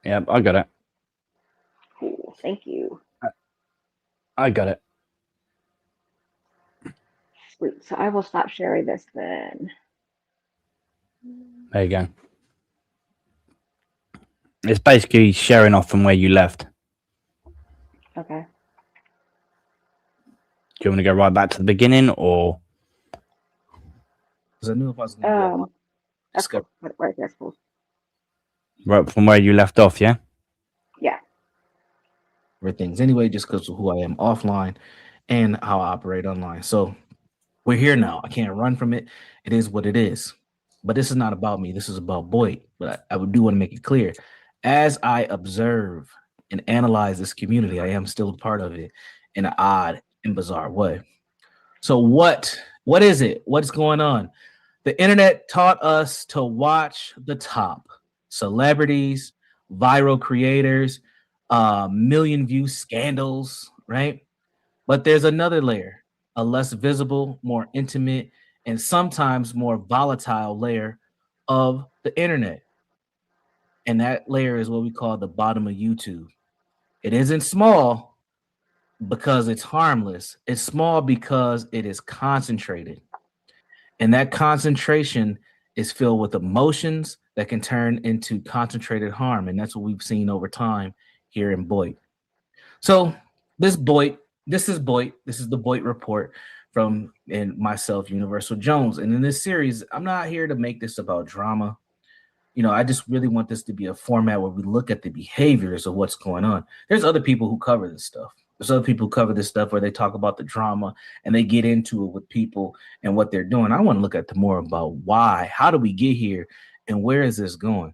Yep, I got it. Cool. Thank you. I got it. Sweet. So I will stop sharing this then. There you go. It's basically sharing off from where you left. Okay. Do you want to go right back to the beginning, or Because I knew if I was going to be alive, That's discover cool. Right, that's cool. right from where you left off? Yeah. Yeah. things anyway, just because of who I am offline and how I operate online. So we're here now. I can't run from it. It is what it is. But this is not about me. This is about BOYT. But I do want to make it clear. As I observe and analyze this community, I am still a part of it in an odd and bizarre way. So what is it? What's going on? The internet taught us to watch the top celebrities, viral creators, million view scandals, right? But there's another layer, a less visible, more intimate, and sometimes more volatile layer of the internet. And that layer is what we call the bottom of YouTube. It isn't small because it's harmless, it's small because it is concentrated. And that concentration is filled with emotions that can turn into concentrated harm. And that's what we've seen over time here in BOYT. So this BOYT, this is BOYT. This is the BOYT report from and myself, Universal Jones. And in this series, I'm not here to make this about drama. I just really want this to be a format where we look at the behaviors of what's going on. There's other people who cover this stuff. There's other people who cover this stuff where they talk about the drama and they get into it with people and what they're doing. I want to look at the more about why, how do we get here, and where is this going?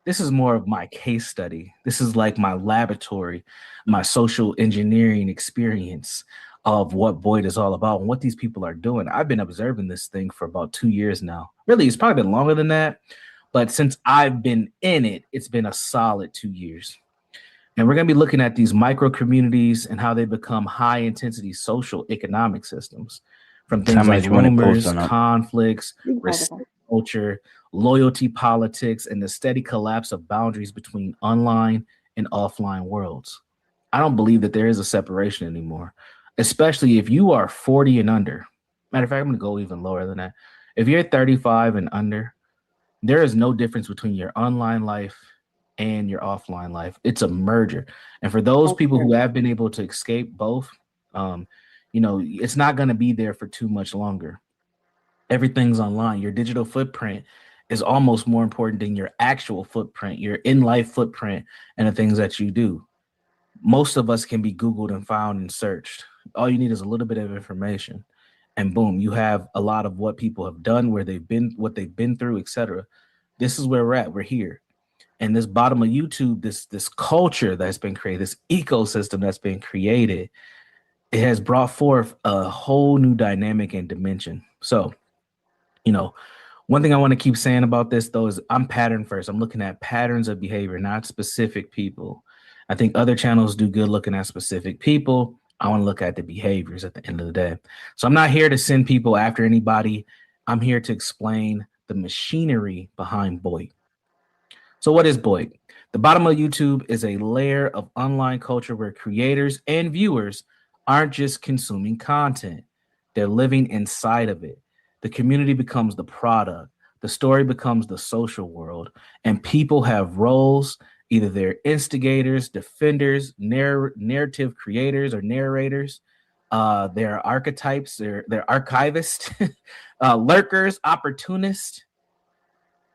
This is more of my case study. This is like my laboratory, my social engineering experience of what BOYT is all about and what these people are doing. I've been observing this thing for about 2 years now. Really, it's probably been longer than that. But since I've been in it, it's been a solid 2 years. And we're going to be looking at these micro communities and how they become high intensity social economic systems from things like rumors, conflicts, culture, loyalty politics, and the steady collapse of boundaries between online and offline worlds. I don't believe that there is a separation anymore, especially if you are 40 and under. Matter of fact, I'm going to go even lower than that. If you're 35 and under, there is no difference between your online life and your offline life. It's a merger. And for those people who have been able to escape both, it's not going to be there for too much longer. Everything's online. Your digital footprint is almost more important than your actual footprint, your in-life footprint, and the things that you do. Most of us can be Googled and found and searched. All you need is a little bit of information. And boom, you have a lot of what people have done, where they've been, what they've been through, etc. This is where we're at. We're here. And this bottom of YouTube, this culture that's been created, this ecosystem that's been created, it has brought forth a whole new dynamic and dimension. So, one thing I want to keep saying about this, though, is I'm pattern first. I'm looking at patterns of behavior, not specific people. I think other channels do good looking at specific people. I want to look at the behaviors at the end of the day. So I'm not here to send people after anybody. I'm here to explain the machinery behind BOYT. So what is BOYT? The bottom of YouTube is a layer of online culture where creators and viewers aren't just consuming content. They're living inside of it. The community becomes the product. The story becomes the social world. And people have roles. Either they're instigators, defenders, narrative creators, or narrators. They're archetypes. They're archivists, lurkers, opportunists.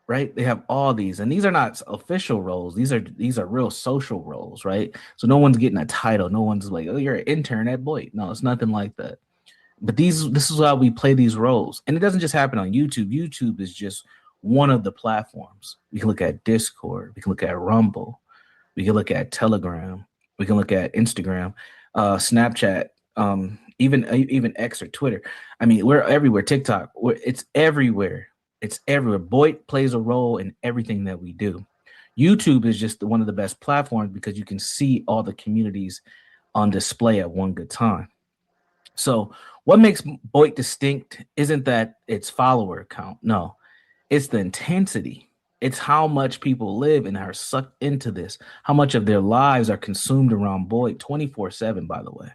Right? They have all these, and these are not official roles. These are real social roles, right? So no one's getting a title. No one's like, oh, you're an intern at BOYT. No, it's nothing like that. But this is how we play these roles. And it doesn't just happen on YouTube. YouTube is just one of the platforms. We can look at Discord. We can look at Rumble. We can look at Telegram. We can look at Instagram, Snapchat, even X or Twitter. I mean, we're everywhere. TikTok. It's everywhere. It's everywhere. BOYT plays a role in everything that we do. YouTube is just one of the best platforms because you can see all the communities on display at one good time. So what makes BOYT distinct isn't that its follower count. No, it's the intensity. It's how much people live and are sucked into this. How much of their lives are consumed around BOYT 24/7, by the way.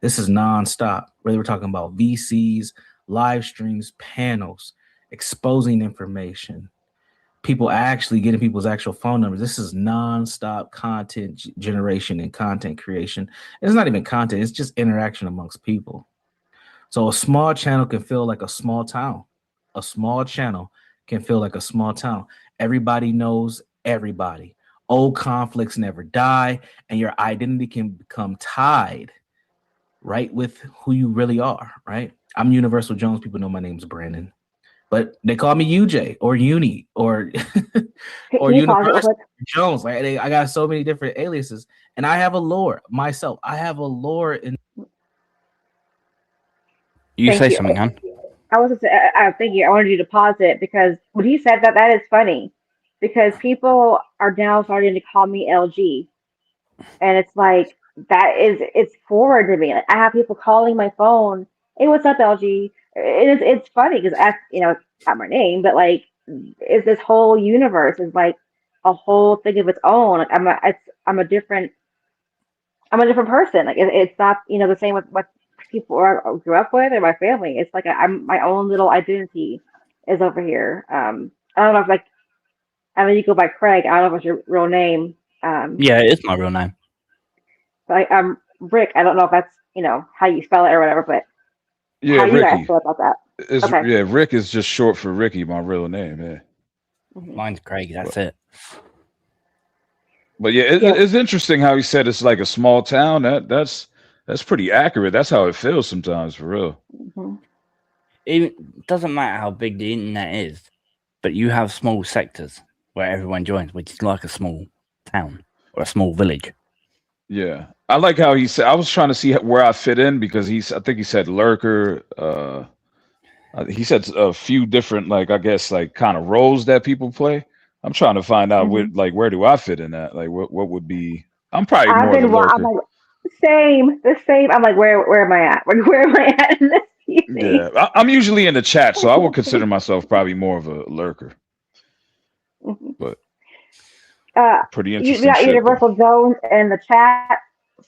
This is nonstop. Whether we're talking about VCs, live streams, panels, exposing information, people actually getting people's actual phone numbers. This is nonstop content generation and content creation. It's not even content, it's just interaction amongst people. So a small channel can feel like a small town. A small channel can feel like a small town. Everybody knows everybody. Old conflicts never die, and your identity can become tied right with who you really are, right? I'm Universal Jones. People know my name's Brandon, but they call me UJ or Uni or or Can you pause it real Universal quick? Jones. Like I got so many different aliases, and I have a lore myself. I have a lore in. You Thank say you. something, hon. I was thank you. I wanted you to pause it because when he said that, that is funny because people are now starting to call me LG, and it's like it's forward to me. Like, I have people calling my phone, "Hey, what's up, LG?" It's funny because it's not my name, but like it's this whole universe is like a whole thing of its own. Like I'm a different person. Like it's not the same with what people grew up with or my family. It's like I'm my own little identity is over here. I don't know if like I mean you go by Craig. I don't know if it's your real name. Yeah, it is my real name. But Rick. I don't know if that's how you spell it or whatever. But Yeah, how you guys Ricky. feel about that? Is Okay. yeah, Rick is just short for Ricky, my real name. Yeah. Mine's Craig. That's it. But yeah, Yeah. it's interesting how he said it's like a small town. That's pretty accurate. That's how it feels sometimes, for real. hmm It doesn't matter how big the internet is, but you have small sectors where everyone joins, which is like a small town or a small village. Yeah, I like how he said. I was trying to see where I fit in because I think he said lurker. He said a few different, like I guess, like kind of roles that people play. I'm trying to find out hmm where do I fit in that? Like what would be? I'm probably I've more the been. I'm lurker. like the same. I'm like where am I at? Like, where am I at in this Yeah, evening? I'm usually in the chat, so I would consider myself probably more of a lurker. But Uh, pretty we interesting got shit though. Universal Jones in the chat.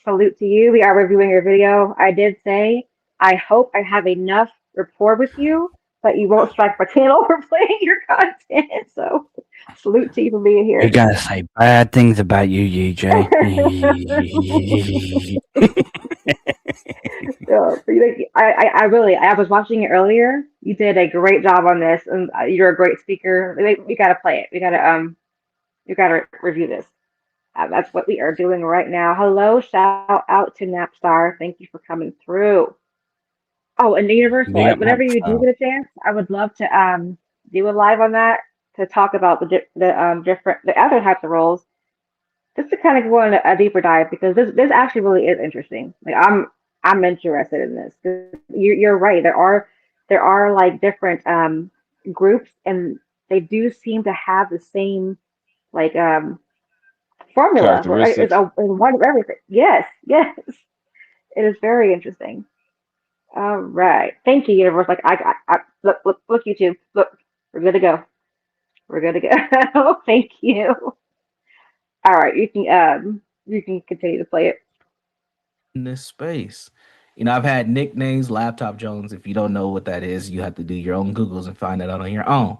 Salute to you. We are reviewing your video. I did say, I hope I have enough rapport with you that you won't strike my channel for playing your content. So, salute to you for being You're here. gonna say bad things about you, UJ. I was watching it earlier. You did a great job on this, and you're a great speaker. We gotta play it. You gotta review this. That's what we are doing right now. Hello, shout out to Napstar. Thank you for coming through. Oh, and Universal, Big up, whenever you do Maxwell. get a chance, I would love to do a live on that to talk about the other types of roles, just to kind of go into a deeper dive because this actually really is interesting. Like I'm interested in this. 'Cause you're right. There are like different groups, and they do seem to have the same like formula where Characteristics. it's one of everything. Yes, yes. It is very interesting. All right. Thank you, universe. Like look, YouTube. Look, we're good to go. We're good to go. Thank you. All right, you can continue to play it. In this space. I've had nicknames, Laptop Jones. If you don't know what that is, you have to do your own Googles and find that out on your own.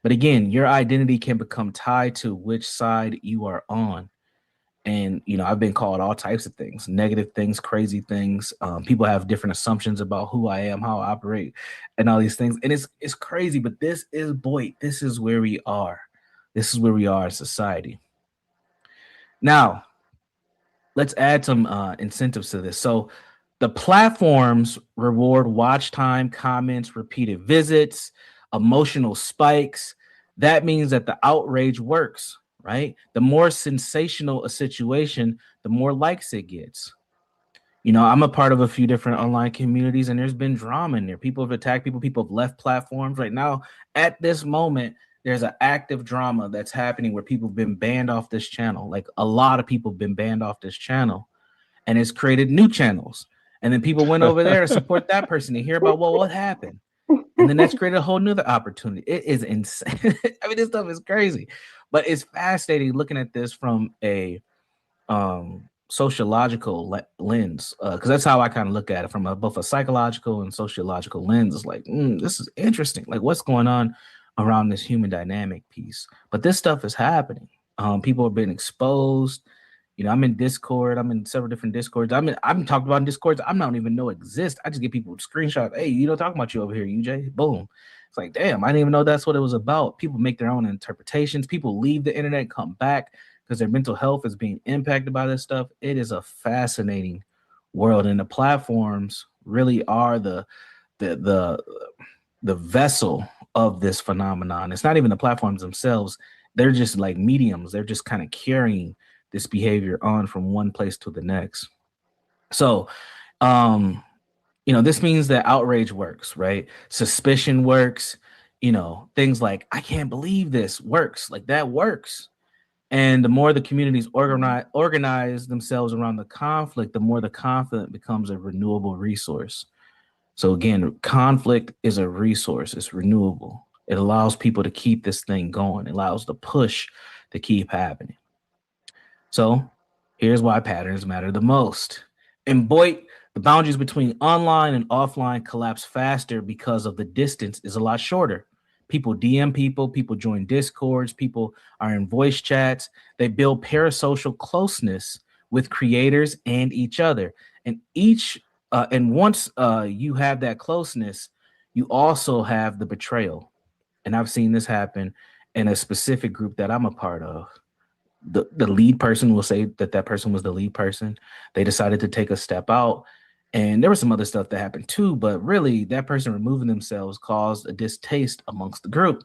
But again, your identity can become tied to which side you are on. And I've been called all types of things, negative things, crazy things. People have different assumptions about who I am, how I operate, and all these things. And it's crazy, but this is BOYT. This is where we are. This is where we are in society. Now, let's add some incentives to this. So the platforms reward watch time, comments, repeated visits, emotional spikes. That means that the outrage works, right? The more sensational a situation, the more likes it gets. I'm a part of a few different online communities, and there's been drama in there. People have attacked people. People have left platforms. Right now, at this moment, there's an active drama that's happening where people have been banned off this channel. Like a lot of people have been banned off this channel, and it's created new channels. And then people went over there to support that person to hear about what happened. And then that's created a whole nother opportunity. It is insane. I mean, this stuff is crazy, but it's fascinating looking at this from a sociological lens, because that's how I kind of look at it from both a psychological and sociological lens. It's like, this is interesting. Like, what's going on around this human dynamic piece? But this stuff is happening. People have been exposed. You know, I'm in Discord. I'm in several different Discords. I'm talking about Discords I don't even know exist. I just get people screenshots. Hey, you know, talking about you over here, UJ. Boom. It's like, damn, I didn't even know that's what it was about. People make their own interpretations. People leave the internet, come back because their mental health is being impacted by this stuff. It is a fascinating world, and the platforms really are the vessel of this phenomenon. It's not even the platforms themselves. They're just like mediums. They're just kind of carrying this behavior on from one place to the next. So, you know, this means that outrage works, right? Suspicion works. You know, things like, I can't believe this works. Like, that works. And the more the communities organize themselves around the conflict, the more the conflict becomes a renewable resource. So again, conflict is a resource. It's renewable. It allows people to keep this thing going. It allows the push to keep happening. So here's why patterns matter the most. In BOYT, the boundaries between online and offline collapse faster because of the distance is a lot shorter. People DM people join Discords, people are in voice chats. They build parasocial closeness with creators and each other. And once you have that closeness, you also have the betrayal. And I've seen this happen in a specific group that I'm a part of. The lead person will say that person was the lead person. They decided to take a step out. And there was some other stuff that happened too, but really that person removing themselves caused a distaste amongst the group.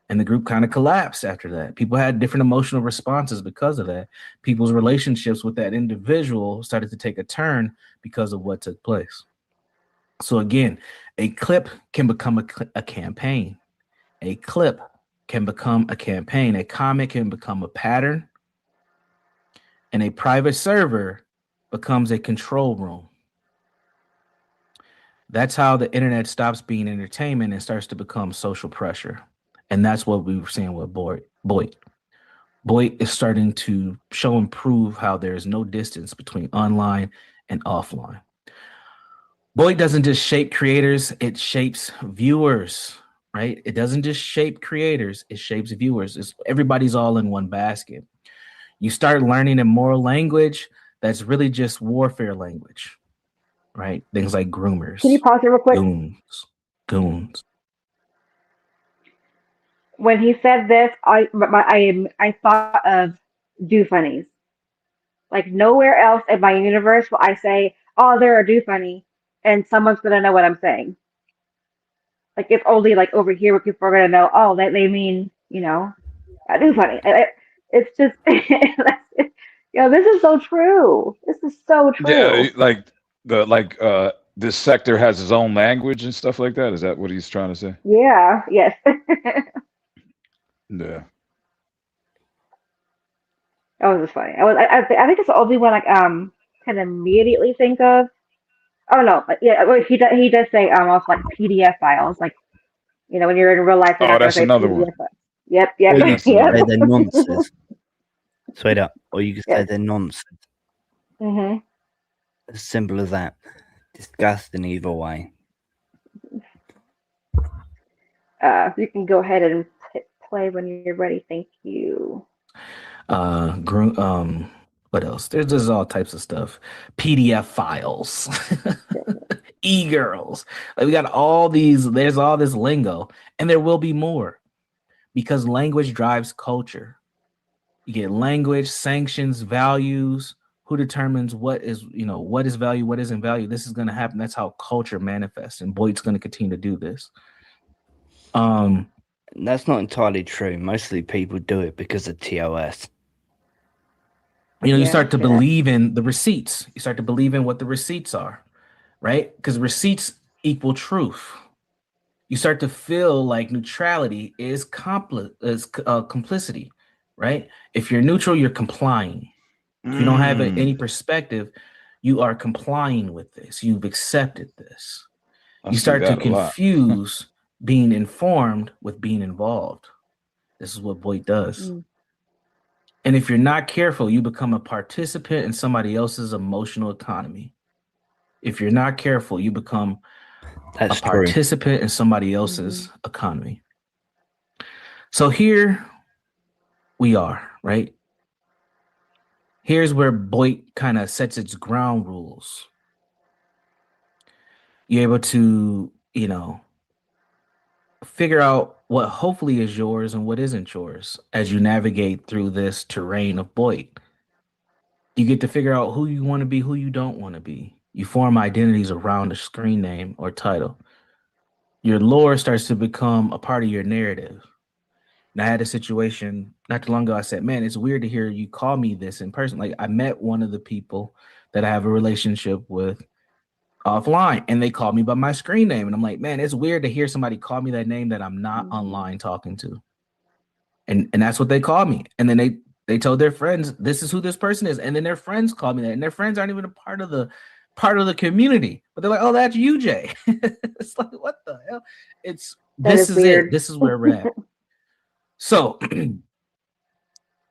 And the group kind of collapsed after that. People had different emotional responses because of that. People's relationships with that individual started to take a turn because of what took place. So again, a clip can become a campaign. A clip can become a campaign. A comment can become a pattern. And a private server becomes a control room. That's how the internet stops being entertainment and starts to become social pressure. And that's what we were seeing with BOYT. BOYT is starting to show and prove how there is no distance between online and offline. BOYT doesn't just shape creators, it shapes viewers, right? It doesn't just shape creators, it shapes viewers. Everybody's all in one basket. You start learning a moral language that's really just warfare language. Right? Things like groomers. Can you pause it real quick? Goons. When he said this, I thought of do funnies. Like, nowhere else in my universe will I say, "Oh, they're a do funny," and someone's gonna know what I'm saying. Like, it's only like over here where people are gonna know. Oh, they mean, you know, a do funny. It's just, this is so true. This is so true. Yeah, this sector has its own language and stuff like that. Is that what he's trying to say? Yeah. Yes. Yeah. That was just funny. I think it's the only one I can immediately think of. Oh no, yeah. Well, he does say also like PDF files, like, you know, when you're in real life. Oh, that's another PDF one. files. Yep. Or you can say Yep. they're nonsense. Straight up. Or you can say they're nonsense. Mm-hmm. As simple as that. Disgusting either way. You can go ahead and hit play when you're ready. Thank you. What else? There's all types of stuff. PDF files. E-girls. Like, we got all these, there's all this lingo, and there will be more because language drives culture. You get language, sanctions, values. Who determines what is value, what isn't value? This is going to happen. That's how culture manifests, and BOYT's going to continue to do this. That's not entirely true. Mostly people do it because of TOS. You start to believe in the receipts. You start to believe in what the receipts are, right? Because receipts equal truth. You start to feel like neutrality is complicity, right? If you're neutral, you're complying. If you don't have any perspective, you are complying with this. You've accepted this. You start to confuse being informed with being involved. This is what BOYT does. Mm. And if you're not careful, you become a participant in somebody else's emotional economy. If you're not careful, you become That's a true. participant in somebody else's economy. So here we are, right? Here's where BOYT kind of sets its ground rules. You're able to, figure out what hopefully is yours and what isn't yours as you navigate through this terrain of BOYT. You get to figure out who you want to be, who you don't want to be. You form identities around a screen name or title. Your lore starts to become a part of your narrative. And I had a situation not too long ago. I said, man, it's weird to hear you call me this in person. Like, I met one of the people that I have a relationship with offline, and they called me by my screen name. And I'm like, man, it's weird to hear somebody call me that name that I'm not online talking to. And that's what they call me. And then they told their friends, this is who this person is. And then their friends called me that. And their friends aren't even a part of the community. But they're like, oh, that's you, Jay. It's like, what the hell? This is weird. it. This is where we're at. So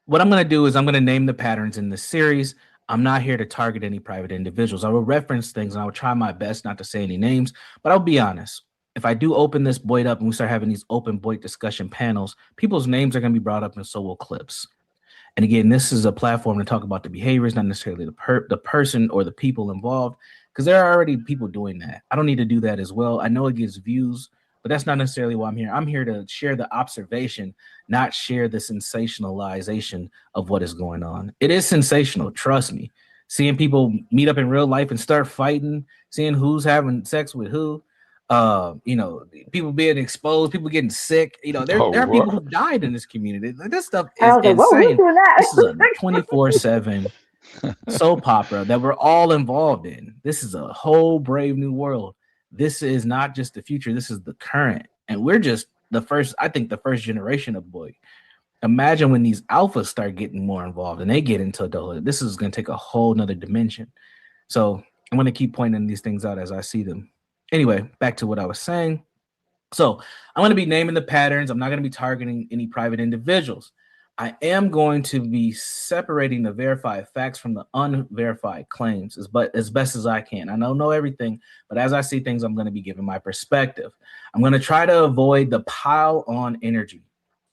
what I'm going to do is I'm going to name the patterns in this series. I'm not here to target any private individuals. I will reference things, and I will try my best not to say any names, but I'll be honest. If I do open this BOYT up and we start having these open BOYT discussion panels, people's names are going to be brought up, and so will clips. And again, this is a platform to talk about the behaviors, not necessarily the person or the people involved, because there are already people doing that. I don't need to do that as well. I know it gets views, but that's not necessarily why I'm here. I'm here to share the observation, not share the sensationalization of what is going on. It is sensational, trust me. Seeing people meet up in real life and start fighting, seeing who's having sex with who, people being exposed, people getting sick. There are people who died in this community. This stuff is I was like, whoa, insane. who's doing that? This is a 24/7 soap opera that we're all involved in. This is a whole brave new world. This is not just the future. This is the current. And we're just the first generation of BOYT. Imagine when these alphas start getting more involved and they get into adulthood. This is going to take a whole nother dimension. So I'm going to keep pointing these things out as I see them. Anyway, back to what I was saying. So I'm going to be naming the patterns. I'm not going to be targeting any private individuals. I am going to be separating the verified facts from the unverified claims as best as I can. I don't know everything, but as I see things, I'm going to be giving my perspective. I'm going to try to avoid the pile on energy,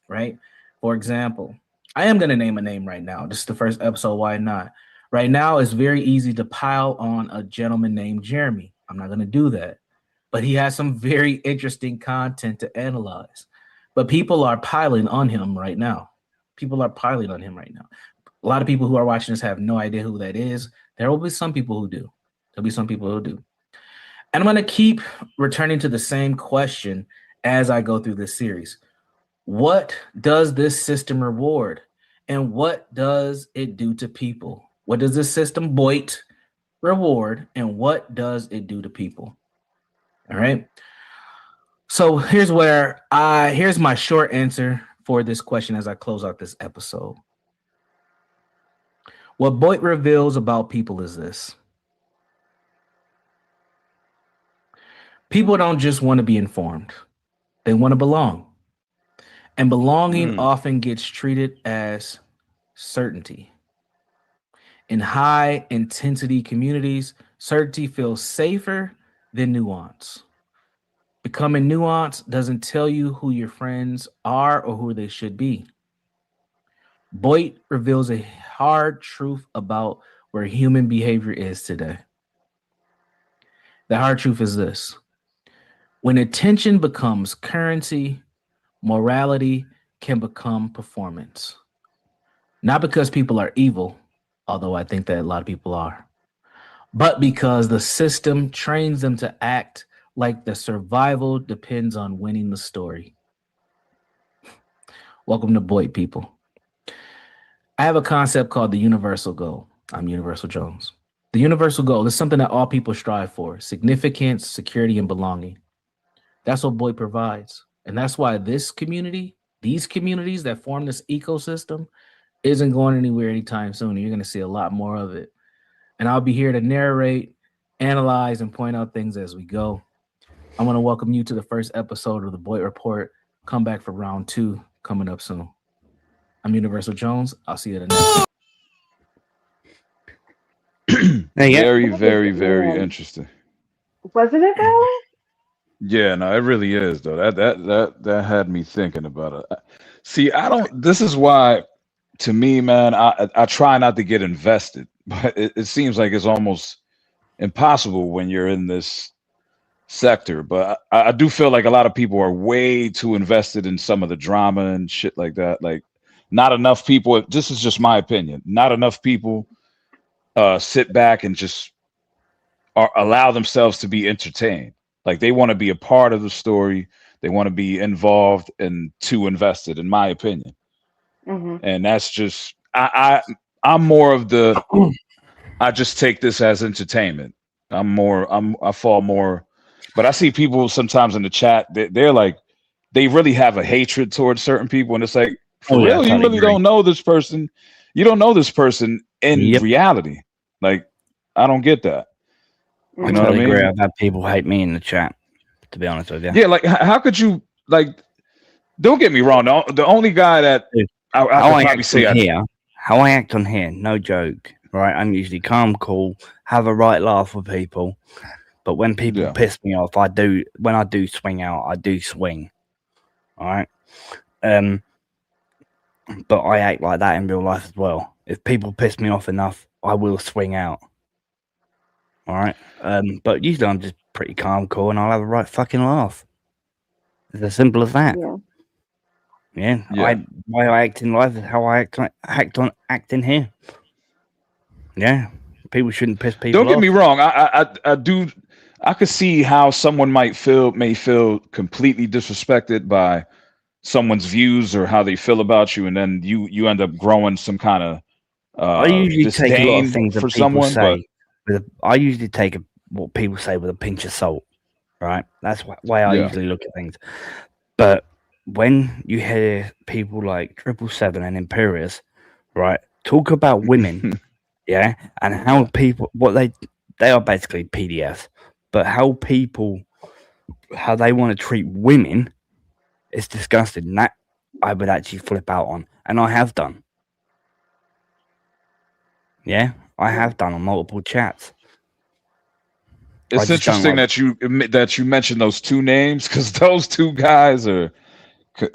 right? For example, I am going to name a name right now. This is the first episode. Why not? Right now, it's very easy to pile on a gentleman named Jeremy. I'm not going to do that, but he has some very interesting content to analyze. But people are piling on him right now. A lot of people who are watching this have no idea who that is. There will be some people who do. And I'm going to keep returning to the same question as I go through this series. What does this system reward? And what does it do to people? What does this system BOYT reward? And what does it do to people? All right. So here's my short answer for this question as I close out this episode. What BOYT reveals about people is this. People don't just want to be informed. They want to belong. And belonging often gets treated as certainty. In high intensity communities, certainty feels safer than nuance. Becoming nuanced doesn't tell you who your friends are or who they should be. BOYT reveals a hard truth about where human behavior is today. The hard truth is this. When attention becomes currency, morality can become performance. Not because people are evil, although I think that a lot of people are, but because the system trains them to act like the survival depends on winning the story. Welcome to BOYT, people. I have a concept called the universal goal. I'm Universal Jones. The universal goal is something that all people strive for: significance, security, and belonging. That's what BOYT provides. And that's why these communities that form this ecosystem isn't going anywhere anytime soon. You're going to see a lot more of it. And I'll be here to narrate, analyze, and point out things as we go. I want to welcome you to the first episode of the BOYT Report. Come back for round 2 coming up soon. I'm Universal Jones. I'll see you at the next. Very, very, very interesting. Wasn't it though? Yeah, no, it really is though. That had me thinking about it. See, I don't. This is why, to me, man, I try not to get invested, but it seems like it's almost impossible when you're in this sector. But I do feel like a lot of people are way too invested in some of the drama and shit like that. Like, not enough people. This is just my opinion. Not enough people sit back and just allow themselves to be entertained. Like, they want to be a part of the story. They want to be involved and too invested, in my opinion. Mm-hmm. And that's just I'm more of the I just take this as entertainment. I fall more, but I see people sometimes in the chat they're like they really have a hatred towards certain people, and it's like, for real, you really don't know this person. You don't know this person in reality. Like, I don't get that. I totally agree. I've had people hate me in the chat, to be honest with you. Yeah, like, how could you, like, don't get me wrong. The only guy that I could probably say how I act on here, no joke, right? I'm usually calm, cool, have a right laugh with people. But when people piss me off, when I do swing out, I do swing. All right. But I act like that in real life as well. If people piss me off enough, I will swing out. All right. But usually I'm just pretty calm, cool, and I'll have a right fucking laugh. It's as simple as that. Yeah. Why I act in life is how I act in here. Yeah. People shouldn't piss people off. Don't get me wrong. I could see how someone may feel completely disrespected by someone's views or how they feel about you, and then you end up growing some kind of I usually take a lot of things for that people someone, say. I usually take what people say with a pinch of salt, right? That's why I usually look at things. But when you hear people like 777 and Imperious, right, talk about women, and how people, they are basically PDFs, but how they want to treat women is disgusting. That I would actually flip out on, and I have done. Yeah, I have done on multiple chats. It's interesting that you mentioned those two names, because those two guys are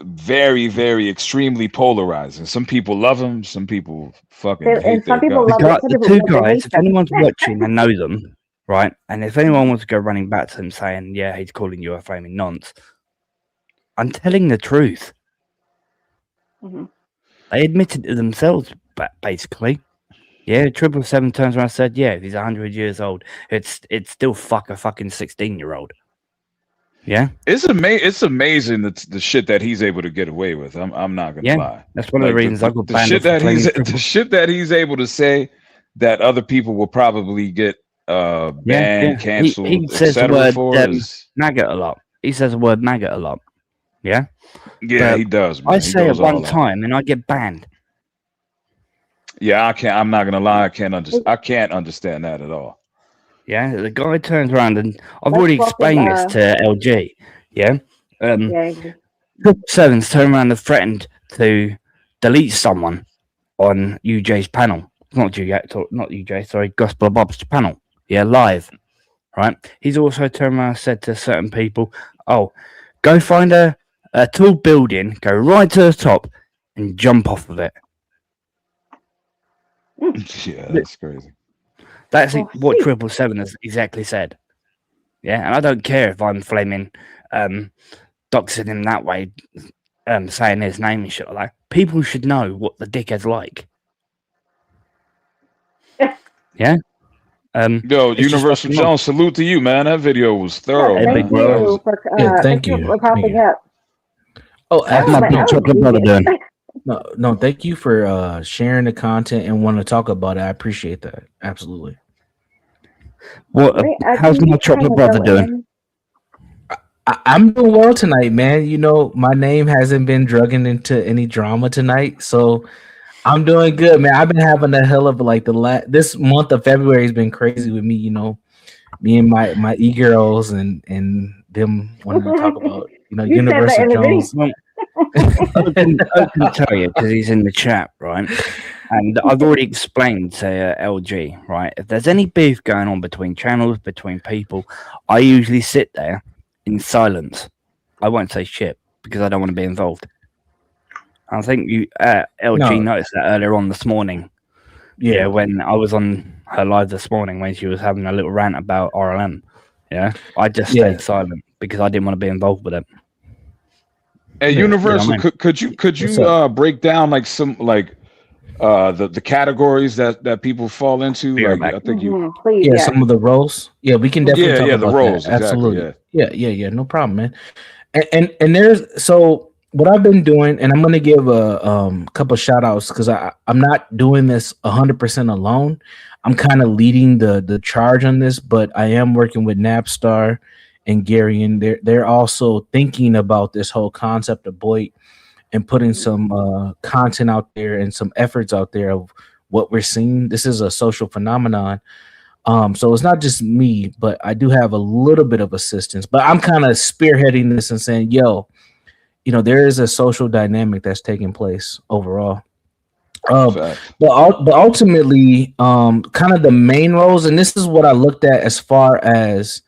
very, very extremely polarizing. Some people love them, some people fucking hate their guts. The two guys, if anyone's watching and know them, right, and if anyone wants to go running back to him saying, yeah, he's calling you a flaming nonce, I'm telling the truth. Mm-hmm. They admitted to themselves, basically. Yeah, 777 turns around and said, yeah, if he's 100 years old, it's still fuck a fucking 16-year-old. Yeah, it's amazing the shit that he's able to get away with. I'm not gonna lie. That's one of the reasons I got banned. The shit that he's able to say that other people will probably get banned, canceled. He says the word maggot a lot. He says the word maggot a lot. Yeah, but he does. Man. I say it one time and I get banned. Yeah, I can't. I'm not gonna lie. I can't understand that at all. Yeah, the guy turns around and I've already explained this to LG. Yeah, 777's turned around and threatened to delete someone on UJ's panel. Not UJ. Sorry, Gospel of Bob's panel. Yeah, live. Right. He's also turned around and said to certain people, "Oh, go find a tall building, go right to the top, and jump off of it." Yeah, that's crazy. That's what 777 has exactly said. Yeah, and I don't care if I'm flaming, doxing him that way, saying his name and shit like that. People should know what the dickhead's like. Yeah. Yo, Universal Jones, salute to you, man. That video was thorough. Thank you for popping up. Oh, how's my big chocolate brother doing? No, thank you for sharing the content and want to talk about it. I appreciate that. Absolutely. How's my chocolate brother doing? I'm doing well tonight, man. You know, my name hasn't been drugging into any drama tonight, so I'm doing good, man. I've been having a hell of this month of February has been crazy with me. You know, me and my e-girls and them wanting to talk about, You said that Universal in the video. Jones. Well, I can tell you because he's in the chat, right? And I've already explained to LG, right? If there's any beef going on between channels, between people, I usually sit there in silence. I won't say shit because I don't want to be involved. I think you, LG, No. noticed that earlier on this morning. Yeah, when I was on her live this morning when she was having a little rant about RLM. Yeah, I just stayed silent because I didn't want to be involved with it. Hey, Universal, could you break down like some the categories that people fall into? Like I think you, please, some of the roles. Yeah, we can definitely talk about the roles. that. Absolutely. Exactly, Yeah, no problem, man. And there's so what I've been doing, and I'm gonna give a couple shout outs because I'm not doing this 100% alone. I'm kind of leading the charge on this, but I am working with Napstar and Gary, and they're also thinking about this whole concept of BOYT and putting some content out there and some efforts out there of what we're seeing. This is a social phenomenon. So it's not just me, but I do have a little bit of assistance, but I'm kind of spearheading this and saying, yo, there is a social dynamic that's taking place overall. But ultimately, kind of the main roles, and this is what I looked at as far as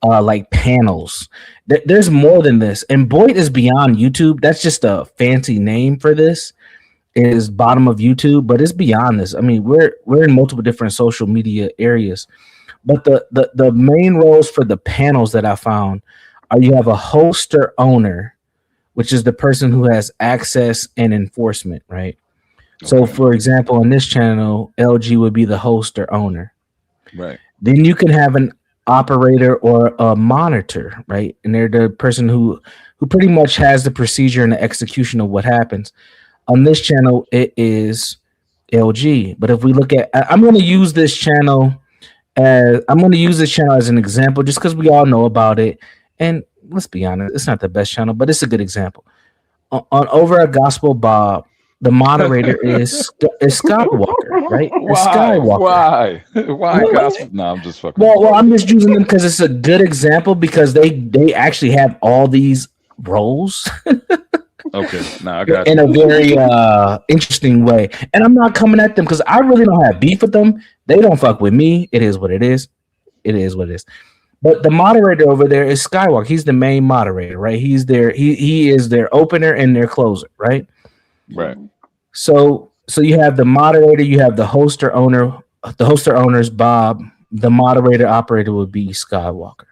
like panels. There's more than this, and BOYT is beyond YouTube. That's just a fancy name for this. Is bottom of YouTube, but it's beyond this. I mean, we're in multiple different social media areas, but the main roles for the panels that I found are you have a host or owner, which is the person who has access and enforcement, right? Okay. So, for example, on this channel, LG would be the host or owner, right? Then you can have an operator or a monitor, right? And they're the person who pretty much has the procedure and the execution of what happens. On this channel, it is LG. But if we look at, I'm going to use this channel as an example, just because we all know about it. And let's be honest, it's not the best channel, but it's a good example. On over at Gospel Bob, the moderator is Skywalker, right? Why Gospel? No, I'm just fucking. Well, I'm just using them because it's a good example because they actually have all these roles. Okay, now I got you. In a very interesting way. And I'm not coming at them because I really don't have beef with them. They don't fuck with me. It is what it is. It is what it is. But the moderator over there is Skywalker. He's the main moderator, right? He's their he is their opener and their closer, right? Right. So you have the moderator, you have the host or owner. The host or owner is Bob. The moderator operator would be Skywalker.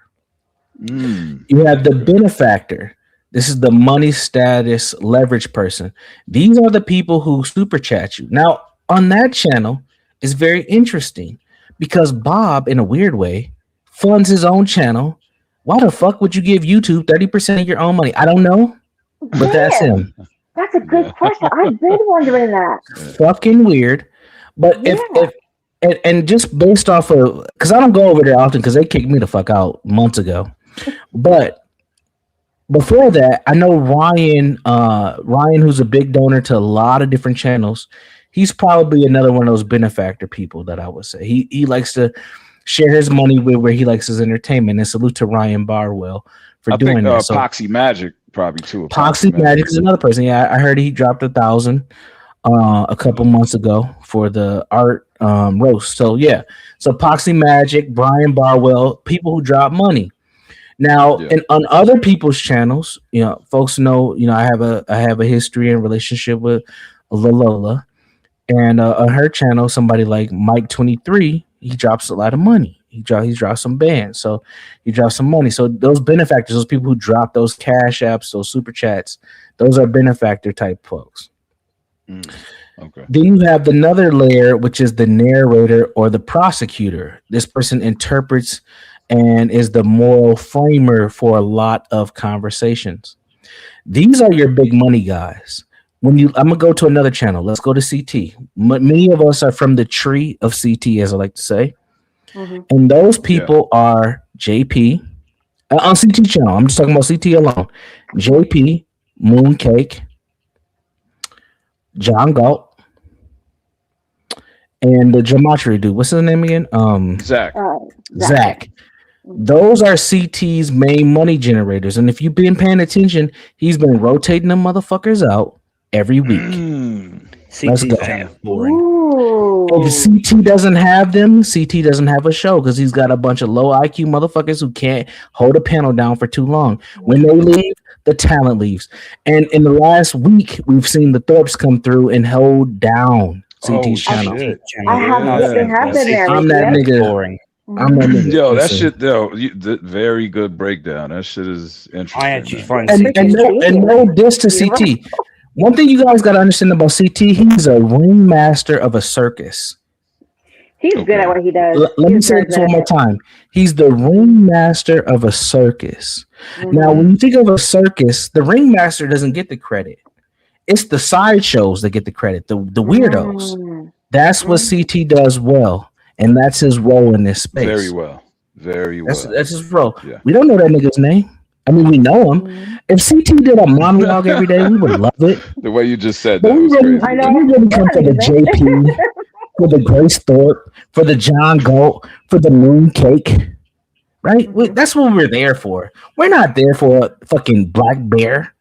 You have the benefactor. This is the money, status, leverage person. These are the people who super chat you. Now, on that channel is very interesting because Bob, in a weird way, funds his own channel. Why the fuck would you give YouTube 30% of your own money? I don't know, but that's him. That's a good question. I've been wondering that. Fucking weird. But if just based off of, because I don't go over there often because they kicked me the fuck out months ago. But before that, I know Ryan, who's a big donor to a lot of different channels. He's probably another one of those benefactor people that I would say. He likes to share his money with where he likes his entertainment. And salute to Ryan Barwell for doing that. So, Poxy Magic probably too. Poxy Magic is another person. Yeah, I heard he dropped 1,000 a couple months ago for the art roast. So yeah, so Poxy Magic, Brian Barwell, people who drop money. Now, and on other people's channels, folks know, I have a history and relationship with Lola, and on her channel, somebody like Mike 23, he drops a lot of money. He drops some bands, so he drops some money. So those benefactors, those people who drop those cash apps, those super chats, those are benefactor type folks. Okay. Then you have another layer, which is the narrator or the prosecutor. This person interprets and is the moral framer for a lot of conversations. These are your big money guys. I'm gonna go to another channel. Let's go to CT. Many of us are from the tree of CT, as I like to say, and those people are JP on CT channel. I'm just talking about CT alone. JP, Mooncake, John Galt, and the gematria dude. What's his name again? Zach. Zach. Those are CT's main money generators. And if you've been paying attention, he's been rotating them motherfuckers out every week. Let's CT's go. channel's boring. Ooh. If CT doesn't have them, CT doesn't have a show because he's got a bunch of low IQ motherfuckers who can't hold a panel down for too long. When they leave, the talent leaves. And in the last week, we've seen the Thorpes come through and hold down CT's channel. Shit. I have. They have been there. I'm that nigga. Boring. I'm that nigga. Yo, that Listen. shit, very good breakdown. That shit is interesting. I actually find And CT no diss to CT. One thing you guys got to understand about CT, he's a ringmaster of a circus. He's good at what he does. Let me say this one more time. He's the ringmaster of a circus. Now, when you think of a circus, the ringmaster doesn't get the credit. It's the sideshows that get the credit, the weirdos. That's what CT does well, and that's his role in this space. Very well. That's his role. Yeah. We don't know that nigga's name. I mean, we know him. If CT did a monologue every day, we would love it. The way you just said But that we was really, crazy. we really come for the JP, for the Grace Thorpe, for the John Galt, for the Mooncake. Right? That's what we're there for. We're not there for a fucking Black Bear.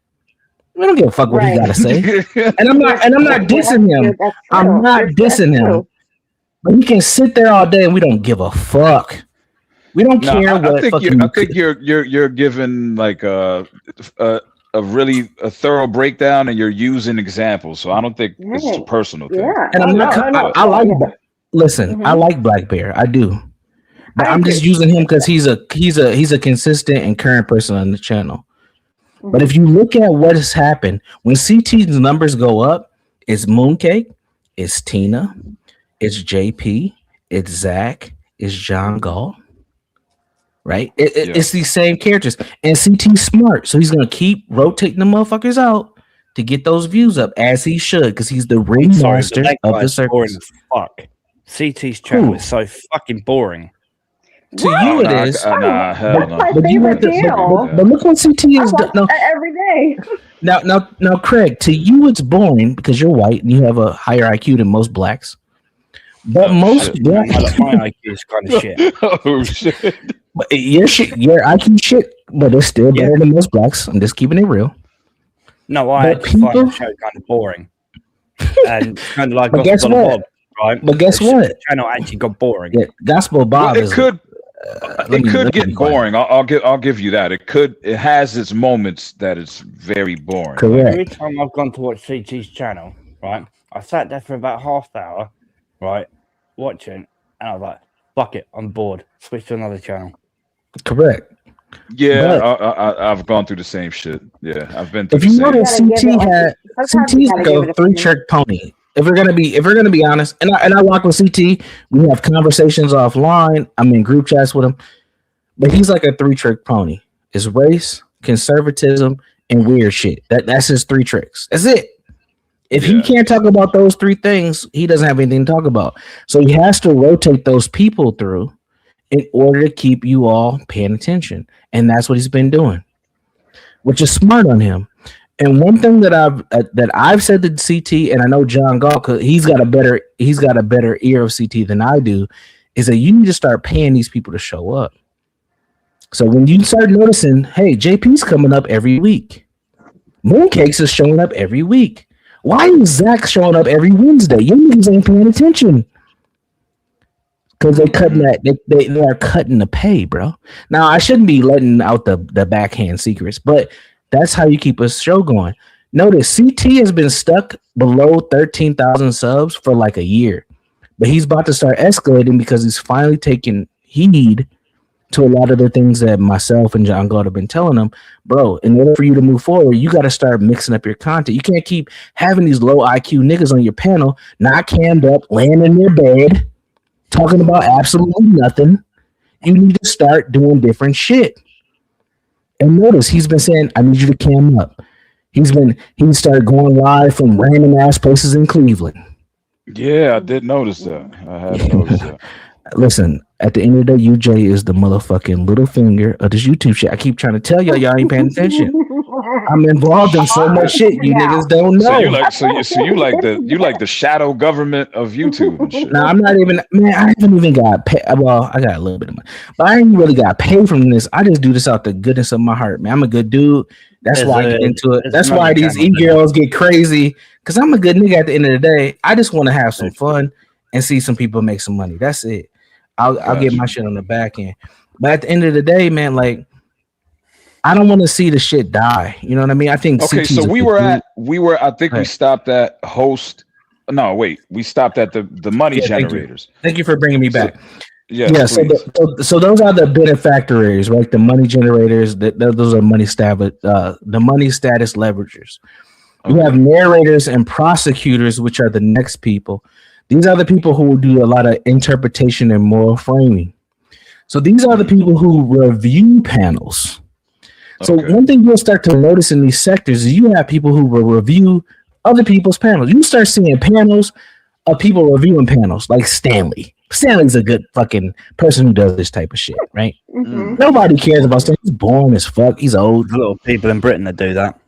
We don't give a fuck what he gotta say. And I'm not dissing him. I'm not dissing him. But he can sit there all day and we don't give a fuck. We don't care what I think fucking you're giving like a really thorough breakdown and you're using examples. So I don't think it's a personal thing. Yeah. And I'm not. I like. Listen, I like Black Bear. I do. But I'm just using him because he's a consistent and current person on the channel. But if you look at what has happened when CT's numbers go up, it's Mooncake, it's Tina, it's JP, it's Zach, it's John Galt. Right? It's these same characters. And CT's smart, so he's gonna keep rotating the motherfuckers out to get those views up as he should, because he's the ringmaster of the circus. Fuck. CT's channel is so fucking boring. To you it is. Hell no. But you have to, but look what CT is done. Every day. Now, Craig, to you it's boring because you're white and you have a higher IQ than most blacks. But most black, my IQ is kind of shit. Oh shit. But your IQ shit, but it's still better than most blacks. I'm just keeping it real. No, I find the show kind of boring. And kind of like but guess what? Bob, right? But guess what? The channel actually got boring. Yeah, Gospel Bob It could get boring. I'll give you that. It has its moments that it's very boring. Correct. Every time I've gone to watch CT's channel, right, I sat there for about half an hour, right, watching, and I was like, fuck it, I'm bored. Switch to another channel. Correct. Yeah, I've gone through the same shit. Yeah, I've been through if you the same. CT's like a three-trick pony. If we're gonna be honest, and I walk with CT, we have conversations offline. I'm in group chats with him, but he's like a three-trick pony. It's race, conservatism, and weird shit. That's his three tricks. That's it. If he can't talk about those three things, he doesn't have anything to talk about. So he has to rotate those people through in order to keep you all paying attention. And that's what he's been doing, which is smart on him. And one thing that I've said to CT, and I know John Galt, cause he's got a better ear of CT than I do, is that you need to start paying these people to show up. So when you start noticing, hey, JP's coming up every week, Mooncakes is showing up every week. Why is Zach showing up every Wednesday? You niggas ain't paying attention. Because they are cutting the pay, bro. Now I shouldn't be letting out the backhand secrets, but that's how you keep a show going. Notice CT has been stuck below 13,000 subs for like a year, but he's about to start escalating because he's finally taking heed to a lot of the things that myself and John Galt have been telling him. Bro, in order for you to move forward, you got to start mixing up your content. You can't keep having these low IQ niggas on your panel, not cammed up, laying in their bed, talking about absolutely nothing. You need to start doing different shit. And notice he's been saying, I need you to cam up. He started going live from random ass places in Cleveland. Yeah, I did notice that. I have noticed that. Listen, at the end of the day, UJ is the motherfucking little finger of this YouTube shit. I keep trying to tell y'all ain't paying attention. I'm involved in so much shit you niggas don't know. You like the shadow government of YouTube and shit. No, I'm not even, man. I haven't even got paid. Well, I got a little bit of money, but I ain't really got paid from this. I just do this out the goodness of my heart, man. I'm a good dude. That's why I get into it. That's why these e-girls get crazy, because I'm a good nigga at the end of the day. I just want to have some fun and see some people make some money. That's it. I'll get my shit on the back end. But at the end of the day, man, like, I don't want to see the shit die. You know what I mean? I think. Okay, so we stopped at host. No, wait, we stopped at the money generators. Thank you for bringing me back. So those are the benefactors, right? The money generators. Those are money the money status leveragers. Okay. You have narrators and prosecutors, which are the next people. These are the people who will do a lot of interpretation and moral framing. So these are the people who review panels. So one thing you'll start to notice in these sectors is you have people who will review other people's panels. You start seeing panels of people reviewing panels, like Stanley. Stanley's a good fucking person who does this type of shit, right? Mm-hmm. Nobody cares about Stanley. He's boring as fuck. He's old. Little people in Britain that do that.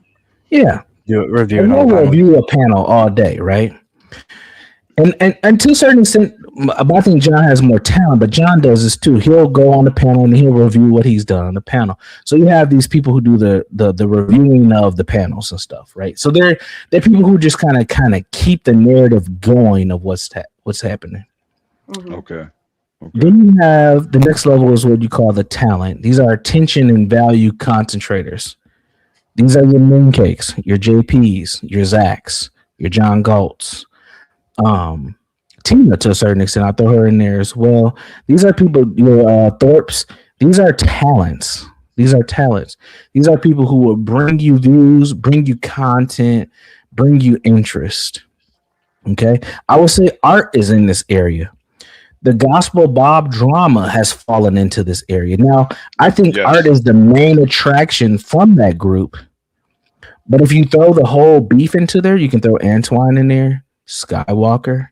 Yeah. Review a panel all day, right? And to a certain extent, I think John has more talent, but John does this too. He'll go on the panel and he'll review what he's done on the panel. So you have these people who do the reviewing of the panels and stuff, right? So they're people who just kind of keep the narrative going of what's happening. Mm-hmm. Okay. Then you have the next level is what you call the talent. These are attention and value concentrators. These are your mooncakes, your JPs, your Zachs, your John Galts. Tina, to a certain extent, I'll throw her in there as well. These are people, your Thorpes. These are talents. These are people who will bring you views, bring you content, bring you interest. Okay, I would say art is in this area. The Gospel Bob drama has fallen into this area. Now, I think art is the main attraction from that group. But if you throw the whole beef into there, you can throw Antoine in there, Skywalker.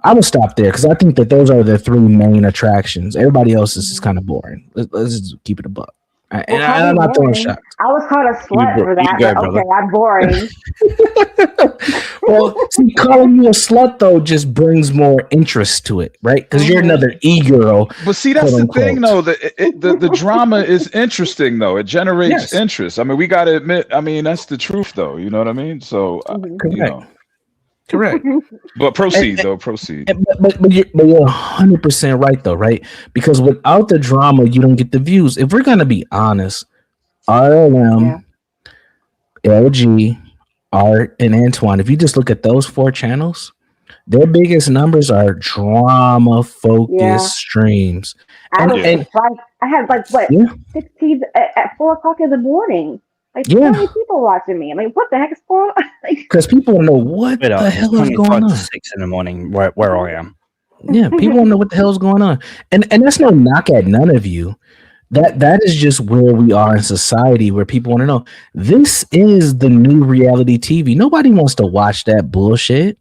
I will stop there because I think that those are the three main attractions. Everybody else is kind of boring. Let's just keep it a buck. And I'm not throwing shots. I was called a slut for that. But okay, I'm boring. Well, see, calling you a slut though just brings more interest to it, right? Because you're another e-girl. But see, that's the thing, though. The drama is interesting, though. It generates interest. I mean, we got to admit. I mean, that's the truth, though. You know what I mean? So, you know. Correct. But proceed. But you're 100% right though, right? Because without the drama, you don't get the views. If we're gonna be honest, RLM, LG, Art, and Antoine, if you just look at those four channels, their biggest numbers are drama focused streams. I had 16 at 4:00 in the morning. Like 20 people watching me. I mean, what the heck is going on? Because people don't know what the hell is going on. 6 in the morning where I am. Yeah, people don't know what the hell is going on. And that's no knock at none of you. That is just where we are in society, where people want to know. This is the new reality TV. Nobody wants to watch that bullshit.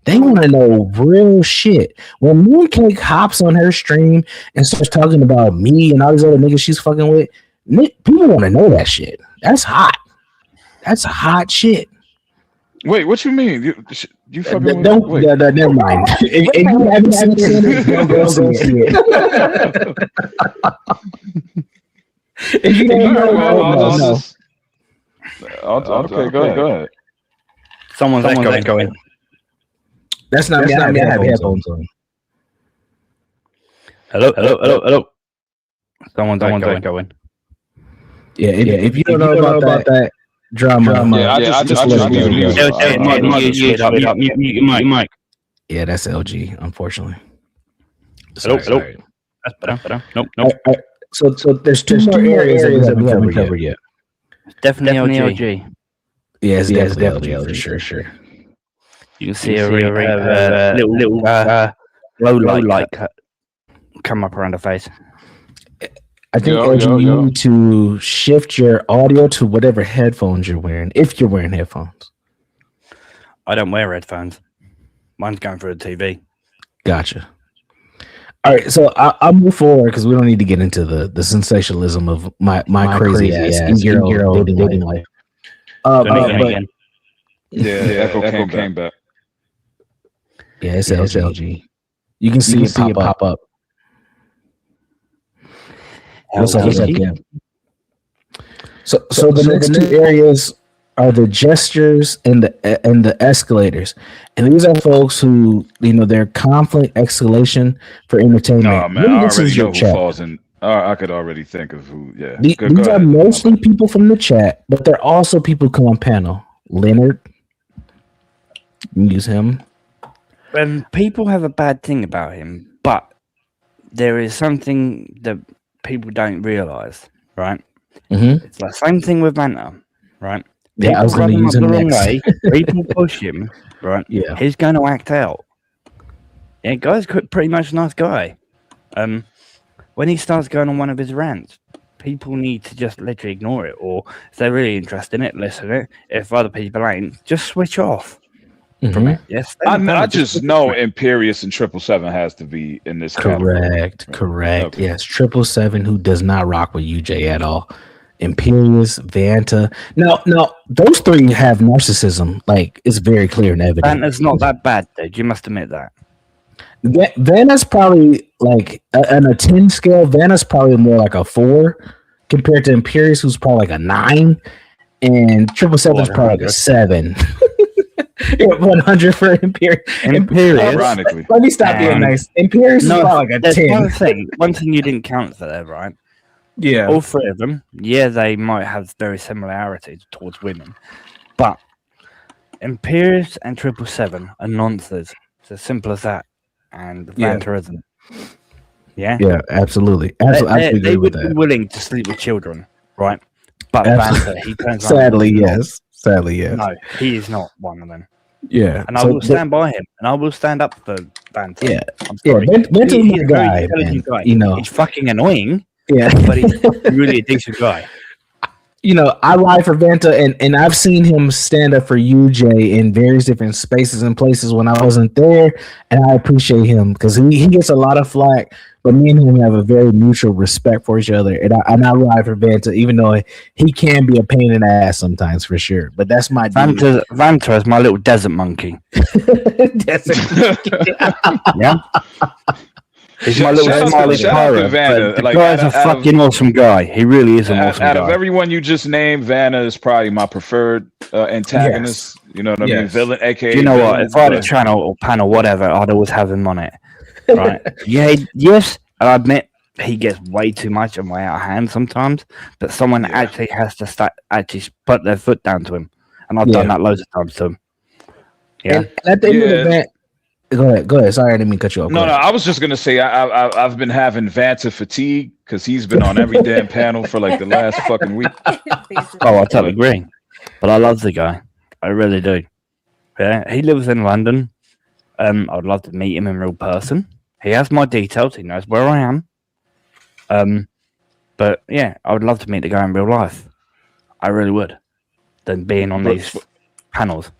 They want to know real shit. When Mooncake hops on her stream and starts talking about me and all these other niggas she's fucking with, people want to know that shit. That's hot. That's hot shit. Wait, what you mean? You fucking never mind. If you haven't seen it, don't go see it. If you don't know, okay, go ahead. Someone's going. That's not me. I have headphones on. Hello. Someone's going. Yeah, if you don't know about that drama, I just mute Mike. Yeah, that's LG, unfortunately. Hello. That's better. Nope. So there's two more areas that we haven't covered yet. Definitely LG. Yeah, it's definitely LG, sure. You can see a little low light come up around the face. I think LG, you need to shift your audio to whatever headphones you're wearing, if you're wearing headphones. I don't wear headphones. Mine's going through the TV. Gotcha. All right, so I'll move forward because we don't need to get into the sensationalism of my crazy ass 8-year-old dating life. But Yeah, Echo came back. Yeah, it's LG. You can see it pop up. What's up, Kim? So the next two areas are the gestures and the escalators, and these are folks who they're conflict escalation for entertainment. No, man, I already know who falls in. I could already think of who. Yeah, these are mostly people from the chat, but they're also people come on panel. Leonard, use him. People have a bad thing about him, but there is something that people don't realize, right? Mm-hmm. It's the same thing with Vanta, right? Yeah, I was going to use him next. Way, people push him, right? Yeah, he's going to act out. Yeah, guy's pretty much a nice guy. When he starts going on one of his rants, people need to just literally ignore it, or if they're really interested in it, listen to it. If other people ain't, just switch off from it. Yes, I just know Imperius and 777 has to be in this category. Correct. Okay. Yes, 777 who does not rock with UJ at all. Imperius, Vanta. Now, those three have narcissism. Like, it's very clear and evident. Vanta's not that bad, dude. You must admit that. Vanta's probably like on a 10 scale. Vanta's probably more like a 4 compared to Imperius, who's probably like a 9, and 777 is probably like a 7. 100 for Imperius. Ironically, let me stop being nice. Imperius is probably like a 10. One thing you didn't count for there, right? Yeah, all three of them. Yeah, they might have very similarities towards women, but Imperius and 777 are nonsense. It's as simple as that. And Vanta isn't. Yeah, absolutely. They would be willing to sleep with children, right? But Vanta, he turns out. Sadly, yes. No, he is not one of them. Yeah, and I will stand by him, and I will stand up for Vanta. Yeah, Vanta's my guy, man. He's fucking annoying. Yeah, but he's really a decent guy. I ride for Vanta, and I've seen him stand up for UJ in various different spaces and places when I wasn't there, and I appreciate him because he gets a lot of flack, but me and him have a very mutual respect for each other, and I ride for Vanta, even though he can be a pain in the ass sometimes for sure. But that's my Vanta is my little desert monkey. Yeah. He's my little smiling pirate. The guy's a fucking awesome guy. He really is an awesome guy. Out of everyone you just named, Vanna is probably my preferred antagonist. Yes. You know what I mean? Villain, aka. Do you know what? If I had a channel or panel, whatever, I'd always have him on it. Right? Yes, I admit he gets way too much and way out of hand sometimes. But someone actually has to actually put their foot down to him, and I've done that loads of times to him. Yeah. And at the end of the event. Go ahead. Sorry, I didn't mean to cut you off. No, I was just gonna say I've been having Vanta fatigue because he's been on every damn panel for like the last fucking week. Oh, I totally agree. But I love the guy. I really do. Yeah, he lives in London. I'd love to meet him in real person. He has my details. He knows where I am. But yeah, I would love to meet the guy in real life. I really would. Than being on these panels.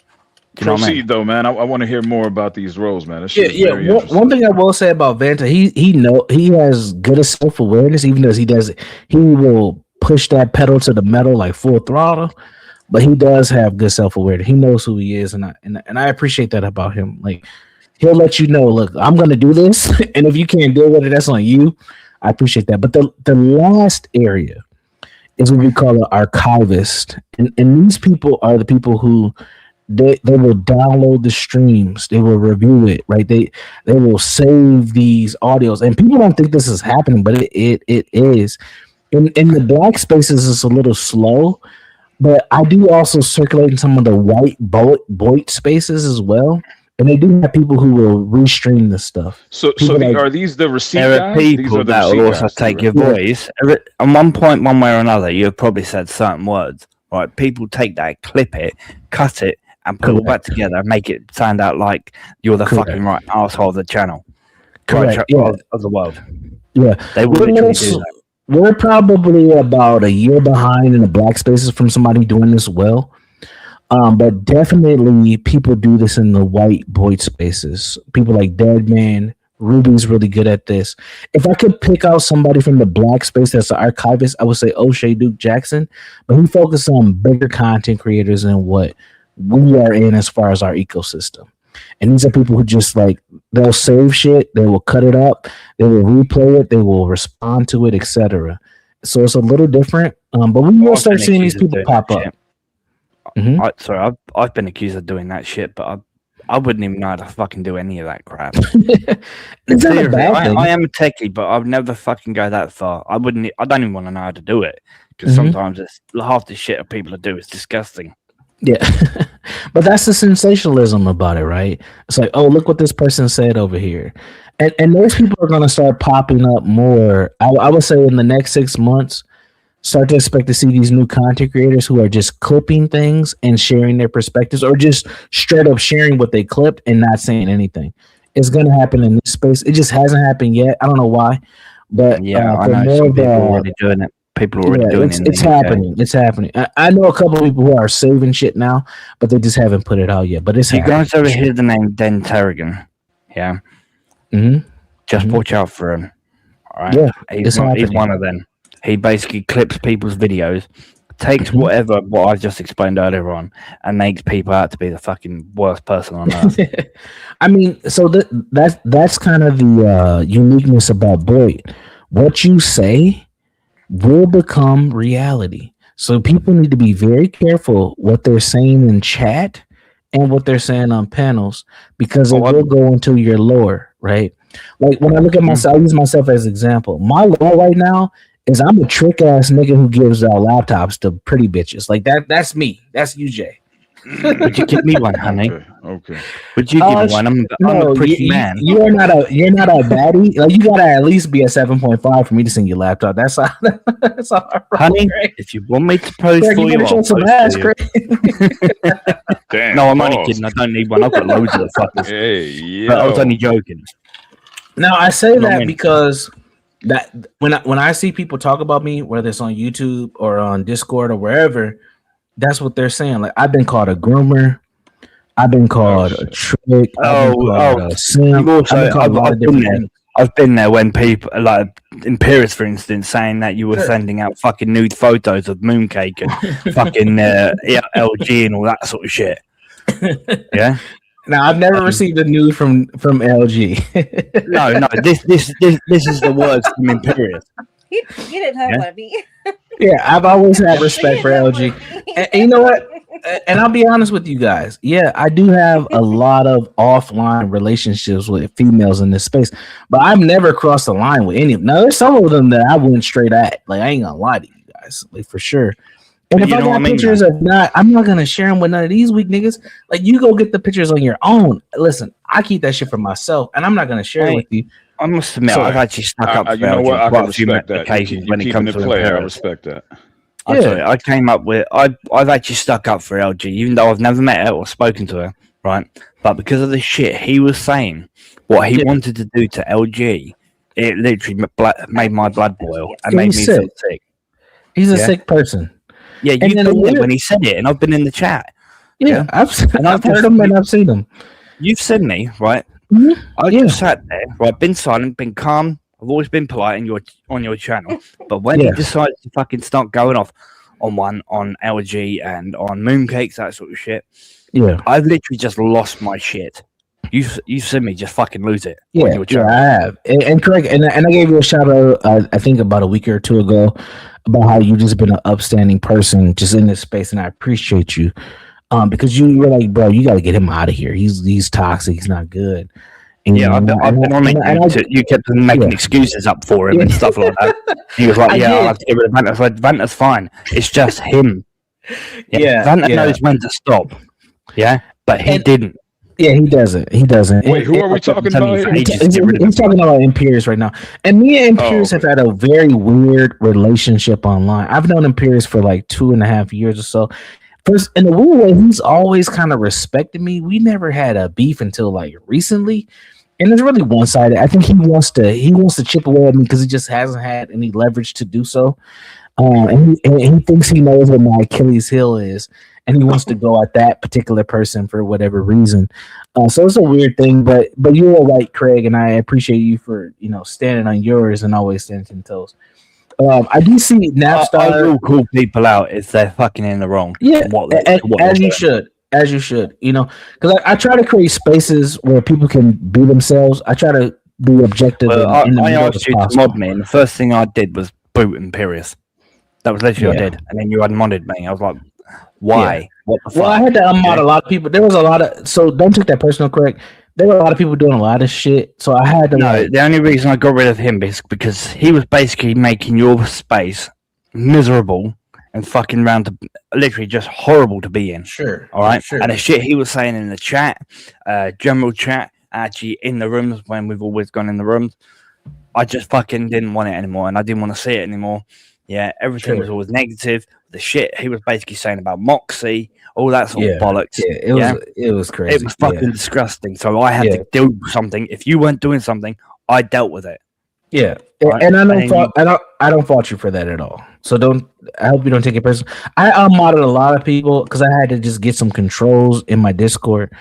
Proceed though, man. I want to hear more about these roles, man. One thing I will say about Vanta, he has good self-awareness. Even as he will push that pedal to the metal like full throttle. But he does have good self-awareness. He knows who he is, and I appreciate that about him. Like he'll let you know, look, I'm gonna do this, and if you can't deal with it, that's on you. I appreciate that. But the last area is what we call an archivist, and these people are the people who. They will download the streams. They will review it, right? They will save these audios, and people don't think this is happening, but it is. In the black spaces, it's a little slow, but I do also circulate in some of the white BOYT spaces as well, and they do have people who will restream this stuff. So are these the receipt guys? There are people that will also take your voice. At one point, one way or another, you've probably said certain words, right? People take that, clip it, cut it, and put it all back together and make it sound out like you're the fucking right asshole of the channel. Correct. Of the world. Yeah. They will literally do that. We're probably about a year behind in the black spaces from somebody doing this well. But definitely people do this in the white BOYT spaces. People like Deadman, Ruby's really good at this. If I could pick out somebody from the black space that's an archivist, I would say O'Shea Duke Jackson, but he focuses on bigger content creators and what we are in as far as our ecosystem. And these are people who just like, they'll save shit, they will cut it up, they will replay it, they will respond to it, etc. So it's a little different, but we will start seeing these people pop up. Sorry, I've been accused of doing that shit, but I wouldn't even know how to fucking do any of that crap. It's not a bad thing. I am a techie, but I'd never fucking go that far. I don't even want to know how to do it, because sometimes it's half the shit that people do is disgusting. Yeah, but that's the sensationalism about it, right? It's like, oh, look what this person said over here, and those people are going to start popping up more. I would say in the next 6 months, start to expect to see these new content creators who are just clipping things and sharing their perspectives, or just straight up sharing what they clipped and not saying anything. It's going to happen in this space. It just hasn't happened yet. I don't know why, but yeah, I know some people are already doing it. People are already doing it. It's happening. It's happening. I know a couple of people who are saving shit now, but they just haven't put it out yet. But it's you guys ever hear the name Den Terrigan? Yeah. Just watch out for him. All right. Yeah, he's one of them. He basically clips people's videos, takes what I've just explained earlier on, and makes people out to be the fucking worst person on earth. I mean, so that's kind of the uniqueness about BOYT. What you say will become reality. So people need to be very careful what they're saying in chat and what they're saying on panels, because it will go into your lore, right? Like when I look at myself, I use myself as an example. My lore right now is I'm a trick ass nigga who gives out laptops to pretty bitches. Like that's me. That's UJ. Would you give me one, honey? Okay. Would you give me one? I'm a pretty man. You're not a baddie. Like, you gotta at least be a 7.5 for me to send you a laptop. That's all. That's all right, honey. Right? If you want me to pose for you, I'll some ass, Damn, no, I'm only kidding. I don't need one. I've got loads of the fuckers. Hey, but I was only joking. Now I say that because that when I see people talk about me, whether it's on YouTube or on Discord or wherever, that's what they're saying. Like, I've been called a groomer, I've been called a trick, a simp. I've been there when people, like in Paris, for instance, saying that you were sending out fucking nude photos of mooncake and fucking LG and all that sort of shit. Yeah. Now, I've never received a nude from LG. No, this is the words from Imperious. You didn't have one of me. Yeah, I've always had respect for LG. And you know what? And I'll be honest with you guys. Yeah, I do have a lot of offline relationships with females in this space, but I've never crossed the line with any of them. Now, there's some of them that I went straight at. Like, I ain't gonna lie to you guys, like, for sure. And if I got pictures of I'm not gonna share them with none of these weak niggas. Like, you go get the pictures on your own. Listen, I keep that shit for myself, and I'm not gonna share it with you. I must admit, I've actually stuck up for you know what? I can respect that. Occasions when it comes to play, I respect that. I came up with I've actually stuck up for LG, even though I've never met her or spoken to her, right? But because of the shit he was saying, what he wanted to do to LG, it literally made my blood boil and made me feel sick. He's a sick person. Yeah, you've been there when he said it, and I've been in the chat. Yeah, I've heard him and I've seen him. You've seen me, right? I just sat there, right? Been silent, been calm. I've always been polite on your channel, but when he decides to fucking start going off on LG and on mooncakes, that sort of shit, I've literally just lost my shit. You've seen me just fucking lose it. Yeah, I have. And correct. And I gave you a shout out. I think about a week or two ago about how you just been an upstanding person just in this space, and I appreciate you. Because you were like, bro, you got to get him out of here. He's toxic. He's not good. And I've been on it. You kept making excuses up for him and stuff like that. He was like, I'll have to get rid of Vanta. I said, Vanta's fine. It's just him. Vanta knows when to stop. Yeah, but he didn't. Yeah, he doesn't. Wait, who are we talking about here? He's talking about Imperious right now. And me and Imperious have had a very weird relationship online. I've known Imperious for like 2.5 years or so. First, in a weird way, he's always kind of respected me. We never had a beef until like recently, and it's really one-sided. I think he wants to chip away at me because he just hasn't had any leverage to do so, and he thinks he knows what my Achilles heel is. and he wants to go at that particular person for whatever reason. So it's a weird thing, but you were right, Craig, and I appreciate you for standing on yours and always standing 10 toes. I do see Napstar. I will call people out if they're fucking in the wrong. Yeah, as you should. As you should, because I try to create spaces where people can be themselves. I try to be objective. Well, I asked you to mod me, and the first thing I did was boot Imperius. That was literally what I did, and then you unmodded me. I was like, why? Yeah. What the fuck? Well, I had to unmod a lot of people. There was a lot of, so don't take that personal, correct. There were a lot of people doing a lot of shit, so I had to. No, the only reason I got rid of him is because he was basically making your space miserable and fucking round to literally just horrible to be in. Sure. All right. Sure. And the shit he was saying in the chat, general chat, actually in the rooms when we've always gone in the rooms, I just fucking didn't want it anymore, and I didn't want to see it anymore. Yeah, everything was always negative. The shit he was basically saying about Moxie, all that sort of bollocks. Yeah, it was crazy. It was fucking disgusting. So I had to do something. If you weren't doing something, I dealt with it. Yeah, right? And I don't fault you for that at all. So I hope you don't take it personal. I unmodded a lot of people because I had to just get some controls in my Discord.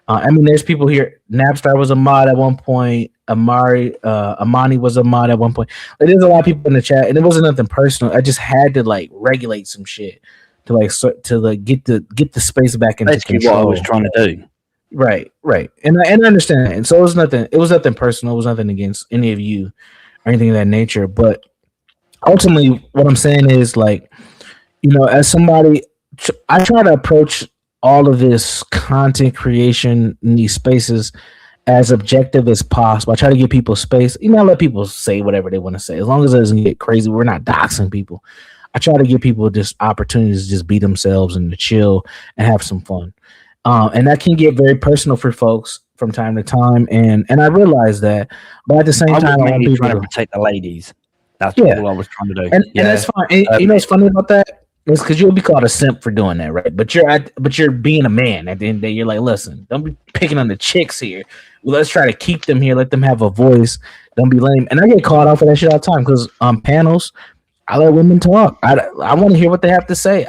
I mean, there's people here. Napstar was a mod at one point. Amani was a mod at one point. Like, there's a lot of people in the chat, and it wasn't nothing personal. I just had to regulate some shit to get the space back into control. What I was trying to do. Right, and I understand that. And so it was nothing personal. It was nothing against any of you or anything of that nature. But ultimately, what I'm saying is, as somebody, I try to approach all of this content creation in these spaces as objective as possible. I try to give people space. I let people say whatever they want to say. As long as it doesn't get crazy, we're not doxing people. I try to give people just opportunities to just be themselves and to chill and have some fun. And that can get very personal for folks from time to time. And I realize that. But at the same time, I want people trying to protect the ladies. That's all I was trying to do. And that's fine. And what's funny about that? It's because you'll be called a simp for doing that, right? But you're being a man. At the end of the day, you're like, listen, don't be picking on the chicks here. Well, let's try to keep them here. Let them have a voice. Don't be lame. And I get called out for that shit all the time because on panels, I let women talk. I want to hear what they have to say.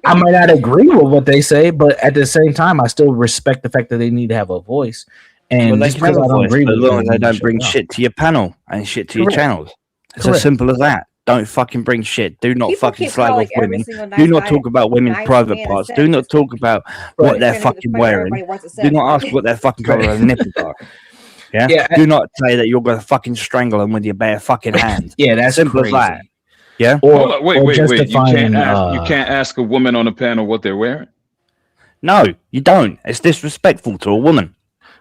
I might not agree with what they say, but at the same time, I still respect the fact that they need to have a voice. And just because I don't agree with them, as long as they don't bring shit to your panel and shit to your channels, it's as simple as that. Don't fucking bring shit. Do not fucking slag off women. Do not talk about women's private parts. Do not talk about what they're fucking wearing. Do not ask what their fucking color of nipples are. Yeah? Do not say that you're going to fucking strangle them with your bare fucking hands. Yeah, that's simple crazy. as that. Yeah? Wait. You can't ask a woman on a panel what they're wearing? No, you don't. It's disrespectful to a woman.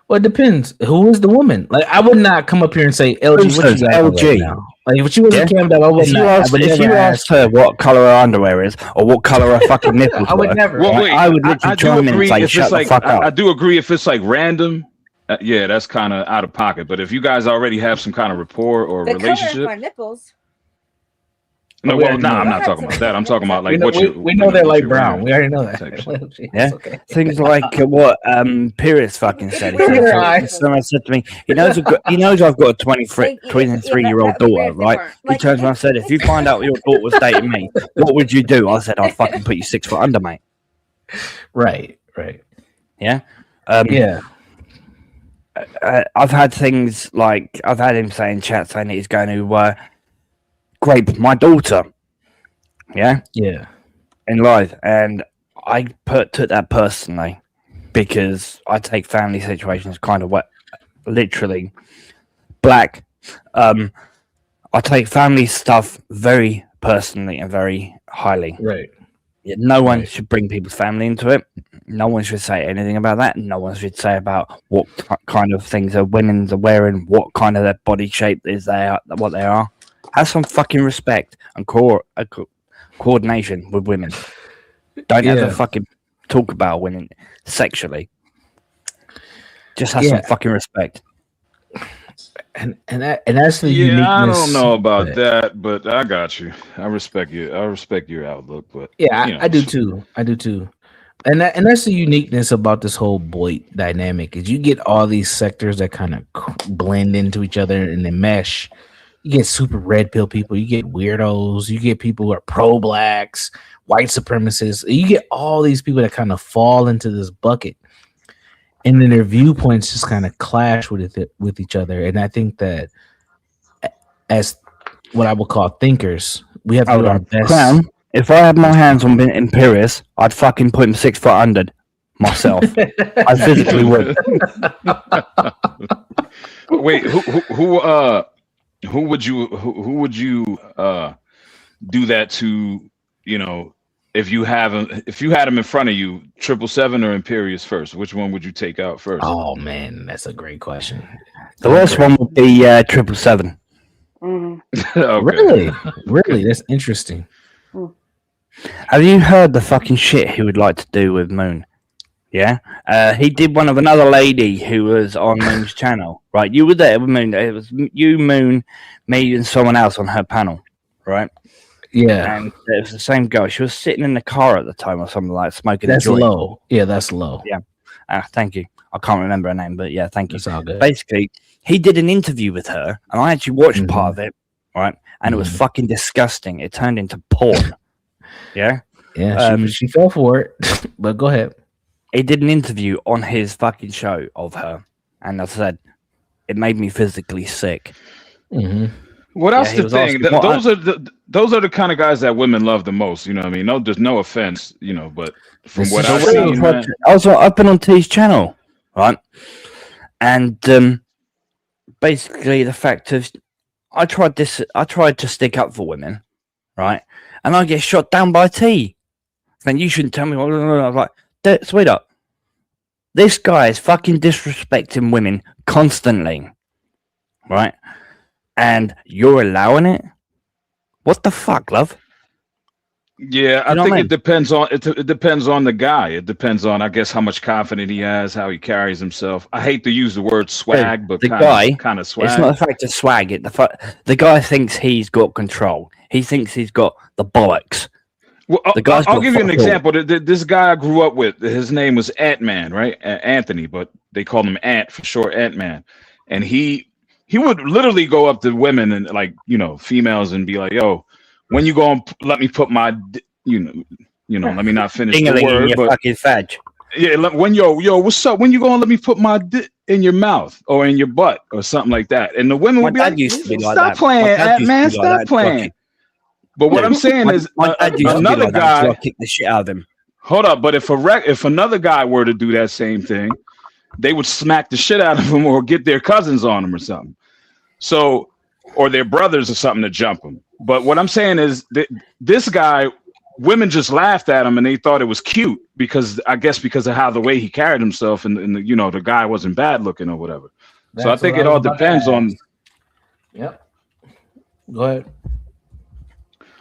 Well, it depends. Who is the woman? I would not come up here and say, LG, what you got LG now? If she wasn't cammed up, I would not. If you asked her what color her underwear is or what color her fucking nipples I would never. Well, wait, I would literally chime in and say, shut the fuck up. I do agree if it's random. Yeah, that's kind of out of pocket. But if you guys already have some kind of rapport or relationship, color of my nipples. No, I'm not talking about that. I'm talking about we know they're light brown. We already know that. Yeah, okay. Things like what Pyrrhus fucking said. Someone said to me, he knows I've got a 23-year-old daughter, right? He turns around and said, if you find out your daughter was dating me, what would you do? I said, I'd fucking put you 6 foot under, mate. Right. Yeah. Yeah. I've had things like I've had him saying chat saying that he's going to grape my daughter. Yeah. In live, and I took that personally because I take family situations kind of literally black. I take family stuff very personally and very highly. Right. Yeah, no one should bring people's family into it. No one should say anything about that. No one should say about what kind of things women are wearing, what kind of their body shape is what they are. Have some fucking respect and coordination with women. Don't ever fucking talk about women sexually. Just have some fucking respect. And that's the uniqueness. I don't know about that, but I got you. I respect you. I respect your outlook, but I do too. And that's the uniqueness about this whole BOYT dynamic is you get all these sectors that kind of blend into each other and they mesh You get super red pill people. You get weirdos. You get people who are pro blacks, white supremacists. You get all these people that kind of fall into this bucket, and then their viewpoints just kind of clash with each other. And I think that as what I would call thinkers, we have to do our best. Crown, if I had my hands on Imperius, I'd fucking put him 6 foot under myself. I physically would. Wait, who would you do that to? You know, if you had him in front of you, 777 or Imperius first, which one would you take out first? Oh man, that's a great question. The worst one would be 777. Okay. Really, that's interesting. Have you heard the fucking shit he would like to do with Moon? Yeah, he did one of another lady who was on Moon's channel. Right, you were there with Moon. It was you, Moon, me, and someone else on her panel. Right. Yeah, and it was the same girl. She was sitting in the car at the time or something like smoking. That's a joint. low. Yeah, that's low. Yeah. Thank you. I can't remember her name, but yeah, thank you. That's all good. Basically, he did an interview with her, and I actually watched part of it. Right, and it was fucking disgusting. It turned into porn. Yeah. Yeah. She fell for it. But go ahead. He did an interview on his fucking show of her, and I said it made me physically sick. Well, that's the thing. Those are the kind of guys that women love the most. You know what I mean? No, there's no offense, you know, but from what I've seen, I was up on T's channel, right? And basically, the fact of I tried to stick up for women, right? And I get shot down by T. Then you shouldn't tell me. I was like, sweetheart, this guy is fucking disrespecting women constantly, right? And you're allowing it? What the fuck, love? Yeah, I think it depends on it depends on the guy. It depends on, I guess, how much confidence he has, how he carries himself. I hate to use the word swag, but kind of swag. It's not the fact of swag. The guy thinks he's got control. He thinks he's got the bollocks. Well, I'll give you an example. This guy I grew up with, his name was Ant-Man, right? Anthony, but they called him Ant for short, Ant-Man. And he would literally go up to women and, like, you know, females and be like, yo, when you go and let me put my, you know, let me not finish the word, but fucking fudge. Yeah, when yo, what's up? When you go and let me put my dick in your mouth or in your butt or something like that, and the women would be like, "Stop playing, man, stop playing." But what I'm saying is, another guy kick the shit out of him. Hold up, but if another guy were to do that same thing, they would smack the shit out of him or get their cousins on him or something. So, or their brothers or something to jump him. But what I'm saying is that this guy, women just laughed at him and they thought it was cute because of how the way he carried himself and the, you know, the guy wasn't bad looking or whatever. So I think it all depends on. Yep. Go ahead.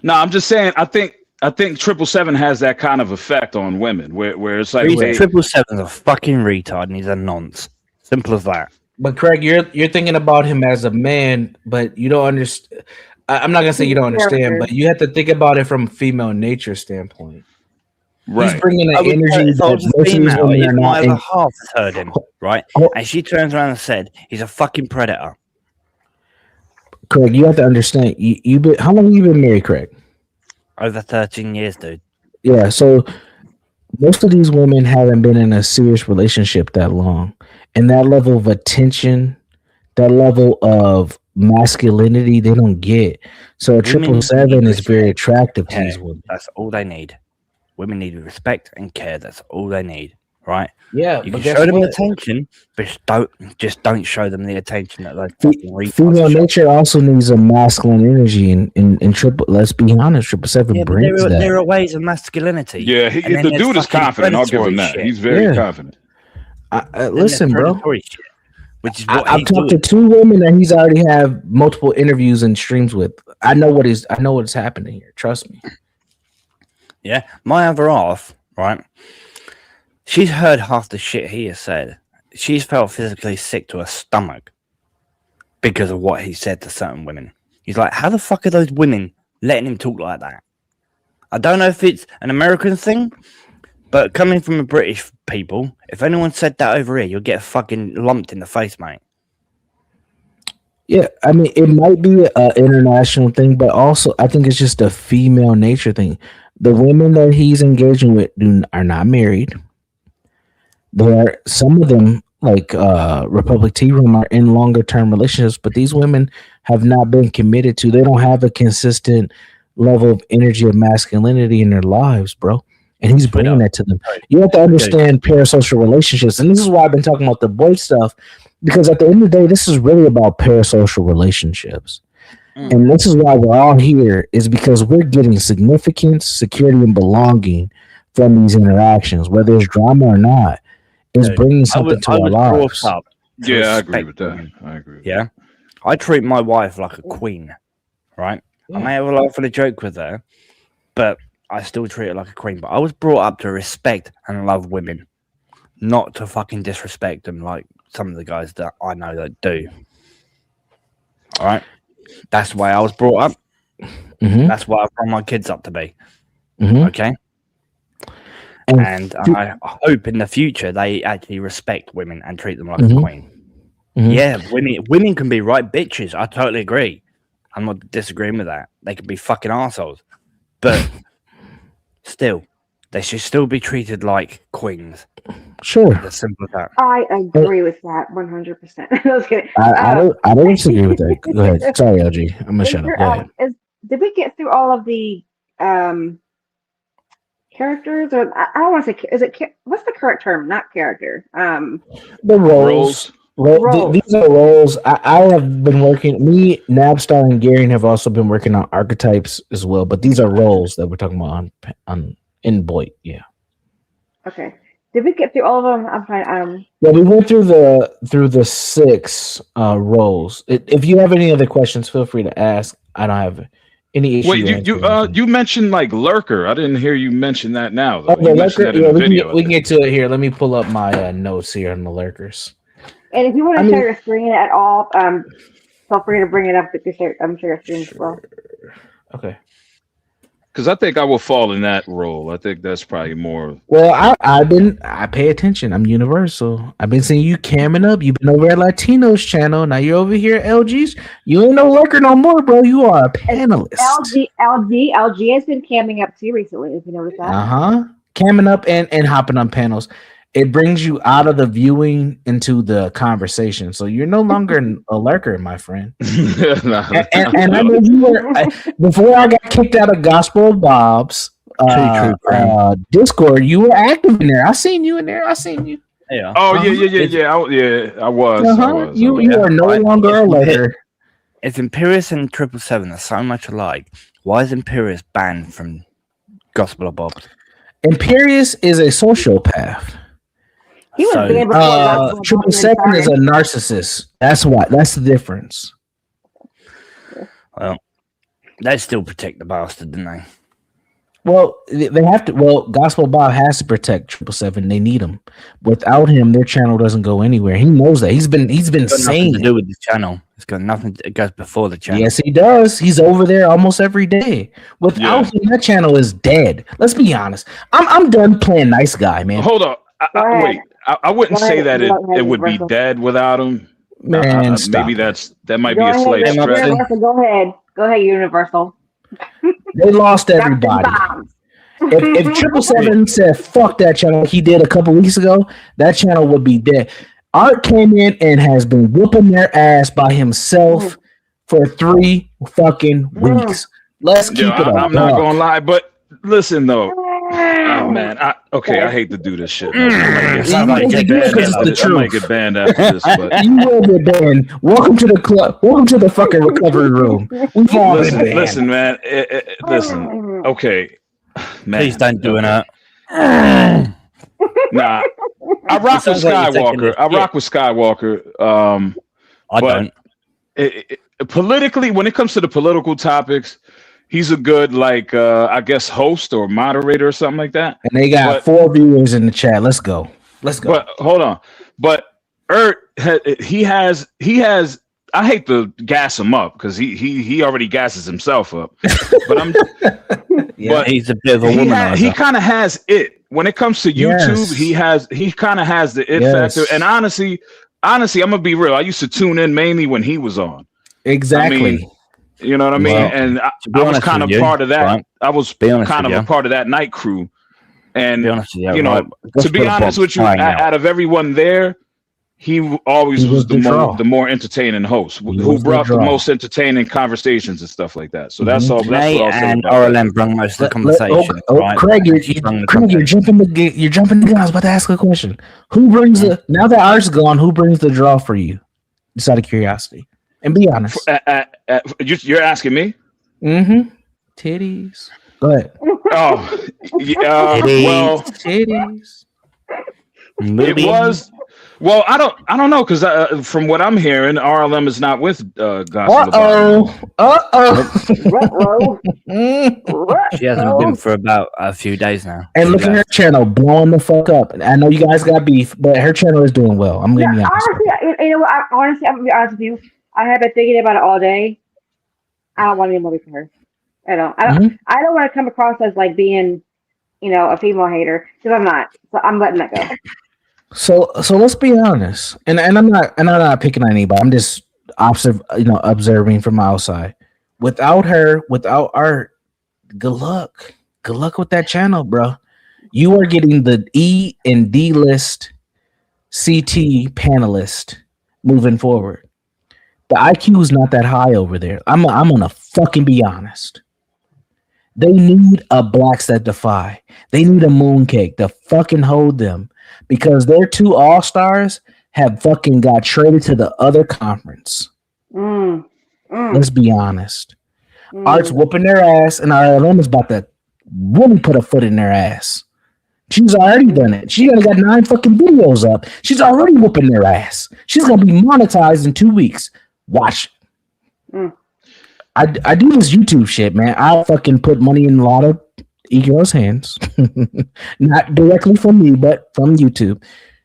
No, I'm just saying. I think 777 has that kind of effect on women, where it's like 777's a fucking retard and he's a nonce. Simple as that. But Craig, you're thinking about him as a man, but you don't understand. I'm not gonna say you don't understand, but you have to think about it from a female nature standpoint. Right. He's bringing an energy that most of these women are not. My other half heard him, right? And she turns around and said, "He's a fucking predator." Craig, you have to understand. You been how long have you been married, Craig? Over 13 years, dude. Yeah, so most of these women haven't been in a serious relationship that long, and that level of attention, that level of masculinity, they don't get. So 777 is very attractive to these women. That's all they need. Women need respect and care. That's all they need, right? Yeah, you can show them attention, but don't show them the attention that they female nature also needs a masculine energy, and triple. Let's be honest, 777 brings that. There are ways of masculinity. Yeah, the dude is confident. I'll give him that. Shit. He's very confident. Listen, bro. Shit, which is what I've talked to 2 women that he's already have multiple interviews and streams with. I know what's happening here. Trust me. Yeah, my other half, right? She's heard half the shit he has said. She's felt physically sick to her stomach because of what he said to certain women. He's like, how the fuck are those women letting him talk like that? I don't know if it's an American thing, but coming from a British people, if anyone said that over here, you'll get fucking lumped in the face, mate. Yeah, I mean, it might be an international thing, but also I think it's just a female nature thing. The women that he's engaging with are not married. There are some of them, like Republic Tea Room, are in longer term relationships, but these women have not been committed to. They don't have a consistent level of energy of masculinity in their lives, bro. And he's bringing that to them. You have to understand parasocial relationships, and this is why I've been talking about the boy stuff, because at the end of the day, this is really about parasocial relationships. And this is why we're all here, is because we're getting significance, security, and belonging from these interactions, whether it's drama or not. Is bringing something to our lives. Yeah, I agree with that. I agree. Yeah, I treat my wife like a queen, right? Yeah. I may have a laugh and a joke with her, but I still treat her like a queen. But I was brought up to respect and love women, not to fucking disrespect them like some of the guys that I know that do. All right, that's the way I was brought up. Mm-hmm. That's what I brought my kids up to be. Mm-hmm. Okay. And I hope in the future they actually respect women and treat them like a queen. Mm-hmm. Yeah, women can be right bitches. I totally agree. I'm not disagreeing with that. They can be fucking assholes. But still, they should still be treated like queens. Sure. As simple as that. I agree with that 100%. I was kidding. I don't disagree with that. Go ahead. Sorry, LG. I'm going to shut up. Go ahead. Did we get through all of the characters, or I don't want to say, what's the correct term? Not character. The roles. These are roles. I have been working. Me, Nabstar, and Gary have also been working on archetypes as well. But these are roles that we're talking about on in BOYT. Yeah. Okay. Did we get through all of them? I'm fine. Yeah, we went through the 6 roles. If you have any other questions, feel free to ask. I don't have any issue. Wait, you mentioned like lurker. I didn't hear you mention that now. Though. Okay, lurker. Yeah, we can get to it here. Let me pull up my notes here on the lurkers. And if you want to share your screen at all, feel free to bring it up. I'm sure your screen as well. Okay. Because I think I will fall in that role. I think that's probably more. Well, I pay attention. I'm universal. I've been seeing you camming up. You've been over at Latino's channel. Now you're over here at LG's. You ain't no lurker no more, bro. You are a panelist. LG has been camming up too recently. If you noticed that. Camming up and hopping on panels. It brings you out of the viewing into the conversation. So you're no longer a lurker, my friend. And I know you were, before I got kicked out of Gospel of Bob's Discord, you were active in there. I seen you in there. I seen you. Yeah. Oh, yeah. I was. You are no longer a lurker. If Imperius and 777 are so much alike, why is Imperius banned from Gospel of Bob's? Imperius is a sociopath. He was banned before 777 is a narcissist. That's why. That's the difference. Well, they still protect the bastard, didn't they? Well, they have to. Well, Gospel Bob has to protect 777. They need him. Without him, their channel doesn't go anywhere. He knows that. He's been saying to do with the channel. It's got nothing. It goes before the channel. Yes, he does. He's over there almost every day. Without him, that channel is dead. Let's be honest. I'm done playing nice guy, man. Hold on. Wait. I wouldn't say that it would be dead without him. Man, maybe that might be a slight stretch. Go ahead, Universal. They lost everybody. If 777 said fuck that channel like he did a couple weeks ago, that channel would be dead. Art came in and has been whooping their ass by himself for 3 fucking weeks. Let's keep it up. I'm not gonna lie, but listen though. Oh man, I hate to do this shit. I might get banned after this, but you will get banned. Welcome to the club. Welcome to the fucking recovery room. Listen, man. Listen. Okay, man. Please don't do that. Nah, I rock with Skywalker. I don't. Politically, when it comes to the political topics, he's a good, I guess, host or moderator or something like that. And they got 4 viewers in the chat. Let's go. But hold on. But he has. I hate to gas him up because he already gasses himself up. But but he's a bit of a womanizer. He kind of has it when it comes to YouTube. He kind of has the it factor. And honestly, I'm gonna be real. I used to tune in mainly when he was on. Exactly. I mean, you know what I mean? Well, and I to be was honest kind of with you, part of that. right? I was Be honest kind with of a you. part of that night crew. And To be honest with you, you know, right? to Just be for the honest box with you, crying out. out of everyone there, he always He was was the more entertaining host, He who was the brought the draw. most entertaining conversations and stuff like that. So that's all. That's Janae what I'll say and about that. RLM brung most of the conversation, right? Craig, you're Brung the Craig, you're jumping the gun. I was about to ask a question. Who brings the now that Art's gone? Who brings the draw for you? Just out of curiosity, and be honest. You're asking me? Mm-hmm. Titties. Go ahead. Oh, well, Titties. it was. Well, I don't know because from what I'm hearing, RLM is not with Gospel. She hasn't been for about a few days now. And look at her channel blowing the fuck up. I know you guys got beef, but her channel is doing well. I'm gonna be honest. Honestly, you know what? I'm gonna be honest with you. I have been thinking about it all day. I don't want any movie from her. I don't want to come across as like being, a female hater because I'm not. So I'm letting that go. So let's be honest, and I'm not picking on anybody. I'm just observing from outside. Without her, without Art, good luck with that channel, bro. You are getting the E and D list CT panelist moving forward. The IQ is not that high over there. I'm gonna fucking be honest. They need a Blacks That Defy. They need a Mooncake to fucking hold them because their two all-stars have fucking got traded to the other conference. Let's be honest. Art's whooping their ass, and RLM is about to really put a foot in their ass. She's already done it. She already got 9 fucking videos up. She's already whooping their ass. She's gonna be monetized in 2 weeks. Watch. I do this YouTube shit, man. I fucking put money in a lot of e-girls' hands. Not directly from me, but from YouTube.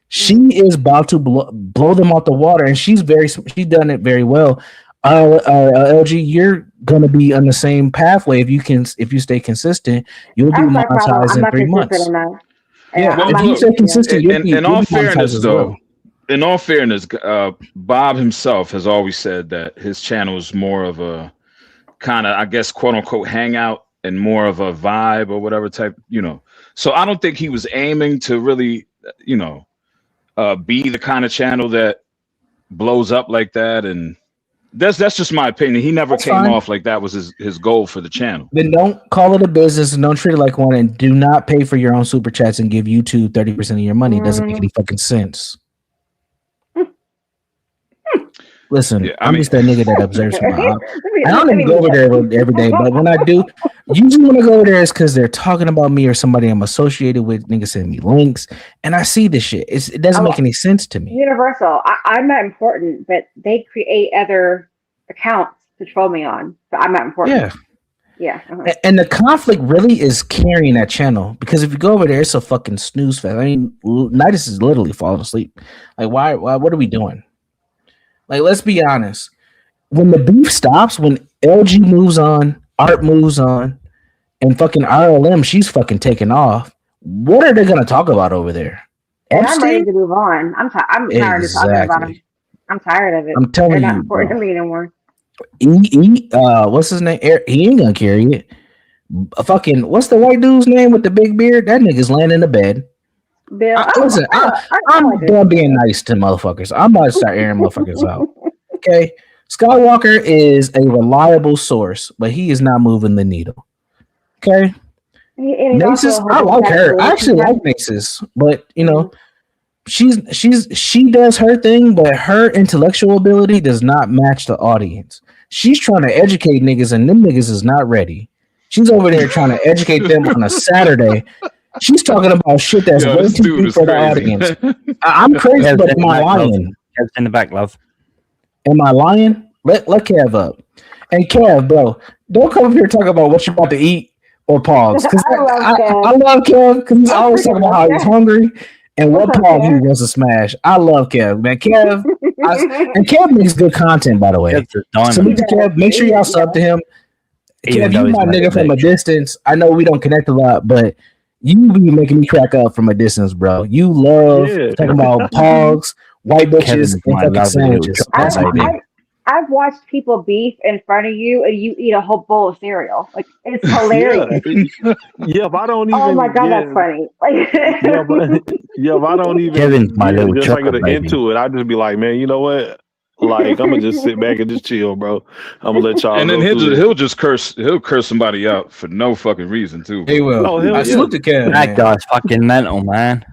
She is about to blow them out the water, and she's done it very well. LG, you're gonna be on the same pathway if you stay consistent. You'll be monetized in 3 months. Yeah, if you stay consistent, in all fairness, though. In all fairness, Bob himself has always said that his channel is more of a kind of, I guess, quote unquote, hangout and more of a vibe or whatever type, So I don't think he was aiming to really, be the kind of channel that blows up like that. And that's just my opinion. He never came off like that was his goal for the channel. Then don't call it a business and don't treat it like one, and do not pay for your own super chats and give YouTube 30% of your money. It doesn't make any fucking sense. Listen, I'm just that nigga that observes from my I don't even go over there every day, but when I do, usually when I go over there, it's because they're talking about me or somebody I'm associated with. Niggas send me links, and I see this shit. It doesn't make any sense to me. Universal. I'm not important, but they create other accounts to troll me on, so I'm not important. Yeah. And the conflict really is carrying that channel because if you go over there, it's a fucking snooze fest. I mean, Nidus is literally falling asleep. Like, why? What are we doing? Like, let's be honest. When the beef stops, when LG moves on, Art moves on, and fucking RLM, she's fucking taking off. What are they gonna talk about over there? And I'm ready to move on. I'm tired of talking about them. I'm tired of it. I'm telling you, not important to me anymore. What's his name? He ain't gonna carry it. Fucking, what's the white dude's name with the big beard? That nigga's laying in the bed. Bill, listen, I'm done being nice to motherfuckers. I'm about to start airing motherfuckers out. Okay, Skywalker is a reliable source, but he is not moving the needle. Okay, Nasus, I like her. I actually like Nasus, but she does her thing, but her intellectual ability does not match the audience. She's trying to educate niggas, and them niggas is not ready. She's over there trying to educate them on a Saturday. She's talking about shit that's way too deep for the audience. I'm crazy, but am I lying? Kev's in the back, love. Am I lying? Let Kev up. And Kev, bro, don't come up here talking about what you're about to eat or pause. Because I love Kev because he's always talking about how he's hungry and what pause he wants to smash. I love Kev, man. Kev, and Kev makes good content, by the way. So Kev, make sure y'all sub to him. Kev, you my nigga from a distance. I know we don't connect a lot, but you be making me crack up from a distance, bro. You love talking about pogs, white bitches, and fucking sandwiches. That's how I've watched people beef in front of you, and you eat a whole bowl of cereal. Like it's hilarious. Yeah, if I don't Oh my even god, get that's funny. Like, if I don't even Kevin's my little just like chocolate baby. into it, I just be like, man, you know what? Like I'm gonna just sit back and just chill, bro. I'm gonna let y'all And then go through he'll just curse somebody out for no fucking reason too. He will. Oh, hell I yeah. salute the Kev. That guy's fucking mental, man.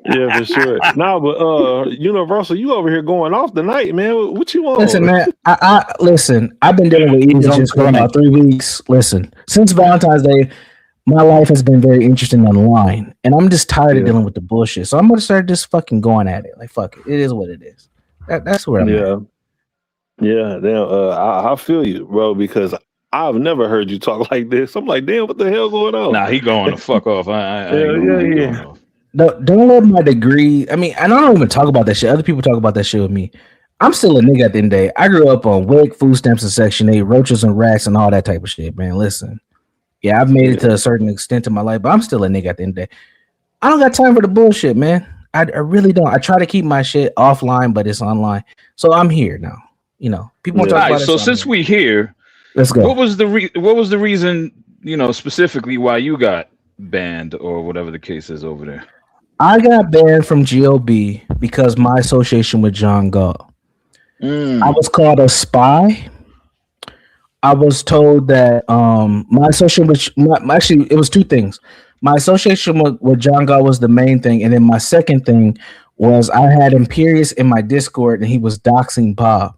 Yeah, for sure. No, but Universal, you over here going off tonight, man. What you want? Listen, man. I listen. I've been dealing with eating for about 3 weeks. Listen, since Valentine's Day, my life has been very interesting online, and I'm just tired of dealing with the bullshit. So I'm gonna start just fucking going at it. Like fuck it. It is what it is. That's where I'm at. Yeah. Damn. I feel you, bro, because I've never heard you talk like this. I'm like, damn, what the hell going on? Nah, he going to fuck off. I ain't going off. Don't let my degree. I mean, and I don't even talk about that shit. Other people talk about that shit with me. I'm still a nigga at the end of the day. I grew up on WIC, food stamps, and Section 8, roaches and rats, and all that type of shit, man. Listen, yeah, I've made it to a certain extent in my life, but I'm still a nigga at the end of the day. I don't got time for the bullshit, man. I really don't. I try to keep my shit offline, but it's online. So I'm here now. You know, people want to talk about it. So since we here, let's go. What was the reason, specifically why you got banned or whatever the case is over there? I got banned from GOB because my association with John Gall. I was called a spy. I was told that my association with actually it was two things. My association with John Gall was the main thing, and then my second thing was I had Imperius in my Discord, and he was doxing Bob.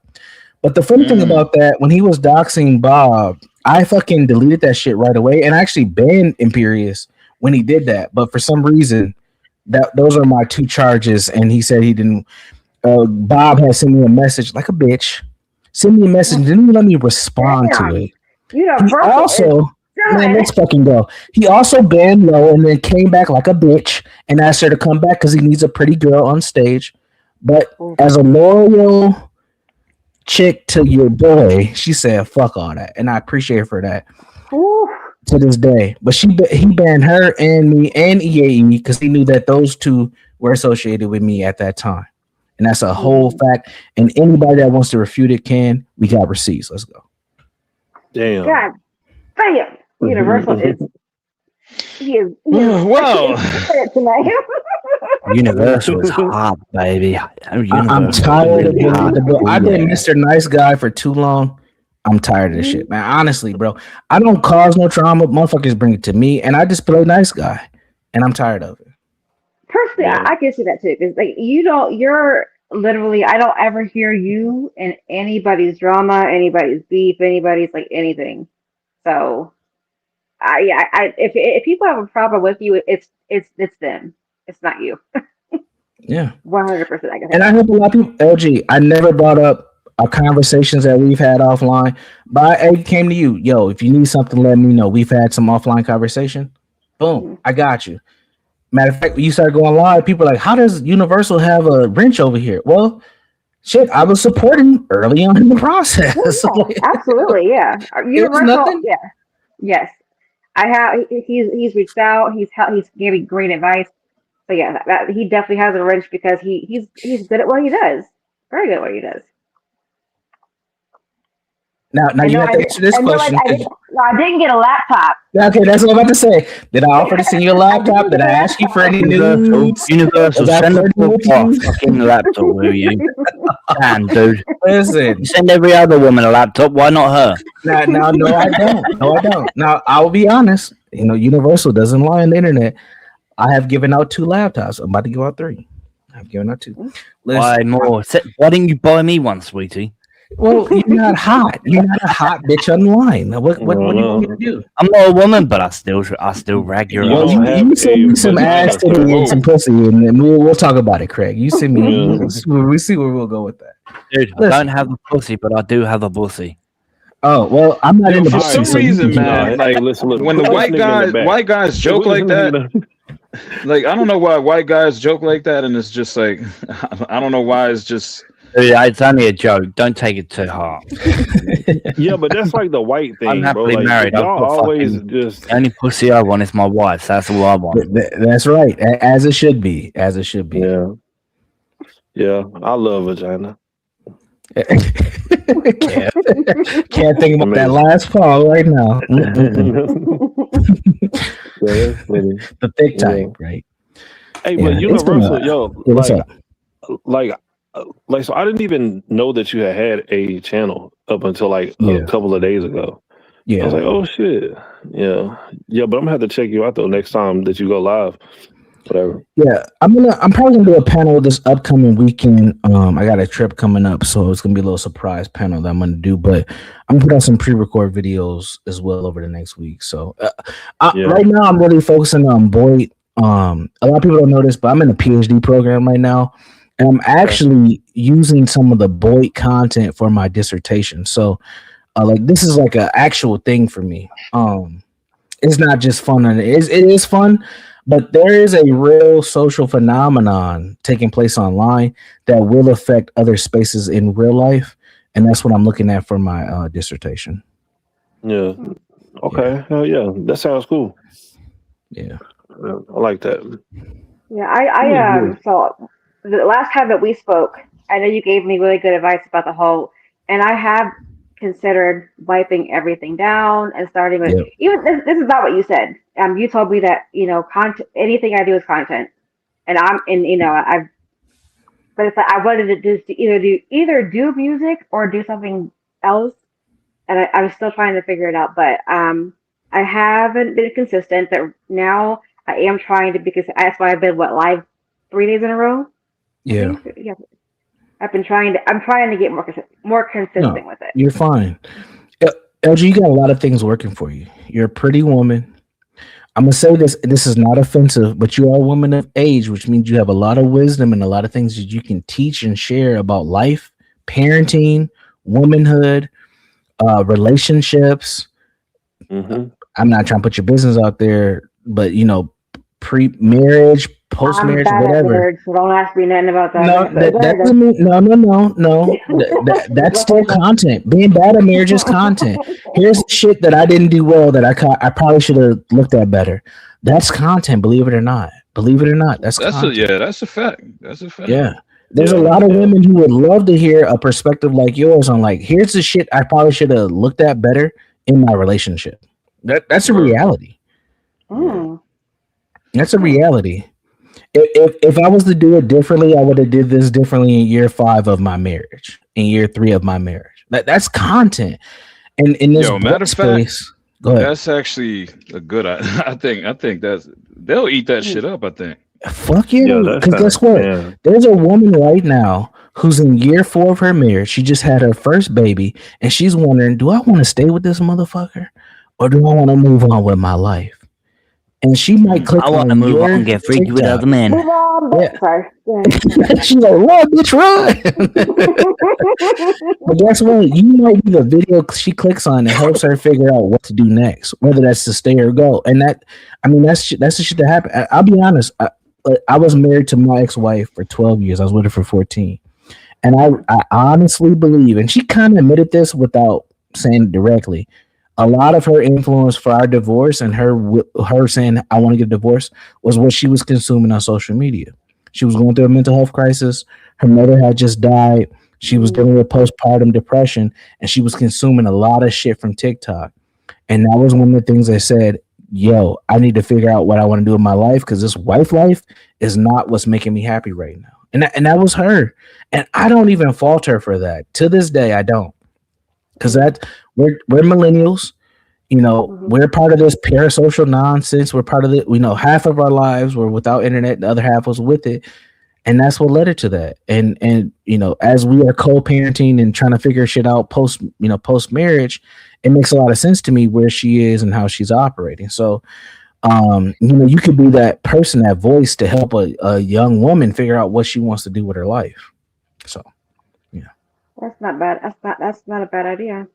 But the funny thing about that, when he was doxing Bob, I fucking deleted that shit right away, and I actually banned Imperius when he did that. But for some reason, those are my two charges, and he said he didn't. Bob had sent me a message like a bitch. Send me a message, didn't even let me respond to it. He also, man, let's fucking go. He also banned Low and then came back like a bitch and asked her to come back because he needs a pretty girl on stage. But as a loyal chick to your boy, she said fuck all that, and I appreciate her for that. To this day, but he banned her and me and EAE because he knew that those two were associated with me at that time, and that's a whole fact. And anybody that wants to refute it can. We got receipts. Let's go. Damn. God damn. Universal is. He is wow. Universal is hot, baby. I'm tired of being I've been Mr. Nice Guy for too long. I'm tired of this shit, man. Honestly, bro. I don't cause no trauma. Motherfuckers bring it to me, and I just play nice guy. And I'm tired of it. Personally, I can see that too. Because like you're literally, I don't ever hear you in anybody's drama, anybody's beef, anybody's like anything. So if people have a problem with you, it's them. It's not you. Yeah. 100%. I guess. And I hope a lot of people, LG, I never brought up our conversations that we've had offline, but I came to you. Yo, if you need something, let me know. We've had some offline conversation. Boom, I got you. Matter of fact, when you start going live, people are like, how does Universal have a wrench over here? Well, shit, I was supporting early on in the process. Yeah, absolutely, yeah. Universal, yeah. Yes. I have he's reached out, he's giving great advice. So yeah, that he definitely has a wrench because he's good at what he does. Very good at what he does. Now you have to answer this question. I didn't get a laptop. Okay, that's what I'm about to say. Did I offer to send you a laptop? Did I ask you for any news? Universal, send a fucking laptop, will you? Damn, dude. Listen, you send every other woman a laptop. Why not her? No, I don't. No, I don't. Now, I'll be honest. Universal doesn't lie on the internet. I have given out 2 laptops. I'm about to give out 3. I've given out 2. Listen, buy more. Why didn't you buy me one, sweetie? Well, you're not hot. You're not a hot bitch online. What do you want me to do? I'm not a woman, but I still rag your ass. You send me some ass and some pussy, and then we'll talk about it, Craig. You send me. We'll see where we'll go with that. Dude, I don't have the pussy, but I do have the pussy. Oh well, I'm not in the for some reason, man. Like when the white guys joke like that. Like I don't know why white guys joke like that, and it's just like I don't know why it's just. Yeah, it's only a joke. Don't take it too hard. Yeah, but that's like the white thing. I'm happily married. Y'all always just the only pussy I want is my wife. That's all I want. That's right, as it should be. As it should be. Yeah, I love vagina. Can't think about that last fall right now. The thick type, right? Hey, but Universal, yo, so I didn't even know that you had a channel up until like a couple of days ago. Yeah, I was like, oh shit, yeah. But I'm gonna have to check you out though next time that you go live. Whatever. Yeah, I'm probably gonna do a panel this upcoming weekend. I got a trip coming up, so it's gonna be a little surprise panel that I'm gonna do. But I'm gonna put out some pre-record videos as well over the next week. So right now I'm really focusing on BOYT. A lot of people don't know this, but I'm in a PhD program right now, and I'm actually using some of the BOYT content for my dissertation. So like this is like an actual thing for me. It's not just fun, and it is fun. But there is a real social phenomenon taking place online that will affect other spaces in real life, and that's what I'm looking at for my dissertation. Yeah. Okay. Hell yeah, that sounds cool. Yeah, I like that. Yeah, I so the last time that we spoke, I know you gave me really good advice about the whole, and I have considered wiping everything down and starting with even this is not what you said. You told me that content, anything I do is content, and but it's like I wanted to just either do music or do something else, and I'm still trying to figure it out. But I haven't been consistent. But now I am trying to, because that's why I've been live 3 days in a row. Yeah. I'm trying to get more consistent with it. You're fine. LG, you got a lot of things working for you. You're a pretty woman. I'm gonna say this is not offensive, but you are a woman of age, which means you have a lot of wisdom and a lot of things that you can teach and share about life, parenting, womanhood, relationships. Mm-hmm. I'm not trying to put your business out there, but pre-marriage, post-marriage, whatever. Marriage, so don't ask me nothing about that. No. That's still content. Being bad at marriage is content. Here's shit that I didn't do well that I probably should have looked at better. That's content. Believe it or not. That's content. That's a fact. That's a fact. Yeah. There's a lot of women who would love to hear a perspective like yours on like, here's the shit I probably should have looked at better in my relationship. That's a reality. That's a reality. If I was to do it differently, I would have did this differently in year 5 of my marriage, in year 3 of my marriage. That's content. And in this matter of space, fact, go ahead. That's actually a good. I think they'll eat that shit up. I think. Fuck yeah, because guess what? Yeah. There's a woman right now who's in year 4 of her marriage. She just had her first baby, and she's wondering, do I want to stay with this motherfucker, or do I want to move on with my life? And she might click. I want to move on and get freaky with other men. Move on, yeah. Sorry. She's like, run, bitch, run. But guess what? You might be the video she clicks on that helps her figure out what to do next, whether that's to stay or go. And that's the shit that happened. I'll be honest. I was married to my ex-wife for 12 years. I was with her for 14. And I honestly believe, and she kind of admitted this without saying it directly, a lot of her influence for our divorce and her saying, I want to get divorced, was what she was consuming on social media. She was going through a mental health crisis. Her mother had just died. She was dealing with postpartum depression, and she was consuming a lot of shit from TikTok. And that was one of the things I said, yo, I need to figure out what I want to do in my life, because this wife life is not what's making me happy right now. And that was her. And I don't even fault her for that. To this day, I don't. Because we're millennials. We're part of this parasocial nonsense. We're part of it. Half of our lives were without internet. The other half was with it. And that's what led it to that. And as we are co-parenting and trying to figure shit out post marriage, it makes a lot of sense to me where she is and how she's operating. So, you could be that person, that voice to help a young woman figure out what she wants to do with her life. So, yeah. That's not bad. That's not a bad idea.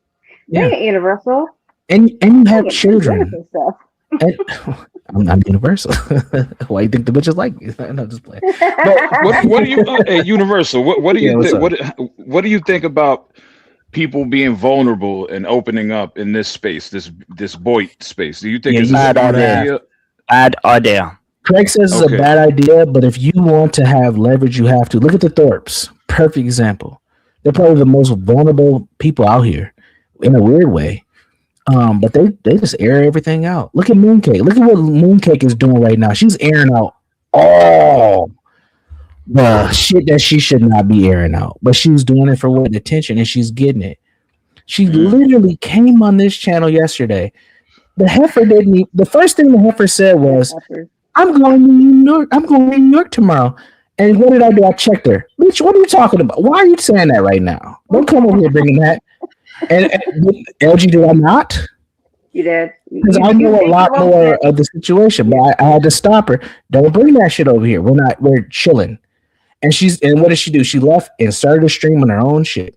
Yeah. Universal. And you have children. And, I'm not universal. Why you think the bitches like me? I'm not just playing. But what do you Universal? What do you think? What do you think about people being vulnerable and opening up in this space, this BOYT space? Do you think it's a bad idea? Bad idea. Craig says it's a bad idea, but if you want to have leverage, you have to. Look at the Thorpes. Perfect example. They're probably the most vulnerable people out here in a weird way. But they just air everything out. Look at Mooncake. Look at what Mooncake is doing right now. She's airing out all the shit that she should not be airing out. But she's doing it for what? Attention, and she's getting it. She literally came on this channel yesterday. The heifer didn't. The first thing the heifer said was, "I'm going to New York. I'm going to New York tomorrow." And what did I do? I checked her. Bitch, what are you talking about? Why are you saying that right now? Don't come over here bringing that. And LG, did I not? You did. Because I know a lot more of the situation, but I had to stop her. Don't bring that shit over here. We're chilling. And what did she do? She left and started streaming her own shit.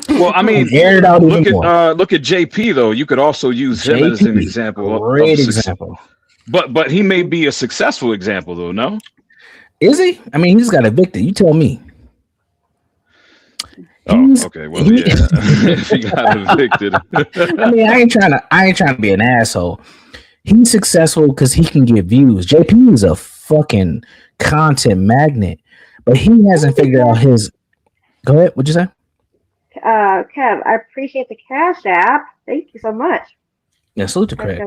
Well, I mean, aired out look at JP though. You could also use him as an example. Great example. But he may be a successful example though. No, is he? I mean, he just got evicted. You tell me. Oh, okay. Well, yeah, he got evicted. I mean, I ain't trying to be an asshole. He's successful because he can get views. JP is a fucking content magnet, but he hasn't figured out his. Go ahead. What'd you say? Kev, I appreciate the Cash App. Thank you so much. Yeah, salute to Craig.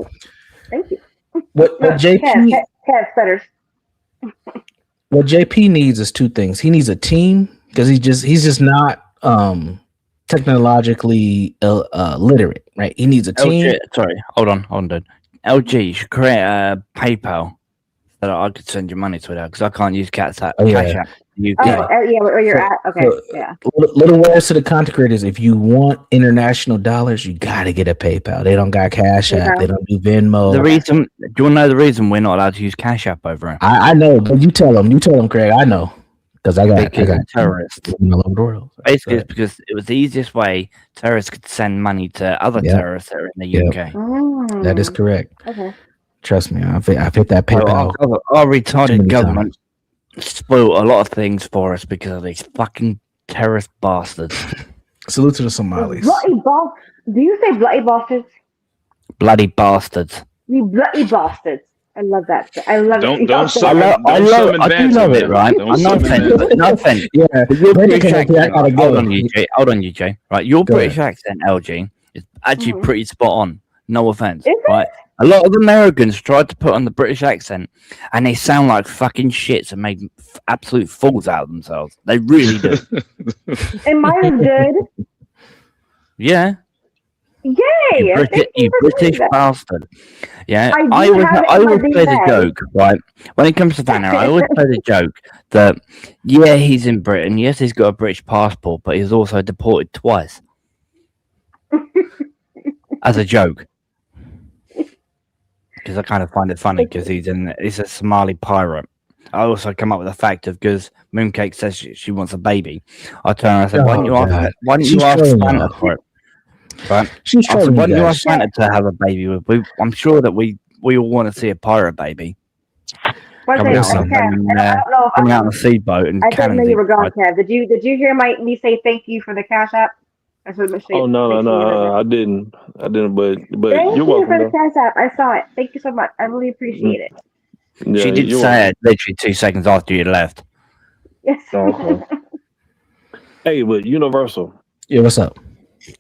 Thank you. What JP? Kev Stutters. What JP needs is two things. He needs a team because he's just not technologically literate, right? He needs a team. LG, sorry, hold on, dude. LG, you should create a PayPal so that I could send you money to it because I can't use Cash App. Where you're at. Okay, so, yeah. Little words to the content creators: if you want international dollars, you gotta get a PayPal. They don't got Cash App. They don't do Venmo. Do you want to know the reason we're not allowed to use Cash App over it? I know, but you tell them, Craig. I know. Because I got terrorists all over the world. Basically, it's because it was the easiest way terrorists could send money to other terrorists that are in the UK. That is correct. Okay. Trust me, I've hit that PayPal. Our retarded government spoiled a lot of things for us because of these fucking terrorist bastards. Salute to the Somalis. Do you say bloody bastards? Bloody bastards. You bloody bastards. I love that. I love it. I do love it, right? I'm not offended. No offense. Yeah. Your British accent, hold on, UJ. Right, your British accent, LG, is actually pretty spot on. No offense, right? A lot of Americans tried to put on the British accent, and they sound like fucking shits and make absolute fools out of themselves. They really do. And mine is good. Yeah. Yay! You British bastard. Yeah, I always play the joke, right? When it comes to Vanna, I always play the joke that, yeah, he's in Britain. Yes, he's got a British passport, but he's also deported twice. As a joke. Because I kind of find it funny because he's a Somali pirate. I also come up with the fact of because Mooncake says she wants a baby. I turn around and say, why don't you ask Santa for it? Right. She's trying when you ask Santa to have a baby with, I'm sure that we all want to see a pirate baby. Coming out on a speedboat and I didn't know you were gone, Kev. Did you hear me say thank you for the Cash App? Oh no, I didn't. But thank you're welcome. For the Cash App. I saw it. Thank you so much. I really appreciate it. Yeah, she did say it literally 2 seconds after you left. Yes. Hey, but Universal. Yeah, what's up?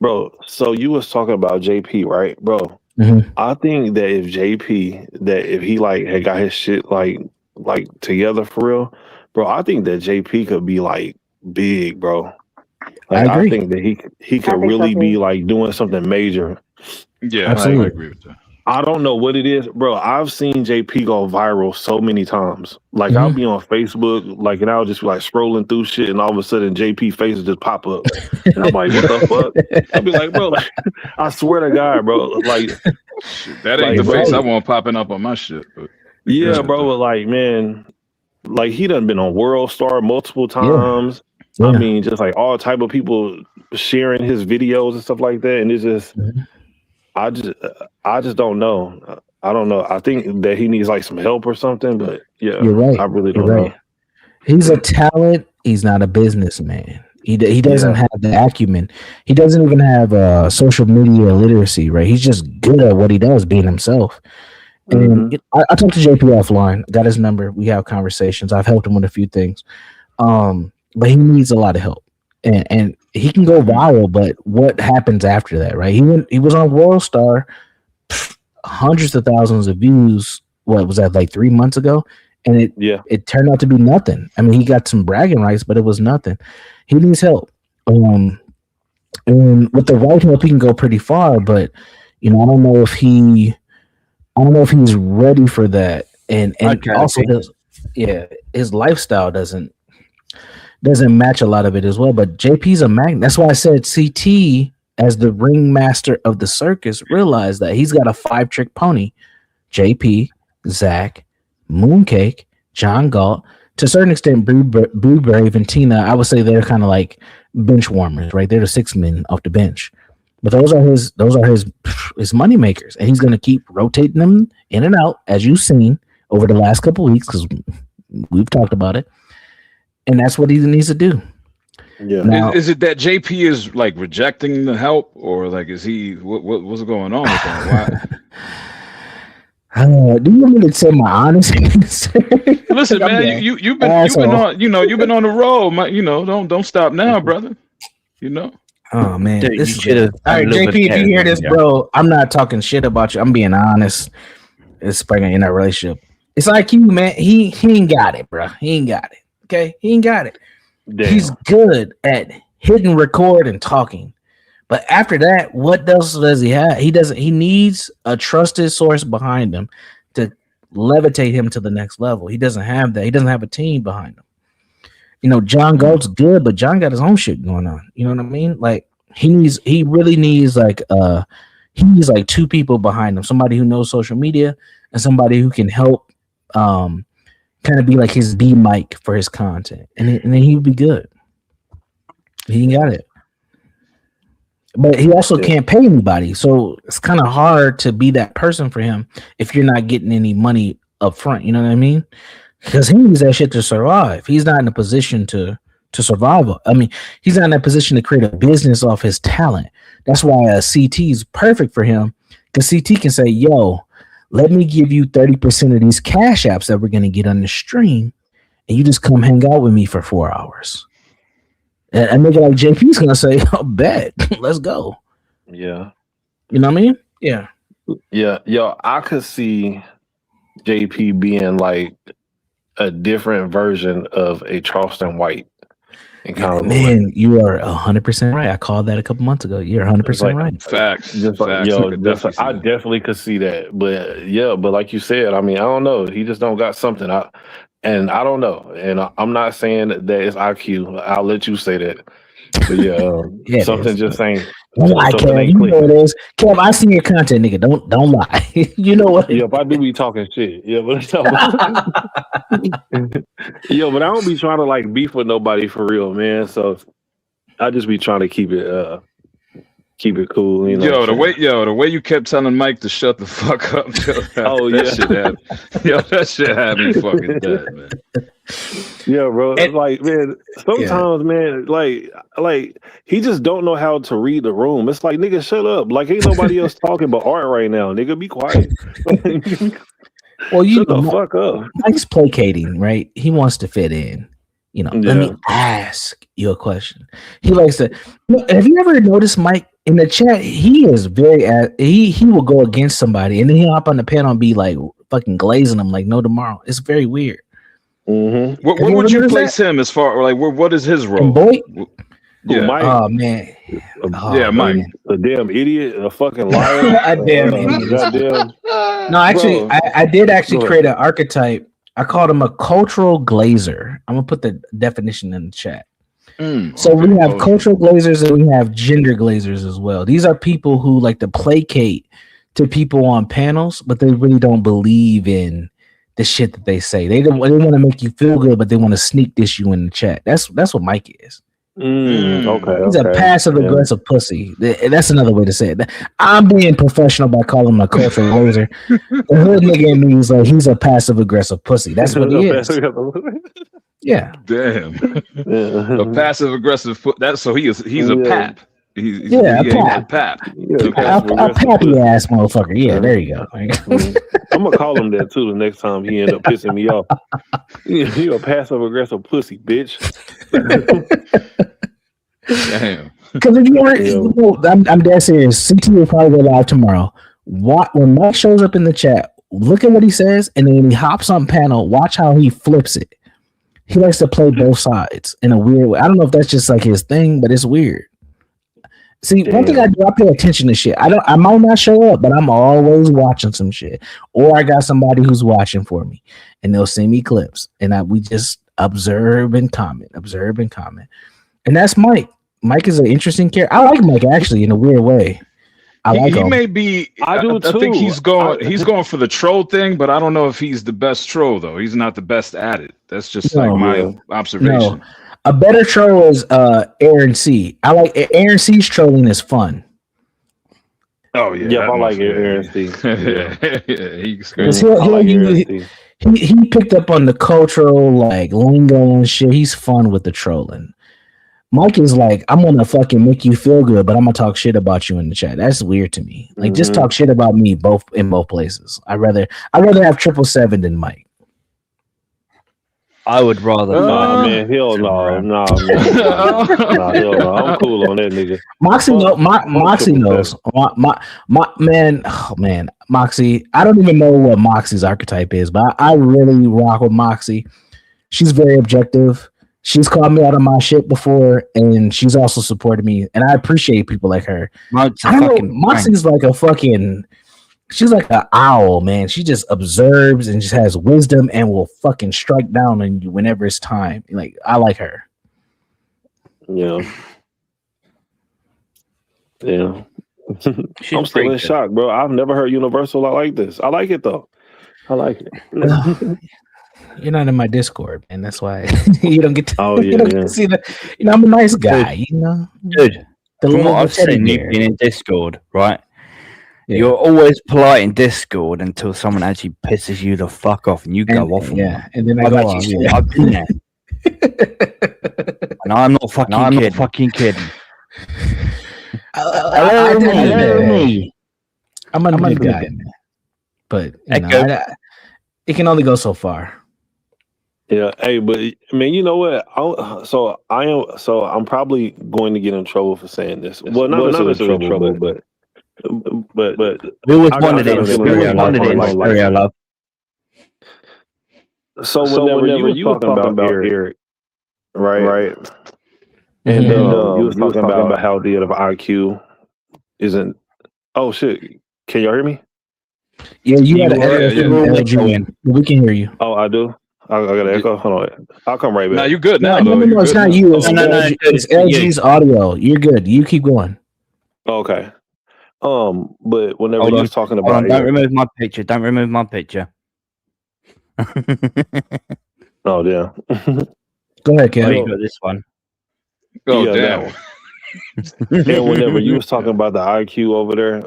Bro, so you was talking about JP, right, bro? Mm-hmm. I think that if he like had got his shit like together for real, bro, I think that JP could be like big, bro. Like, I think that he could really be like doing something major. Yeah, absolutely. I agree with that. I don't know what it is, bro. I've seen JP go viral so many times. Like I'll be on Facebook, like, and I'll just be like scrolling through shit, and all of a sudden JP faces just pop up, and I'm like, what the fuck? I'll be like, bro, like, I swear to God, bro, like shit, that ain't the face I want popping up on my shit. But yeah, bro, but like, man, like he done been on World Star multiple times. Yeah. I mean, just like all type of people sharing his videos and stuff like that, and it's just. I just don't know. I don't know. I think that he needs like some help or something, but yeah, you're right. I really don't know. He's a talent. He's not a businessman. He doesn't have the acumen. He doesn't even have social media literacy, right? He's just good at what he does, being himself. And I talked to JP offline, got his number. We have conversations. I've helped him with a few things. But he needs a lot of help. and he can go viral, but what happens after that, right? He was on World Star, hundreds of thousands of views. What was that, like 3 months ago? And it turned out to be nothing. I mean, he got some bragging rights, but it was nothing. He needs help. And with the right help, he can go pretty far. But I don't know if he's ready for that. And also, his lifestyle doesn't match a lot of it as well. But JP's a magnet. That's why I said CT, as the ringmaster of the circus, realized that he's got a 5-trick pony: JP, Zach, Mooncake, John Galt, to a certain extent, Brew Brave and Tina. I would say they're kind of like bench warmers, right? They're the 6 men off the bench, but those are his money makers, and he's going to keep rotating them in and out, as you've seen over the last couple of weeks, because we've talked about it, and that's what he needs to do. Yeah. Now, is it that JP is like rejecting the help, or like is he what's going on with that? Why? Do you want me to say my honest answer? Listen, man, you've been on the road. Don't stop now, brother. Oh man, Dude, this you is all right, JP. If you hear this, bro, I'm not talking shit about you. I'm being honest. It's probably in that relationship. It's like you, man. He ain't got it, bro. He ain't got it. Okay, he ain't got it. Damn. He's good at hitting record and talking. But after that, what else does he have? He needs a trusted source behind him to levitate him to the next level. He doesn't have that. He doesn't have a team behind him. John Galt's good, but John got his own shit going on. You know what I mean? Like he really needs like 2 people behind him. Somebody who knows social media and somebody who can help kind of be like his B mic for his content. And then he would be good. He ain't got it. But he also can't pay anybody, so it's kind of hard to be that person for him if you're not getting any money up front. You know what I mean? Because he needs that shit to survive. He's not in a position to survive. I mean, he's not in a position to create a business off his talent. That's why CT is perfect for him, because CT can say, "Yo, let me give you 30% of these cash apps that we're gonna get on the stream, and you just come hang out with me for 4 hours." And a nigga like JP's gonna say, "I'll bet, let's go." Yeah, you know what I mean? Yeah. Yo, I could see JP being like a different version of a Charleston White. Man, you are 100% right. I called that a couple months ago. You're 100% right. Facts. Facts. I definitely could see that. But like you said, I mean, I don't know. He just don't got something. I don't know. And I'm not saying that it's IQ. I'll let you say that. But something just ain't. Don't lie, Kev. You know what it is. Kev, I see your content, nigga. Don't lie. You know what? If I do be talking shit. But but I don't be trying to like beef with nobody for real, man. So I just be trying to keep it cool. The way you kept telling Mike to shut the fuck up. That shit had me fucking dead, man. Yeah, bro. It's like, man, sometimes, man, like he just don't know how to read the room. It's like, nigga, shut up. Like, ain't nobody else talking but Art right now. Nigga, be quiet. Well, shut the fuck up. Mike's placating, right? He wants to fit in. Let me ask you a question. He likes to. Have you ever noticed Mike in the chat? He is very. He will go against somebody, and then he'll hop on the panel and be like fucking glazing them like no tomorrow. It's very weird. Mm-hmm. What would you place him as far like? What is his role? BOYT? Yeah. Mike? Oh man. Mike. A damn idiot, a fucking liar. A damn idiot. No, actually, I did actually create an archetype. I called him a cultural glazer. I'm gonna put the definition in the chat. So we have cultural glazers and we have gender glazers as well. These are people who like to placate to people on panels, but they really don't believe in the shit that they say. They want to make you feel good, but they want to sneak dish you in the chat. That's what Mike is. Okay. He's a passive aggressive pussy. That's another way to say it. I'm being professional by calling him a cultural loser. The hood nigga in me is like he's a passive aggressive pussy. That's what he is. Yeah. Damn. A passive aggressive. He's a pap. He's a pap. A pappy ass motherfucker. Yeah, there you go. I'm gonna call him that too the next time he end up pissing me off. You a passive aggressive pussy, bitch. Damn. Because if you weren't, I'm dead serious. CT will probably go live tomorrow. When Mike shows up in the chat, look at what he says, and then when he hops on panel, watch how he flips it. He likes to play both sides in a weird way. I don't know if that's just like his thing, but it's weird. See, one thing I do, I pay attention to shit. I might not show up, but I'm always watching some shit. Or I got somebody who's watching for me, and they'll send me clips, and we just observe and comment. And that's Mike. Mike is an interesting character. I like Mike actually in a weird way. He may be. I do too. I think he's going for the troll thing, but I don't know if he's the best troll though. He's not the best at it. That's just like my observation. No. A better troll is Aaron C. I like Aaron C's trolling is fun. Oh yeah, I like Aaron C. He picked up on the cultural like lingo and shit. He's fun with the trolling. Mike is like, I'm gonna fucking make you feel good, but I'm gonna talk shit about you in the chat. That's weird to me. Like, just talk shit about me in both places. I'd rather have 777 than Mike. I would rather. Man, hell no, man. Nah, hell no. I'm cool on that nigga. Moxie knows. Moxie. I don't even know what Moxie's archetype is, but I really rock with Moxie. She's very objective. She's called me out on my shit before, and she's also supported me, and I appreciate people like her. Moxie's like a fucking. She's like an owl, man. She just observes and just has wisdom and will fucking strike down on you whenever it's time. Like, I like her. Yeah. I'm still in shock, bro. I've never heard Universal like this. I like it though. I like it. You're not in my Discord, man. That's why you don't get to. Get to see the. I'm a nice guy, Dude, from what I've seen, you've been in Discord, right? Yeah. You're always polite in Discord until someone actually pisses you the fuck off, and you go off. And then I go off. I've been there, and I'm not fucking kidding. I'm a good guy, man. But it can only go so far. Yeah, hey, but I mean, you know what? I'm probably going to get in trouble for saying this. Well, not necessarily trouble, but we always wanted it. Stereo love. So whenever you were talking about Eric, right? And you was talking about how the IQ isn't. Oh shit! Can y'all hear me? Yeah, you had an echo. We can hear you. Oh, I do. I got an echo. Hold on, I'll come right back. No, you good now. No, it's not you. It's LG's audio. You're good. You keep going. Okay. But whenever you was talking about, don't remove my picture. Don't remove my picture. Oh yeah. Go ahead, Ken. You got this one. Oh damn. And whenever you was talking about the IQ over there,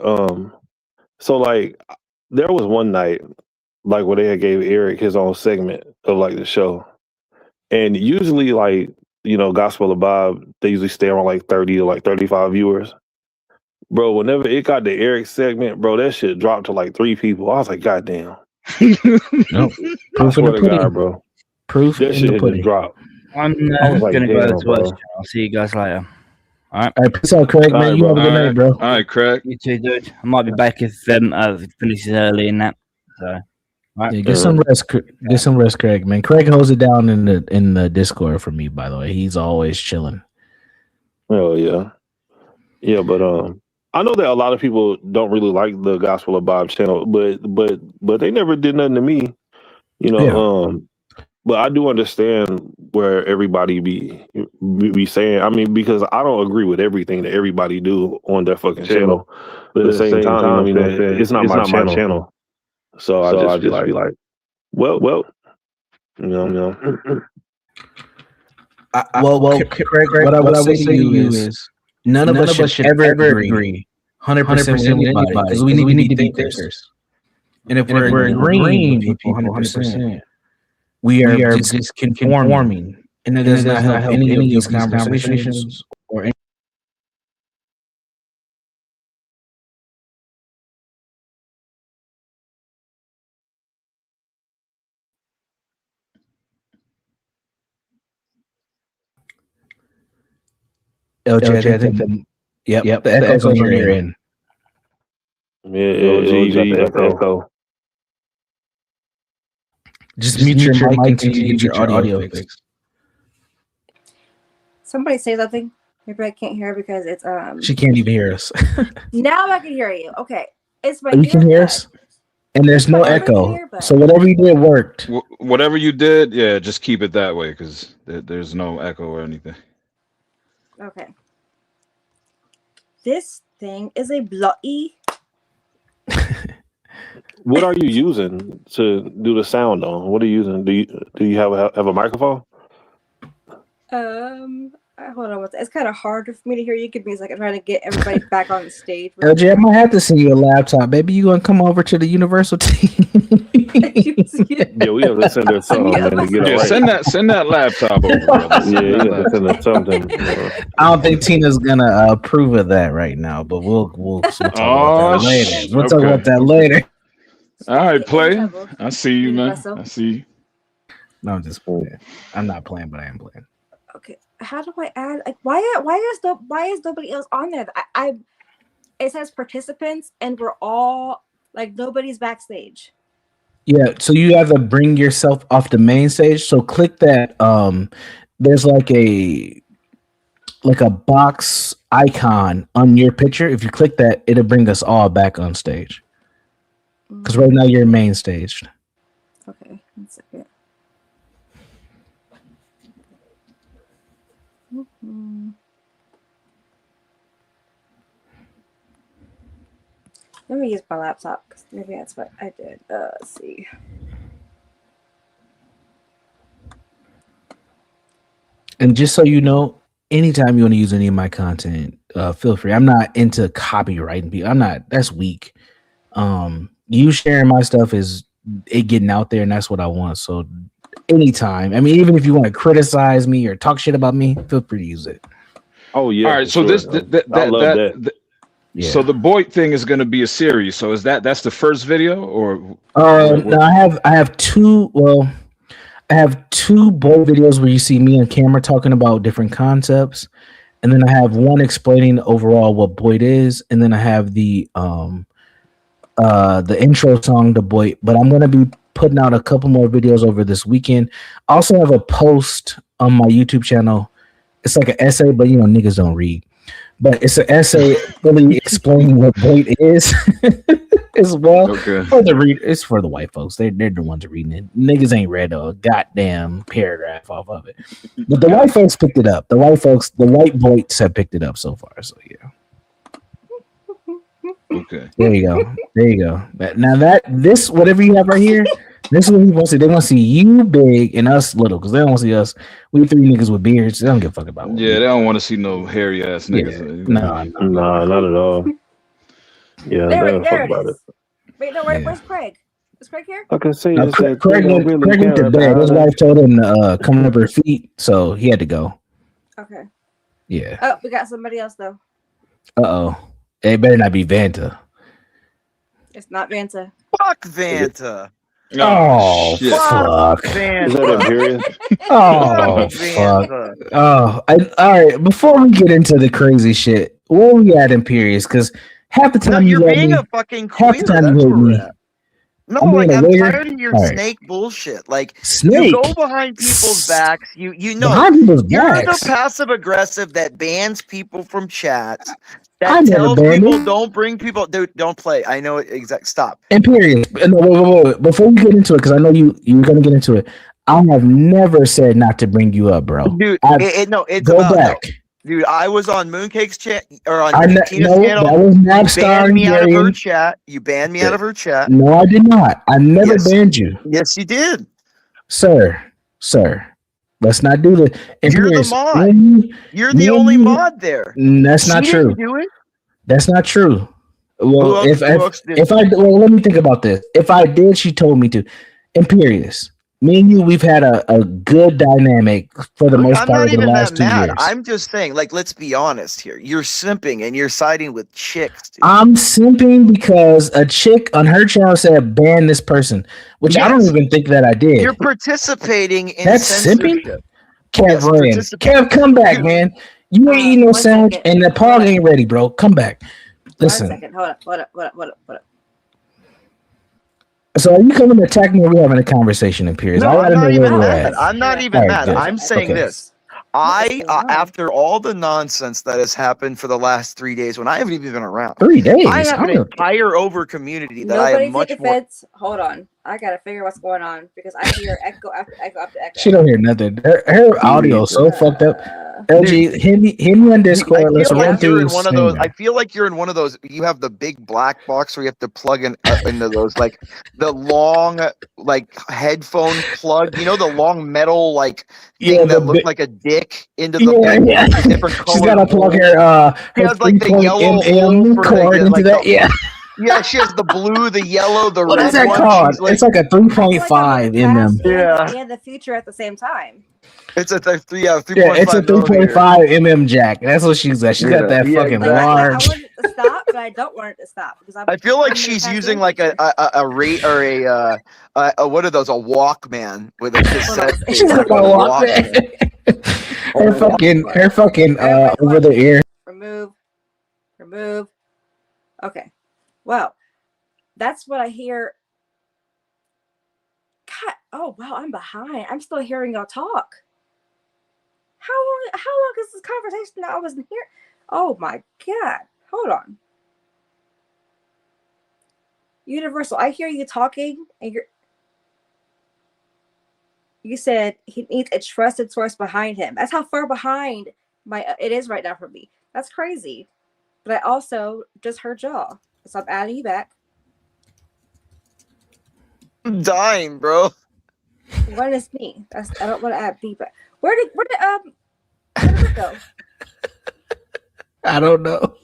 so like there was one night like where they had gave Eric his own segment of like the show, and usually like Gospel of Bob, they usually stay around like 30 or like 35 viewers. Bro, whenever it got the Eric segment, bro, that shit dropped to like 3 people. I was like, God damn. Nope. I swear to God, bro. Proof that shit just dropped. I'm gonna go to Twitch. I'll see you guys later. All right, peace out, Craig, man. You have a good night, bro. All right, Craig. You too, dude. I might be back if finishes early in that. So, right. Yeah, get some rest. Get some rest, Craig, man. Craig holds it down in the Discord for me, by the way. He's always chilling. Oh yeah, yeah. But I know that a lot of people don't really like the Gospel of Bob channel, but they never did nothing to me, But I do understand where everybody be saying. I mean, because I don't agree with everything that everybody do on their fucking channel. But at the same time, I mean, it's not my channel. So I just be like, well, Well, Craig, what I would say to you is none of us should ever agree 100% with anybody because we need to be thinkers. And if we're agreeing with people 100%, we are just conforming, and it does not help any of these conversations or any. LJ, I think the echo's on your end. Yeah, LG, you got the echo. Just mute your mic until you get your audio fixed. Somebody say something. Maybe I can't hear because it's She can't even hear us. Now I can hear you. Okay, it's my. You can hear us, and there's no echo. So whatever you did worked. Whatever you did, yeah, just keep it that way because there's no echo or anything. Okay. This thing is a B.O.Y.T. What are you using to do the sound on? What are you using? Do you have a microphone? Hold on. It's kind of hard for me to hear you. Give me a second. I'm trying to get everybody back on the stage. LJ, I might have to send you a laptop. Baby, you gonna come over to the Universal team? Yeah, we have to send her something. Send that laptop over. Yeah, you have to send her something. I don't think Tina's gonna approve of that right now, but we'll talk about that later. We'll talk about that later. All right, play. I see you, man. I see you. No, I'm just playing. I'm not playing, but I am playing. Okay, how do I add? Like, why is nobody else on there? It says participants, and we're all like nobody's backstage. Yeah, so you have to bring yourself off the main stage. So click that. There's like a box icon on your picture. If you click that, it'll bring us all back on stage. Because right now you're main stage. Okay, 1 second. Let me use my laptop because maybe that's what I did. Let's see. And just so you know, anytime you want to use any of my content, feel free. I'm not into copywriting people. That's weak. You sharing my stuff is it getting out there, and that's what I want. So anytime. I mean, even if you want to criticize me or talk shit about me, feel free to use it. Oh yeah. All right. So sure. I love that. Yeah. So the B.O.Y.T thing is going to be a series. So that's the first video, or no? I have two. Well, I have two B.O.Y.T videos where you see me and camera talking about different concepts, and then I have one explaining overall what B.O.Y.T is, and then I have the intro song to B.O.Y.T. But I'm going to be putting out a couple more videos over this weekend. I also have a post on my YouTube channel. It's like an essay, but niggas don't read. But it's an essay really explaining what B.O.Y.T is as well. Okay. It's for the white folks. They're the ones reading it. Niggas ain't read a goddamn paragraph off of it. But the white folks picked it up. The white B.O.Y.Ts have picked it up so far. So yeah. Okay. There you go. Now this whatever you have right here, this is what he wants to see. They want to see you big and us little, because they don't want to see us. We three niggas with beards. They don't give a fuck about. Yeah, they don't want to see no hairy ass niggas. Yeah. No, not at all. Yeah, there don't fuck it about is. it. Wait, no, where's Craig? Is Craig here? I can see Craig went to bed. His wife told him to come up her feet, so he had to go. Okay. Yeah. Oh, we got somebody else though. Uh-oh. It better not be Vanta. It's not Vanta. Fuck Vanta. Oh, shit. Fuck. Vanta. Is that Imperious? Oh, fuck. Oh, all right. Before we get into the crazy shit, where we at Imperious? Because half the time you're being a fucking queer. Half the time you hate me. No, I'm tired of your snake bullshit. Like, snake. You go behind people's backs. You know, behind people's you're backs. the passive aggressive that bans people from chats. That tells people don't bring people. Dude, don't play. I know it. Stop. Imperious. No, wait. Before we get into it, because I know you're gonna get into it. I have never said not to bring you up, bro. Dude, it's go about, back. No. Dude, I was on Mooncake's chat or on Tina's That channel. was not you banned me out of her chat. You banned me out of her chat. No, I did not. I never banned you. Yes, you did. Sir. Let's not do the You're the mod. You're the only mod there. That's not true. Do it? That's not true. Well, if I let me think about this. If I did, she told me to. Imperious. Me and you, we've had a good dynamic for the most part over the last 2 years. I'm just saying, like, let's be honest here. You're simping and you're siding with chicks, dude. I'm simping because a chick on her channel said ban this person, which I don't even think that I did. You're participating in that's simping. Kev, come back, man. You ain't eating no 1 sandwich, second. and the pog ain't ready, bro. Come back. Listen. 1 second. Hold up. So are you coming to attack me, or are we having a conversation in Piers? No, I'm not even mad. at. I'm not even Alright, mad. good. I'm saying Okay. this. After all the nonsense that has happened for the last 3 days, when I haven't even been around, 3 days. I have an entire over community that I Nobody's am much taking more. offense. Hold on. I gotta figure what's going on because I hear echo after echo after echo. She don't hear nothing. Her audio is so fucked up. LG, hit me on Discord. Let's run through one of those. I feel like you're in one of those. You have the big black box where you have to plug in into those, like the long, like headphone plug. You know, the long metal like thing that looks like a dick into the different colors. She's gotta plug her She has like the yellow cord into that. Yeah, she has the blue, the yellow, the red. What is that called? It's like a 3.5 mm. And the future at the same time. It's a 3.5. Yeah, it's a 3.5 mm jack. That's what she's got. She's got that fucking large. I want it to stop, but I don't want it to stop because I feel like she's using like a rate or a what are those? A Walkman with a cassette. She's got a Walkman. her fucking over the ear. Remove. Okay. Well, that's what I hear. God, oh wow, I'm behind. I'm still hearing y'all talk. How long is this conversation that I wasn't here? Oh my God. Hold on. Universal, I hear you talking and you said he needs a trusted source behind him. That's how far behind it is right now for me. That's crazy. But I also just heard y'all. So I'm adding you back. I'm dying, bro. What is me? I don't want to add B back. Where did it go? I don't know.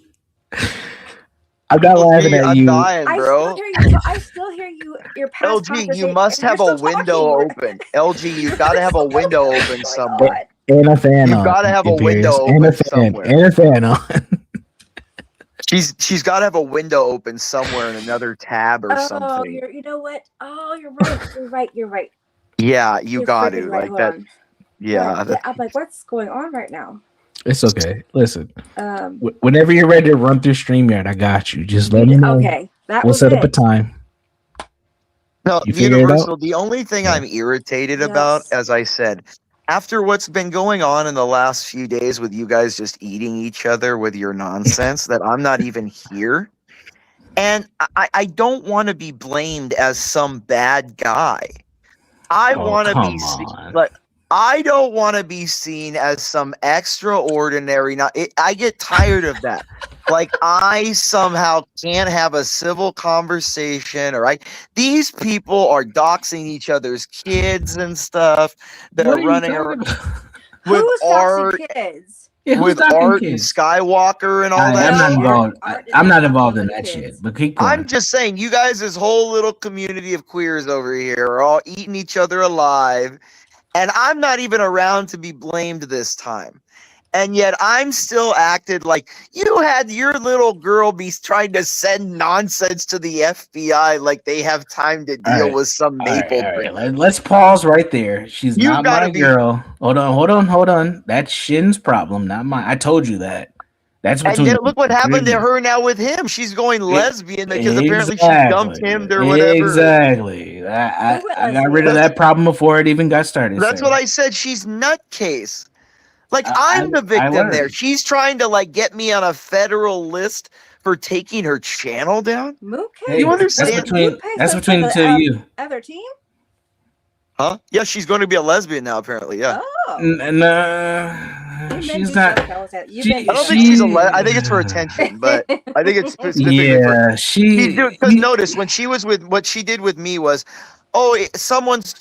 I'm not laughing at you. I'm dying, bro. I still hear you. Your past LG, you must have a window open. LG, you gotta have a window open somewhere. And a fan on. You gotta have a window open somewhere. And a fan on. She's got to have a window open somewhere in another tab or something. You know what? Oh, you're right. You're right. Yeah, you're got to right. like that. On. Yeah. I'm like, what's going on right now? It's okay. Listen, whenever you're ready to run through StreamYard, I got you. Just let me know. Okay, we'll set up a time. No, Universal. The only thing I'm irritated about, as I said, after what's been going on in the last few days with you guys just eating each other with your nonsense, that I'm not even here. And I don't want to be blamed as some bad guy. I want to be like, I don't want to be seen as some extraordinary. I get tired of that. Like I somehow can't have a civil conversation, or these people are doxing each other's kids and stuff. They're running around with Art, with Art and Skywalker and all that. I'm not involved. I'm not involved in that shit. But keep going. I'm just saying, you guys, this whole little community of queers over here are all eating each other alive, and I'm not even around to be blamed this time. And yet I'm still acted like you had your little girl be trying to send nonsense to the FBI like they have time to deal with some maple. Let's pause right there. She's not my girl. Hold on. That's Shin's problem, not mine. I told you that. That's and then look what happened to her now with him. She's going lesbian because apparently she dumped him or whatever. Exactly. I got rid of that problem before it even got started. That's what I said. She's nutcase. Like I'm the victim there. She's trying to like get me on a federal list for taking her channel down. Okay. You understand? That's between the two of you. Other team? Huh? Yeah, she's going to be a lesbian now. Apparently, yeah. Oh. She's not. I don't think she's a. I think it's for attention, but I think it's specifically for. Because notice when she was with what she did with me was, someone's.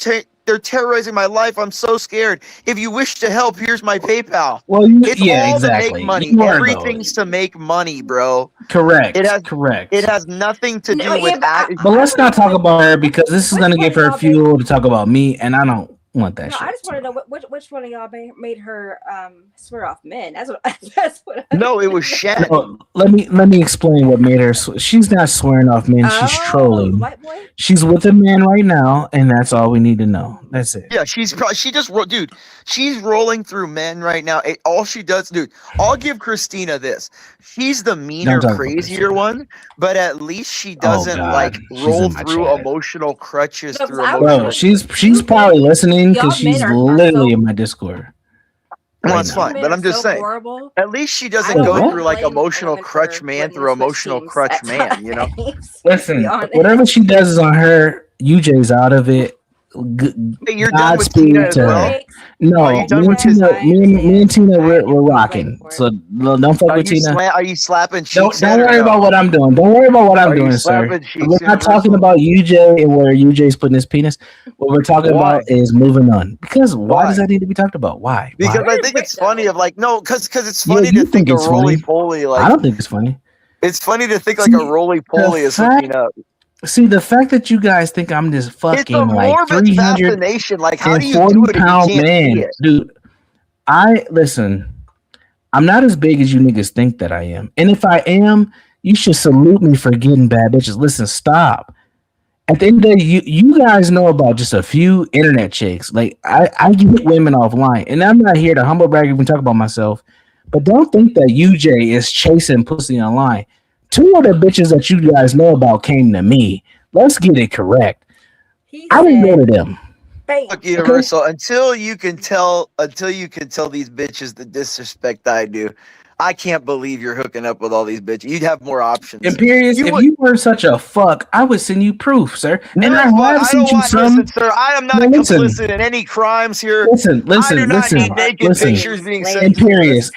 They're terrorizing my life. I'm so scared. If you wish to help, here's my PayPal. Well, it's all to make money. Everything's to make money, bro. Correct. Correct. It has nothing to do with that. But let's not talk about her because this is going to give her fuel to talk about me, and I don't want that No, shit. I just want to know which one of y'all made her swear off men. That's what. No, it was Shen. No, let me explain what made her. She's not swearing off men. She's trolling. White boy. She's with a man right now, and that's all we need to know. That's it. Yeah, she just dude. She's rolling through men right now. All she does, dude. I'll give Christina this. She's the meaner, crazier one, but at least she doesn't roll through emotional crutches. Bro, she's probably listening because she's literally in my Discord. Well, that's fine, but I'm just saying. Horrible. At least she doesn't go through like emotional crutch man through emotional crutch man. You know. Listen, whatever she does is on her. UJ's out of it. You're done with Tina as well. No, me and Tina, we're rocking. So don't fuck with Tina. Are you slapping cheeks? Don't worry about what I'm doing. Don't worry about what I'm doing, sir. We're not talking about UJ and where UJ's putting his penis. What we're talking about is moving on. Because why does that need to be talked about? Why? Because I think it's funny because it's funny to think a roly-poly. I don't think it's funny. It's funny to think like a roly-poly is hooking up. See, the fact that you guys think I'm this fucking like 340 like how do you do it pound man, dude. Listen. I'm not as big as you niggas think that I am, and if I am, you should salute me for getting bad bitches. Listen, stop. At the end of the day, you guys know about just a few internet chicks. Like I get women offline, and I'm not here to humble brag even talk about myself, but don't think that UJ is chasing pussy online. 2 of the bitches that you guys know about came to me. Let's get it correct. I didn't go to them. Look, Universal, until you can tell these bitches the disrespect I do, I can't believe you're hooking up with all these bitches. You'd have more options. Imperious, if you were such a fuck, I would send you proof, sir. No, and I have sent you some. Listen, sir, I am not complicit in any crimes here. Listen. I do not need naked pictures being sent. Imperious.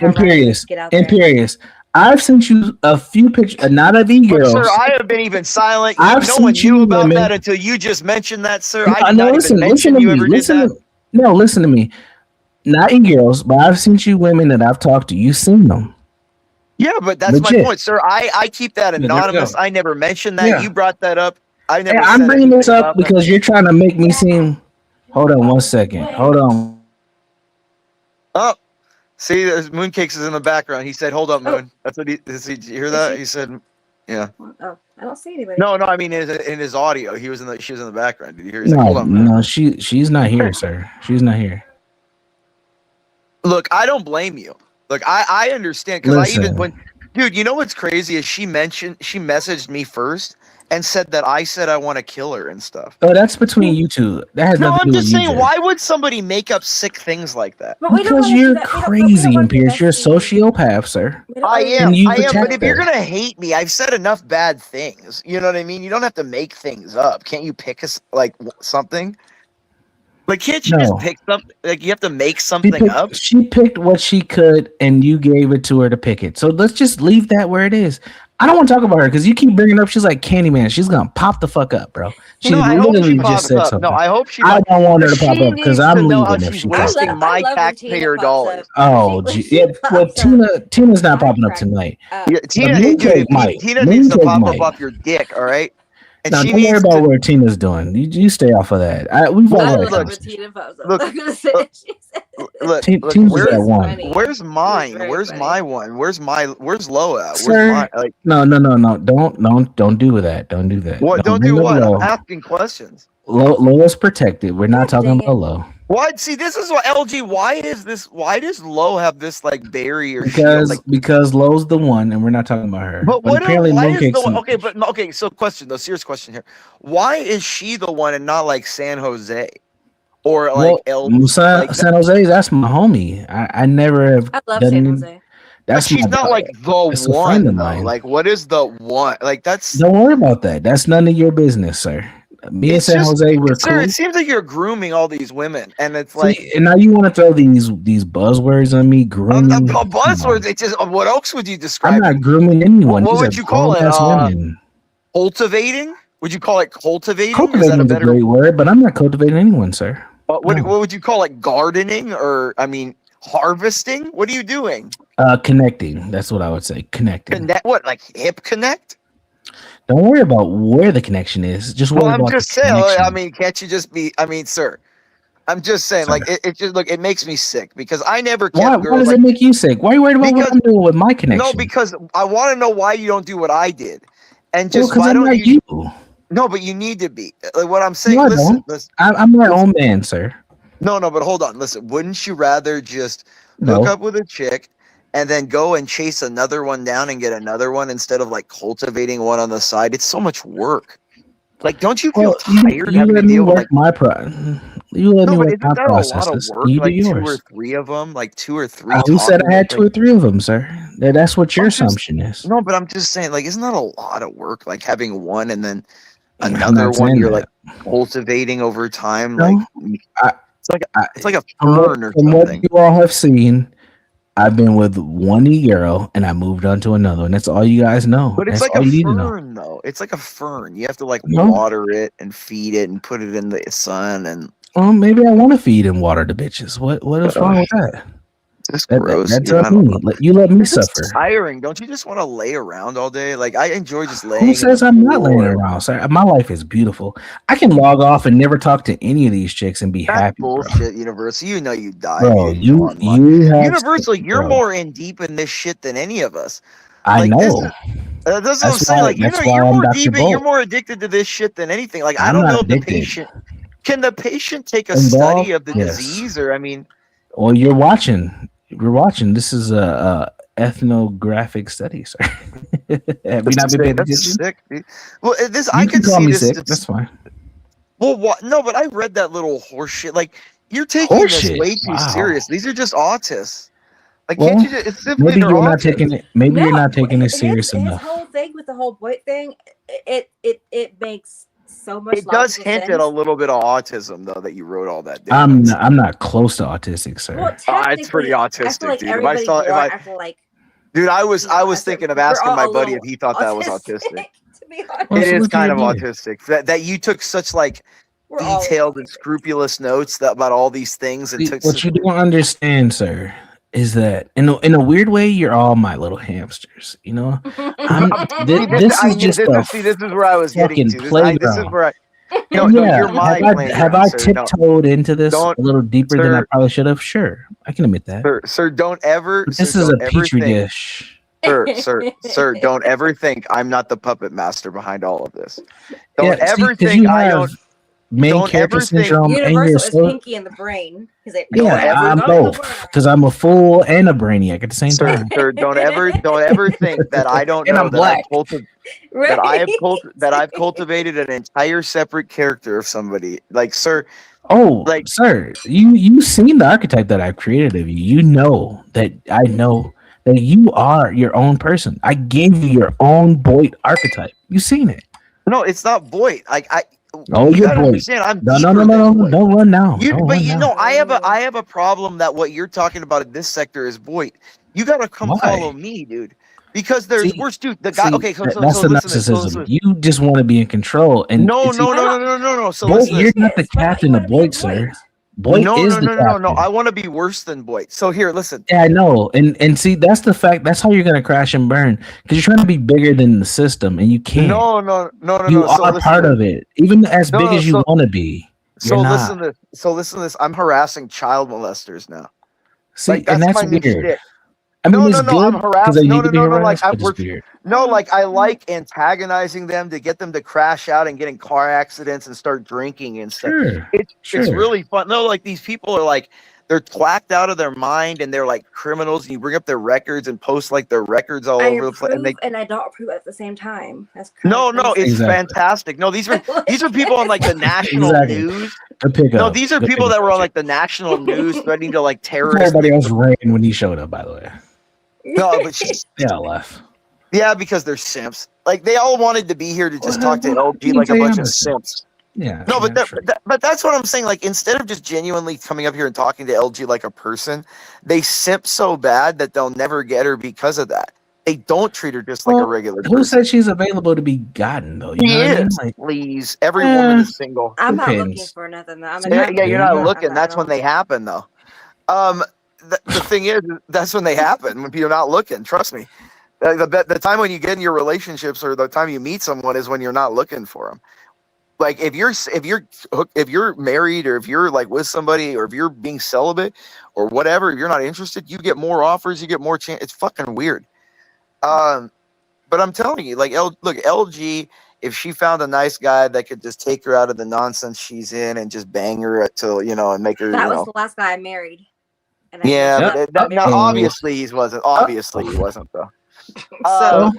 I've sent you a few pictures, not of e-girls. Sir, I have been even silent. No one knew about that until you just mentioned that, sir. I did not even mention you ever did that. No, listen to me. Not e-girls, but I've sent you women that I've talked to. You've seen them. Yeah, but that's my point, sir. I keep that anonymous. I never mentioned that. Yeah. You brought that up. I'm bringing this up because you're trying to make me seem. Hold on 1 second. Hold on. Oh. See, there's Mooncakes is in the background. He said, "Hold up, Moon." That's what did you hear that? He said, "Yeah." Oh, I don't see anybody. No, I mean in his audio, she was in the background. Did you hear? No, hold on, no, she's not here, sir. She's not here. Look, I don't blame you. Look, I understand because dude, you know what's crazy is she messaged me first and said that I said I want to kill her and stuff. Oh, that's between you two. That has nothing to do with you. I'm just saying, why would somebody make up sick things like that? Because you're crazy, Pierce. You're a sociopath, sir. I am. But if you're gonna hate me, I've said enough bad things. You know what I mean? You don't have to make things up. Can't you pick something? Like, can't you just pick something? Like, you have to make something up? She picked what she could, and you gave it to her to pick it. So let's just leave that where it is. I don't want to talk about her because you keep bringing up. She's like Candyman. She's gonna pop the fuck up, bro. She literally just said something. No, I hope she. I don't want her to pop up because I'm leaving if she wasting my taxpayer dollars. Oh, yeah. Well, Tina's not popping up tonight. Tina needs to pop up off your dick. All right. And now, don't worry about what Tina's doing. You stay off of that. We've all Look, where's mine? Where's my one? Where's Lo at? Where's mine? Like, no. Don't do that. Don't do that. What? Don't do what? I'm asking questions. Lo's protected. We're not talking about Lo. What? See, this is what LG. Why does Lo have this like barrier? Because Lo's the one, and we're not talking about her. But apparently, okay. So, serious question here. Why is she the one and not like San Jose? Or like San Jose, that's my homie. I never have. I love San Jose. That's she's not like the one. Though. Like, what is the one? Like, that's. Don't worry about that. That's none of your business, sir. Me and San Jose were cool. It seems like you're grooming all these women, and it's like. And now you want to throw these buzzwords on me, grooming. Buzzwords. It's just what else would you describe? I'm not grooming anyone. What would you call it? Cultivating? Would you call it cultivating? Cultivating is a great word, but I'm not cultivating anyone, sir. What would you call it? Gardening or harvesting? What are you doing? Connecting. That's what I would say. Connecting. What? Like hip connect? Don't worry about where the connection is. Just worry about I'm just saying. Can't you just be? Sir. I'm just saying, Sorry. like it just look. It makes me sick because I never kept Why girls. does Like, it make you sick? Why are you worried about what I'm doing with my connection? no, because I want to know why you don't do what I did, and well, just because why I'm don't not you? you. No, but you need to be. Like what I'm saying. No, I Listen, don't. I'm my own man, sir. No, but hold on. Listen, wouldn't you rather just No. hook up with a chick and then go and chase another one down and get another one instead of like cultivating one on the side? It's so much work. Like, don't you feel tired you having let to me deal with work like? You let me No, but work isn't my that a lot of processes. work? You do Like 2 or yours. 3 of them, like 2 or 3. Who said I had 2 or 3 of them, sir? That's what your I'm just- assumption is. No, but I'm just saying, like, isn't that a lot of work? Like having one and then I'm another not one saying you're that. like cultivating over time. No, Like I- it's like a from fern or what something. you all have seen, I've been with one girl and I moved on to another, and that's all you guys know. But it's That's like all a you need to know. fern, though. It's like a fern. You have to like No. water it and feed it and put it in the sun, and Well, maybe I want to feed and water the bitches. What is wrong with that? it's gross. That's dude. I on don't me. know. You let me It's just suffer. tiring. Don't you just want to lay around all day? Like I enjoy just laying. Who says in I'm the not laying floor. around, sir? My life is beautiful. I can log off and never talk to any of these chicks and be That's happy, bullshit, Universal. You know you die. bro. If you didn't go online. You have Universal, you're bro, more in deep in this shit than any of us. I Like, know. That's what I'm saying. Like, That's why you're I'm more Dr. deep. Bolt. You're more addicted to this shit than anything. Like, I I'm don't not know if the addicted. patient can the patient take a Involved? study of the Yes. disease, or I mean, Well, you're watching. You're watching. This is a ethnographic study, sir. Have you not been paying that's attention? sick. Dude. Well, this You I can could call see me this. sick. That's fine. Well, what? No, but I read that little horse shit. Like, you're taking this Horseshit. way too Wow. serious. These are just autists. Like, Well, can't you just? It's simply maybe they're you're not autists. taking it. Maybe you're not taking it his, serious his enough. whole thing with the whole BOYT thing, it makes so much. It does logical hint sense. at a little bit of autism, though, that you wrote all that down. I'm not close to autistic, sir. Well, It's pretty autistic, I feel like dude. everybody's born. I feel like. Dude, I was thinking of asking my buddy if he thought that was autistic. To be honest. Well, It so is what you kind of doing? autistic that you took such like We're all detailed and scrupulous notes about all these things and See, took what you don't understand, sir, is that in a weird way, you're all my little hamsters. You know, this is where I was getting fucking to. playground. This is where I. No, you're my have I tiptoed into this a Don't- little deeper than I sir. probably should have? Sure, I can admit that. Sir, don't ever. But this sir, is a don't ever petri think- dish. Sir, don't ever think I'm not the puppet master behind all of this. Don't Yeah, see, ever 'cause think you I have don't. main don't character ever think- syndrome, and you're Universal is so pinky in the brain. I'm both because I'm a fool and a brainiac at the same time. Sir, don't ever think that I don't And know I'm that black. I've cultivated an entire separate character of somebody. Like, sir, Oh, like- sir, you seen the archetype that I've created of you. You know that I know that you are your own person. I gave you your own BOYT archetype. You seen it? no, it's not BOYT. Oh, you you're gotta BOYT. understand, I'm No, deeper than BOYT. don't run now. I have a problem that what you're talking about in this sector is BOYT. You gotta come Why? follow me, dude. Because there's See, worse, dude. The guy. Okay, so that's the listen to this, narcissism. You just want to be in control, and No. see, So BOYT, listen to you're this. not the captain of BOYT, sir. BOYT is the captain. No. I want to be worse than BOYT. So here, listen. Yeah, I know, and see, that's the fact. That's how you're gonna crash and burn because you're trying to be bigger than the system, and you can't. No. You So are listen part to of it, even as No, big no, as you so- want to be. So You're listen not. to this. I'm harassing child molesters now. See, Like, and that's my new weird. shtick. I mean, No, it's no, good I'm because harassed. they No, need to be no, like, harassed, I'm but it's weird. No, like I like antagonizing them to get them to crash out and get in car accidents and start drinking and stuff. Sure, It's sure. really fun. No, like these people are like they're twacked out of their mind and they're like criminals. And you bring up their records and post like their records all I over the place. approve and I don't approve at the same time. That's No, it's Exactly. fantastic. No, these are people on like the national Exactly. news. Good pickup. No, these are Good people that pickup, were on Jay. like the national news threatening to like terrorists. Everybody else ran when he showed up. By the way, No, but yeah, I left. yeah, because they're simps. Like they all wanted to be here to just Well, talk to well, LG like a they bunch are of simps. simps. Yeah. No, but yeah, sure. but that's what I'm saying. Like instead of just genuinely coming up here and talking to LG like a person, they simp so bad that they'll never get her because of that. They don't treat her just like a regular Who person. said she's available to be gotten though? You She know what I mean? is. Like, Please, every woman is single. I'm not looking Depends. for nothing. Though. Yeah, you're not Yeah. looking. That's when they happen, though. The thing is, that's when they happen when you're not looking. Trust me. The time when you get in your relationships or the time you meet someone is when you're not looking for them. Like if you're married, or if you're like with somebody, or if you're being celibate or whatever, if you're not interested, you get more offers, you get more chance. It's fucking weird. But I'm telling you, like, look, LG, if she found a nice guy that could just take her out of the nonsense she's in and just bang her till, and make her, That was the last guy I married. And yeah, I now obviously he wasn't. Obviously he wasn't, though. So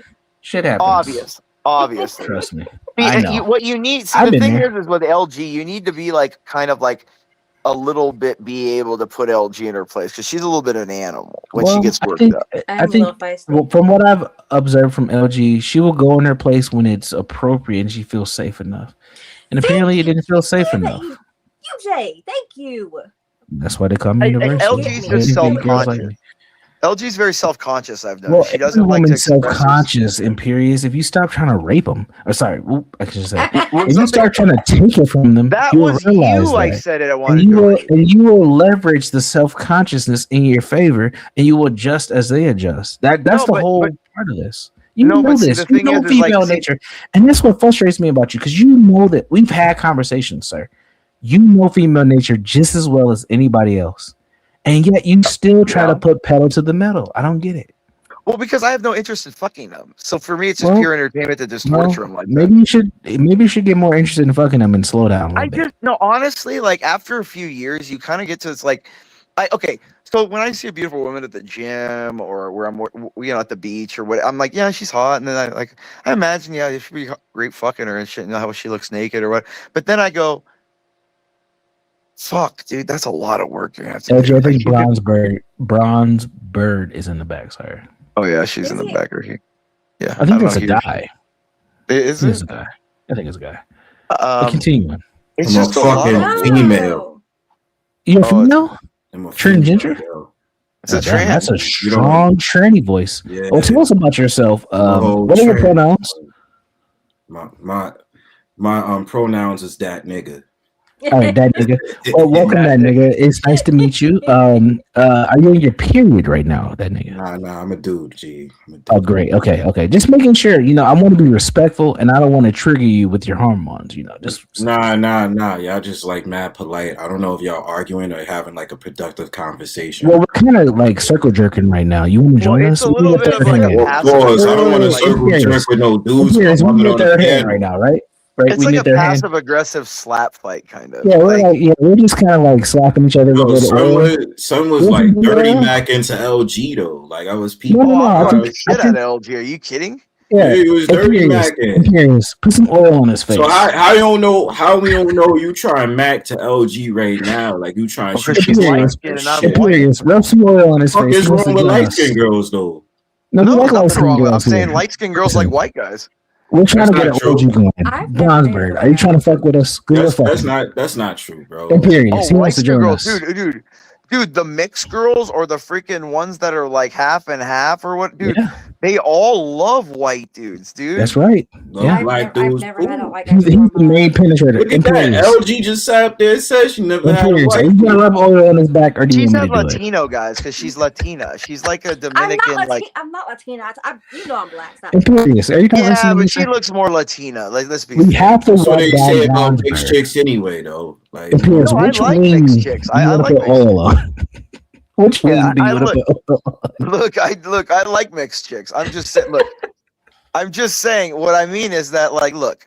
shit happens. Obviously. Trust me. I know. What you need, see, I've the been thing there. is with LG, you need to be like kind of like a little bit be able to put LG in her place, because she's a little bit of an animal when she gets worked up. I think from what I've observed from LG, she will go in her place when it's appropriate and she feels safe enough. And apparently, it didn't feel safe enough. UJ, thank you. That's why they call me Universal. LG's just self-conscious. LG's very self-conscious. I've done. Well, She doesn't like to express self-conscious in periods. If you stop trying to rape them, or sorry, I should say, if you start trying to take it from them, that you was realize you. that. I said it. I And wanted you to. will, and you will leverage the self-consciousness in your favor, and you will adjust as they adjust. That's the whole part of this. You know this. You know female nature, and that's what frustrates me about you, because you know that we've had conversations, sir. You know female nature just as well as anybody else, and yet you still try to put pedal to the metal. I don't get it. Well, because I have no interest in fucking them. So for me, it's just pure entertainment to just torture them like maybe that. Maybe you should get more interested in fucking them and slow down a little bit. Honestly, like after a few years, you kind of get to, it's like, so when I see a beautiful woman at the gym or where I'm, at the beach or what, I'm like, yeah, she's hot. And then I imagine, yeah, it should be great fucking her and shit, how she looks naked or what. But then I go, fuck, dude, that's a lot of work you have to do. I think Bronze Bird is in the back, sorry. Oh yeah, she's in the back right here. Yeah, I think it's a guy. Is it? It's a guy. I think it's a guy. But continuing. It's just a fucking female. You're a female? Transgender? That's a strong tranny voice. Yeah. Well, tell us about yourself. What are your pronouns? My pronouns is that nigga. All right, that nigga. Well, welcome, that nigga. It's nice to meet you. Are you in your period right now, that nigga? Nah, I'm a dude, G. Oh, great. Okay. Just making sure, I want to be respectful, and I don't want to trigger you with your hormones, just... Nah. Y'all just like mad polite. I don't know if y'all arguing or having like a productive conversation. Well, we're kind of like circle jerking right now. You want to join us? It's a little bit of like a passive. Of course, I don't want to circle jerk with no dudes. We're in your third hand right now, right? Right, it's like a passive aggressive slap fight kind of. Yeah, we're just kind of like slapping each other. Son was like dirty Mac into LG though. Like I was people. I shit at LG. Are you kidding? Yeah, he was dirty Macking. Put some oil on his face. So how you don't know? How we don't know you trying Mac to LG right now? Like you trying? Because she's light skinned and I'm white. Rub some oil on his face. What is wrong with light skinned girls though? No, nothing wrong. I'm saying light skinned girls like white guys. We're trying to get an OG going. Bronze Bird, are you trying to fuck with us? That's not true, bro. Imperious. He wants to join us. Dude, the mixed girls or the freaking ones that are like half and half or what, dude? Yeah. They all love white dudes, dude. That's right. Love black dudes. I've never had a white guy. He's the main penetrator. Look at that. LG just sat up there and said she never had a white. Are you gonna rub oil on his back, or do you want me to do Latino, guys, because she's Latina. She's like a Dominican. I'm not Latina. I'm black. Imperious. Are you talking yeah, but she looks more Latina. Like, let's be. We have to. So they say about mixed chicks anyway, though. Like, Imperious. I like mixed chicks. I like oil on. Which one do you look, I like mixed chicks. I'm just saying, what I mean is that, like, look,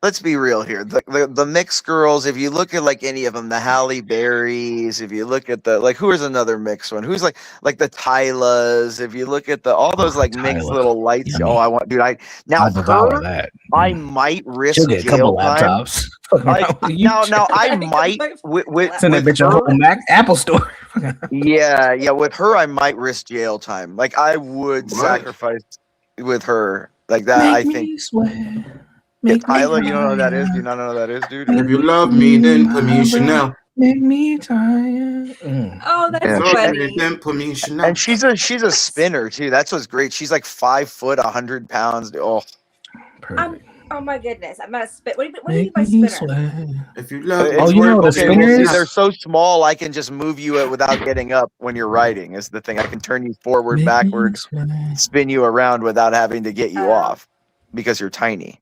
let's be real here. The mixed girls, if you look at like any of them, the Halle Berrys, if you look at the, like, who is another mixed one? Who's like the Tylas, if you look at I mixed little lights. Yummy. Oh, I want, dude, I might risk she'll get a couple laptops. Now I might send that bitch a whole Mac Apple store. yeah, with her I might risk jail time. Like I would sacrifice with her like that. I think. Tyler, you don't know who that is? Do you not know who that is, dude? If you love me, then put me in Chanel. Make me tired. Oh, that's funny. Then put me in Chanel. And she's a spinner too. That's what's great. She's like 5 foot, 100 pounds. Oh, oh my goodness! I'm gonna spit. What do you mean by spinner? If you love, the spinners? They're so small. I can just move you without getting up when you're riding. Is the thing. I can turn you forward, backwards, spin you around without having to get you off because you're tiny.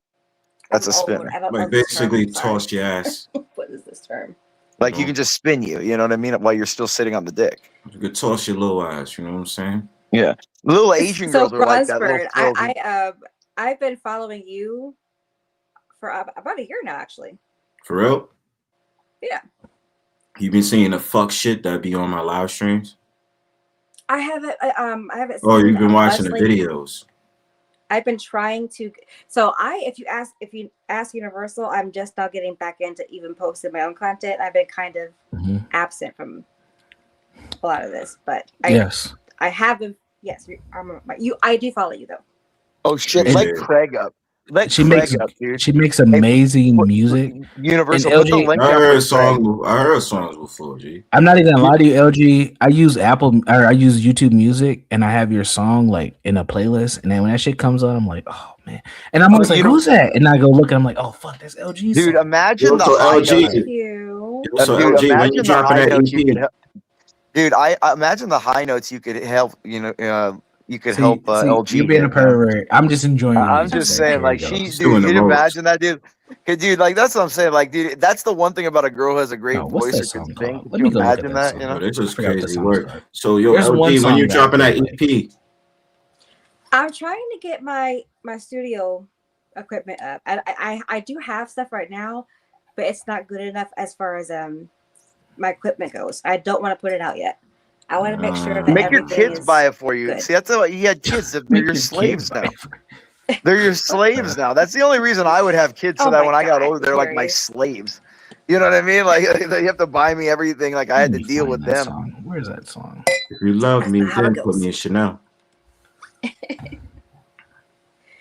That's a old. spinner. I don't Like know this term. basically I'm sorry. toss your ass. What is this term? Like you can just spin you know what I mean, while you're still sitting on the dick. You could toss your little ass. You know what I'm saying? Yeah, little Asian So girls are like that. Little Bronsford, I've been following you for about a year now, actually. For real? Yeah. You been seeing the fuck shit that be on my live streams? I haven't. I haven't. Oh, seen you've been watching the honestly, videos. I've been trying to. So if you ask Universal, I'm just now getting back into even posting my own content. I've been kind of absent from a lot of this, but I haven't. Yes, I do follow you though. Oh shit! Let Craig up. She makes amazing music. Universal. And Put the link I down heard for Craig. I heard songs before, G. I'm not even gonna lie to you, LG. I use I use YouTube Music, and I have your song like in a playlist. And then when that shit comes on, I'm like, oh man. And I'm always like, who's that? And I go look, and I'm like, oh fuck, that's LG. Dude, song. imagine the high notes. So LG, when you dropping that EP? Dude, I imagine the high notes you could help. You could help LG. You being a pervert. I'm just enjoying. I'm just saying, like, dude, you imagine that, dude. Dude, like, that's what I'm saying. Like, dude, that's the one thing about a girl who has a great voice or can sing. Can you imagine that? You know, it's just crazy work. So, yo, LG, when you dropping that EP? I'm trying to get my studio equipment up. I do have stuff right now, but it's not good enough as far as my equipment goes. I don't want to put it out yet. I want to make sure that make your kids buy it for you. Good. See, that's what you had kids. They're your slaves now. They're your slaves now. That's the only reason I would have kids, so that when I got older, they're like my slaves. You know what I mean? Like they have to buy me everything. Like I had to deal with them. Where's that song? If you love me, then put me in Chanel.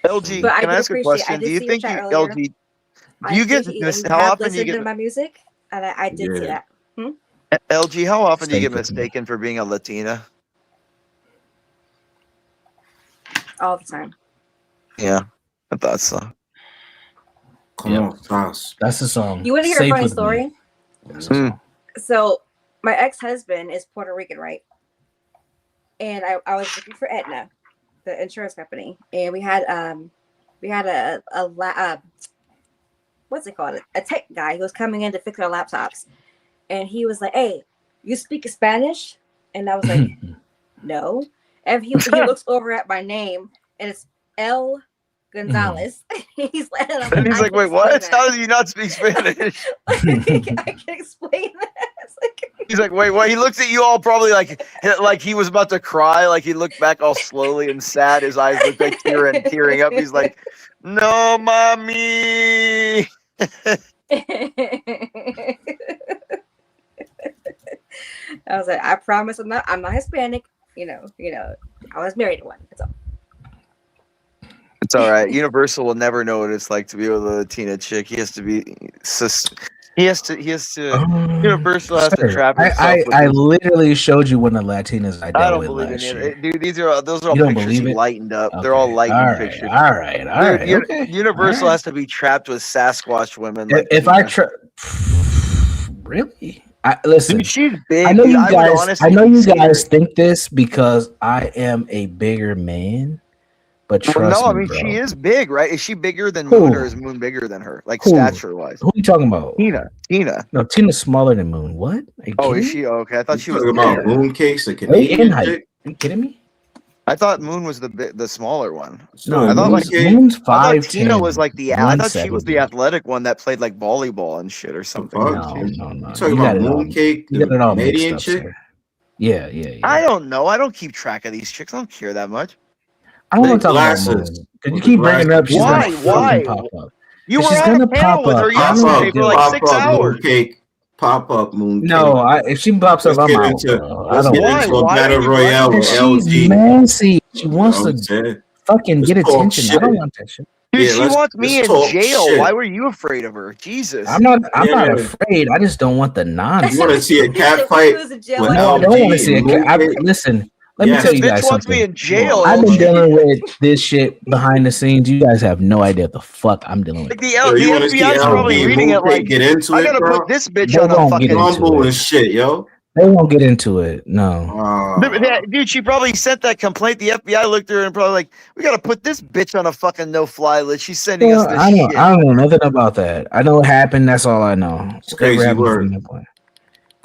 LG, can I ask a question? Do you think LG? Do you get how often you get my music? And I did see that. LG, how often do you get mistaken for being a Latina? All the time. Yeah, I thought so. Come on, fast. That's the song. You want to hear a funny story? So, my ex-husband is Puerto Rican, right? And I was looking for Aetna, the insurance company, and we had a what's it called? A tech guy who was coming in to fix our laptops. And he was like, "Hey, you speak Spanish?" And I was like, "No." And he looks over at my name, and it's L. Gonzalez. He's like, "Wait, what? How do you not speak Spanish?" I can explain that. He's like, "Wait, what?" He looks at you all probably like he was about to cry. Like he looked back all slowly and sad. His eyes looked like tearing up. He's like, "No, mommy." I was like, I promise I'm not Hispanic. You know, I was married to one. That's all. It's all right. Universal will never know what it's like to be with a Latina chick. He has to Universal has to trap himself. I literally showed you one of the Latinas I dealt with last year. Dude, those are all pictures he lightened up. Okay. They're all lightened pictures. All right. Universal has to be trapped with Sasquatch women. Like if I really. Listen, dude, she's big. I know you guys think this because I am a bigger man, but trust me, bro. She is big, right? Is she bigger than Moon, or is Moon bigger than her, like stature-wise? Who are you talking about? Tina. No, Tina's smaller than Moon. What? Is she? Okay, I thought she was about Mooncakes. Are you kidding me? I thought Moon was the smaller one. No, I thought Moon's 5'10". Tina was like I thought she was the athletic one that played like volleyball and shit or something. No. Talking about Mooncake, you got it all Canadian chick. Yeah. I don't know. I don't keep track of these chicks. I don't care that much. I want to talk about Moon. You keep bringing it up. She's Why? Pop up. You were on a panel with her yesterday for like 6 hours. Mooncake. Pop up Mooncake. No, if she pops up, I'm out. Let's get into a battle royale with LG. She's messy. She wants to fucking get attention. I don't want that shit. Dude, she wants me in jail. Shit. Why were you afraid of her? Jesus. I'm not afraid. I just don't want the nonsense. You want to see a cat fight? No, I don't want to see a cat. Listen. Let me tell you guys something. Me in jail. I've been dealing with this shit behind the scenes. You guys have no idea what the fuck I'm dealing with. Like the FBI's probably reading it like, I gotta put this bitch on a fucking humble and shit, yo. They won't get into it. No. Dude, she probably sent that complaint. The FBI looked at her and probably like, we got to put this bitch on a fucking no-fly list. She's sending us this shit. I don't know nothing about that. I know it happened. That's all I know. It's crazy work.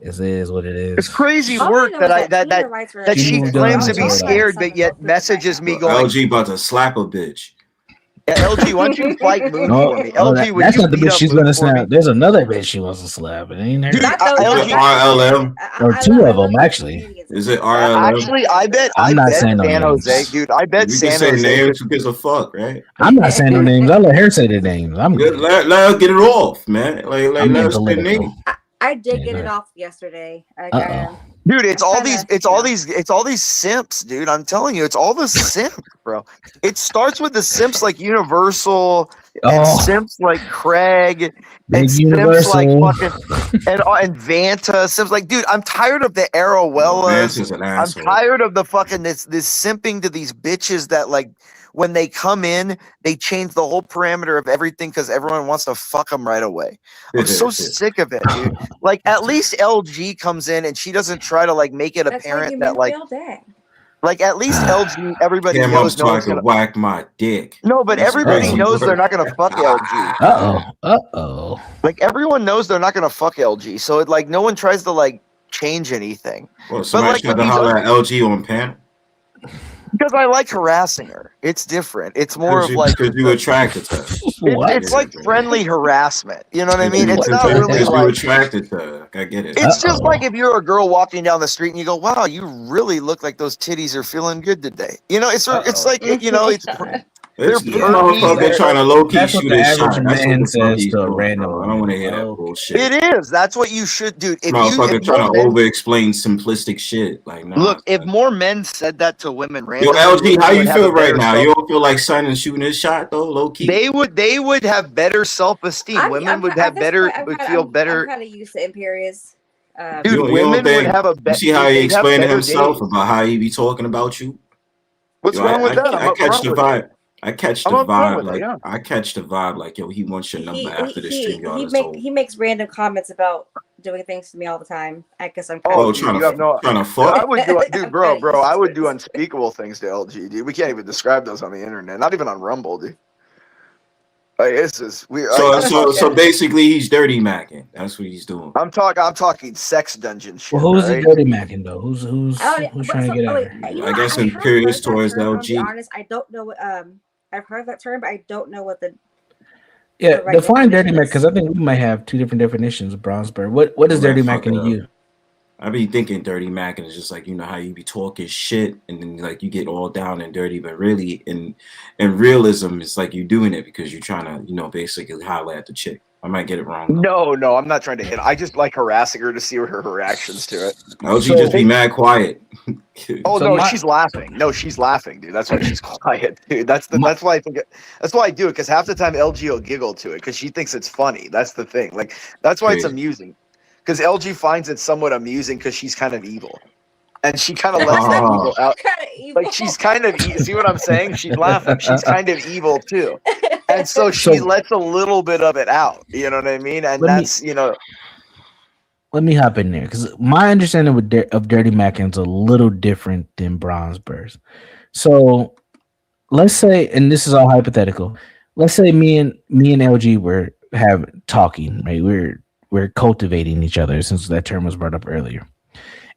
It is what it is. It's crazy work that she claims to be scared, but yet messages me going, LG about to slap a bitch. Yeah, LG, why don't you fight Moon for me? LG, that's not the bitch she's gonna snap. There's another bitch she wants to slap. It ain't her. Dude, RLM. Or two of them, actually. Is it RLM? Actually, I bet San Jose, dude. I bet San Jose. You can say names. Who gives a fuck, right? I'm not saying no names. I'll let her say the names. I'm good. Let her get it off, man. Like let her say the name. I did get it off yesterday. Dude, it's all these simps, dude. I'm telling you, it's all the simps, bro. It starts with the simps like Universal, and simps like Craig, and simps like fucking and Vanta. Simps like, dude, I'm tired of the Arowellas. I'm tired of the fucking this simping to these bitches that like when they come in, they change the whole parameter of everything because everyone wants to fuck them right away. I'm so sick of it, dude. Like, at least LG comes in and she doesn't try to like make it apparent that like at least LG, everybody knows no one's gonna whack my dick. No, but everybody knows they're not gonna fuck LG. Like everyone knows they're not gonna fuck LG, so it like no one tries to like change anything. Well, somebody tried to holler at LG on panel. Because I like harassing her. It's different. It's more of like because you attracted to her. It's like friendly harassment. You know what I mean? It's not really like you attracted to her. I get it. It's just like if you're a girl walking down the street and you go, "Wow, you really look like those titties are feeling good today." You know, it's like you know, they're trying to low key shoot the average man says to a random. I don't want to hear that bullshit. It is. That's what you should do. If motherfucker trying to over explain simplistic shit. Like, nah, look, if more men said that to women randomly, yo, LG, how you feel right now? You don't feel like Simon shooting his shot though, low key? They would have better self-esteem. Women would have better, would feel better. I'm kind of used to Imperious. Dude, women would have a better. You see how he explained himself about how he be talking about you? What's wrong with that? I catch the vibe. I catch the vibe, like I catch the vibe, like yo, he wants your number after the stream. He makes random comments about doing things to me all the time. I guess I'm trying to fuck. I would do, dude, bro. I would do unspeakable things to LG, dude. We can't even describe those on the internet, not even on Rumble, dude. Like this is weird. So basically, he's dirty macking. That's what he's doing. I'm talking sex dungeon shit. Well, who's he dirty macking though? Who's trying to get at her? I guess I'm curious towards LG. To be honest, I don't know what I've heard that term, but I don't know what the define dirty mac because I think we might have two different definitions of Brownsburg. What is dirty macking to you? I be thinking dirty macking is just like, you know, how you be talking shit and then like you get all down and dirty, but really in realism, it's like you doing it because you're trying to, you know, basically holler at the chick. I might get it wrong. No, I'm not trying to hit. I just like harassing her to see her reactions to it. LG just be mad quiet. She's laughing. No, she's laughing, dude. That's why she's quiet, dude. That's why I think that's why I do it, because half the time LG will giggle to it because she thinks it's funny. That's the thing. Like that's why it's amusing. Because LG finds it somewhat amusing because she's kind of evil. And she kind of lets that evil out. Like she's kind of see what I'm saying? She's laughing. She's kind of evil too. And so she lets a little bit of it out. You know what I mean? And that's, you know. Let me hop in there because my understanding of dirty macking is a little different than Brownsburg's. So let's say, and this is all hypothetical. Let's say me and LG were talking, right? We're cultivating each other, since that term was brought up earlier.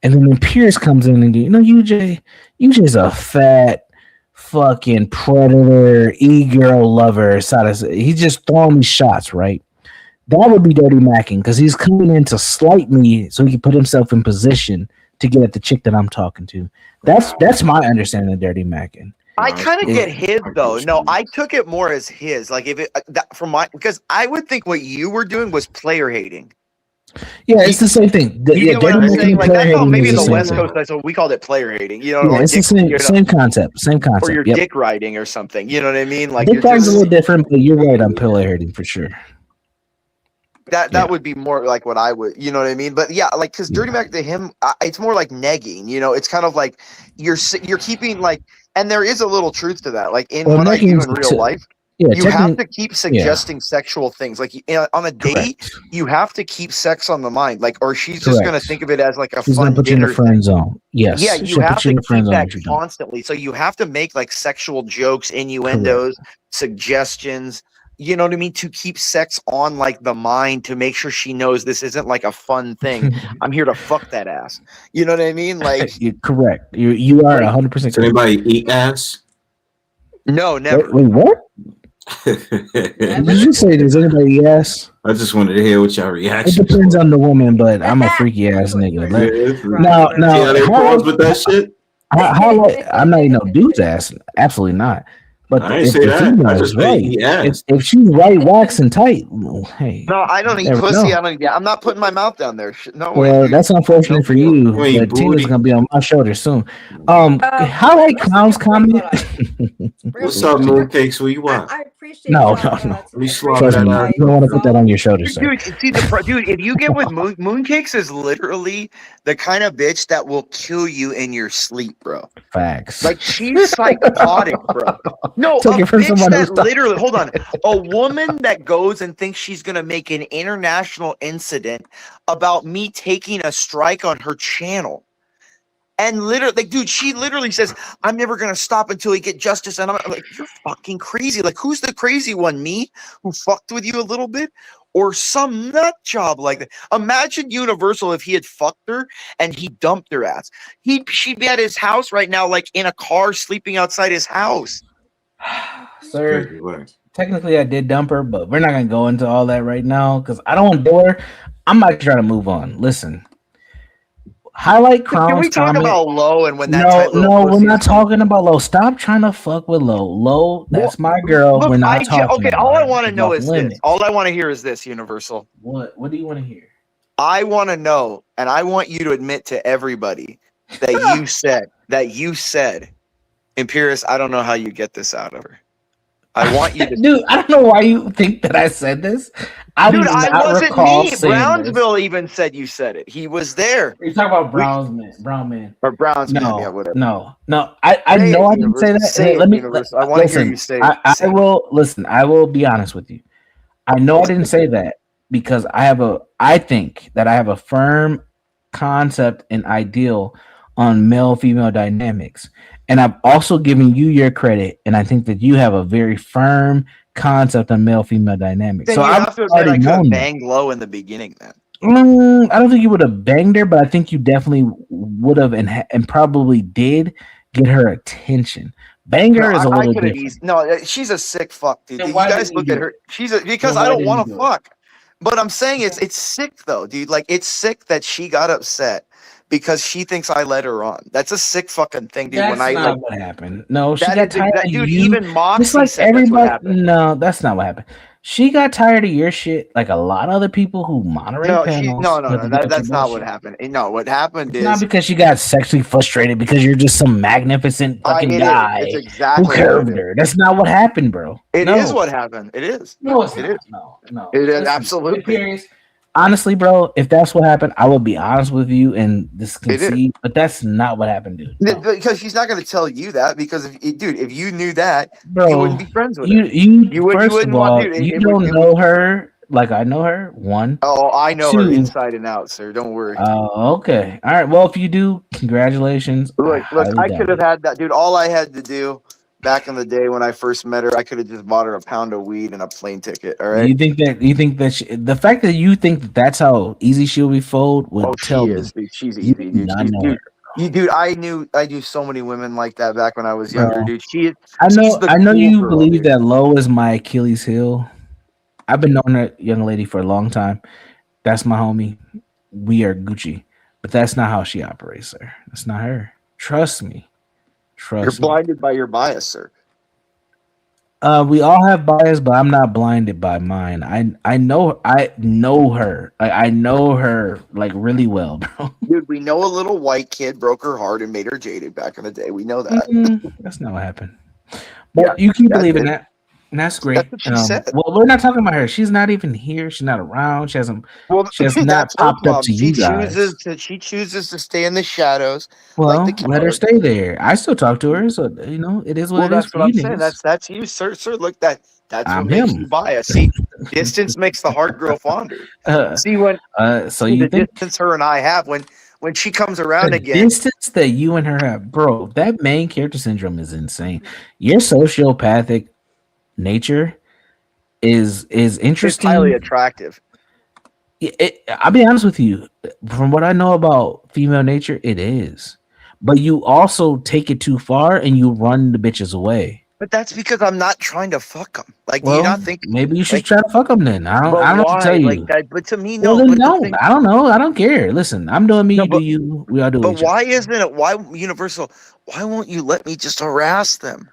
And then Pierce comes in and you know, UJ's a fat fucking predator, e-girl lover. He's just throwing me shots, right? That would be dirty macking because he's coming in to slight me so he can put himself in position to get at the chick that I'm talking to. That's my understanding of dirty macking. I kind of get his though. No, I took it more as his. Like if it because I would think what you were doing was player hating. Yeah, it's the same thing. You know what I'm saying? Like I thought maybe in the West Coast, that's what we called it, player hating. You know, like it's the same concept. Same concept. Or you're dick riding or something. You know what I mean? Like dick riding's a little different, but you're right on player hating for sure. That would be more like what I would, you know what I mean? But yeah, like because dirty mac to him, it's more like negging. You know, it's kind of like you're keeping like. And there is a little truth to that, like in what I do in real life. you have to keep suggesting sexual things. Like on a date, you have to keep sex on the mind. Like, or she's just going to think of it as like a fun put you in dinner the friend zone. Yes. Yeah, you have to keep that constantly. So you have to make like sexual jokes, innuendos, suggestions. You know what I mean? To keep sex on like the mind, to make sure she knows this isn't like a fun thing. I'm here to fuck that ass. You know what I mean? Like, you're correct. You are 100%. Does anybody eat ass? No, never. Wait, what? Did you say does anybody eat ass? I just wanted to hear what y'all reaction. It depends on the woman, but I'm a freaky ass nigga. No, they pause with that shit. I'm not eating no dude's ass. Absolutely not. But I ain't say that. I just right, if she's right, wax and tight, hey. No, I don't eat pussy. I'm not putting my mouth down there. No way. Well, that's unfortunate for you. But Tina's gonna be on my shoulder soon. How like clowns comment? What's up, mooncakes? Where you at? I appreciate. No. Trust me, you don't want to put that on your shoulder, sir. Dude, see dude, if you get with mooncakes is literally the kind of bitch that will kill you in your sleep, bro. Facts. Like she's psychotic, bro. No, a bitch that literally, hold on, a woman that goes and thinks she's gonna make an international incident about me taking a strike on her channel. And literally, like, dude, she literally says, I'm never going to stop until we get justice. And I'm like, you're fucking crazy. Like, who's the crazy one? Me, who fucked with you a little bit? Or some nut job like that? Imagine Universal if he had fucked her and he dumped her ass. She'd be at his house right now, like in a car, sleeping outside his house. Sir, technically I did dump her, but we're not going to go into all that right now because I don't want to do her. I'm not trying to move on. Listen. Highlight Crown's Can we talk about Low and when that we're not talking about Low. Stop trying to fuck with Low. Low, that's my girl. Look, we're not talking okay, all I want to know is this. All I want to hear is this, Universal. What do you want to hear? I want to know, and I want you to admit to everybody that you said, Imperius, I don't know how you get this out of her. I want you to dude, I don't know why you think that I said this. I wasn't me. Brownsville even said you said it. He was there. You're talking about Brown man. Or Brownsman, yeah, whatever. No. I know I didn't say that. I want to hear you say it. I will listen, I will be honest with you. I know I didn't say that because I think that I have a firm concept and ideal on male-female dynamics. And I've also given you your credit, and I think that you have a very firm concept on male-female dynamics. Then so I have to admit I could have banged Low in the beginning then. I don't think you would have banged her, but I think you definitely would have and probably did get her attention. Banger is a little different. No, she's a sick fuck, dude. You guys look at her. Because I don't want to fuck. But I'm saying it's sick though, dude. Like it's sick that she got upset because she thinks I led her on. That's a sick fucking thing, dude. That's not what happened. No, she got tired of you. Even Moxie just like said everybody. That's what happened. No, that's not what happened. She got tired of your shit, like a lot of other people who moderate panels. No, that's not what happened. No, what happened is not because she got sexually frustrated because you're just some magnificent fucking guy exactly who curved her. That's not what happened, bro. It is what happened. It is. No, it is. No. It is absolutely. Honestly, bro, if that's what happened, I will be honest with you and this concede, but that's not what happened, dude. No. Because she's not going to tell you that because, if you knew that, bro, you wouldn't be friends with her. You first of all, you don't know her like I know her, one. Oh, I know her inside and out, sir. Don't worry. Oh, okay. All right. Well, if you do, congratulations. Look, I could have had that, dude. All I had to do back in the day when I first met her, I could have just bought her a pound of weed and a plane ticket. All right. You think that the fact that you think that's how easy she'll be fooled will tell me. She's easy, dude. Dude, I knew so many women like that back when I was younger, dude. I know you believe that Low is my Achilles heel. I've been knowing that young lady for a long time. That's my homie. We are Gucci, but that's not how she operates, sir. That's not her. Trust me. You're blinded by your bias, sir. We all have bias, but I'm not blinded by mine. I know her. I know her like really well, bro. Dude, we know a little white kid broke her heart and made her jaded back in the day. We know that. That's not what happened. But you keep believing that. And that's great. That's what she said. Well, we're not talking about her. She's not even here. She's not around. She hasn't. Well, She has not that's her popped up problem. to you guys. She chooses to stay in the shadows. Well, like the let her coward. stay there. I still talk to her, so it is what it is That's for what you I'm saying. niggas. That's you, sir. Look, that's I'm what makes him. you biased. See, distance makes the heart grow fonder. See when so you the think distance her and I have when she comes around the again. distance that you and her have, bro, that main character syndrome is insane. Your sociopathic nature is interesting. It's highly attractive. I'll be honest with you. From what I know about female nature, it is. But you also take it too far and you run the bitches away. But that's because I'm not trying to fuck them. Like, well, do you not think? Maybe you should try to fuck them then. I don't know what to tell you. Like that, but to me, well, no. Then don't. I don't know. I don't care. Listen, I'm doing me. No, You do you. We all do. But why isn't it? Why Universal? Why won't you let me just harass them?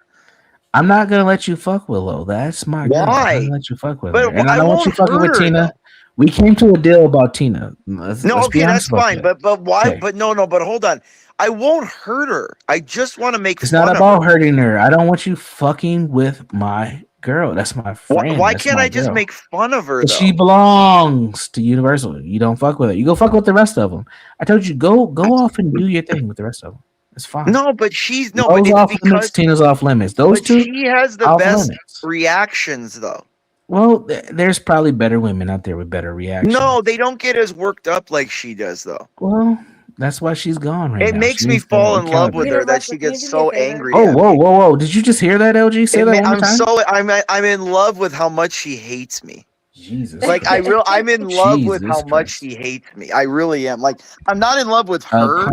I'm not gonna let you fuck Willow. That's my girl. Why? I'm gonna let you fuck with But her, and I don't want you fucking with Tina. Though. We came to a deal about Tina. Let's okay, that's fine. That. But why? Okay. But no. But hold on. I won't hurt her. I just want to make. It's not about hurting her. I don't want you fucking with my girl. That's my friend. Why can't I just make fun of her? Though? She belongs to Universal. You don't fuck with her. You go fuck with the rest of them. I told you go off and do your thing with the rest of them. It's fine. No, but she's no. But off limits. Tina's off limits. Those two. She has the best reactions, though. Well, there's probably better women out there with better reactions. No, they don't get as worked up like she does, though. Well, that's why she's gone right now. It makes me fall in love with her that she gets so angry. Oh, whoa! Did you just hear that, LG? Say that one more time. I'm in love with how much she hates me. Jesus. Like I'm in love with how much she hates me. I really am. Like I'm not in love with her.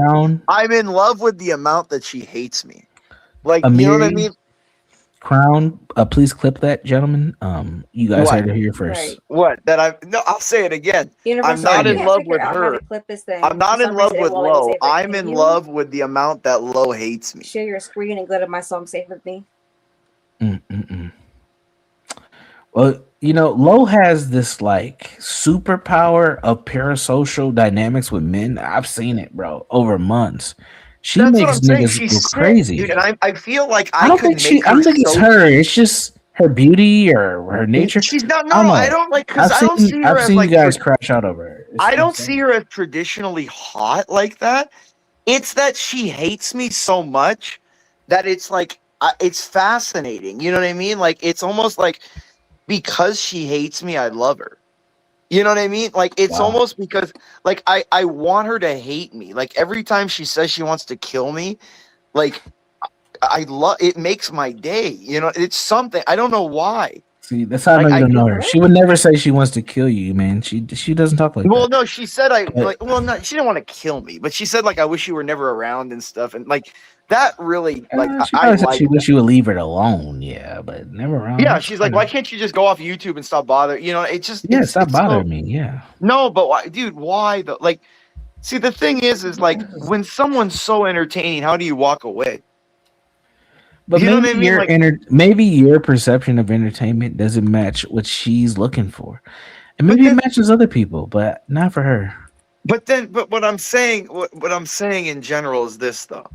I'm in love with the amount that she hates me. Like you know what I mean? Crown, please clip that, gentlemen. You guys heard it here first. Right. What? I'll say it again. I'm not in love with her. I'm not in love with Lo. I'm in love with the amount that Lo hates me. Share your screen and go to my song Safe With Me. Well, Lo has this like superpower of parasocial dynamics with men. I've seen it, bro, over months. She makes niggas go crazy. Dude, and I feel like I don't think it's her. It's just her beauty or her nature. She's not. No, I don't like. Because I don't see her I've seen you guys crash out over her. I don't see her as traditionally hot like that. It's that she hates me so much that it's like it's fascinating. You know what I mean? Like it's almost like because she hates me, I love her. You know what I mean? Like it's almost because like I want her to hate me. Like every time she says she wants to kill me, like I love it. Makes my day. It's something. I don't know why. See, that's how I don't know her. She would never say she wants to kill you, man. She doesn't talk like that. Well, no, she said no, she didn't want to kill me, but she said like I wish you were never around and stuff, and like that really like she wish you would leave her alone. Yeah, but never around. Yeah, she's like, why can't you just go off YouTube and stop bothering? It just stop bothering me. Yeah. No, but why, dude? Why though? Like, see, the thing is like when someone's so entertaining, how do you walk away? But maybe your perception of entertainment doesn't match what she's looking for, and maybe it matches other people, but not for her. But what I'm saying in general is this though.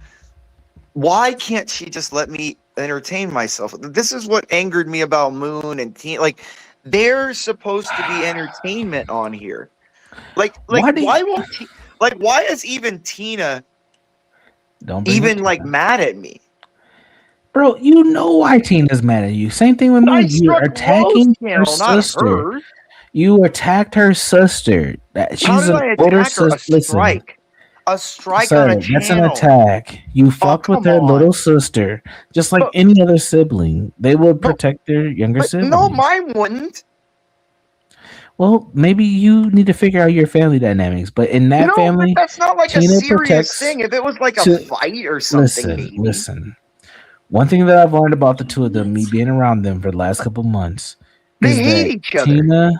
Why can't she just let me entertain myself? This is what angered me about Moon and Tina. Like, they're supposed to be entertainment on here. Like why is even Tina even like mad at me? Bro, you know why Tina's mad at you. Same thing with me. You're attacking her sister. You attacked her sister. She's an older sister. A strike on a channel. That's an attack. You fucked with their little sister, just like any other sibling. They will protect their younger sibling. No, mine wouldn't. Well, maybe you need to figure out your family dynamics. But in that family, but that's not like Tina a serious thing. If it was like a fight or something, listen. One thing that I've learned about the two of them, me being around them for the last couple months, they hate each other.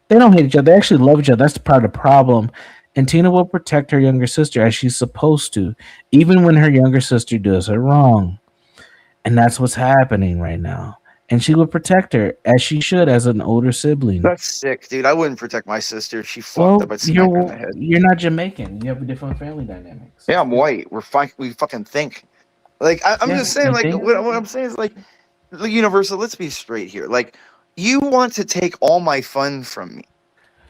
They don't hate each other. They actually love each other. That's part of the problem. And Tina will protect her younger sister as she's supposed to, even when her younger sister does her wrong. And that's what's happening right now. And she will protect her as she should as an older sibling. That's sick, dude. I wouldn't protect my sister if she fucked up. You're not Jamaican. You have a different family dynamics. Yeah, I'm white. We fucking think. Like I'm just saying. Like what I'm saying is like Universal, let's be straight here. Like, you want to take all my fun from me.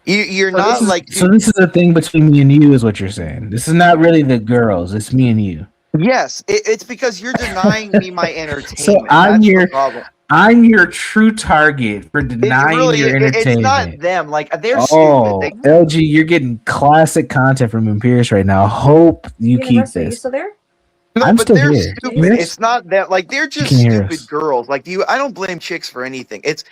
You're not like. So this is a thing between me and you, is what you're saying. This is not really the girls. It's me and you. Yes, it's because you're denying me my entertainment. So I'm your true target for denying your entertainment. It's not them. Like, they're stupid. LG, you're getting classic content from Imperius right now. Hope you keep this. Are you still there? No, I'm but still they're here. stupid. It's not that. Like, they're just stupid girls. Like, I don't blame chicks for anything. It's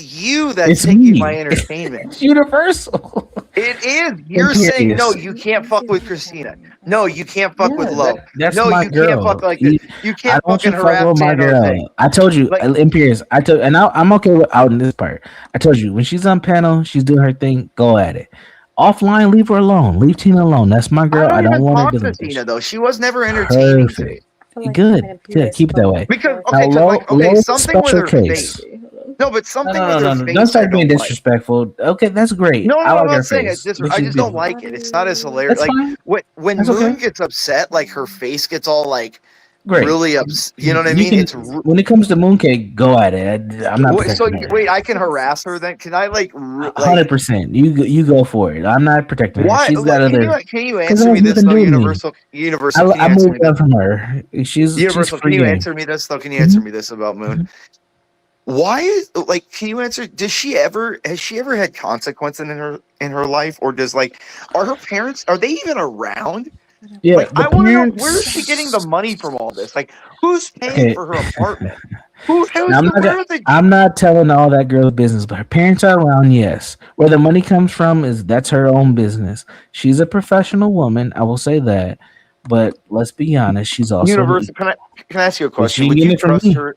you that's taking my entertainment. It's Universal. It is. You're saying no. You can't fuck with Christina. No, you can't fuck with Lo. That's no, my you girl. can't fuck like this. You can't fucking harass my girl. I told you, Imperius. And I'm okay with out in this part. I told you, when she's on panel, she's doing her thing. Go at it. Offline, leave her alone. Leave Tina alone. That's my girl. I don't want to do this. Tina, though, she was never entertaining. Perfect. Good. Keep it that way. Because something with her face. No, but something with her face. Don't start being disrespectful. Okay, that's great. No, I like I'm her not saying face. it's I just don't like it. It's not as hilarious. Like when Moon gets upset, like her face gets all like really upset. You know what I mean? When it comes to Mooncake, go at it. I'm not. So wait, I can harass her then? Can I 100%? You go for it. I'm not protecting her. Why? She's got other. Can you answer me this though, Universal? Universal. I moved on from her. She's Universal. Can you answer me this though? Can you answer me this about Moon? Why is can you answer? Has she ever had consequences in her life, or are her parents, are they even around? Yeah, I want to know, where is she getting the money from all this? Like, who's paying for her apartment? I'm not telling all that girl's business, but her parents are around. Yes, where the money comes from that's her own business. She's a professional woman, I will say that. But let's be honest, she's also Universal. Can I ask you a question? Would you trust her?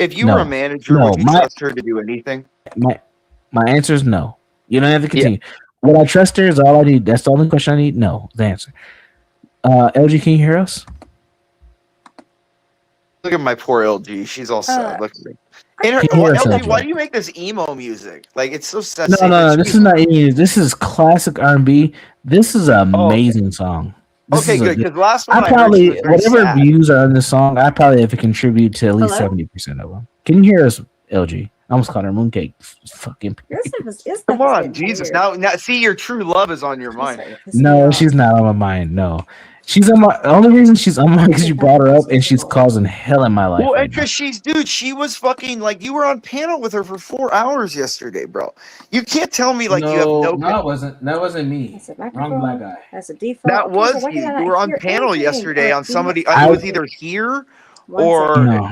If you were a manager, would you trust her to do anything? My answer is no. You don't have to continue. Yeah. Would I trust her is all I need. That's the only question I need. No, the answer. LG, can you hear us? Look at my poor LG. She's all sad. Look at me. LG, why do you make this emo music? Like, it's so sad. No. This is not emo. This is classic R&B. This is an amazing song. Okay, good. Because last one I probably whatever views are on the song, I probably have to contribute to at least 70% of them. Can you hear us, LG? I almost called her Mooncake. Fucking. Come on, Jesus! Now, see, your true love is on your mind. No, she's not on my mind. No, she's on my. The only reason she's on my because you brought her up and she's causing hell in my life. Well, and because she was fucking you were on panel with her for 4 hours yesterday, bro. You can't tell me you have no. No, it wasn't. That wasn't me. Wrong black guy. That's a default. That was you. You were on panel yesterday on somebody. I was either here or. No.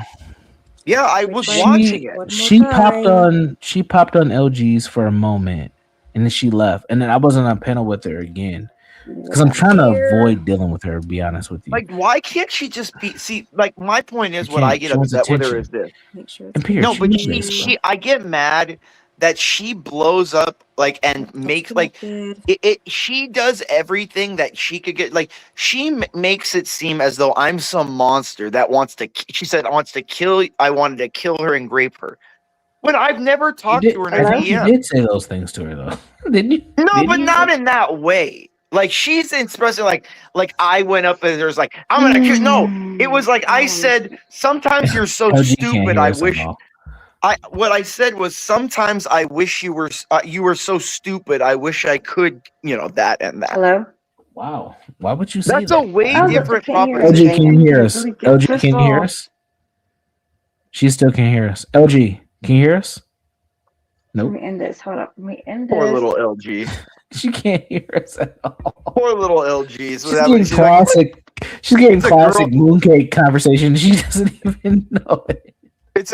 Yeah, I was watching it. She popped on LG's for a moment, and then she left, and then I wasn't on panel with her again because I'm trying to avoid dealing with her. To be honest with you, why can't she just be? See, my point is, what I get upset with her is this. No, but I get mad that she blows up and makes she does everything that she could get. She makes it seem as though I'm some monster that wants to. She said wants to kill. I wanted to kill her and rape her. When I've never talked to her in a DM. You did say those things to her though, didn't you? No, but not in that way. She's expressing I went up and there's I'm gonna kill. No, it was I said sometimes you're so stupid. I wish. What I said was sometimes I wish you were so stupid. I wish I could, that and that. Hello. Wow. Why would you say that's a way different LG, proposition? can you hear us? LG, can you hear us? She still can't hear us. LG, can you hear us? Nope. Let me end this. Hold up. Let me end this. Poor little LG. She can't hear us at all. Poor little LG. She's getting classic Mooncake conversation. She doesn't even know it. It's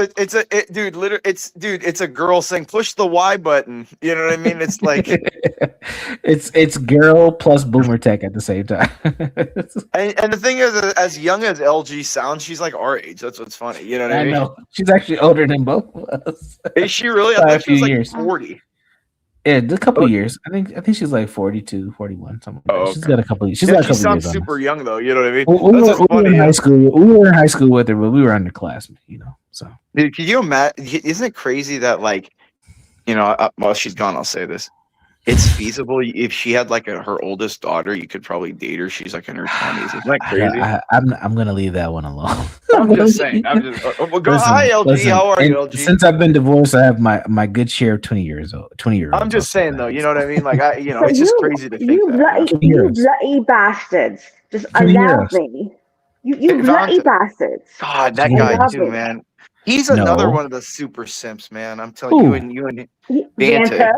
a girl saying push the Y button. You know what I mean? It's it's girl plus boomer tech at the same time. and the thing is, as young as LG sounds, she's our age. That's what's funny. You know what I mean? Know. She's actually older than both of us. Is she really? I thought she was 40. Yeah, a couple of years. I think she's 42, 41, something. Okay. She's got a couple of years. She sounds super young though. You know what I mean? We were in high school. We were in high school with her, but we were underclassmen. So, dude, can you imagine? Isn't it crazy that well, she's gone. I'll say this. it's feasible if she had like her oldest daughter, you could probably date her. She's like in her 20s. Isn't that crazy? I'm gonna leave that one alone. I'm just saying. Hi, LG. Listen, How are you, LG? Since I've been divorced, I have my good share of 20-year-olds. I'm just saying though. You know what I mean? Like it's just crazy to think that. You bloody bastards! Just allow me. You bloody bastards! God, that guy too, man. He's another one of the super simps, man. I'm telling you and Banta.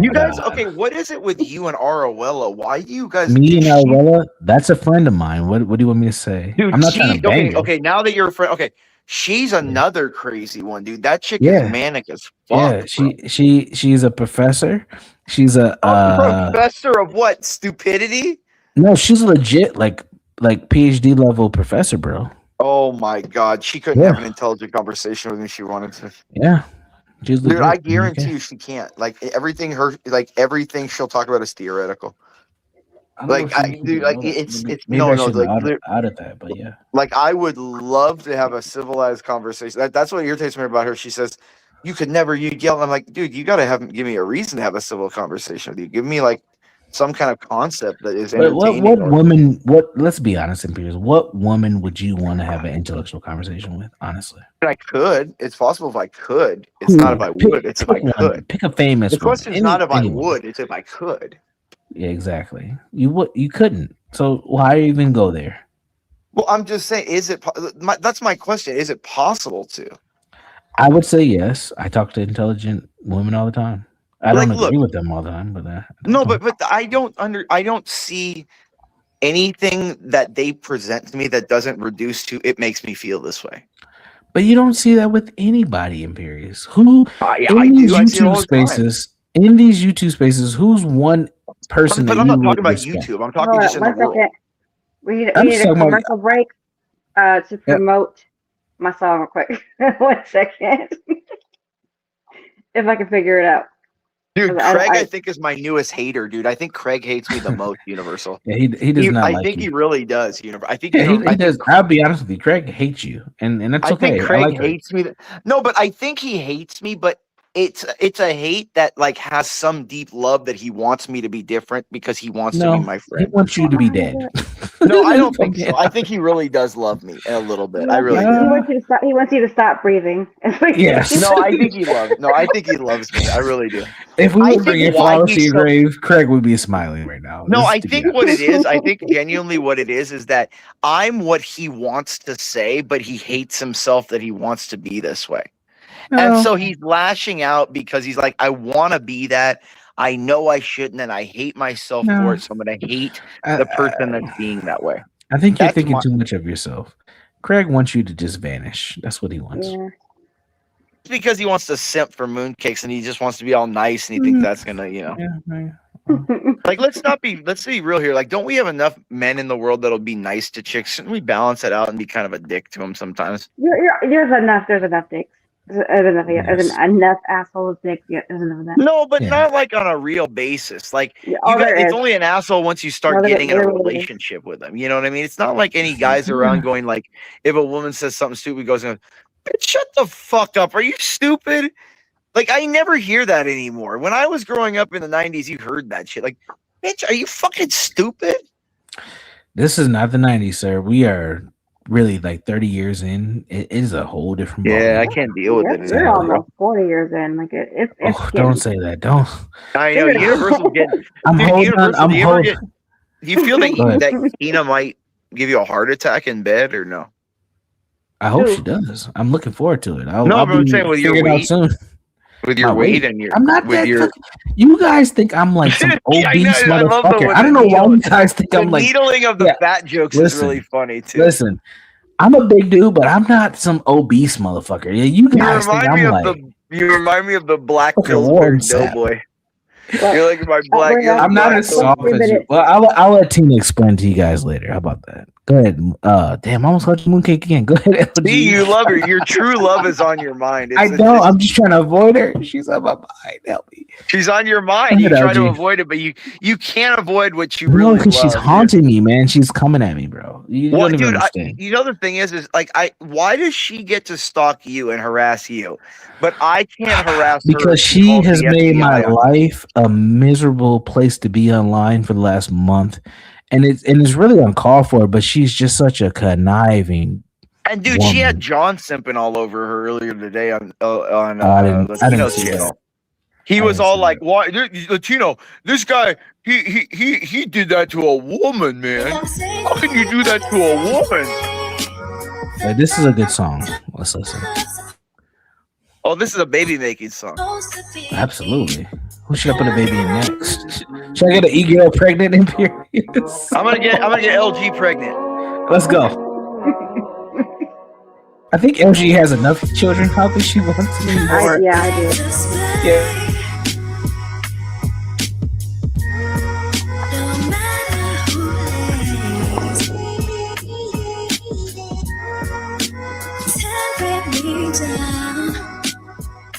You guys, okay, what is it with you and Aruella? Why do you guys? Me and Aruella, that's a friend of mine. What do you want me to say? Dude, I'm not trying to bang her. Okay, now that you're a friend, okay, she's another crazy one, dude. That chick is manic as fuck. Yeah, she's a professor. She's a professor of what? Stupidity? No, she's legit like PhD level professor, bro. Oh my god, she couldn't have an intelligent conversation with me if she wanted to. Yeah. Dude, I guarantee you she can't. Like everything she'll talk about is theoretical. Like it's maybe out of that, but yeah. Like I would love to have a civilized conversation. That's what irritates me about her. She says, "You could never yell." I'm like, dude, you gotta give me a reason to have a civil conversation with you. Give me like some kind of concept that is entertaining. Let's be honest and Piers, what woman would you want to have an intellectual conversation with, honestly? I could. It's possible if I could. It's not if I would. It's if I could. Pick a famous. The question is not if I would. It's if I could. Yeah, exactly. You couldn't. So why even go there? Well, I'm just saying. That's my question. Is it possible to? I would say yes. I talk to intelligent women all the time. I don't agree with them all the time, but but I don't see anything that they present to me that doesn't reduce to it makes me feel this way. But you don't see that with anybody, Imperius. Who in these YouTube spaces, who's one person? But I'm not talking about YouTube. I'm talking just in the world. We need a commercial break to promote my song real quick. 1 second. If I can figure it out. Dude, Craig, I think is my newest hater, dude. I think Craig hates me the most, Universal. Yeah, he does not. I think he really does. I think he does. I'll be honest with you, Craig hates you, and that's okay. I think Craig hates me. No, but I think he hates me, but it's a hate that like has some deep love that he wants me to be different because he wants to be my friend. He wants you to be dead. No, I don't think so. I think he really does love me a little bit. I really do. He wants you to stop breathing. Yes. No, I think he loves me. I really do. If we were bringing flowers to your grave, Craig would be smiling right now. No, I think what it is, I think genuinely what it is that I'm what he wants to say, but he hates himself that he wants to be this way. And so he's lashing out because he's like, I want to be that. I know I shouldn't, and I hate myself for it. So I'm going to hate the person that's being that way. I think you're thinking too much of yourself. Craig wants you to just vanish. That's what he wants. Yeah. It's because he wants to simp for mooncakes, and he just wants to be all nice, and he thinks that's going to, like, let's be real here. Like, don't we have enough men in the world that'll be nice to chicks? Shouldn't we balance it out and be kind of a dick to them sometimes? There's enough dicks. There's enough assholes dicks. Yeah, there's enough of that. No, but not like on a real basis. Like it's only an asshole once you start getting in a relationship with them. You know what I mean? It's not like any guys around going like, if a woman says something stupid, goes, "Bitch, shut the fuck up. Are you stupid?" Like I never hear that anymore. When I was growing up in the 90s, you heard that shit. Like, bitch, are you fucking stupid? This is not the 90s, sir. We are really like 30 years in. It is a whole different ball. Yeah, I can't deal with it. We're almost 40 years in. Like it's don't say that. Don't. I know Universal get. Do you feel that Tina might give you a heart attack in bed or no? I hope she does. I'm looking forward to it. I'm saying with your weight. Soon. With your weight and your, I'm not that. You guys think I'm like some obese motherfucker. I don't know why you guys think I'm like. The needling of the fat jokes is really funny too. Listen, I'm a big dude, but I'm not some obese motherfucker. Yeah, you guys think I'm like. You remind me of the Black Pillsbury Doughboy. You're like my black. I'm not as soft as you. Well, I'll let Tina explain to you guys later. How about that? Go ahead. Damn, I almost called you Mooncake again. Go ahead, LG. See, you love her. Your true love is on your mind. I know. I'm just trying to avoid her. She's on my mind. Help me. She's on your mind. You try to avoid it, but you can't avoid what you really love. She's haunting me, man. She's coming at me, bro. You don't even understand. You know, the thing is like, why does she get to stalk you and harass you, but I can't harass her? Because she has made my life a miserable place to be online for the last month. And it's really uncalled for, but she's just such a conniving. And dude, she had John simping all over her earlier today on Latino's channel. He was all like, "Why, Latino? This guy, he did that to a woman, man. How can you do that to a woman?" Hey, this is a good song. Let's listen. Oh, this is a baby making song. Absolutely. Who should I put a baby in next? Should I get an e-girl pregnant in Imperius? I'm gonna get LG pregnant. Let's go. I think LG has enough children. How does she want more? Yeah, I do. Yeah.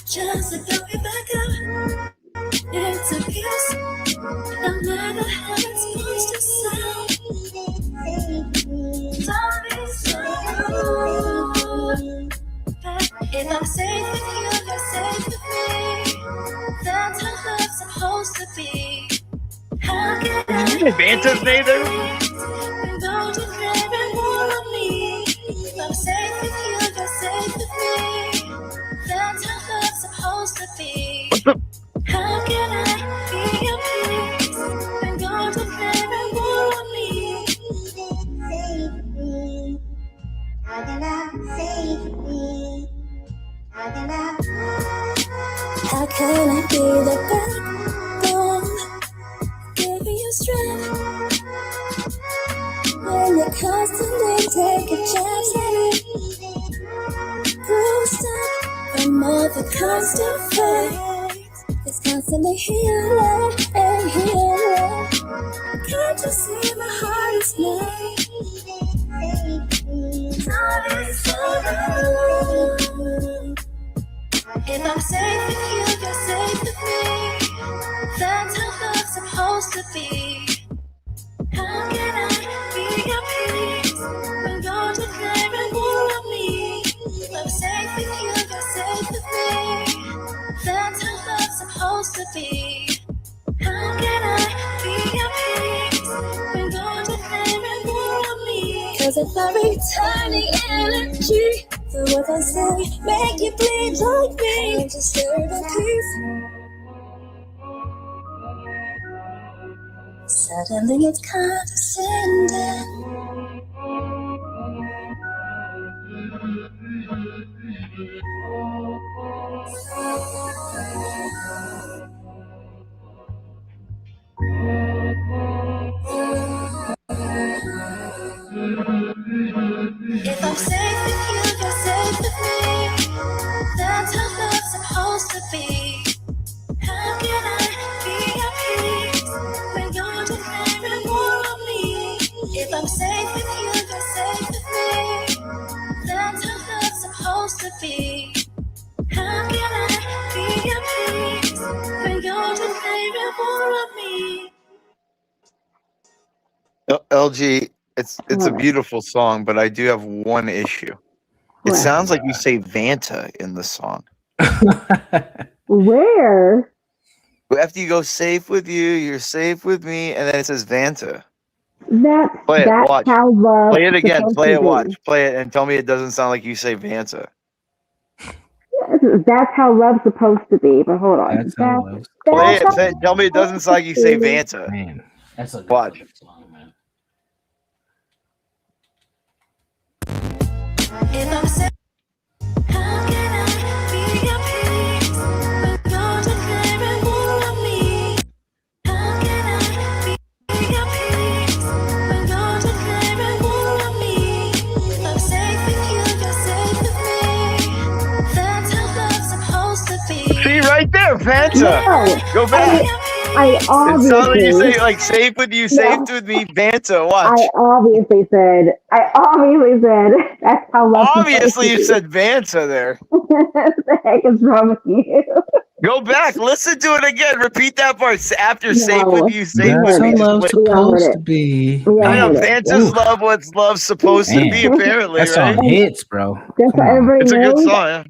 Just to throw it back up into peace, no matter how it's supposed to sound. Don't be so rude. If I'm safe with you, you're safe with me. That's how love's supposed to be. How can I Vanta's name there? Don't you claim more of me? If I'm safe with you, you're safe with me. That's how love's supposed to be. How can I be your peace when don't you claim more of me? How can I save me? How can I be the backbone? Give you strength when you're constantly taking jabs at it. Bruised up from all the constant fight. It's constantly healing and healing. Can't you see my heart is made? Time is so rude. If I'm safe with you, you're safe with me. That's how love's supposed to be. How can I be your peace when you're declaring war on me? If I'm safe with you, you're safe with me. That's how love's supposed to be. How can I be your peace when you're declaring war on me? 'Cause if I return the energy, the words I say make you bleed like me. I'm just scared of peace. Suddenly it's condescending. If I'm safe with you, you're safe with me. That's how love's supposed to be. How can I be your peace when you're declaring war on me? If I'm safe with you, you're safe with me. That's how love's supposed to be. How can I be your peace when you're declaring war on me? LG, it's a beautiful song, but I do have one issue. It sounds like you say Vanta in the song. Where? After you go safe with you, you're safe with me, and then it says Vanta. That's watch. how love. Play it again. Play it. Watch. Play it, and tell me it doesn't sound like you say Vanta. That's how love's supposed to be. But hold on. Play it. Tell me it doesn't sound like you say Vanta. Man, that's a good watch. Song, man. If I'm safe, how can I be your peace when you're declaring war on me? How can I be your peace when you're declaring war on me? If I'm safe with you, you're safe with me. That's how love's supposed to be. See right there, Vanta. No. Go back. I It sounds like you obviously say like safe with you, no. safe with me, Banta. I Watch. obviously said that's how love's Obviously, you supposed said Banta there. to be. What the heck is wrong with you? Go back, listen to it again. Repeat that part after safe No, with you, we safe That's with heard how me. it. Just love's play. We all heard supposed it. to be. We all I know heard it. Banta's Ooh, love what's love supposed to be, man. apparently, That song right? And hits, bro. just so Come on. everybody It's a good knows, song, yeah.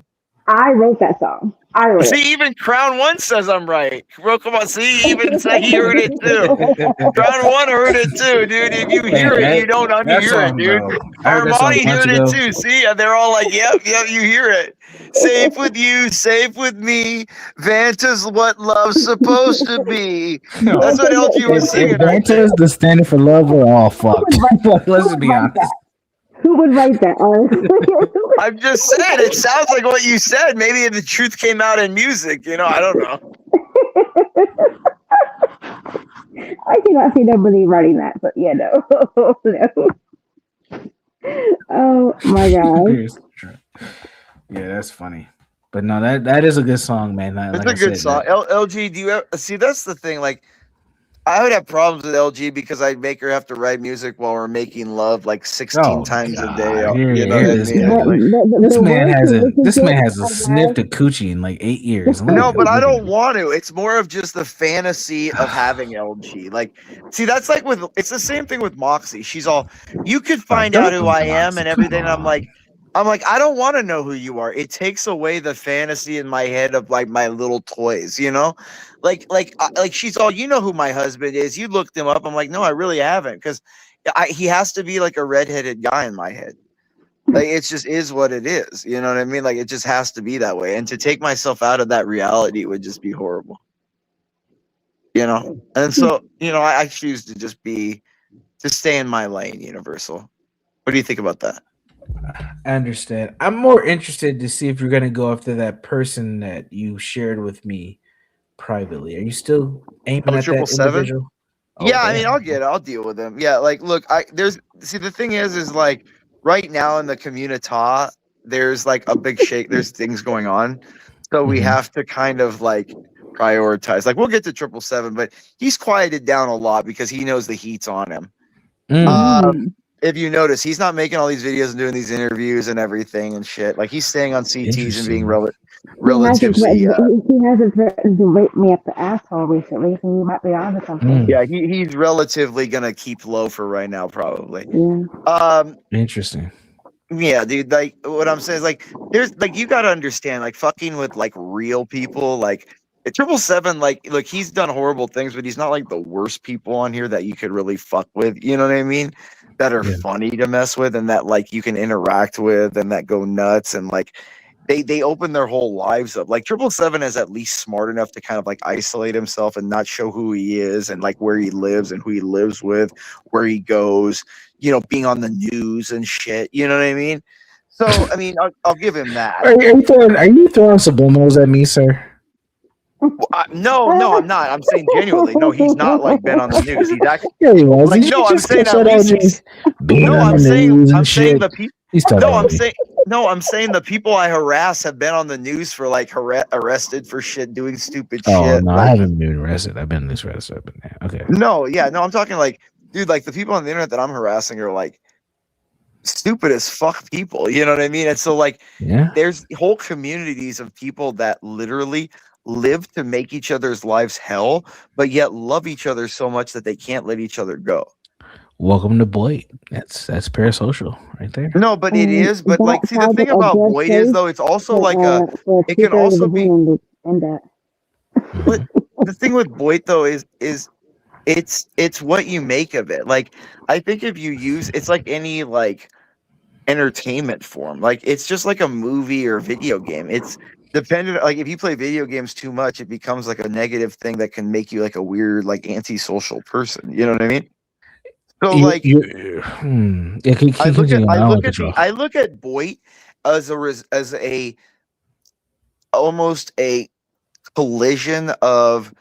I wrote that song. I wrote it. See, even Crown One says I'm right. Bro, come on. See, even say he heard it too. Crown One heard it too, dude. If you hear it, you don't That unhear it, song, dude. bro. I heard that song Armani months heard it ago. too. See, and they're all like, "Yep, yep, you hear it." Safe with you, safe with me. Vanta's what love's supposed to be. No. That's what LG was If singing right there. Banta's the standard for love, we're all fucked. Let's Who would be write honest. that? Who would write that? Honestly, I'm just saying, it sounds like what you said. Maybe the truth came out in music. You know, I don't know. I cannot see nobody writing that, but yeah, no, no. Oh my gosh. Yeah, that's funny. But no, that is a good song, man. It's Like a I good said, song. LG, do you ever see? That's the thing. Like, I would have problems with LG because I'd make her have to write music while we're making love like 16 times a day. You know what I this mean? guy. Like, This The man worst has a relationship sniffed a coochie in like 8 years. no, but I don't want to. It's more of just the fantasy of having LG. Like, see, that's like with it's the same thing with Moxie. She's all, you could find out who I am and everything. And I'm like, I don't want to know who you are. It takes away the fantasy in my head of like my little toys, you know? Like she's all, you know who my husband is. You looked him up. I'm like, no, I really haven't, because he has to be like a redheaded guy in my head. Like, it just is what it is. You know what I mean? Like, it just has to be that way. And to take myself out of that reality would just be horrible. You know? And so, you know, I choose to just stay in my lane, Universal. What do you think about that? I understand. I'm more interested to see if you're gonna go after that person that you shared with me privately. Are you still aiming at that 777? individual? Yeah, I mean, I'll deal with him. Yeah, like, look, the thing is like right now in the community, there's like a big shake. There's things going on, so we have to kind of like prioritize. Like, we'll get to 777, but he's quieted down a lot because he knows the heat's on him. If you notice, he's not making all these videos and doing these interviews and everything and shit. Like, he's staying on CTs and being relatively. He hasn't threatened to rape me up the asshole recently, so he might be on to something. Yeah, he's relatively gonna keep low for right now, probably. Yeah. Interesting. Yeah, dude. Like, what I'm saying is, like, there's like, you gotta understand, like, fucking with like real people, like 777. Like, look, he's done horrible things, but he's not like the worst people on here that you could really fuck with. You know what I mean? That are funny to mess with and that like you can interact with and that go nuts and like they open their whole lives up. Like, 777 is at least smart enough to kind of like isolate himself and not show who he is and like where he lives and who he lives with, where he goes, you know, being on the news and shit. You know what I mean? So, I mean, I'll give him that. Are you throwing subliminals at me, sir? No, I'm not. I'm saying genuinely. No, he's not like been on the news. He's actually. Yeah, he was. Like, no, I'm saying at least I'm saying the people. I'm saying the people I harass have been on the news for like arrested for shit, doing stupid shit. Oh no, like, I haven't been arrested. I've been arrested. Okay. No, I'm talking like, dude, like the people on the internet that I'm harassing are like stupid as fuck people. You know what I mean? And so like, there's whole communities of people that literally live to make each other's lives hell, but yet love each other so much that they can't let each other go. Welcome to BOYT. That's parasocial right there. No, but it is. But like, see, the thing about BOYT is though, it's also like it can also be. But the thing with BOYT though is it's what you make of it. Like, I think if you use, it's like any like entertainment form. Like, it's just like a movie or video game. It's dependent, like if you play video games too much, it becomes like a negative thing that can make you like a weird, like antisocial person. You know what I mean? So like, I look at BOYT as a almost a collision of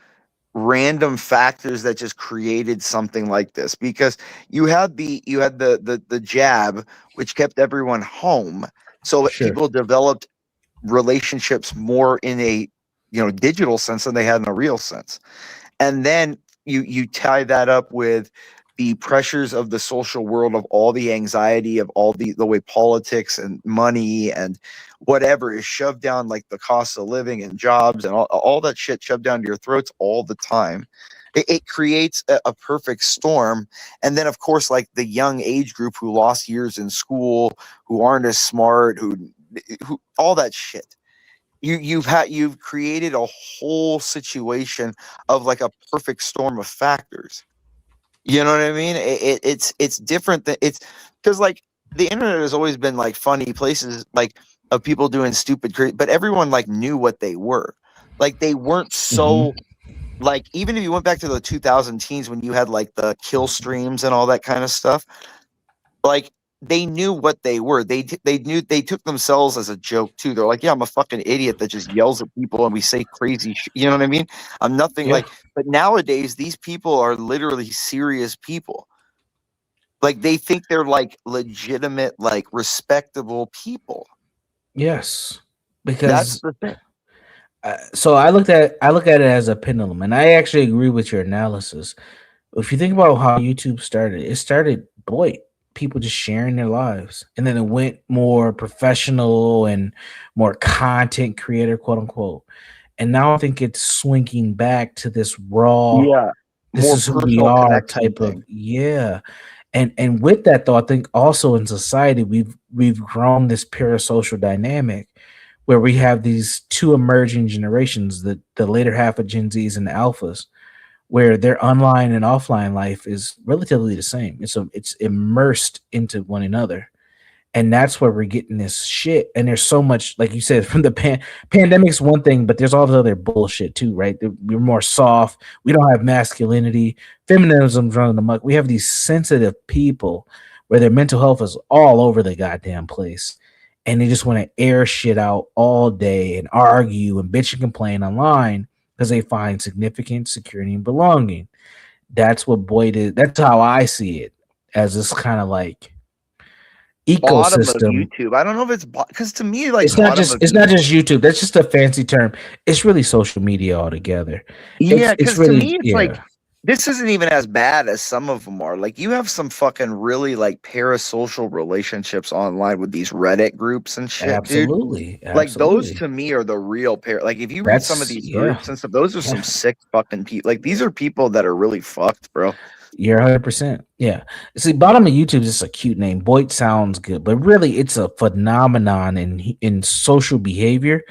random factors that just created something like this, because you had the jab, which kept everyone home, so people developed relationships more in a digital sense than they had in a real sense. And then you tie that up with the pressures of the social world, of all the anxiety, of all the way politics and money and whatever is shoved down, like the cost of living and jobs and all that shit shoved down to your throats all the time. It creates a perfect storm. And then, of course, like the young age group who lost years in school, who aren't as smart, who all that shit. You've created a whole situation of like a perfect storm of factors. You know what I mean? It's different than it's because like the internet has always been like funny places like of people doing stupid, but everyone like knew what they were. Like they weren't so like, even if you went back to the 2000 teens when you had like the kill streams and all that kind of stuff, like they knew what they were. They knew, they took themselves as a joke too. They're like, yeah, I'm a fucking idiot that just yells at people and we say crazy shit. You know what I mean? I'm nothing like, but nowadays these people are literally serious people. Like they think they're like legitimate, like respectable people. Yes, because that's the thing. So I look at it as a pendulum, and I actually agree with your analysis. If you think about how YouTube started, it started BOYT, people just sharing their lives, and then it went more professional and more content creator, quote unquote. And now I think it's swinging back to this raw, this is who we are type of And with that though, I think also in society we've grown this parasocial dynamic where we have these two emerging generations, the later half of Gen Zs and the alphas, where their online and offline life is relatively the same. It's immersed into one another. And that's where we're getting this shit. And there's so much, like you said, from the pandemic's one thing, but there's all the other bullshit too, right? We're more soft. We don't have masculinity. Feminism's running amok. We have these sensitive people where their mental health is all over the goddamn place. And they just want to air shit out all day and argue and bitch and complain online because they find significance, security, and belonging. That's what BOYT is. That's how I see it, as this kind of like ecosystem. Bottom of YouTube. I don't know if it's because to me, like it's not just YouTube. That's just a fancy term. It's really social media altogether. Yeah, because really, to me, it's like this isn't even as bad as some of them are. Like you have some fucking really like parasocial relationships online with these Reddit groups and shit. Absolutely. Dude. Like those to me are the real like if you read some of these groups and stuff, those are some sick fucking people. Like these are people that are really fucked, bro. You're 100%. Yeah. See, bottom of YouTube is just a cute name. BOYT sounds good, but really it's a phenomenon in social behavior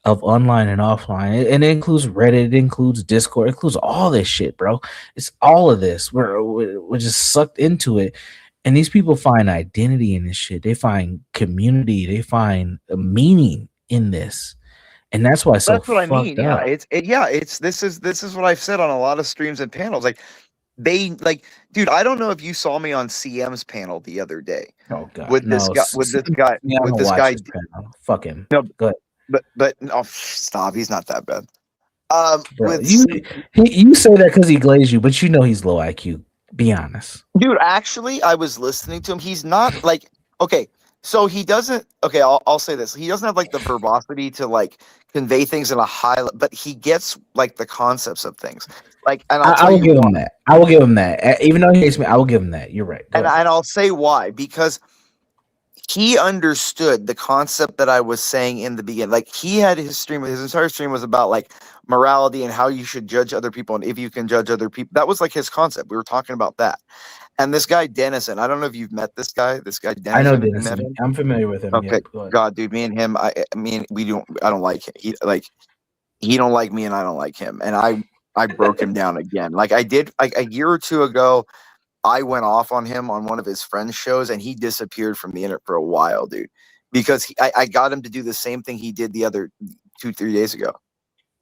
of online and offline. And it includes Reddit, it includes Discord, it includes all this shit, bro. It's all of this. We're just sucked into it. And these people find identity in this shit. They find community. They find a meaning in this. And that's why it's that's so what I mean. Up. This is what I've said on a lot of streams and panels. Like they like, dude, I don't know if you saw me on CM's panel the other day. Oh god. With this guy. Fuck him. No, go ahead. But no, stop. He's not that bad. Bro, you say that because he glazed you, but you know he's low IQ. Be honest, dude. Actually, I was listening to him. He's not like okay. So he doesn't. Okay, I'll say this. He doesn't have like the verbosity to like convey things in a high, but he gets like the concepts of things. Like, and I will give him that. I will give him that. Even though he hates me, I will give him that. You're right. And I'll say why. Because he understood the concept that I was saying in the beginning. Like he had his entire stream was about like morality and how you should judge other people and if you can judge other people. That was like his concept. We were talking about that. And this guy Dennison, I don't know if you've met this guy. This guy Dennison. I know Dennison. I'm familiar with him. Okay, God, dude, me and him. I don't like him. He don't like me, and I don't like him. And I broke him down again. Like I did like a year or two ago. I went off on him on one of his friends' shows, and he disappeared from the internet for a while, dude. Because I got him to do the same thing he did the other 2-3 days ago.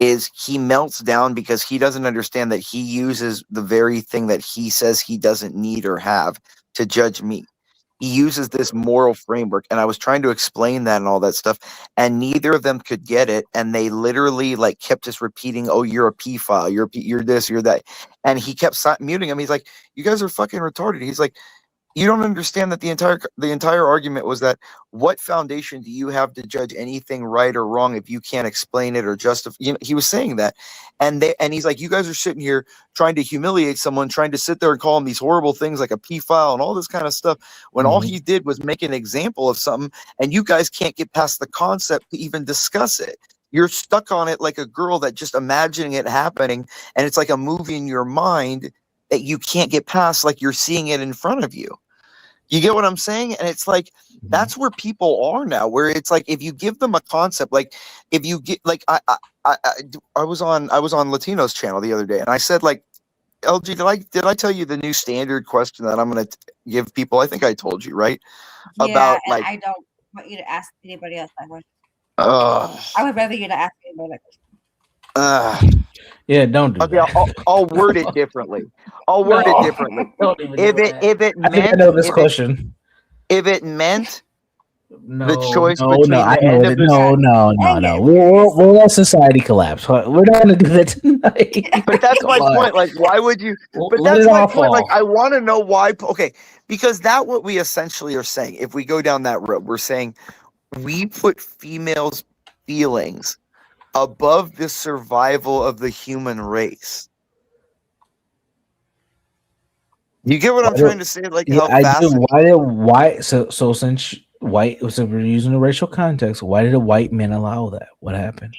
Is he melts down because he doesn't understand that he uses the very thing that he says he doesn't need or have to judge me. He uses this moral framework, and I was trying to explain that and all that stuff, and neither of them could get it, and they literally like kept just repeating, "Oh, you're a pedophile, you're this, you're that," and he kept muting him. He's like, "You guys are fucking retarded." He's like, You don't understand that the entire argument was that what foundation do you have to judge anything right or wrong if you can't explain it or justify? You know, he was saying that, and he's like, you guys are sitting here trying to humiliate someone, trying to sit there and call him these horrible things like a pedophile and all this kind of stuff, when all he did was make an example of something, and you guys can't get past the concept to even discuss it. You're stuck on it like a girl that just imagining it happening, and it's like a movie in your mind that you can't get past, like you're seeing it in front of you. You get what I'm saying? And it's like, that's where people are now, where it's like, if you give them a concept, like if you get like, I was on Latino's channel the other day, and I said, like, LG, did I tell you the new standard question that I'm going to give people? I think I told you, right? Yeah, about and like, I don't want you to ask anybody else that question. I would rather you to ask anybody that question. Yeah, don't do okay, that. I'll word it differently. I'll word it differently. Don't even If do it that. if it I think I meant know this question. if it meant No, the choice no, between no, I the know end it. of the No. We'll let society collapse. We're not gonna do that tonight. But that's my Come on. point. Like, why would you? But Let that's it my all point. Like, fall. I want to know why. Okay, because that what we essentially are saying. If we go down that road, we're saying we put females' feelings above the survival of the human race. You get what I'm trying to say? Like, Yeah, how I do. fascinating. So since we're using a racial context, why did the white men allow that? What happened?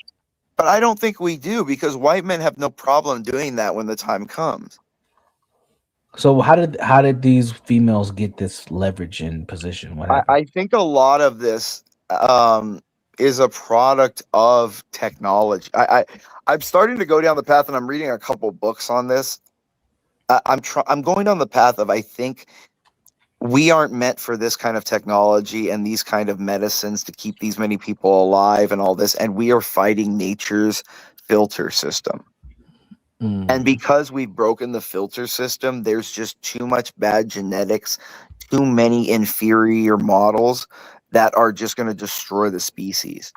But I don't think we do, because white men have no problem doing that when the time comes. So how did these females get this leverage and position? What happened? I think a lot of this is a product of technology. I'm starting to go down the path, and I'm reading a couple books on this. I'm going down the path of, I think we aren't meant for this kind of technology and these kind of medicines to keep these many people alive and all this, and we are fighting nature's filter system. And because we've broken the filter system, there's just too much bad genetics, too many inferior models that are just going to destroy the species.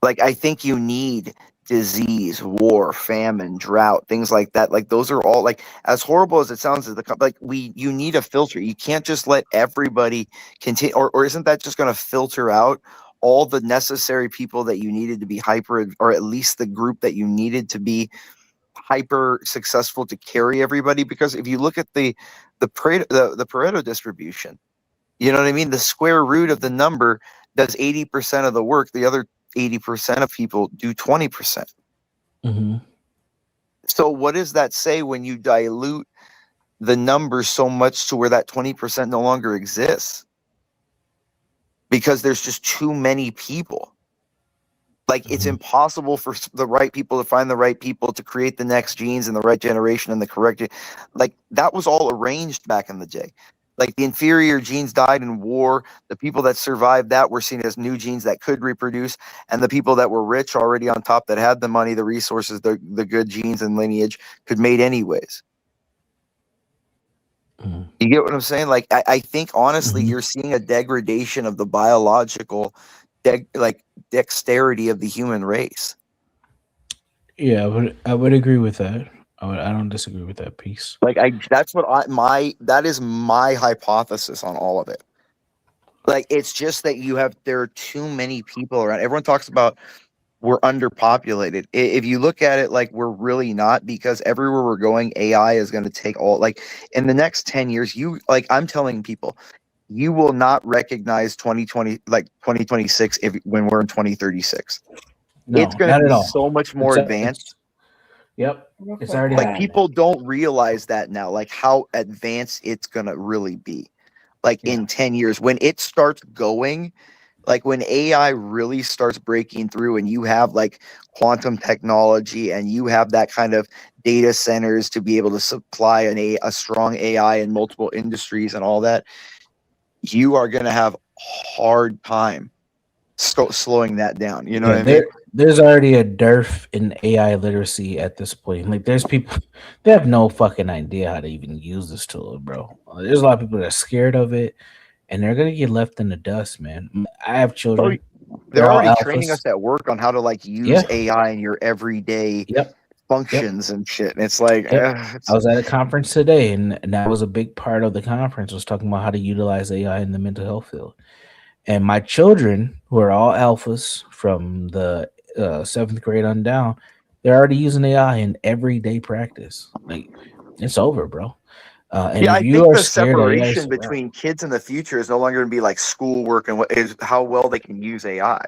Like, I think you need disease, war, famine, drought, things like that. Like, those are all, like, as horrible as it sounds, you need a filter. You can't just let everybody continue, or isn't that just going to filter out all the necessary people that you needed to be hyper, or at least the group that you needed to be hyper successful to carry everybody? Because if you look at the Pareto distribution, you know what I mean? The square root of the number does 80% of the work. The other 80% of people do 20%. So what does that say when you dilute the number so much to where that 20% no longer exists? Because there's just too many people. Like, it's impossible for the right people to find the right people to create the next genes in the right generation and the correct. Like, that was all arranged back in the day. Like, the inferior genes died in war. The people that survived that were seen as new genes that could reproduce. And the people that were rich already on top, that had the money, the resources, the good genes and lineage, could mate anyways. You get what I'm saying? Like, I think, honestly, you're seeing a degradation of the biological dexterity of the human race. Yeah, I would agree with that. I don't disagree with that piece. Like, that is my hypothesis on all of it. Like, it's just that there are too many people around. Everyone talks about we're underpopulated. If you look at it, like, we're really not, because everywhere we're going, AI is going to take all, like, in the next 10 years, I'm telling people, you will not recognize 2026 when we're in 2036. No, it's going to be so much more advanced. Yep. It's already like, people don't realize that now, like, how advanced it's going to really be. Like, in 10 years, when it starts going, like, when AI really starts breaking through, and you have, like, quantum technology, and you have that kind of data centers to be able to supply a strong AI in multiple industries and all that, you are going to have a hard time slowing that down. You know what I mean? There's already a dearth in AI literacy at this point. Like, there's people, they have no fucking idea how to even use this tool, bro. There's a lot of people that are scared of it, and they're gonna get left in the dust, man. I have children. They're already training us at work on how to, like, use AI in your everyday functions and shit. And it's like, I was at a conference today, and that was a big part of the conference, was talking about how to utilize AI in the mental health field. And my children, who are all alphas from the 7th grade on down, they're already using AI in everyday practice. Like, it's over, bro. And yeah, if I you think are the scared of AI, separation between kids in the future is no longer going to be like schoolwork and what is how well they can use AI.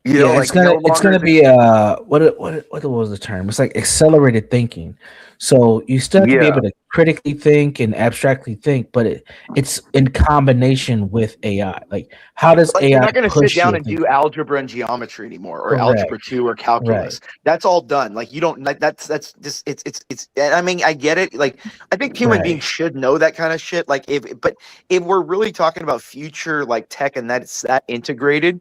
You know, it's like gonna no longer be what was the term? It's like accelerated thinking. So you still have to be able to critically think and abstractly think, but it's in combination with AI. Like, how does like AI you're not going to sit push down your and do thinking? algebra and geometry anymore, or Correct. algebra 2 or calculus. That's all done. Like you don't. Like, that's just it's. I mean, I get it. Like I think human beings should know that kind of shit. Like if we're really talking about future like tech and that's that integrated,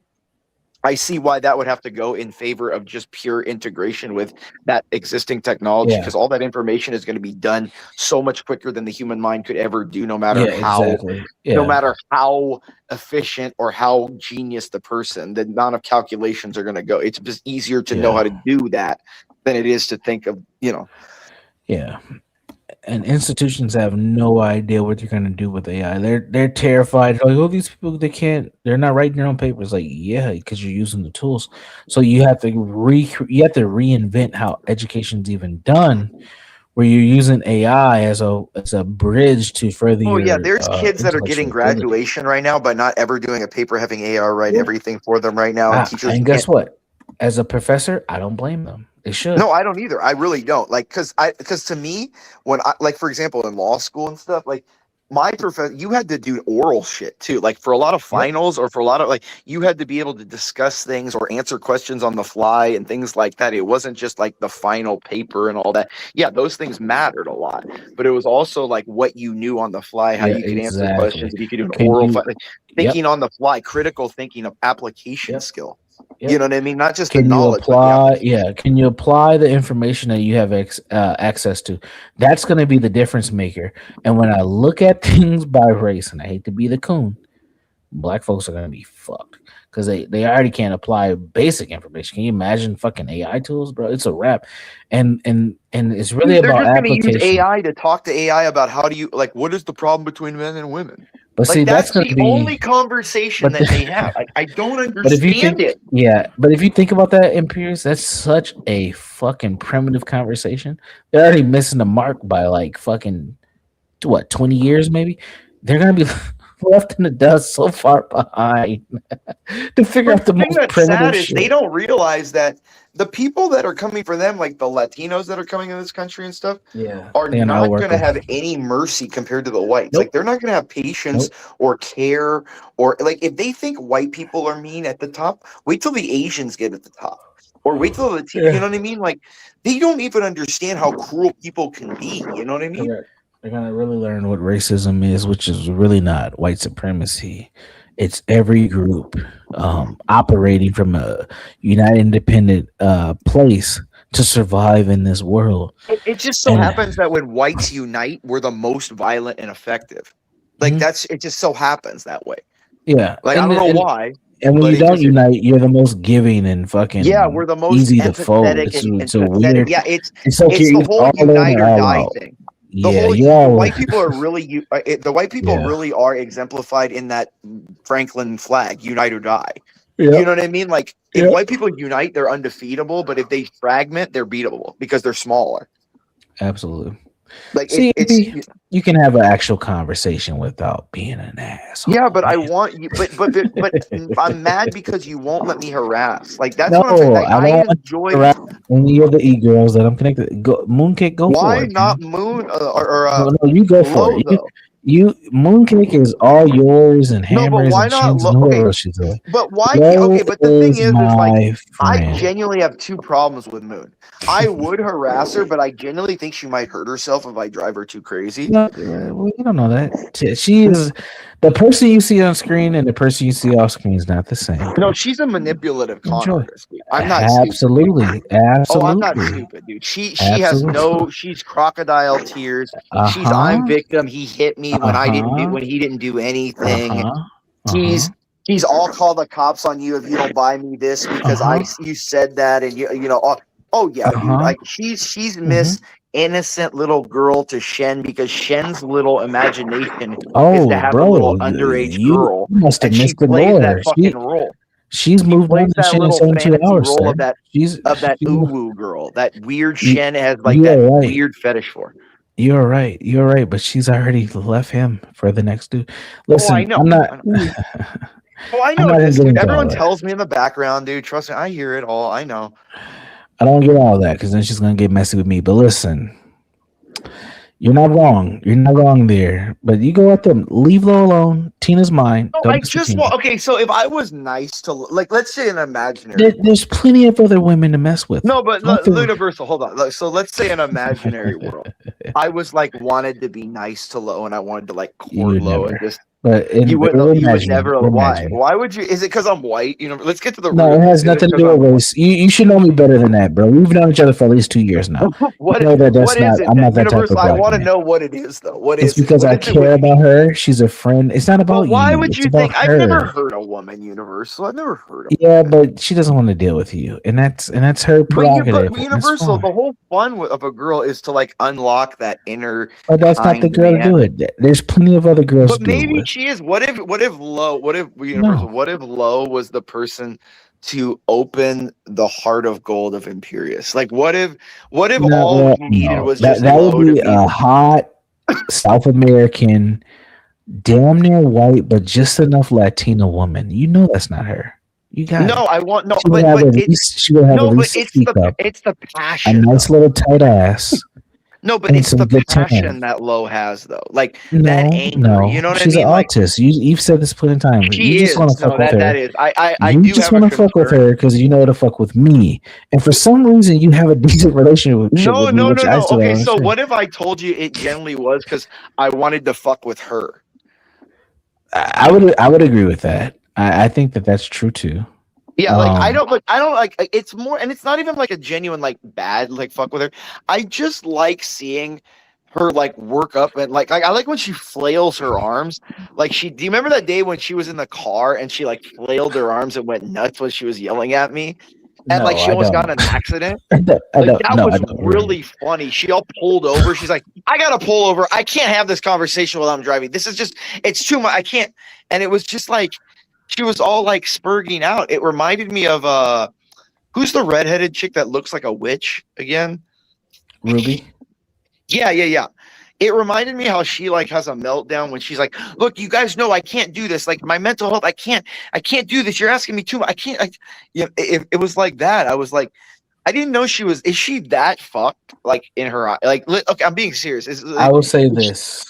I see why that would have to go in favor of just pure integration with that existing technology, because all that information is going to be done so much quicker than the human mind could ever do, no matter no matter how efficient or how genius the person. The amount of calculations are going to go. It's just easier to know how to do that than it is to think of, you know. Yeah. And institutions have no idea what they're going to do with AI. They're terrified. Like, oh, these people, they're not writing their own papers. Like, yeah, because you're using the tools. So you have to reinvent how education's even done, where you're using AI as a bridge to further your. Oh yeah, there's kids that are getting graduation right now, but not ever doing a paper, having AI write everything for them right now. And teachers and guess what? As a professor, I don't blame them. They should. No, I don't either. I really don't. Like, because to me, when I, like, for example, in law school and stuff, like my professor, you had to do oral shit too. Like for a lot of finals or for a lot of like, you had to be able to discuss things or answer questions on the fly and things like that. It wasn't just like the final paper and all that. Yeah, those things mattered a lot, but it was also like what you knew on the fly, how you could answer questions, if you could do an oral, thinking on the fly, critical thinking of application skill. You know what I mean? Not just the knowledge. Can you apply the information that you have access to? That's going to be the difference maker. And when I look at things by race, and I hate to be the coon, black folks are going to be fucked because they already can't apply basic information. Can you imagine fucking AI tools, bro? It's a wrap. And it's really about application. Use AI to talk to AI about how do you, like, what is the problem between men and women? But like, see, that's the only conversation that they have. I don't understand but if you think, it. Yeah, but if you think about that, Imperius, that's such a fucking primitive conversation. They're already missing the mark by like fucking 20 years maybe. They're gonna be left in the dust so far behind to figure out the most primitive shit. They don't realize that the people that are coming for them, like the Latinos that are coming in this country and stuff, are not going to have any mercy compared to the whites. Like they're not going to have patience or care, or like if they think white people are mean at the top, wait till the Asians get at the top, or wait till the you know what I mean? Like they don't even understand how cruel people can be. You know what I mean? Correct. They're gonna really learn what racism is, which is really not white supremacy. It's every group operating from a united, independent place to survive in this world. It just so happens that when whites unite, we're the most violent and effective. Like it just so happens that way. Yeah, like I don't know why. And when you don't unite, you're the most giving and fucking we're the most easy to fold. It's a weird. Yeah, it's like the whole unite or die thing. The white people are really the white people really are exemplified in that Franklin flag, unite or die. You know what I mean? Like if white people unite, they're undefeatable, but if they fragment, they're beatable because they're smaller. Absolutely. Like see, you can have an actual conversation without being an asshole. Yeah, but I want you. But I'm mad because you won't let me harass. Like that's what I'm saying. Like, I enjoy. Any of the e-girls that I'm connected, Mooncake, go for it. Why not Moon no, you go for it. You Mooncake is all yours and hammers. But why and not? But why? Okay, but the thing is like I genuinely have two problems with Moon. I would harass her, but I genuinely think she might hurt herself if I drive her too crazy. No, well, you don't know that. She is the person you see on screen, and the person you see off screen is not the same. No, she's a manipulative con artist. I'm not absolutely. Oh, I'm not stupid, dude. She has she's crocodile tears. She's I'm victim. He hit me when he didn't do anything. He's all call the cops on you if you don't buy me this because you said that and you know Oh yeah, dude. Like she's Miss Innocent little girl to Shen because Shen's little imagination is to have a little underage girl, must have and she missed the plays lore. that fucking role. She's She moved on plays to that Shen in little 72 fantasy hours, role sir. of that uwu girl, that weird Shen has like you that are right. weird fetish for. You're right. You're right. But she's already left him for the next dude. Listen, I know. I'm not. Oh, I know this, dude. Everyone tells me in the background, dude. Trust me, I hear it all. I know. I don't get all that because then she's gonna get messy with me. But listen, you're not wrong. You're not wrong there. But you go out there, leave Lo alone. Tina's mine. No, Don't I mess with just Tina. want. Okay, so if I was nice to, like, let's say an imaginary. There's plenty of other women to mess with. No, but universal. Hold on. So let's say an imaginary world. I was like wanted to be nice to Lo, and I wanted to like court Lo and just. But You would never. Why? Why would you? Is it because I'm white? You know. Let's get to the. No, it has nothing to do with race. You should know me better than that, bro. We've known each other for at least 2 years now. What is it? I'm not that type Universal. of I black want to man. know what it is, though. What it's is? because What I care about her. She's a friend. It's not about but why you. would it's you about think? her. I've never heard a woman Universal. I've never heard of. Yeah, but she doesn't want to deal with you, and that's her prerogative. But Universal, the whole fun of a girl is to like unlock that inner. But that's not the girl to do it. There's plenty of other girls. But maybe she is. What if Universal? What if Lo was the person to open the heart of gold of Imperius? Like, what if all he needed was just that Lo would be to be a hot South American, damn near white, but just enough Latina woman. You know that's not her. You got no. It. I want no. She would have It's the passion. A nice little tight ass. No, but it's the passion that Lo has, though. Like that anger. No, you know what she's I mean? an autist. You've said this plenty of times. She you just want to fuck with her. That is. I you do just want to fuck with her because you know to fuck with me, and for some reason you have a decent relationship with me. No. Okay, so what if I told you it generally was because I wanted to fuck with her? I would agree with that. I think that's true too. Yeah, like I don't like it's more, and it's not even like a genuine like bad like fuck with her. I just like seeing her like work up and like I like when she flails her arms. Like do you remember that day when she was in the car and she like flailed her arms and went nuts when she was yelling at me? And like she almost got in an accident. That was really funny. She all pulled over. She's like, I gotta pull over. I can't have this conversation while I'm driving. This is just it's too much. I can't. And it was just like she was all like spurging out. It reminded me of who's the redheaded chick that looks like a witch again? Ruby. Yeah. It reminded me how she like has a meltdown when she's like, "Look, you guys know I can't do this. Like my mental health, I can't do this. You're asking me too much. I can't." It was like that. I was like, I didn't know she was. Is she that fucked? Like in her eye? Like, okay, I'm being serious. I will say this.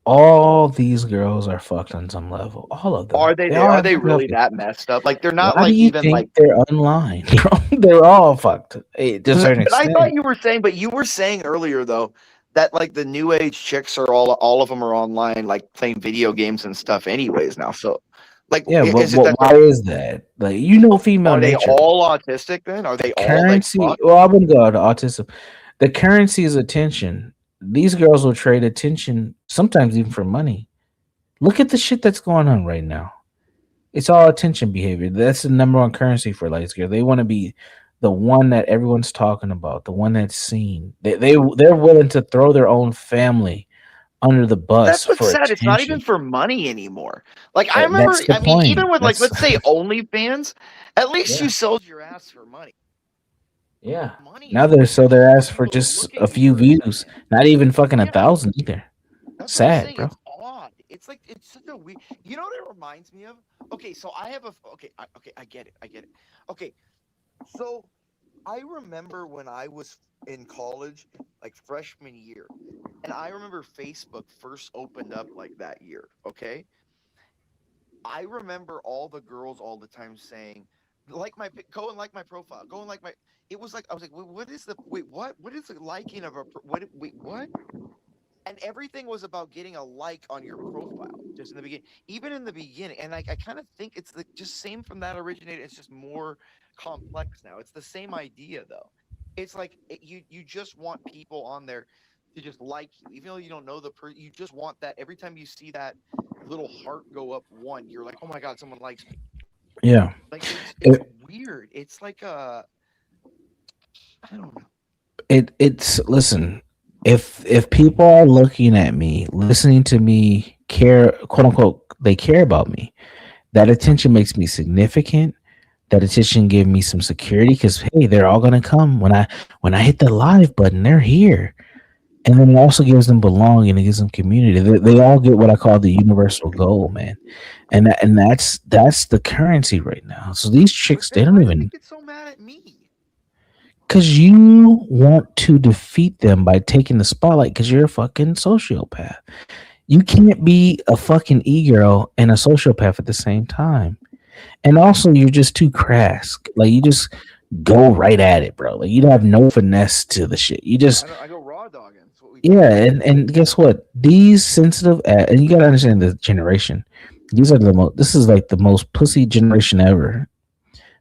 All these girls are fucked on some level. All of them. Are they? Are they really that messed up? Like they're not. Why like do you even think like they're online. They're all fucked to a certain extent. I thought you were saying, but you were saying earlier though that like the new age chicks are all of them are online, like playing video games and stuff. Anyways, now so. Like yeah, why is that? Like female nature. Are they all autistic then? Are they currency? all like well, I wouldn't go to autism. The currency is attention. These girls will trade attention sometimes even for money. Look at the shit that's going on right now. It's all attention behavior. That's the number one currency for light girls. They want to be the one that everyone's talking about, the one that's seen. They're willing to throw their own family under the bus. That's what's sad. Attention. It's not even for money anymore. Like I remember, even with like let's say OnlyFans, at least you sold your ass for money. Yeah. Now they're so their ass for just a few views, not even fucking 1,000 either. That's sad, bro. It's odd. It's like it's such a weird. You know what it reminds me of? Okay, so I have I get it. Okay, so I remember when I was in college, like freshman year, and I remember Facebook first opened up like that year. Okay, I remember all the girls all the time saying, go and like my profile, go and like my. It was like I was like, what is the liking of a what? And everything was about getting a like on your profile, just in the beginning, even in the beginning. And I kind of think it's just same from that originated. It's just more complex now. It's the same idea though. It's like you just want people on there to just like you, even though you don't know the person. You just want that every time you see that little heart go up one, you're like, oh my god, someone likes me. Yeah, like it's weird. It's like I don't know. It's listen. If people are looking at me, listening to me, care, quote unquote, they care about me. That attention makes me significant. That attention give me some security because hey, they're all gonna come when I hit the live button. They're here, and then it also gives them belonging. It gives them community. They all get what I call the universal goal, man, and that's the currency right now. So these chicks, they don't even get so mad at me. Because you want to defeat them by taking the spotlight because you're a fucking sociopath. You can't be a fucking e-girl and a sociopath at the same time. And also, you're just too crass. Like, you just go right at it, bro. Like, you don't have no finesse to the shit. You just... I go raw dogging. Yeah, and guess what? These sensitive... and you got to understand the generation. These are the most... This is like the most pussy generation ever.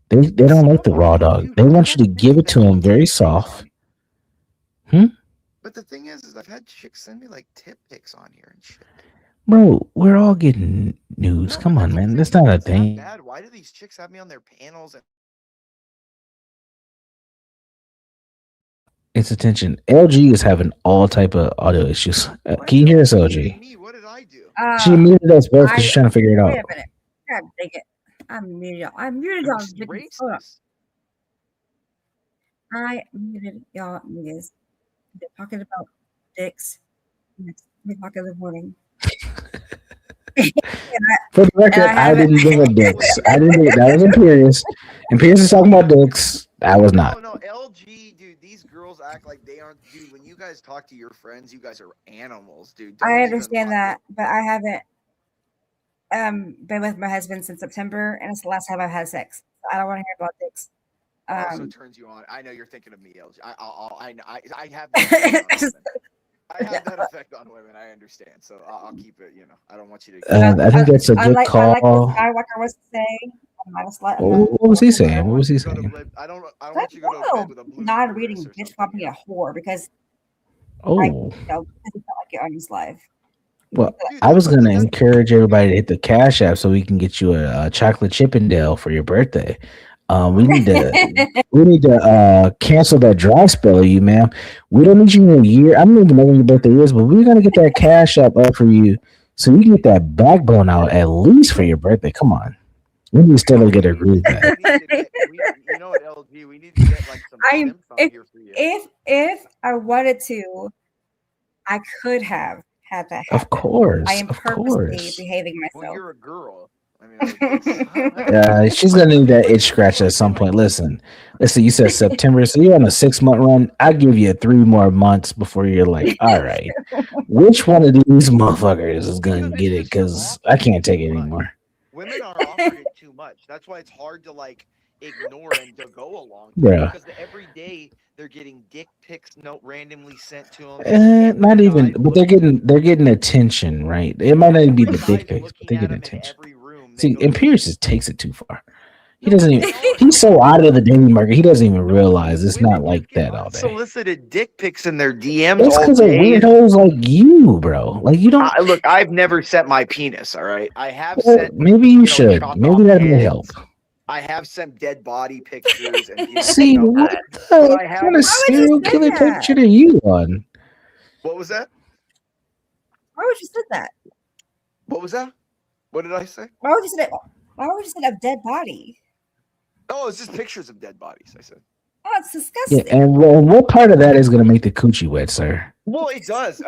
They don't like the raw dog. They want you to give it to them very soft. But the thing is I've had chicks send me like tip pics on here and shit. Bro, we're all getting nudes. Come on, man. That's not a thing. Bad. Why do these chicks have me on their panels? It's attention. LG is having all type of audio issues. Can you hear us, LG? What did I do? She muted us both because she's trying to figure it out. Wait a minute. God dang it. I'm muted y'all. I muted y'all. I muted y'all niggas. They're talking about dicks. It's 3 o'clock in the morning. For the record, I didn't give a dicks. I didn't do it. That was Imperious. Imperious is talking about dicks. I was not. No, LG, dude. These girls act like they aren't. Dude, when you guys talk to your friends, you guys are animals, dude. I understand that, but I haven't been with my husband since September, and it's the last time I've had sex. So I don't want to hear about dicks. Also turns you on. I know you're thinking of me, LG. I have that. I have that effect on women. I understand, so I'll keep it. You know, I don't want you to. I think that's a good call. Like what Skywalker was saying. What was he saying? What was he saying? I don't want you to go to bed with a blue. Non-reading bitch called me a whore because. Oh. Because it felt like it on his live. Well, I was gonna encourage everybody to hit the Cash App so we can get you a chocolate Chippendale for your birthday. We need to cancel that dry spell of you, ma'am. We don't need you in a year. I don't even know when your birthday is, but we're gonna get that Cash App up for you so you can get that backbone out at least for your birthday. Come on, we need to still get a groove back. You know what, LG? We need to get like some simps on here for you. If I wanted to, I could have had that happen. Of course, I am purposely behaving myself. Well, you're a girl. I mean, she's gonna need that itch scratch at some point. Listen. You said September, so you're on a 6-month run. I give you 3 more months before you're like, all right, which one of these motherfuckers is gonna get it? Because I can't take it anymore. Women are offered it too much. That's why it's hard to like ignore and to go along. Bruh. Because every day they're getting dick pics randomly sent to them. Not even, but they're getting attention, right? It might not even be the dick pics, but they're getting attention. See, Imperious just takes it too far. He doesn't even. He's so out of the dating market. He doesn't even realize it's not like that all day. Unsolicited dick pics in their DMs. It's because of weirdos like you, bro. Like you don't look. I've never sent my penis. All right, I have sent. Maybe you should. Maybe that may help. I have sent dead body pictures. And see what kind of serial killer type shit are you on? What was that? Why would you say that? What was that? What did I say? Why would you say a dead body? Oh, it's just pictures of dead bodies. I said. Oh, it's disgusting. Yeah, and what part of that is going to make the coochie wet, sir? Well, it does.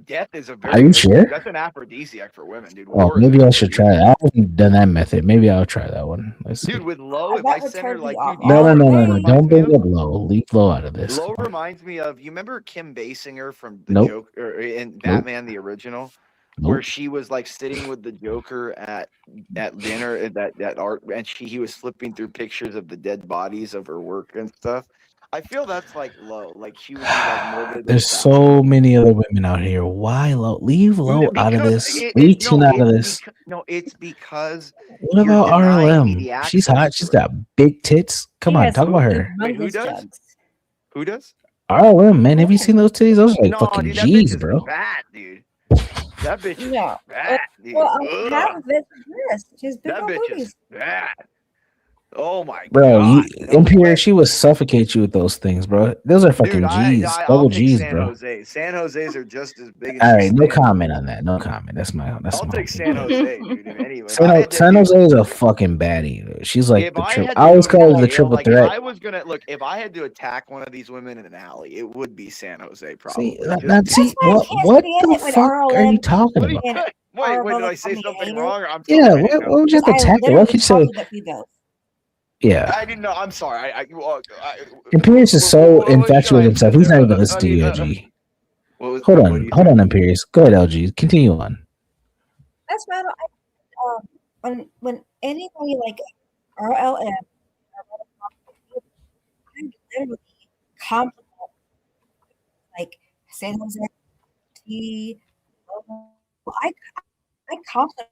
Death is a very. Are you sure? That's an aphrodisiac for women, dude. Oh, maybe I should try it. I haven't done that method. Maybe I'll try that one. Let's see. Dude, with Low, if I send her like, no. Don't bring up Low. Leave Low out of this. Low reminds me of you remember Kim Basinger from the Joker in Batman the original. Where she was like sitting with the Joker at dinner at that art, and he was flipping through pictures of the dead bodies of her work and stuff. I feel that's like Low. Like she was like morbid. There's so many other women out here. Why Low? Leave Low out of this. Leave Tina out of this. It's because. What about RLM? She's hot. She's got big tits. Come on, talk about her. Wait, who does? Who does? RLM, man. Have you seen those titties? Those are like fucking G's, bro. Fat, dude. That bitch is fat, dude. Well, half of it is this. She's big that old bitch boobies. is fat. Oh my bro, god! Imperial, she would suffocate you with those things, bro. Those are fucking G's, I'll double take G's, San bro. Jose. San Jose's are just as big as. All right, no comment on that. No comment. That's I'll take San Jose, dude. Anyway, San Jose is a fucking baddie. Dude. She's like if the I triple. had I always to go call to her the jail, triple like, threat. if I was gonna look, if I had to attack one of these women in an alley, it would be San Jose, probably. See, what the fuck are you talking about? Wait, did I say something wrong? Or I'm Yeah, sorry, what would you have to attack her? What could you say? Yeah. I didn't know. I'm sorry. Imperius is so infatuated with himself. He's not even listening to you, LG. Hold on, Imperius. Go ahead, LG. Continue on. That's right. When anybody like RLM, I literally compliment like San Jose T. I compliment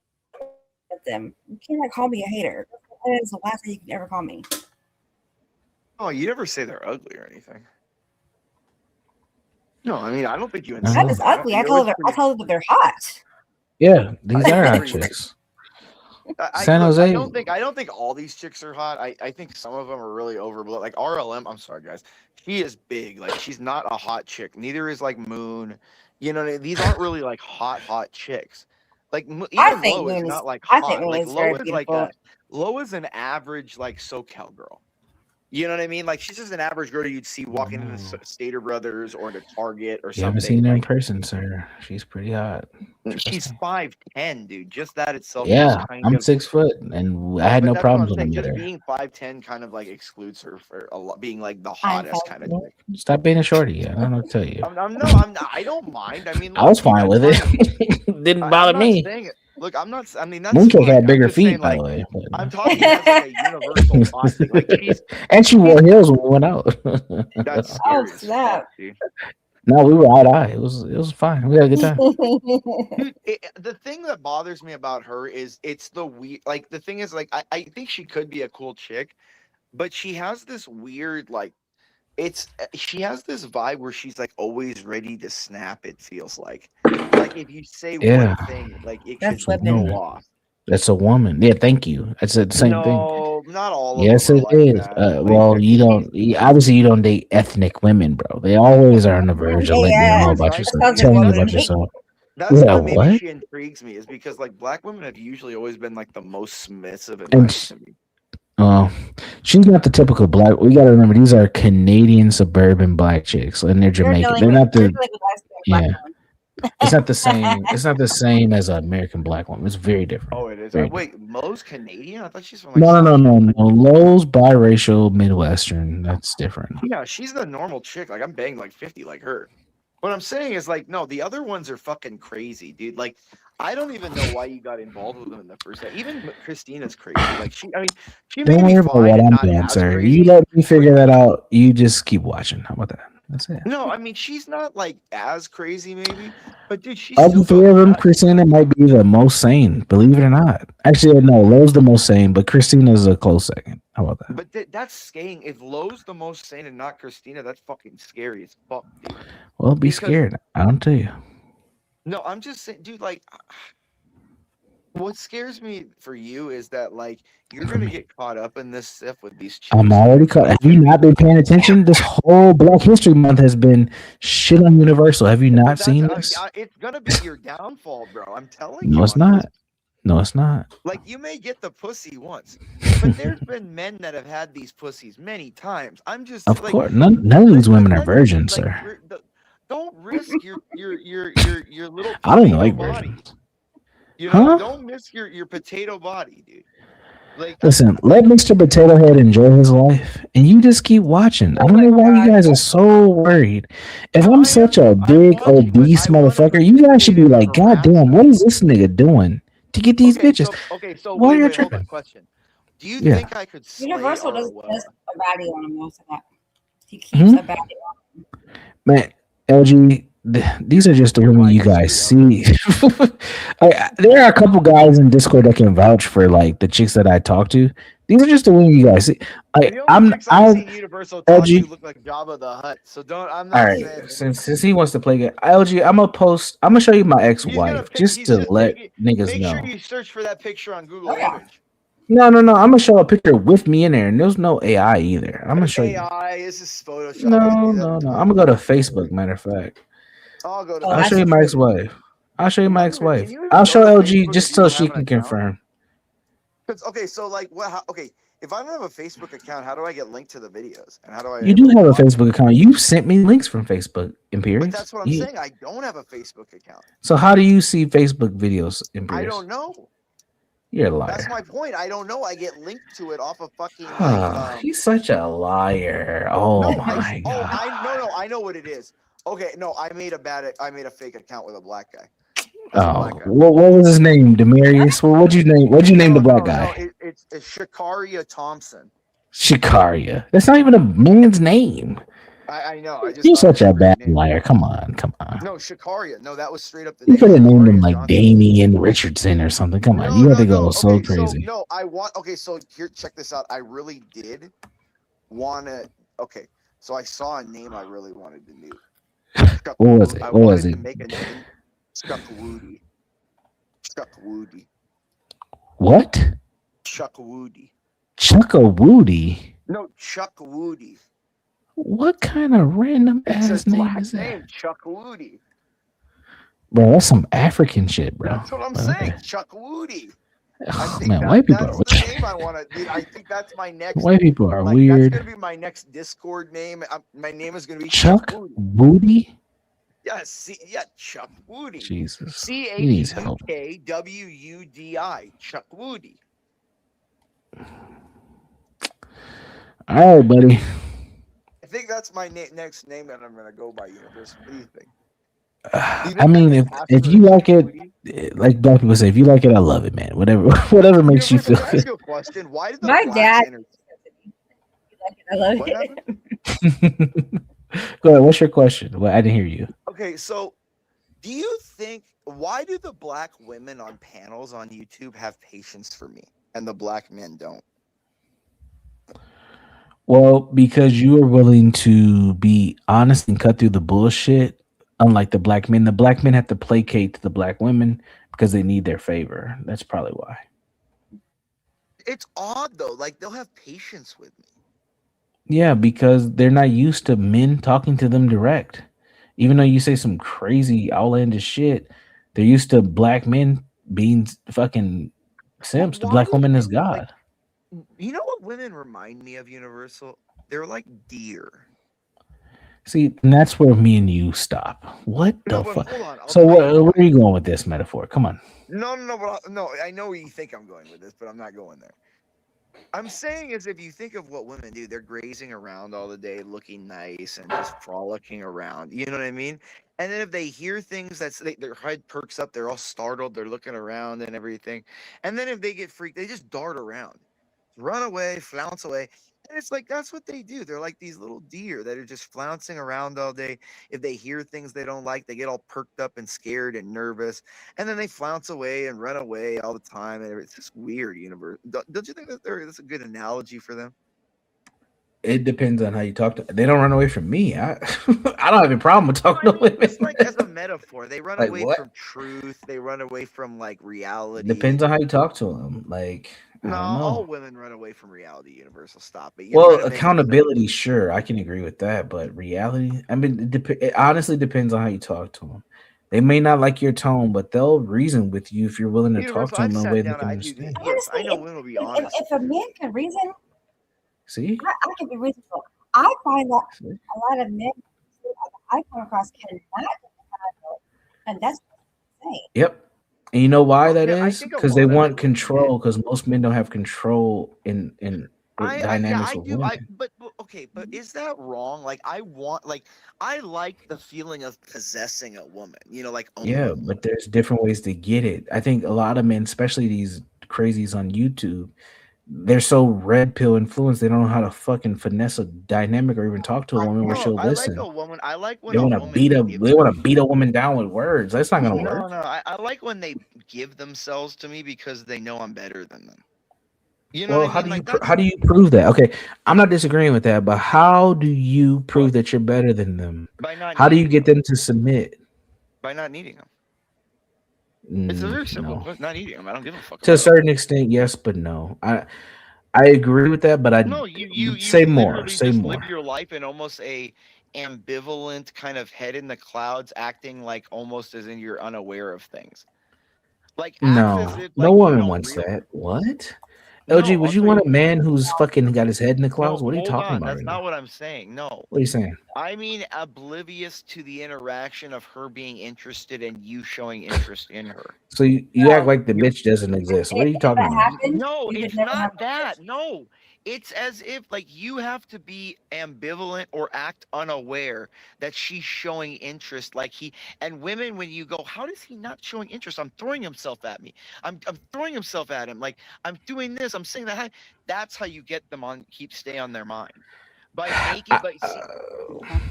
them. You cannot call me a hater. That is the last thing you can ever call me. Oh, you never say they're ugly or anything. No, I mean I don't think you insult. That is ugly. I told them that they're hot. Yeah, these are hot chicks. San Jose. I don't think all these chicks are hot. I think some of them are really overblown. Like RLM. I'm sorry, guys. She is big. Like she's not a hot chick. Neither is like Moon. You know, these aren't really like hot chicks. Like even Low is not like hot. Like Low is like Low is an average like SoCal girl. You know what I mean? Like she's just an average girl you'd see walking into Stater Brothers or into Target or something. You haven't seen her in person, sir. She's pretty hot. She's 5'10", dude. Just that itself. Yeah, I'm 6 foot, and I had no problems with just her. being 5'10" kind of like excludes her for a lot, being like the hottest kind of chick. Stop being a shorty. I don't know what to tell you. I don't mind. I mean, I was fine with it. Didn't bother me. Look, I'm not. I mean, that's Mooncake had bigger feet, by the way. I'm talking as like a universal hot thing. Like and she wore heels when we went out. That's scary as fuck, dude. No, we were eye. It was fine. We had a good time. Dude, the thing that bothers me about her is it's the weird. Like the thing is, like I think she could be a cool chick, but she has this weird like. She has this vibe where she's like always ready to snap. It feels like if you say one thing, like it could go off. That's a woman. Yeah, thank you. I said the same thing. No, not all. Yes, it is. Well, you don't. Obviously, you don't date ethnic women, bro. They always are on the verge of letting you know about yourself, telling you about yourself. That's why maybe she intrigues me, is because like black women have usually always been like the most submissive and nice to me. Well, she's not the typical black. We got to remember these are Canadian suburban black chicks, and they're Jamaican. They're not the. Yeah, it's not the same. It's not the same as an American black woman. It's very different. Oh, it is. Wait, Mo's Canadian? I thought she's from. Like no. Lowe's biracial Midwestern. That's different. Yeah, she's the normal chick. Like I'm banging like 50 like her. What I'm saying is like no, the other ones are fucking crazy, dude. Like. I don't even know why you got involved with them in the first day. Even Christina's crazy. Like she don't worry about what I'm doing, sir. Crazy. You let me figure that out. You just keep watching. How about that? That's it. No, I mean she's not like as crazy, maybe. But dude, she's of the three of them, Christina might be the most sane. Believe it or not. Actually, no, Lowe's the most sane, but Christina's a close second. How about that? But that's scaring. If Lowe's the most sane and not Christina, that's fucking scary as fuck, dude. Well, be scared. I don't tell you. No, I'm just saying, dude, like, what scares me for you is that, like, you're going to get caught up in this stuff with these chicks. I'm already caught. Have you not been paying attention? This whole Black History Month has been shit on Universal. Have you not seen this? It's going to be your downfall, bro. I'm telling you. No, it's not. No, it's not. Like, you may get the pussy once, but there's been men that have had these pussies many times. I'm just Of course. None of these women are virgins, sir. Don't risk your little. I don't like virgins. You know, don't miss your potato body, dude. Like, listen, let Mr. Potato Head enjoy his life, and you just keep watching. I don't know why you guys are so worried. If I'm such a big obese motherfucker, you guys should be like, God damn, what is this nigga doing to get these bitches? So why are you hold on, question? Do you think I could? Universal doesn't put a body on him most of that. He keeps a body on him. Man, LG, these are just the women you guys see. There are a couple guys in Discord that can vouch for like the chicks that I talk to. These are just the women you guys see. Like I've seen Universal talk to look like Jabba the Hutt. So don't. I'm not. All right, since he wants to play good, LG, I'm gonna show you my ex-wife just to let niggas know. Make sure you search for that picture on Google Image. No. I'm gonna show a picture with me in there, and there's no AI either. I'm gonna show you. AI. This is Photoshop. No. I'm gonna go to Facebook. Matter of fact, I'll go to. I'll show you my ex-wife. I'll show you my ex-wife. Can you even I'll show go to LG Facebook just if you so don't she have an can account? confirm. Okay, so like what? Okay, if I don't have a Facebook account, how do I get linked to the videos? And how do I? You do have a Facebook account. You've sent me links from Facebook, Imperius. But that's what I'm saying. I don't have a Facebook account. So how do you see Facebook videos, Imperius? I don't know. You're a liar. That's my point. I don't know. I get linked to it off of fucking. He's such a liar. Oh no, my god. I know what it is. Okay, no, I made a fake account with a black guy. What was his name? Demarius? Well, what'd you name the black guy? It's Shikaria Thompson. Shikaria. That's not even a man's name. I know. You're such a bad liar. Come on. No, Shikaria. No, that was straight up the You name. could have named him like Damian Richardson or something. Come on. You had to go so crazy. So here, check this out. I really did want to. Okay, so I saw a name I really wanted to do. What was it? I wanted to make a name. Chuck Woody. What? Chuck Woody. Chuck-a-Woody? No, Chuck Woody. What kind of random ass name is that? Name, Chuck Woody. Bro, that's some African shit, bro. That's what I'm saying, Chuck Woody. Man, white people are weird. Name I want to. I think that's my next. White people are weird. That's gonna be my next Discord name. My name is gonna be Chuck Woody. Yeah, Chuck Woody. Jesus, he needs help. CHUKWUDI, Chuck Woody. All right, buddy. I think that's my next name that I'm gonna go by. Universe. What do you think? I mean, if you like it, like black people say, if you like it, I love it, man. Whatever makes you feel good. Ask you a question. Why did my dad? I love it. Go ahead. What's your question? Well, I didn't hear you. Okay, so do you think why do the black women on panels on YouTube have patience for me and the black men don't? Well, because you are willing to be honest and cut through the bullshit, unlike the black men. The black men have to placate to the black women because they need their favor. That's probably why. It's odd though. Like they'll have patience with me. Yeah, because they're not used to men talking to them direct. Even though you say some crazy outlandish shit, they're used to black men being fucking simps. The black woman is God. You know what women remind me of, Universal? They're like deer. See, and that's where me and you stop. What the fuck? So where are you going with this metaphor? Come on. No. I know where you think I'm going with this, but I'm not going there. I'm saying is if you think of what women do, they're grazing around all the day, looking nice and just frolicking around. You know what I mean? And then if they hear things their head perks up, they're all startled, they're looking around and everything. And then if they get freaked, they just dart around, run away, flounce away. And it's like that's what they do. They're like these little deer that are just flouncing around all day. If they hear things they don't like, they get all perked up and scared and nervous, and then they flounce away and run away all the time. And it's just weird. Universe. Don't you think that that's a good analogy for them? It depends on how you talk to them. They don't run away from me. I don't have a problem with talking to women. It's like as a metaphor. They run away from truth. They run away from like reality. Depends on how you talk to them. Like. No, all women run away from reality. Universal, stop it. Well, accountability, sure, I can agree with that, but reality, I mean, it honestly depends on how you talk to them. They may not like your tone, but they'll reason with you if you're willing to talk to them in a way they can understand. Honestly, I know women will be honest. If a man can reason, see, I can be reasonable. I find that a lot of men I come across cannot, and that's insane. Yep. And you know why that is? Because they want control. Because most men don't have control in dynamics with women. But is that wrong? Like I like the feeling of possessing a woman. You know, like yeah, but there's different ways to get it. I think a lot of men, especially these crazies on YouTube, they're so red pill influenced. They don't know how to fucking finesse a dynamic or even talk to a woman where she'll listen. I like when they want to beat a woman down with words. That's not gonna work. No. I like when they give themselves to me because they know I'm better than them. You know, well, how do you prove that? Okay, I'm not disagreeing with that, but how do you prove that you're better than them? How do you get them to submit? By not needing them. It's a very simple No. question. Not eating them. I don't give a fuck. To a certain extent, yes, but no. I agree with that, but I No, you say more. literally Say just more. live your life in almost a ambivalent kind of head in the clouds, acting like almost as in you're unaware of things. Like acts as No, if no like you woman don't wants real. that. What? No, LG, would I'll you tell want you. a man who's fucking got his head in the clouds? No, What are you hold talking on. about That's right not now? what I'm saying. No. What are you saying? I mean oblivious to the interaction of her being interested and you showing interest in her. So you act like the bitch doesn't exist. What are you If talking that about? happened, No, you would it's never have not a that. conversation. No, it's as if like you have to be ambivalent or act unaware that she's showing interest. Like and women, when you go, how does he not showing interest? I'm throwing himself at me. I'm throwing himself at him. Like I'm doing this. I'm saying that. That's how you get them on. Stay on their mind by making. But see,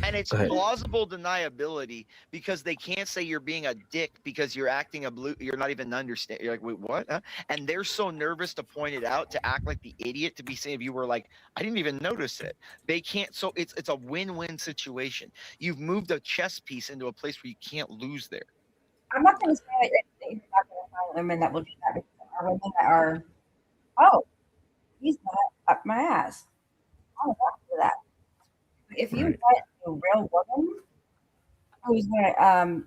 and it's Go ahead. plausible deniability because they can't say you're being a dick because you're acting you're not even understand. You're like, wait, what? Huh? And they're so nervous to point it out, to act like the idiot, to be saying if you were like, I didn't even notice it. They can't. So it's a win-win situation. You've moved a chess piece into a place where you can't lose there. I'm not going to say that you're not going to find women that will do that, because there are women that are, oh, he's not up my ass. I'm not for that. If you Right. want a real woman who's gonna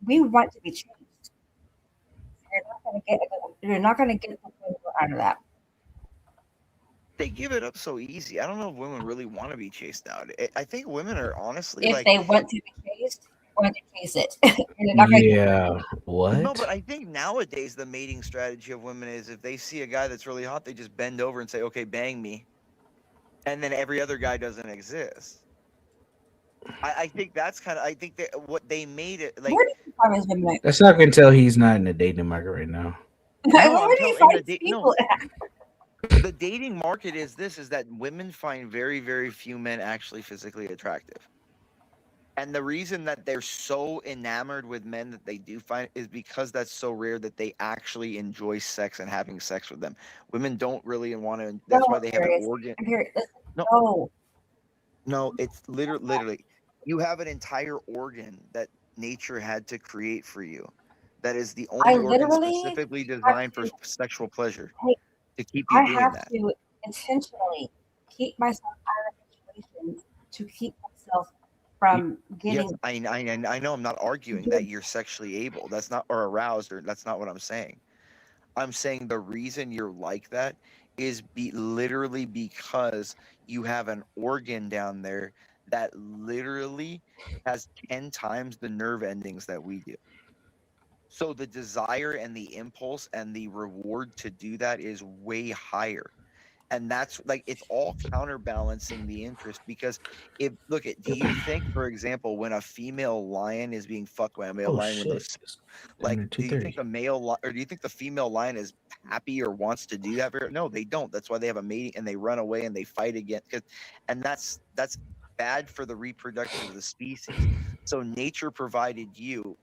we want to be changed. You're not gonna get something out of that. They give it up so easy. I don't know if women really want to be chased out. I think women are honestly If like, they want to be chased, they're going to chase it. And they're not gonna Yeah. What? no, but I think nowadays the mating strategy of women is if they see a guy that's really hot, they just bend over and say, "Okay, bang me," and then every other guy doesn't exist. I think that's kind of. I think that what they made it like. Where do you find those women? That's not gonna tell he's not in the dating market right now. No, Where I'm do you telling find the people at? the dating market is that women find very, very few men actually physically attractive. And the reason that they're so enamored with men that they do find is because that's so rare that they actually enjoy sex and having sex with them. Women don't really want to. That's why they have an organ. I'm here. Listen, No, no, it's literally. You have an entire organ that nature had to create for you. That is the only organ specifically designed for sexual pleasure to keep you doing that. I have to intentionally keep myself out of situations to keep myself from getting. Yes, I know. I'm not arguing that you're sexually able. That's not or aroused, or that's not what I'm saying. I'm saying the reason you're like that is literally because you have an organ down there that literally has 10 times the nerve endings that we do. So the desire and the impulse and the reward to do that is way higher. And that's like it's all counterbalancing the interest because do you think, for example, when a female lion is being fucked by a male lion with those do you think or do you think the female lion is happy or wants to do that? No, they don't. That's why they have a mating and they run away and they fight again. And that's bad for the reproduction of the species. So nature provided you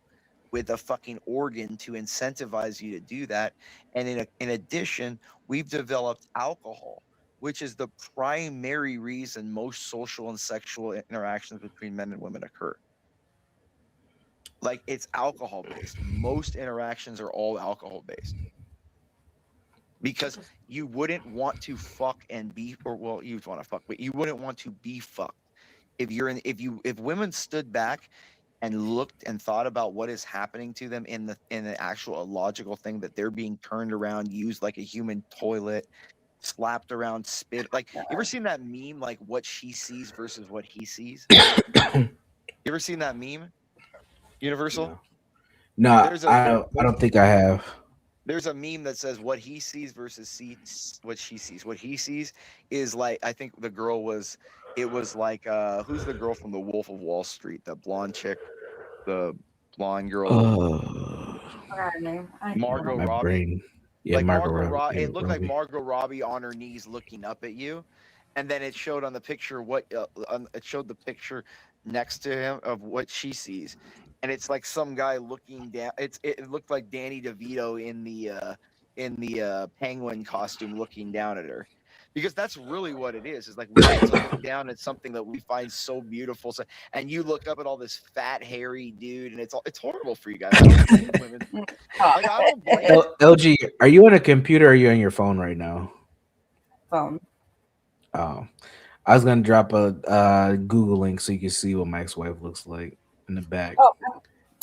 with a fucking organ to incentivize you to do that. And in addition, we've developed alcohol, which is the primary reason most social and sexual interactions between men and women occur. Like it's alcohol based. Most interactions are all alcohol based. Because you wouldn't want to fuck and be, or well, you'd want to fuck, but you wouldn't want to be fucked. If women stood back and looked and thought about what is happening to them in the actual logical thing that they're being turned around, used like a human toilet, slapped around, spit. Like, you ever seen that meme, like what she sees versus what he sees? You ever seen that meme? Universal? No, I don't think I have. There's a meme that says what he sees versus what she sees. What he sees is like, I think the girl was, it was like, who's the girl from The Wolf of Wall Street? The blonde chick, the blonde girl. Margot Robbie. Brain. Yeah, like Margot Robbie. Robbie. It looked like Margot Robbie on her knees looking up at you. And then it showed on the picture it showed the picture next to him of what she sees. And it's like some guy looking down. It looked like Danny DeVito in the penguin costume looking down at her. Because that's really what it is. It's like we get something down at something that we find so beautiful. So, and you look up at all this fat, hairy dude, and it's horrible for you guys. I don't blame women. Like, I don't blame LG, are you on a computer or are you on your phone right now? Phone. Oh, I was gonna drop a Google link so you can see what my ex-wife looks like in the back. Oh,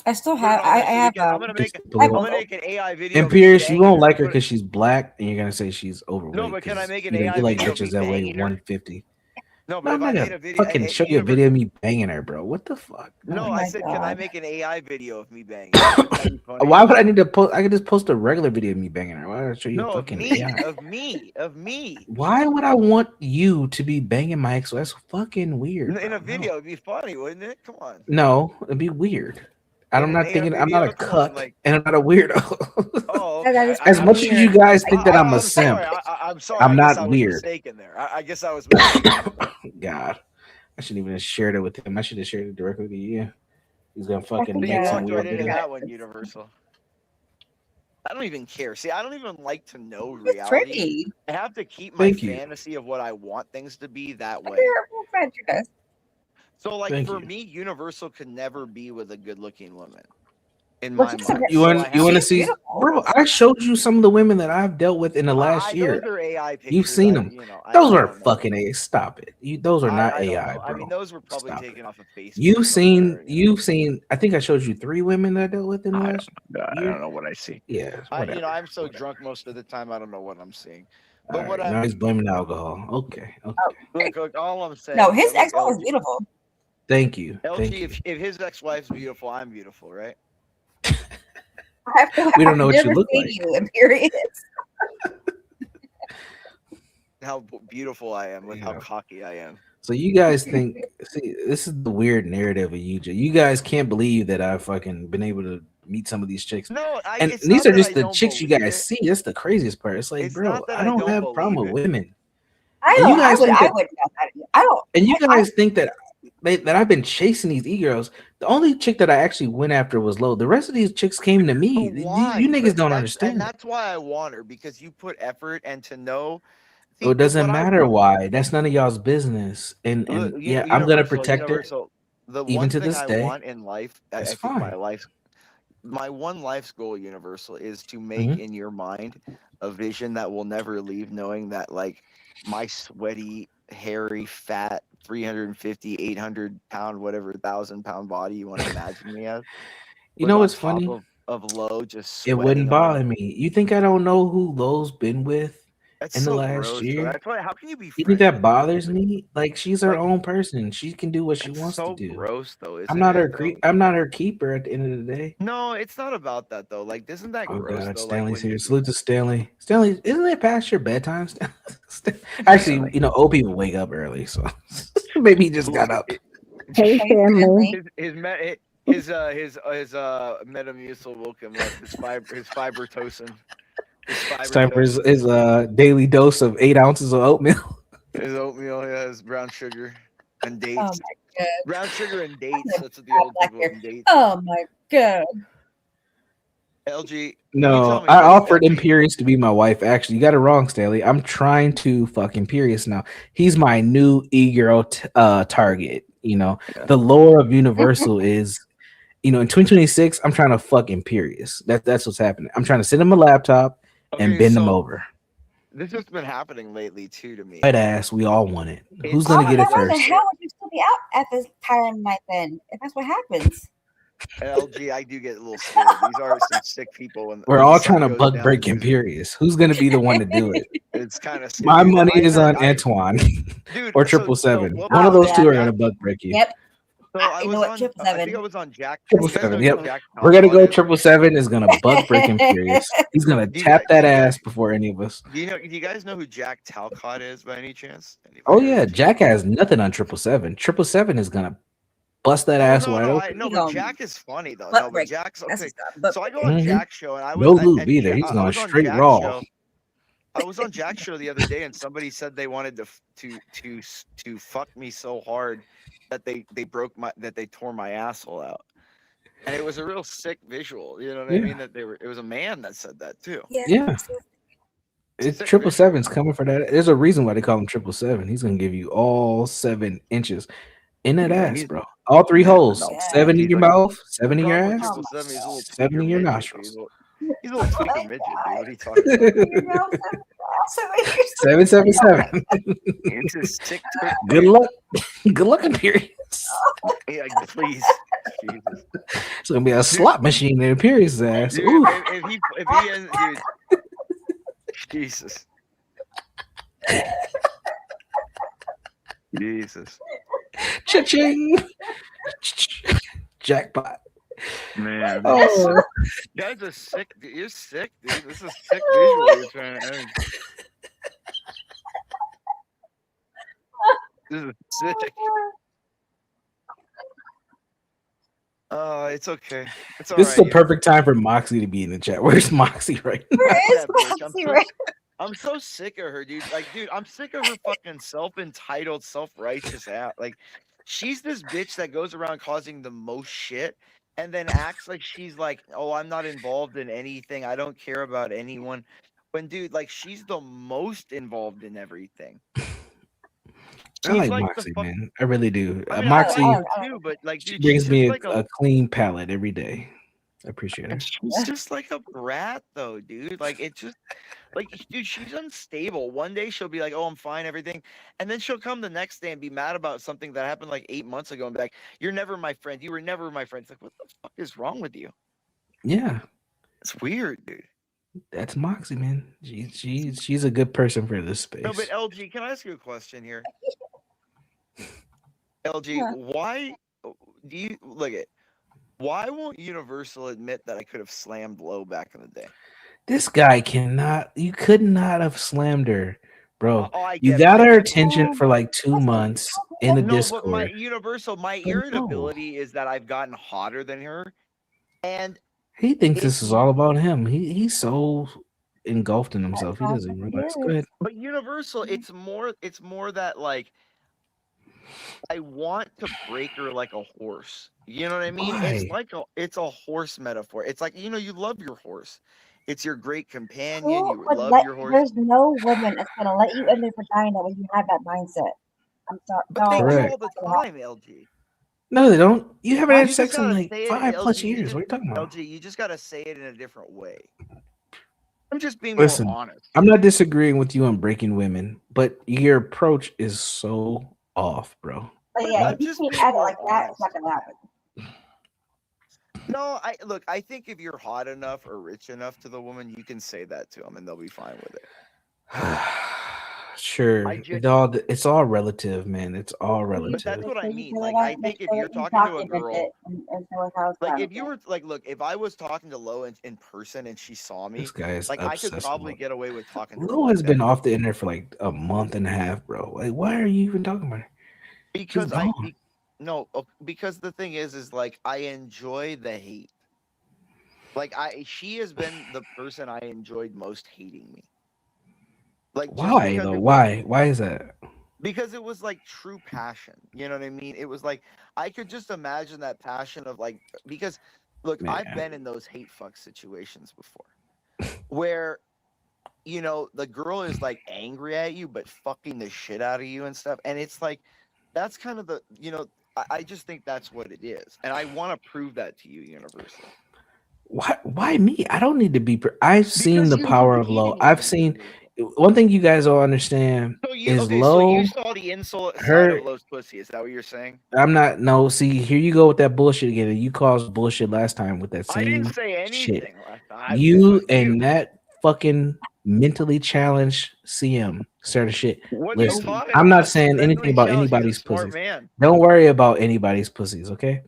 I still have. I have. I'm gonna make an AI video. And Pierce, you won't like her because she's black, and you're gonna say she's overweight. No, but can I make an you AI like video? bitches that weigh 150. No, but if I'm I not made a video, fucking show you a video of me banging her, bro. What the fuck? No, I said, can I make an AI video of me banging? Why would I need to post? I could just post a regular video of me banging her. Why would I show you fucking AI? Of me. Why would I want you to be banging my ex? That's fucking weird. In a video, it'd be funny, wouldn't it? Come on. No, it'd be weird. I'm not thinking. I'm not a cuck, and I'm not a weirdo. Oh, as much as you guys think that I'm a simp, I'm sorry. I'm not I was weird. mistaken there. I guess I was mistaken. God, I shouldn't even have shared it with him. I should have shared it directly to you. He's gonna fucking You make some walked weird right into video. that one, Universal. I don't even care. See, I don't even like to know It's reality. pretty. I have to keep my Thank you. fantasy of what I want things to be that way. So, like, Thank for you. me, Universal could never be with a good-looking woman. In Well, my she's mind. You want to see, bro? I showed you some of the women that I've dealt with in the last year. Those are AI pictures. You've seen them. Those are fucking AI. Stop it. Those are not AI, bro. I mean, those were probably taken off of Facebook. You've seen. I think I showed you 3 women that I dealt with in the last year. I don't know what I see. Yeah, I'm so drunk most of the time. I don't know what I'm seeing. But All right, now he's blaming alcohol. Okay. Look, all I'm saying. No, his ex-wife was beautiful. Thank you. LG, if his ex-wife's beautiful, I'm beautiful, right? We don't know what you look like. You in periods. How beautiful I am with how cocky I am. So you guys think? See, this is the weird narrative of you. You guys can't believe that I've fucking been able to meet some of these chicks. No, and these are just the chicks you guys see. That's the craziest part. It's like, bro, I don't have a problem with women. I don't. I would know that. I don't. And you guys think that I've been chasing these e-girls. The only chick that I actually went after was Lo. The rest of these chicks came to me. You niggas don't understand. And that's why I want her, because you put effort and to know. Well, it doesn't matter why. That's none of y'all's business. And yeah, I'm gonna protect her. The even one to thing this I day. want in life, I think my one life's goal, Universal, is to make in your mind a vision that will never leave, knowing that like my sweaty, hairy, fat, 350, 800 pound, whatever 1,000-pound body you want to imagine me as. You know what's funny? Of Lo just it wouldn't bother me. You think I don't know who Lo's been with in the last year? That's why, how can you be? You think that bothers me? Like, she's her own person. She can do what she wants to do. Gross though. I'm not her I'm not her keeper at the end of the day. No, it's not about that though. Like, isn't that gross? God, though? Stanley's here. Salute to Stanley. Stanley, isn't it past your bedtime? Actually, old people wake up early, so maybe he just got up. Hey, Stanley. His Metamucil woke him up. His fibrotocin. It's time for his daily dose of 8 ounces of oatmeal. His oatmeal, his brown sugar and dates. Oh my god. Brown sugar and dates. That's what the old people and dates. Oh my god. LG. No, I offered Imperious to be my wife. Actually, you got it wrong, Stanley. I'm trying to fuck Imperious now. He's my new e-girl target. The lore of Universal is, in 2026, I'm trying to fuck Imperious. That's what's happening. I'm trying to send him a laptop and bend him over. This has been happening lately too to me. That ass, we all want it. Who's gonna get it first? Why the hell would you still be out at this time night then? If that's what happens. LG, I do get a little scared. These are some sick people. We're all trying to bug break Imperious. Who's gonna be the one to do it? It's kind of. My money is on Antoine or 777. One of those two are gonna bug break you. Yep. So I think I was on Jack. 777. Yep. We're gonna go 777 is gonna bug break Imperious. He's gonna tap that ass before any of us. Do you guys know who Jack Talcott is by any chance? Oh yeah, Jack has nothing on 777. 777 is gonna bust that ass wide open. No, but Jack is funny though. No, but Jack's okay. So I go on Jack's show and I was no lube either. He's going straight raw. I was on Jack's show the other day and somebody said they wanted to fuck me so hard that they tore my asshole out. And it was a real sick visual, you know what I mean? That it was a man that said that too. Yeah. It's 777's coming for that. There's a reason why they call him 777. He's gonna give you all 7 inches in that ass, bro. All 3 holes. 7 in your mouth, 7 in your ass, 7 in your nostrils. He's a little tweaker midget, dude. What are you talking about? 777. It's a sick trick. Good luck. Good luck in periods. Yeah, please. Jesus. It's gonna be a slot machine in periods ass. Dude, Ooh. if he ends, dude. Jesus. Jesus. Cha-ching. Jackpot. Man. Oh. You guys are sick. Dude. You're sick, dude. This is a sick visual you're trying to end. This is sick. Oh, it's okay. It's all This right. is the perfect time for Moxie to be in the chat. Where's Moxie right now? Where is Moxie right now? I'm so sick of her, dude. Like, dude, I'm sick of her fucking self-entitled, self-righteous ass. Like, she's this bitch that goes around causing the most shit and then acts like she's like, oh, I'm not involved in anything. I don't care about anyone. When, dude, like, she's the most involved in everything. I like like Moxie, man. I really do. I mean, Moxie I like her too, but like, she dude, brings she's me just a like clean palate every day. I appreciate her. She's just like a brat, though, dude. Like, it just, like, dude, she's unstable. One day she'll be like, oh, I'm fine, everything. And then she'll come the next day and be mad about something that happened like 8 months ago and be like, you're never my friend. You were never my friend. It's like, what the fuck is wrong with you? Yeah. It's weird, dude. That's Moxie, man. She's a good person for this space. No, but LG, can I ask you a question here? LG, why do you look at? Why won't Universal admit that I could have slammed Low back in the day? This guy cannot. You could not have slammed her, bro. You get got it. her attention for like 2 months in the No, Discord. but my Universal, my irritability is that I've gotten hotter than her, and He thinks this is all about him. He's so engulfed in himself. He doesn't even realize. Go ahead. But Universal, it's more that like I want to break her like a horse. You know what I mean? Why? It's a horse metaphor. It's like, you know, you love your horse. It's your great companion. Who You would love let, your horse. there's no woman that's gonna let you in their vagina when you have that mindset. I'm sorry. But they do Correct. all the time, LG. No, they don't. You haven't had You sex just in gotta like say it, 5+ LG, years. What are you talking about? LG, you just gotta say it in a different way. I'm just being Listen, more honest. I'm not disagreeing with you on breaking women, but your approach is so off, bro. But yeah, if you keep acting like that, it's not gonna happen. No, I think if you're hot enough or rich enough to the woman, you can say that to them and they'll be fine with it. Sure. It's all relative, man. It's all relative. But that's what I mean. Like, I think if you're talking to a girl, like if you were like, look, if I was talking to Lo in person and she saw me, This guy is like I could obsessed probably with- get away with talking to her Lo like has that. been off the internet for like a month and a half, bro. Like, why are you even talking about her? Because gone. because the thing is like I enjoy the hate. Like she has been the person I enjoyed most hating me. Like just Why because though? it was- Why? Why is that? Because it was like true passion. You know what I mean? It was like I could just imagine that passion of like, because look, I've Man. been in those hate fuck situations before where, you know, the girl is like angry at you but fucking the shit out of you and stuff. And it's like, that's kind of the, you know, I just think that's what it is. And I want to prove that to you, Universal. Why me? I don't need to be. I've seen the you power were of Lo. hating I've me. seen one thing you guys don't understand is So Lo. you saw the insult side her- of Lo's pussy. Is that what you're saying? I'm not. No, see, here you go with that bullshit again. You caused bullshit last time with that I same didn't say anything shit. last time. You and that fucking mentally challenged CM started shit. What are you Listen, talking I'm not about? saying Mentally anything about challenged, he's a anybody's smart pussies. man. Don't worry about anybody's pussies, okay?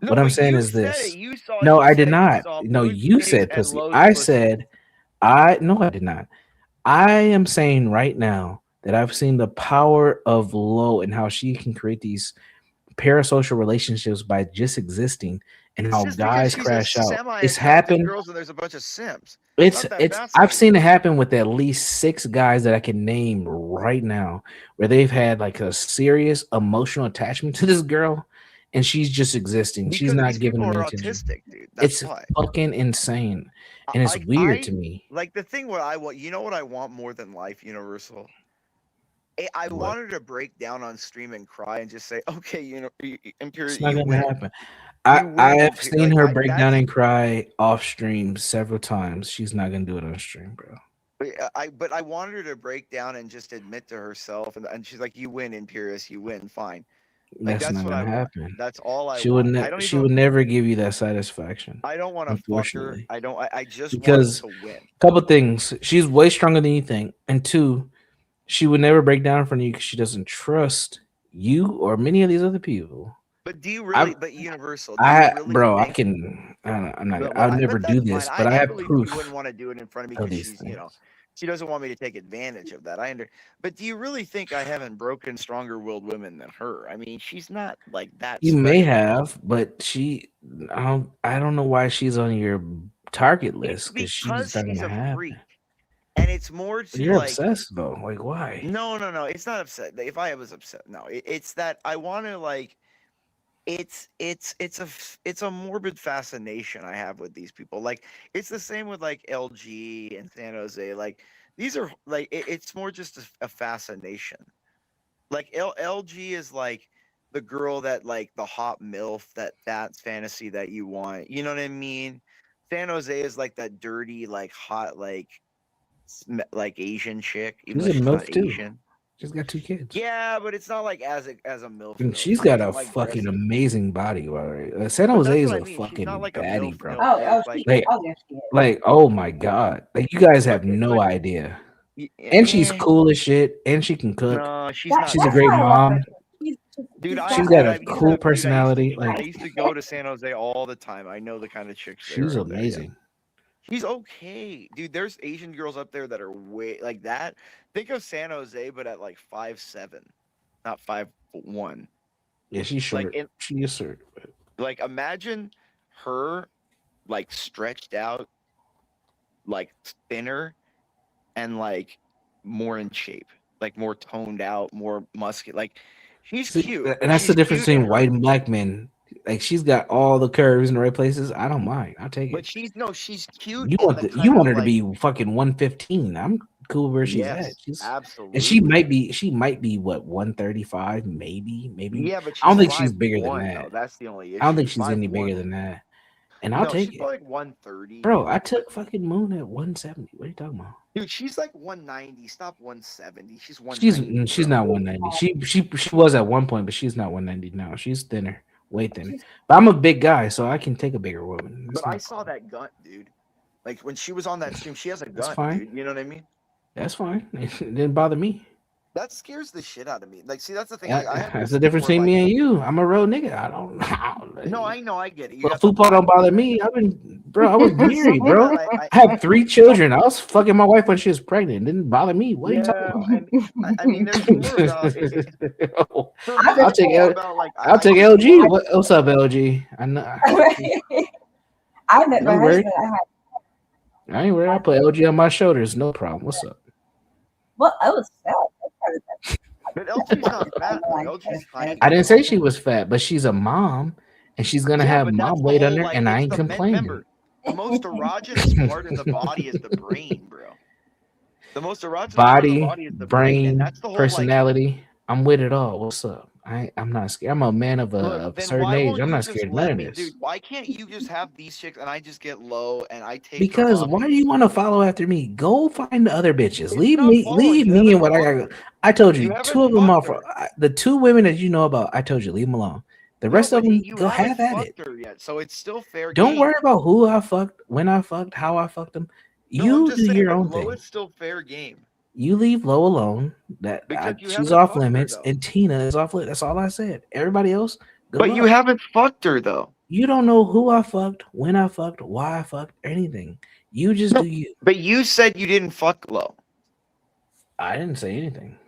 No, what I'm but saying you is said this. it. You saw, No, you I did said not. saw No, Boo's you face said and pussy. Lo's I pussy. said, no, I did not. I am saying right now that I've seen the power of Lo and how she can create these parasocial relationships by just existing, and It's how just because guys she's crash a out. It's semi-attractive happened. girls and there's a bunch of simps. It's not that I've fascinating. seen it happen with at least 6 guys that I can name right now, where they've had like a serious emotional attachment to this girl, and she's just existing. Because she's not these giving people them are attention. autistic, dude. That's It's why. fucking insane, and it's weird to me. Like the thing what I want, you know what I want more than life, Universal? I want her to break down on stream and cry and just say, "Okay, you know, It's not you gonna win." happen. I have seen Like, her break down and cry off stream several times. She's not gonna do it on stream, bro. But I wanted her to break down and just admit to herself, and she's like, "You win, Imperious. You win. Fine." Like That's not what gonna I want. happen. That's all I She want. would she would never give you that satisfaction. I don't want to fuck her. Unfortunately. I don't. I just Because want her to win. couple things. She's way stronger than you think, and two, she would never break down in front of you because she doesn't trust you or many of these other people. But do you really? But Universal, do I you really bro, I think? can. I'm not. Well, I'll never but do that's this, fine. but I have believe proof you wouldn't want to do it in front of me of because these she's, things. she doesn't want me to take advantage of that. But do you really think I haven't broken stronger-willed women than her? I mean, she's not like that. You may special. have, but I don't know why she's on your target list because she's not gonna a happen. freak, and it's more to You're like. obsessed though. Like why? No. It's not upset. If I was upset, no. It's that I want to like. It's a morbid fascination I have with these people. Like it's the same with like LG and San Jose. Like these are like it's more just a fascination. Like LG is like the girl that like the hot MILF that's fantasy that you want. You know what I mean? San Jose is like that dirty like hot like Asian chick. Even She's though a she's MILF not too. Asian. She's got 2 kids. Yeah, but it's not like as a MILF. And MILF. she's got a like fucking dressy. amazing body, right? San But Jose that's is what I a mean. She's fucking not like a baddie, MILF, bro. MILF. Like, oh my god, like you guys have no idea. And she's cool as shit, and she can cook. No, she's not. She's a great mom. Dude, she's got a cool personality. I Like used to go to San Jose all the time. I know the kind of chicks. she's amazing. She's okay, dude. There's Asian girls up there that are way like that. Think of San Jose, but at like 5'7", not 5'1". Yeah, she's short. Like, she is short. Like imagine her, like stretched out, like thinner, and like more in shape, like more toned out, more muscular. Like she's cute, and that's the difference between white and black men. Like she's got all the curves in the right places. I don't mind. I'll take it. But she's cute. You want her to be fucking 115. I'm cool where she's at. She's absolutely. And she might be what 135, maybe. Yeah, but I don't think she's bigger than that. Though. That's the only issue. I don't think she's any bigger than that. And I'll take she's it. Like 130. Bro, I took fucking Moon at 170. What are you talking about? Dude, she's like 190. Stop 170. She's 190. She's not 190. She was at one point, but she's not 190 now. She's thinner. Way thinner. But I'm a big guy, so I can take a bigger woman. But I saw that gut, dude. Like when she was on that stream, she has a gut, dude. You know what I mean? That's fine. It didn't bother me. That scares the shit out of me. Like, see, that's the thing. That's the difference between me and you. I'm a real nigga. I don't. No, I know. I get it. Well, football don't bother me. I was married, bro. I had 3 children. I was fucking my wife when she was pregnant. It didn't bother me. What are you talking about? I mean, there's more about it. I'll take LG. What's up, LG? I know. I met my husband. I ain't worried. I'll put LG on my shoulders. No problem. What's up? Well, I was fat. But LG's not fat. LG's tiny. I didn't say she was fat, but she's a mom, and she's gonna have mom weight on her, and I ain't complaining. Remember, the most erogenous part in the body is the brain, bro. The most erogenous part of the body is the brain. That's the whole, personality. I'm with it all. What's up? I'm not scared. I'm a man of a certain age. I'm not scared of none of this. Dude, why can't you just have these chicks and I just get low and I take? Because why do you want to follow after me? Go find the other bitches. Leave me and what I got. I told you 2 of them are for the 2 women that you know about. I told you leave them alone. The rest of them go have at it. Yet, so it's still fair. Don't worry about who I fucked, when I fucked, how I fucked them. You do your own thing. It's still fair game. You leave Lo alone. She's off limits, and Tina is off limits. That's all I said. Everybody else, but you haven't fucked her though. You don't know who I fucked, when I fucked, why I fucked, anything. You just do you. But you said you didn't fuck Lo. I didn't say anything.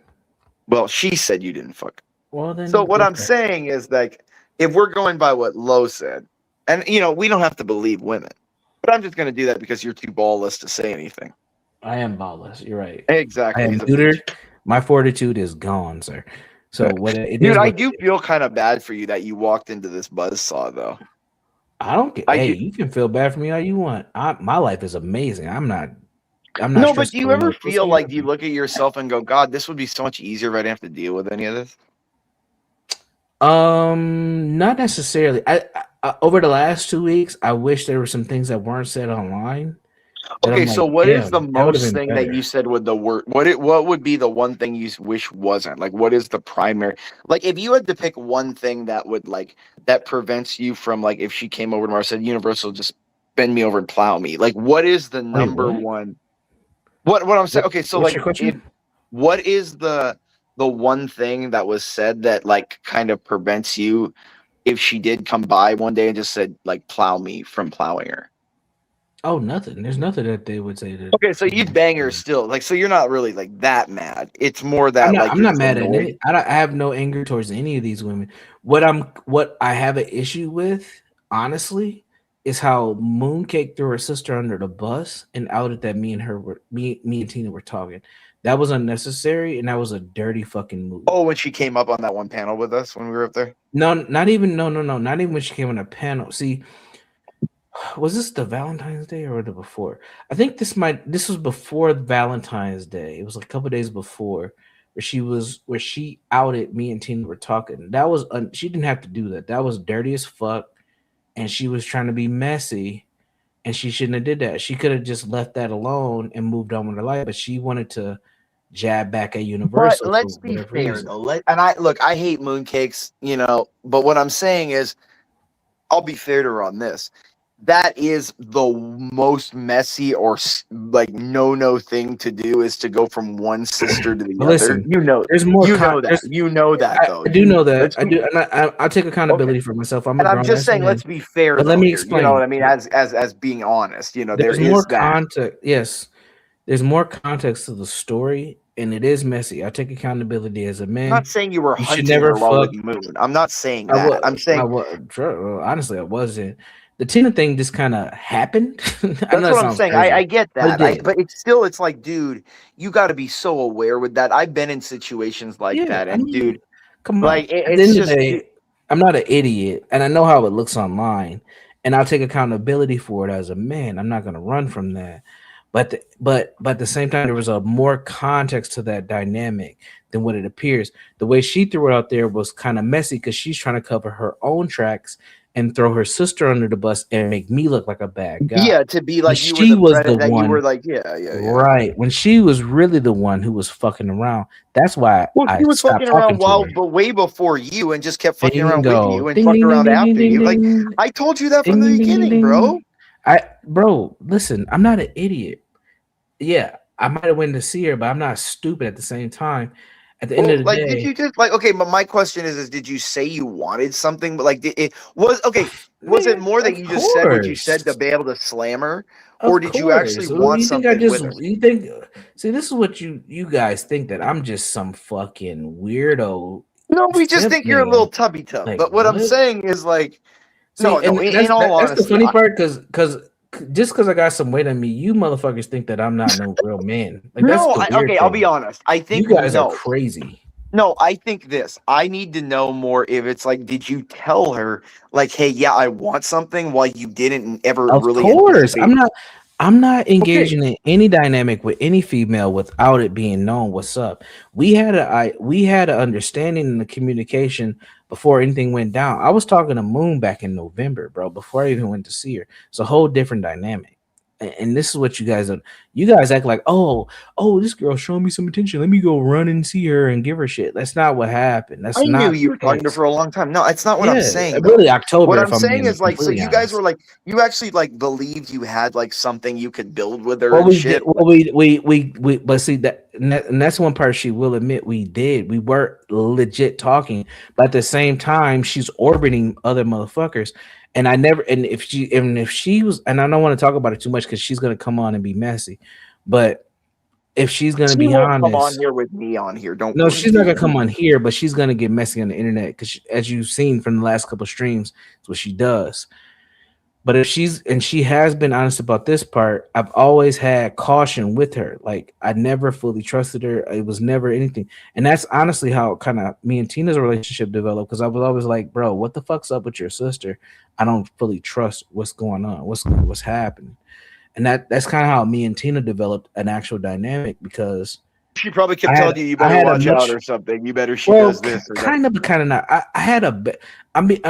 Well, she said you didn't fuck. Well, then. So what I'm saying is like, if we're going by what Lo said, and we don't have to believe women, but I'm just going to do that because you're too ballless to say anything. I am ballless. You're right. Exactly. I am neutered. My fortitude is gone, sir. So what it Dude, is, I what do feel kind of bad for you that you walked into this buzzsaw, though. I don't get. Hey, you can feel bad for me all you want. My life is amazing. I'm not. No, but do you ever feel like you look at yourself and go, God, this would be so much easier if I didn't have to deal with any of this? Not necessarily. I over the last 2 weeks, I wish there were some things that weren't said online. Okay, so what is the most thing that you said with the word? What would be the one thing you wish wasn't? Like, what is the primary? Like, if you had to pick one thing that would that prevents you from if she came over tomorrow and said Universal, just bend me over and plow me. Like, what is the number one? What I'm saying? Okay, so what is the one thing that was said that kind of prevents you if she did come by one day and just said plow me from plowing her? Oh, nothing. There's nothing that they would say that. Okay, so you'd bang her still, so you're not really that mad. It's more that I'm not mad at it. I have no anger towards any of these women. What I have an issue with, honestly, is how Mooncake threw her sister under the bus and outed that me and Tina were talking. That was unnecessary and that was a dirty fucking move. Oh, when she came up on that one panel with us when we were up there? No, not even when she came on a panel. See, was this the Valentine's Day or the before? I think this was before Valentine's Day. It was a couple days before where she outed me and Tina were talking. That was she didn't have to do that. That was dirty as fuck, and she was trying to be messy, and she shouldn't have did that. She could have just left that alone and moved on with her life, but she wanted to jab back at Universal. But let's be fair though. I hate mooncakes, but what I'm saying is, I'll be fair to her on this. That is the most messy or no thing to do, is to go from one sister to the other. There's more. You know that though. I do know that. I do, and I take accountability for myself. I'm just saying, let's be fair. But let me explain. You know what I mean? As being honest, there's more context. Yes, there's more context to the story, and it is messy. I take accountability as a man. I'm not saying you were hunting her while with the moon. I'm not saying that. I'm saying honestly, I wasn't. The Tina thing just kind of happened. That's what I'm saying. I get that. But it's like, dude, you got to be so aware with that. I've been in situations like that. And, dude, come on. At the end of the day, I'm not an idiot. And I know how it looks online. And I'll take accountability for it as a man. I'm not going to run from that. But at the same time, there was a more context to that dynamic than what it appears. The way she threw it out there was kind of messy because she's trying to cover her own tracks and throw her sister under the bus and make me look like a bad guy. Yeah, to be like she was the one. You were like, yeah. Right. When she was really the one who was fucking around. That's why she was fucking around but way before you, and just kept fucking around with you and fucked around after you. Like, I told you that from the beginning, bro. Bro, listen, I'm not an idiot. Yeah, I might have went to see her, but I'm not stupid at the same time. At the end of the day, did you just okay? But my question is did you say you wanted something? But was it more that you just said what you said to be able to slam her, or did you actually want something with her? You think? See, this is what you guys think, that I'm just some fucking weirdo. No, we just think you're a little tubby tub. But what I'm saying is in all honesty, that's the funny part, because just because I got some weight on me, you motherfuckers think that I'm not no real man. I'll be honest. I think you guys are crazy. No, I think this. I need to know more if it's did you tell her hey, yeah, I want something, while you didn't ever really? Of course, I'm not engaging in any dynamic with any female without it being known what's up. We had an understanding in the communication before anything went down. I was talking to Moon back in November, bro, before I even went to see her. It's a whole different dynamic. And this is what you guys are. You guys act like, oh, this girl showing me some attention. Let me go run and see her and give her shit. That's not what happened. I knew you were talking to her for a long time. No, it's not what I'm saying. Really, October. What I'm saying is so you guys were you actually believed you had something you could build with her and shit. But see and that's one part she will admit we did. We were legit talking, but at the same time, she's orbiting other motherfuckers. And if she was, and I don't want to talk about it too much because she's gonna come on and be messy, but if she's gonna be honest, come on here with me on here. No, she's not gonna come on here, but she's gonna get messy on the internet because, as you've seen from the last couple of streams, it's what she does. But if she has been honest about this part, I've always had caution with her. Like I never fully trusted her. It was never anything. And that's honestly how kind of me and Tina's relationship developed, because I was always like, bro, what the fuck's up with your sister? I don't fully trust what's going on, what's happening. And that's kind of how me and Tina developed an actual dynamic, because she probably kept telling you better watch out or something. You better does this or kind of not. I had I'm being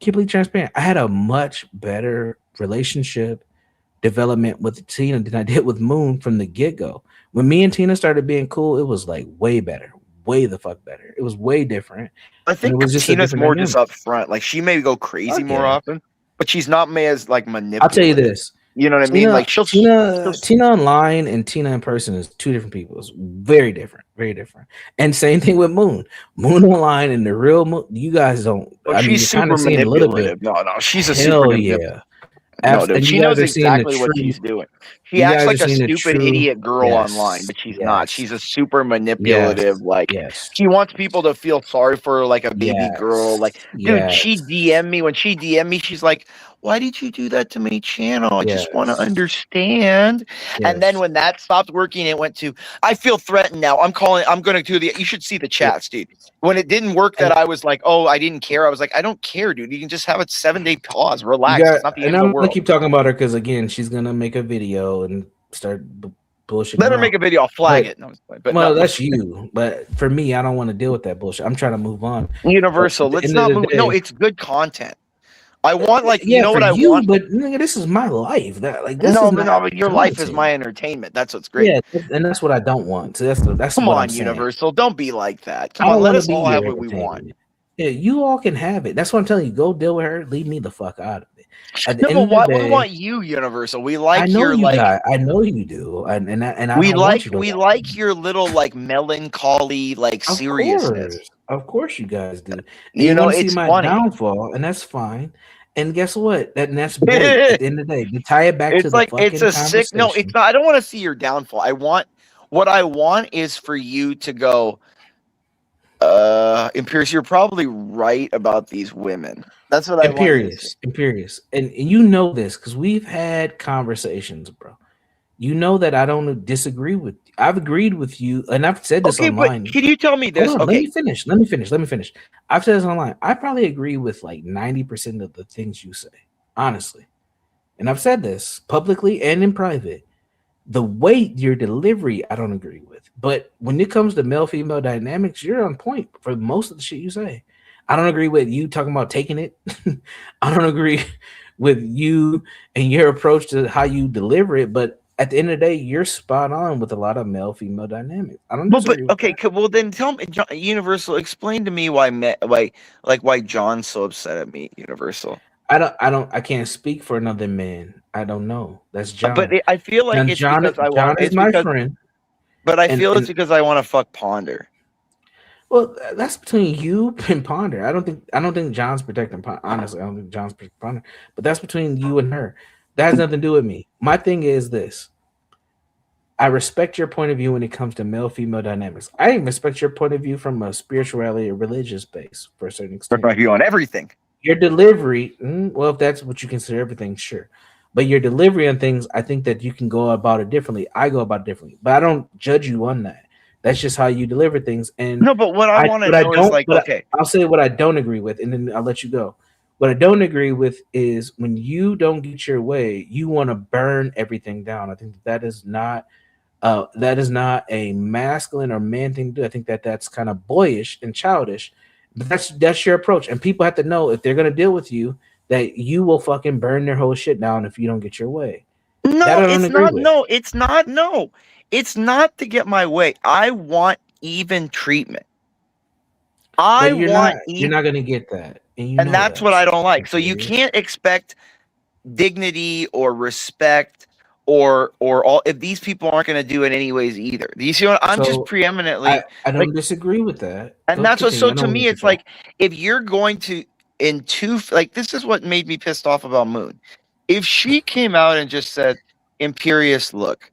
completely transparent. I had a much better relationship development with Tina than I did with Moon from the get-go. When me and Tina started being cool, it was like way better. Way the fuck better. It was way different. I think Tina's more just up front. Like she may go crazy more often, but she's not as like manipulative. I'll tell you this. You know what I mean? Like Tina online and Tina in person is two different people. It's very different, very different. And same thing with Moon. Moon online and the real Moon. You guys don't. Well, she's super manipulative. No, she's a super manipulative. No, dude, she knows exactly what she's doing. She acts like a stupid idiot girl online, but she's not. She's a super manipulative. She wants people to feel sorry for her, like a baby girl. Like, dude, she DM'd me. When she DM'd me, she's like, "Why did you do that to my channel? I just want to understand." And then when that stopped working, it went to, "I feel threatened now. I'm going to do the." You should see the chats, dude. When it didn't work, that I was like, "Oh, I didn't care." I was like, "I don't care, dude. You can just have a 7-day pause. Relax. It's not the end of the world." Keep talking about her because again, she's gonna make a video and start bullshit. Let her make a video. I'll flag it. No, but well, that's you. But for me, I don't want to deal with that bullshit. I'm trying to move on. Universal. Let's not move. No, it's good content. I want you know what I want, but nigga, this is my life. That like this but your life is my entertainment. That's what's great. Yeah, and that's what I don't want. So that's come on, Universal. Don't be like that. Come on, let us all have what we want. Yeah, you all can have it. That's what I'm telling you. Go deal with her. Leave me the fuck out of it. No, but why we want you, Universal? We like your like. I know you do, and we like your little like melancholy like seriousness. Of course, you guys do. You know, it's my downfall, and that's fine. And guess what? That's BOYT at the end of the day. To tie it back to like the fucking it's a sick. No, it's not. I don't want to see your downfall. What I want is for you to go. Imperious, you're probably right about these women. That's what I want. Imperious, and you know this because we've had conversations, bro. You know that I don't disagree with you. I've agreed with you, and I've said this online. But can you tell me this? Okay, let me finish. I've said this online. I probably agree with like 90% of the things you say, honestly. And I've said this publicly and in private. The weight, your delivery, I don't agree with. But when it comes to male-female dynamics, you're on point for most of the shit you say. I don't agree with you talking about taking it. I don't agree with you and your approach to how you deliver it. But at the end of the day, you're spot on with a lot of male-female dynamics. I don't disagree with that. Well, then tell me, Universal, explain to me why John's so upset at me, Universal. I can't speak for another man. I don't know. That's John. But I feel like it's John, because John is my friend. But I feel it's because I want to fuck Ponder. Well, that's between you and Ponder. I don't think John's protecting Ponder. Honestly, I don't think John's protecting Ponder. But that's between you and her. That has nothing to do with me. My thing is this. I respect your point of view when it comes to male-female dynamics. I even respect your point of view from a spirituality or religious base for a certain extent. Point of view on everything. Your delivery, well, if that's what you consider everything, sure. But your delivery on things, I think that you can go about it differently. I go about it differently. But I don't judge you on that. That's just how you deliver things. And no, but what I want to know is like, okay. I'll say what I don't agree with, and then I'll let you go. What I don't agree with is when you don't get your way, you want to burn everything down. I think that is not a masculine or man thing to do. I think that's kind of boyish and childish. But that's your approach. And people have to know if they're gonna deal with you, that you will fucking burn their whole shit down if you don't get your way. No, it's not. No, it's not. No, it's not to get my way. I want even treatment. You're not gonna get that, and that's what I don't like. So you can't expect dignity or respect or all if these people aren't going to do it anyways either. You see what I'm just preeminently. I don't disagree with that, and that's what. So to me, it's like if you're going to this is what made me pissed off about Moon. If she came out and just said, "Imperious, look,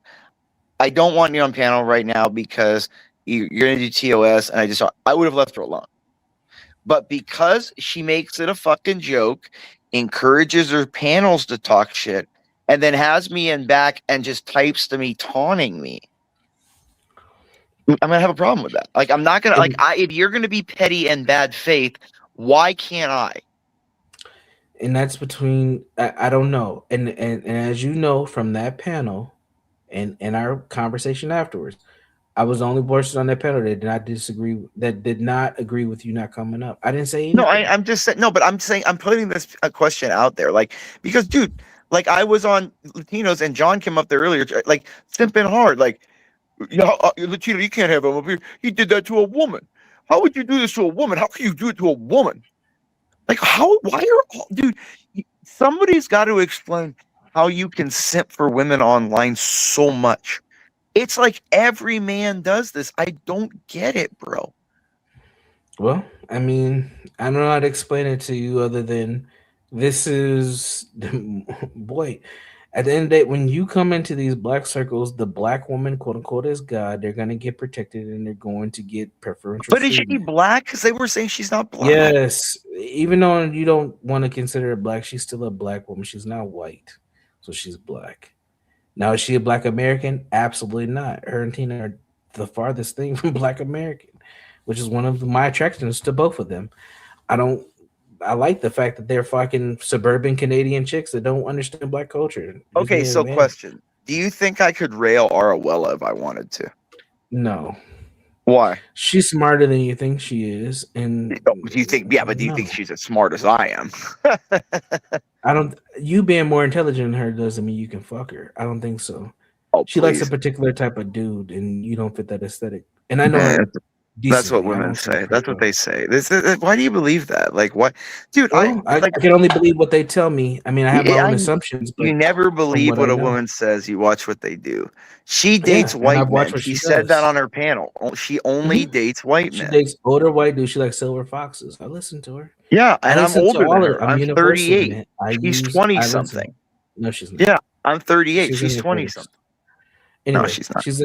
I don't want you on panel right now because you're going to do TOS," and I would have left her alone. But because she makes it a fucking joke, encourages her panels to talk shit, and then has me in back and just types to me taunting me. I'm gonna have a problem with that. Like, I'm not gonna if you're gonna be petty and bad faith, why can't I? And that's between I don't know. And as you know from that panel and our conversation afterwards, I was the only person on that panel that did not agree with you not coming up. I didn't say anything. No, I'm just saying. No, but I'm saying I'm putting this question out there, like, because, dude, like, I was on Latinos and John came up there earlier, like, simping hard, like, Latino, you can't have him up here. He did that to a woman. How would you do this to a woman? How can you do it to a woman? Like, dude? Somebody's got to explain how you can simp for women online so much. It's like every man does this. I don't get it, bro. Well, I mean, I don't know how to explain it to you other than this is boy. At the end of the day, when you come into these black circles, the black woman, quote unquote, is God. They're gonna get protected and they're going to get preferential. But is she black? Because they were saying she's not black. Yes, even though you don't want to consider her black, she's still a black woman. She's not white, so she's black. Now, is she a black American? Absolutely not. Her and Tina are the farthest thing from black American, which is one of my attractions to both of them. I like the fact that they're fucking suburban Canadian chicks that don't understand black culture. Okay, so question. Do you think I could rail Arawella if I wanted to? No. Why? She's smarter than you think she is. And do you think, but do you think she's as smart as I am? You being more intelligent than her doesn't mean you can fuck her. I don't think so. Oh, she likes a particular type of dude and you don't fit that aesthetic. And I know that's what women say. That's what they say. Why do you believe that? Like, what, dude? I can only believe what they tell me. I mean, I have my own assumptions. But you never believe what a woman says. You watch what they do. She dates white men. She said that on her panel. She only dates white men. She dates older white dudes. She likes silver foxes. I listen to her. Yeah, and I'm older than her. I'm 38. She's 20 something. No, she's not. Yeah, I'm 38. She's 20 something. Anyway, no, she's not. She's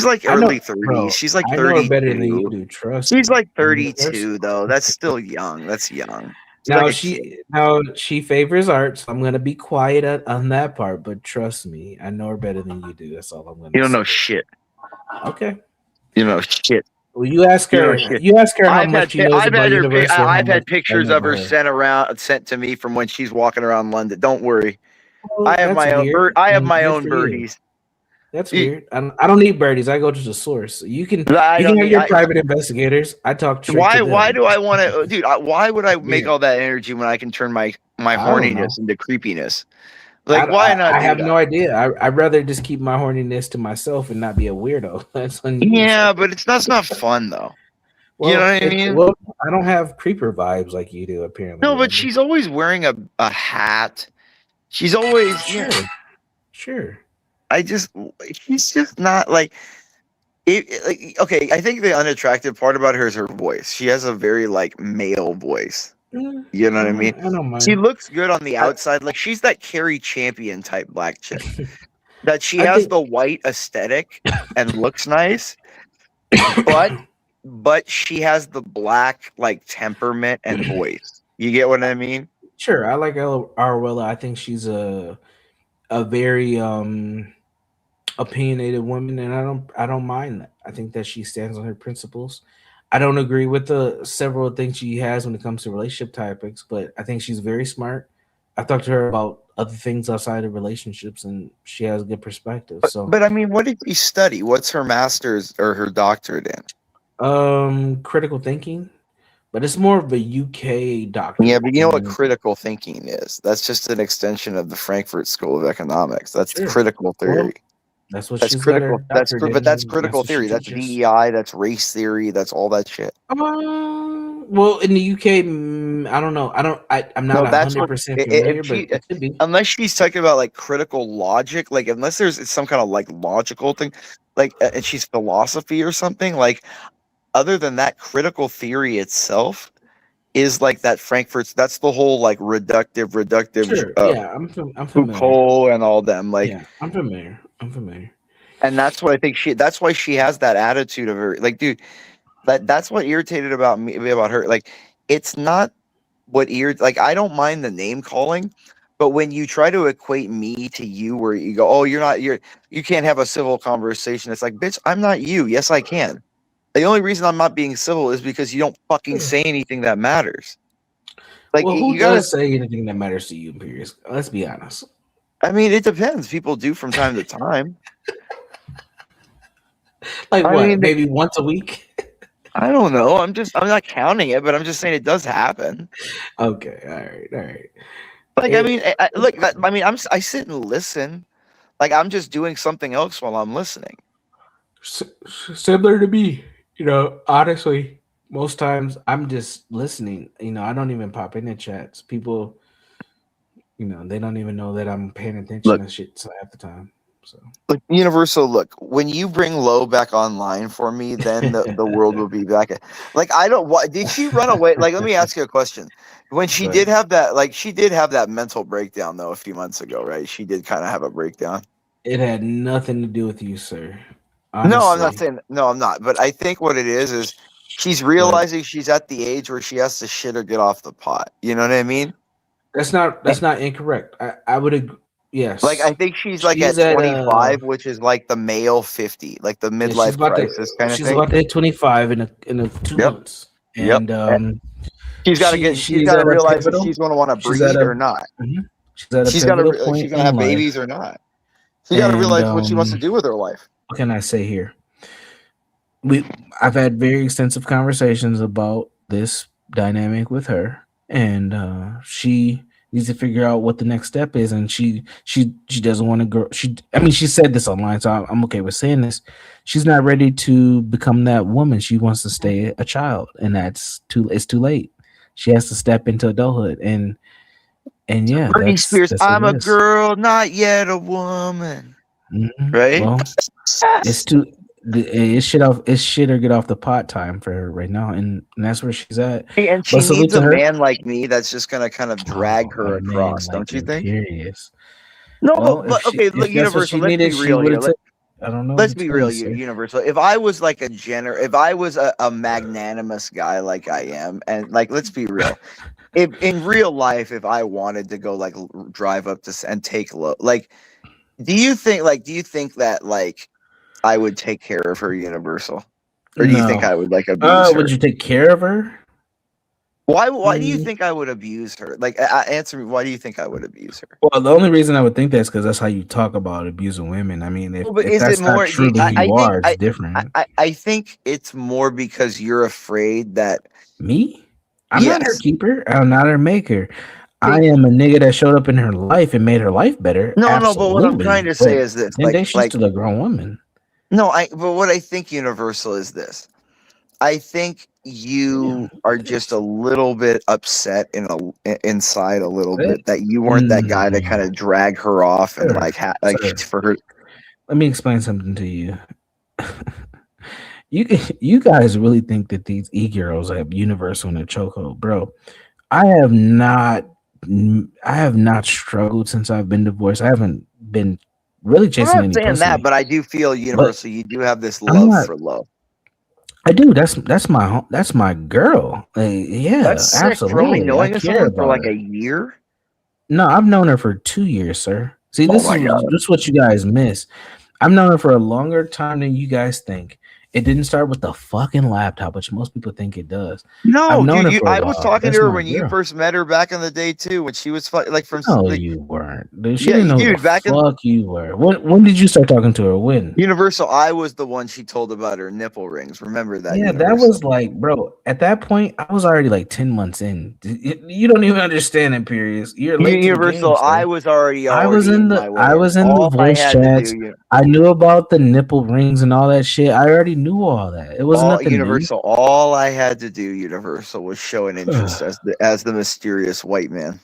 like early 30s. She's like 32. I know better than you do. Trust. She's like 32 though. That's still young. That's young. Now she favors art, so I'm gonna be quiet on that part. But trust me, I know her better than you do. That's all I'm gonna. You don't know shit. Okay. You know shit. Well, you ask her. You ask her how much she knows about Universal. I've had pictures of her sent to me from when she's walking around London. Don't worry. Well, I have my own. I have my own birdies. That's weird. I don't need birdies. I go to the source. You can have your private investigators. I talk to them. Why do I want to, dude? Why would I make all that energy when I can turn my horniness into creepiness? Like, why not? I have no idea. I'd rather just keep my horniness to myself and not be a weirdo. That's yeah, but that's not fun though. Well, you know what I mean? Well, I don't have creeper vibes like you do, apparently. No, but she's always wearing a hat. She's always sure. She's just not like it. Okay, I think the unattractive part about her is her voice. She has a very like male voice. You know what I mean? I don't mind. She looks good on the outside. Like she's that Carrie Champion type black chick. That she has the white aesthetic and looks nice, but she has the black like temperament and voice. You get what I mean? Sure, I like Arawella. I think she's a very opinionated woman, and I don't mind that. I think that she stands on her principles. I don't agree with the several things she has when it comes to relationship topics, but I think she's very smart. I've talked to her about other things outside of relationships, and she has good perspective. But I mean, what did she study? What's her master's or her doctorate in? Critical thinking, but it's more of a UK doctorate. Yeah, but you know what critical thinking is? That's just an extension of the Frankfurt School of Economics. That's critical theory. Well, that's critical. That's critical theory. That's DEI. That's race theory. That's all that shit. Well, in the UK, I don't know. I'm not 100% familiar, but it could be. Unless she's talking about like critical logic, like unless there's some kind of like logical thing, like and she's philosophy or something. Like other than that, critical theory itself is like that Frankfurt's. That's the whole like reductive. Sure. Yeah, I'm familiar. Foucault and all them. Like yeah, I'm familiar. And that's what I think that's why she has that attitude of her. Like, dude, that's what irritated about me about her. Like, it's not like I don't mind the name calling, but when you try to equate me to you, where you go, oh, you can't have a civil conversation. It's like, bitch, I'm not you. Yes, I can. The only reason I'm not being civil is because you don't fucking say anything that matters. Like, well, who you gotta say anything that matters to you, Imperius? Let's be honest. I mean, it depends. People do from time to time. Like what? Mean, maybe once a week? I don't know. I'm not counting it, but I'm just saying it does happen. Okay, all right. Like, I mean, look. I mean, I sit and listen. Like, I'm just doing something else while I'm listening. Similar to me, honestly, most times I'm just listening. I don't even pop into chats. People, they don't even know that I'm paying attention to shit half the time. So, look, Universal, look, when you bring Lo back online for me, then the world will be back. Like, I don't. What did she run away? Like, let me ask you a question. When she did have that mental breakdown though a few months ago, right? She did kind of have a breakdown. It had nothing to do with you, sir. Honestly. No, I'm not saying. No, I'm not. But I think what it is she's realizing she's at the age where she has to shit or get off the pot. You know what I mean? That's not incorrect. I would agree. Yes. Like, I think she's at 25, which is like the male 50, like the midlife crisis kind of thing. She's about to hit 25 in a 2 months. And she's got to realize if she's going to want to breed or not. Mm-hmm. She's going to have babies or not. She's got to realize what she wants to do with her life. What can I say here? I've had very extensive conversations about this dynamic with her, and she needs to figure out what the next step is, and she doesn't want to go. She said this online, so I'm okay with saying this. She's not ready to become that woman. She wants to stay a child, and it's too late. She has to step into adulthood, and yeah, Britney Spears, I'm a girl, not yet a woman. Mm-hmm. Right? Well, it's shit or get off the pot time for her right now, and that's where she's at. Hey, and she needs a man like me that's just gonna kind of drag her across, don't you think? Serious. No, well, but okay, look, Universal. Let's be real here. I don't know. Let's be real, Universal. If I was like if I was a magnanimous guy like I am, and like, let's be real. If in real life, if I wanted to go like drive up to and take Lo, like, do you think that like I would take care of her, Universal, or do you think I would like abuse her? Would you take care of her? Why do you think I would abuse her? Like, answer me. Why do you think I would abuse her? Well, the only reason I would think that is because that's how you talk about abusing women. I mean, if that's not true who you are, it's different. I think it's more because you're afraid that me. I'm not her keeper. I'm not her maker. I am a nigga that showed up in her life and made her life better. No, but what I'm trying to say is this: she's still a grown woman. No, but what I think, Universal, is this. I think you are just a little bit upset inside a little bit that you weren't that guy to kind of drag her off and for her. Let me explain something to you. You guys really think that these e-girls have Universal in a chokehold, bro? I have not struggled since I've been divorced. I haven't been really chasing any pussy. I'm not saying that, but I do feel, Universal, you do have this love for Lo. I do. That's my girl. That's absolutely. Really knowing someone for like a year? No, I've known her for 2 years, sir. See, this is what you guys miss. I've known her for a longer time than you guys think. It didn't start with the fucking laptop, which most people think it does. No, dude, I was talking to her when you first met her back in the day too, when she was like from. No, you weren't. Dude, she didn't know who the fuck you were. When did you start talking to her? When? Universal, I was the one she told about her nipple rings. Remember that? Yeah, Universal? That was like, bro. At that point, I was already like 10 months in. You don't even understand it, Imperius. You're late. Universal, I was already. I was in the voice chats. I knew about the nipple rings and all that shit. I already knew all that. It was nothing Universal. New. All I had to do, Universal, was show an interest as the mysterious white man.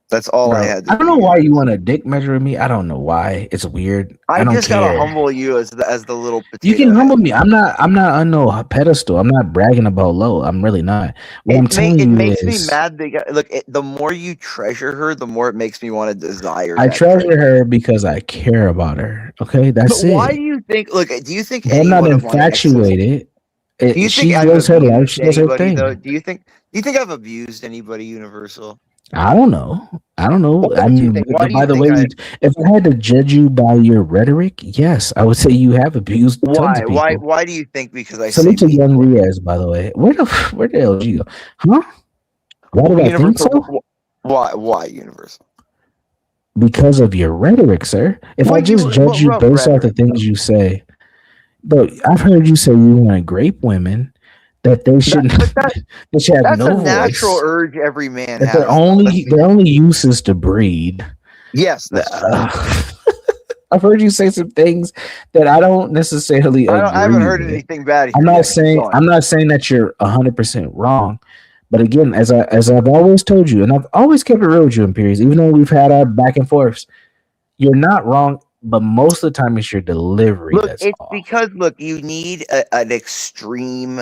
That's all I had to do. I don't know why you want a dick measure of me. I don't know why. It's weird. I don't just gotta humble you as the little potato. You can humble me. I'm not on no pedestal. I'm not bragging about Lo. I'm really not. It makes me mad. The more you treasure her, the more it makes me want to desire. I treasure her because I care about her. Okay, that's it. Why do you think? Look, do you think I'm not infatuated? Do you She think I've lives her life. abused She does her anybody thing. though? Do you think I've abused anybody, Universal? I don't know. What I do you mean, think? Why do by you the think way, if I had to judge you by your rhetoric, yes, I would say you have abused tons of people. Why do you think? Because I say Salute to Young Riaz, by the way. Where the hell did you go? Huh? Why do I think so? Why Universal? Because of your rhetoric, sir. If I just judge you based off the things you say, but I've heard you say you want to grape women, that they shouldn't. They should have That's no a voice. natural urge every man That has. their only use is to breed. Yes, that's true. I've heard you say some things that I don't necessarily agree I haven't heard with. anything bad here. I'm not saying that you're 100% wrong, but again, as I've always told you, and I've always kept it real with you, Imperius, even though we've had our back and forths, you're not wrong, but most of the time it's your delivery that's off. Because you need an extreme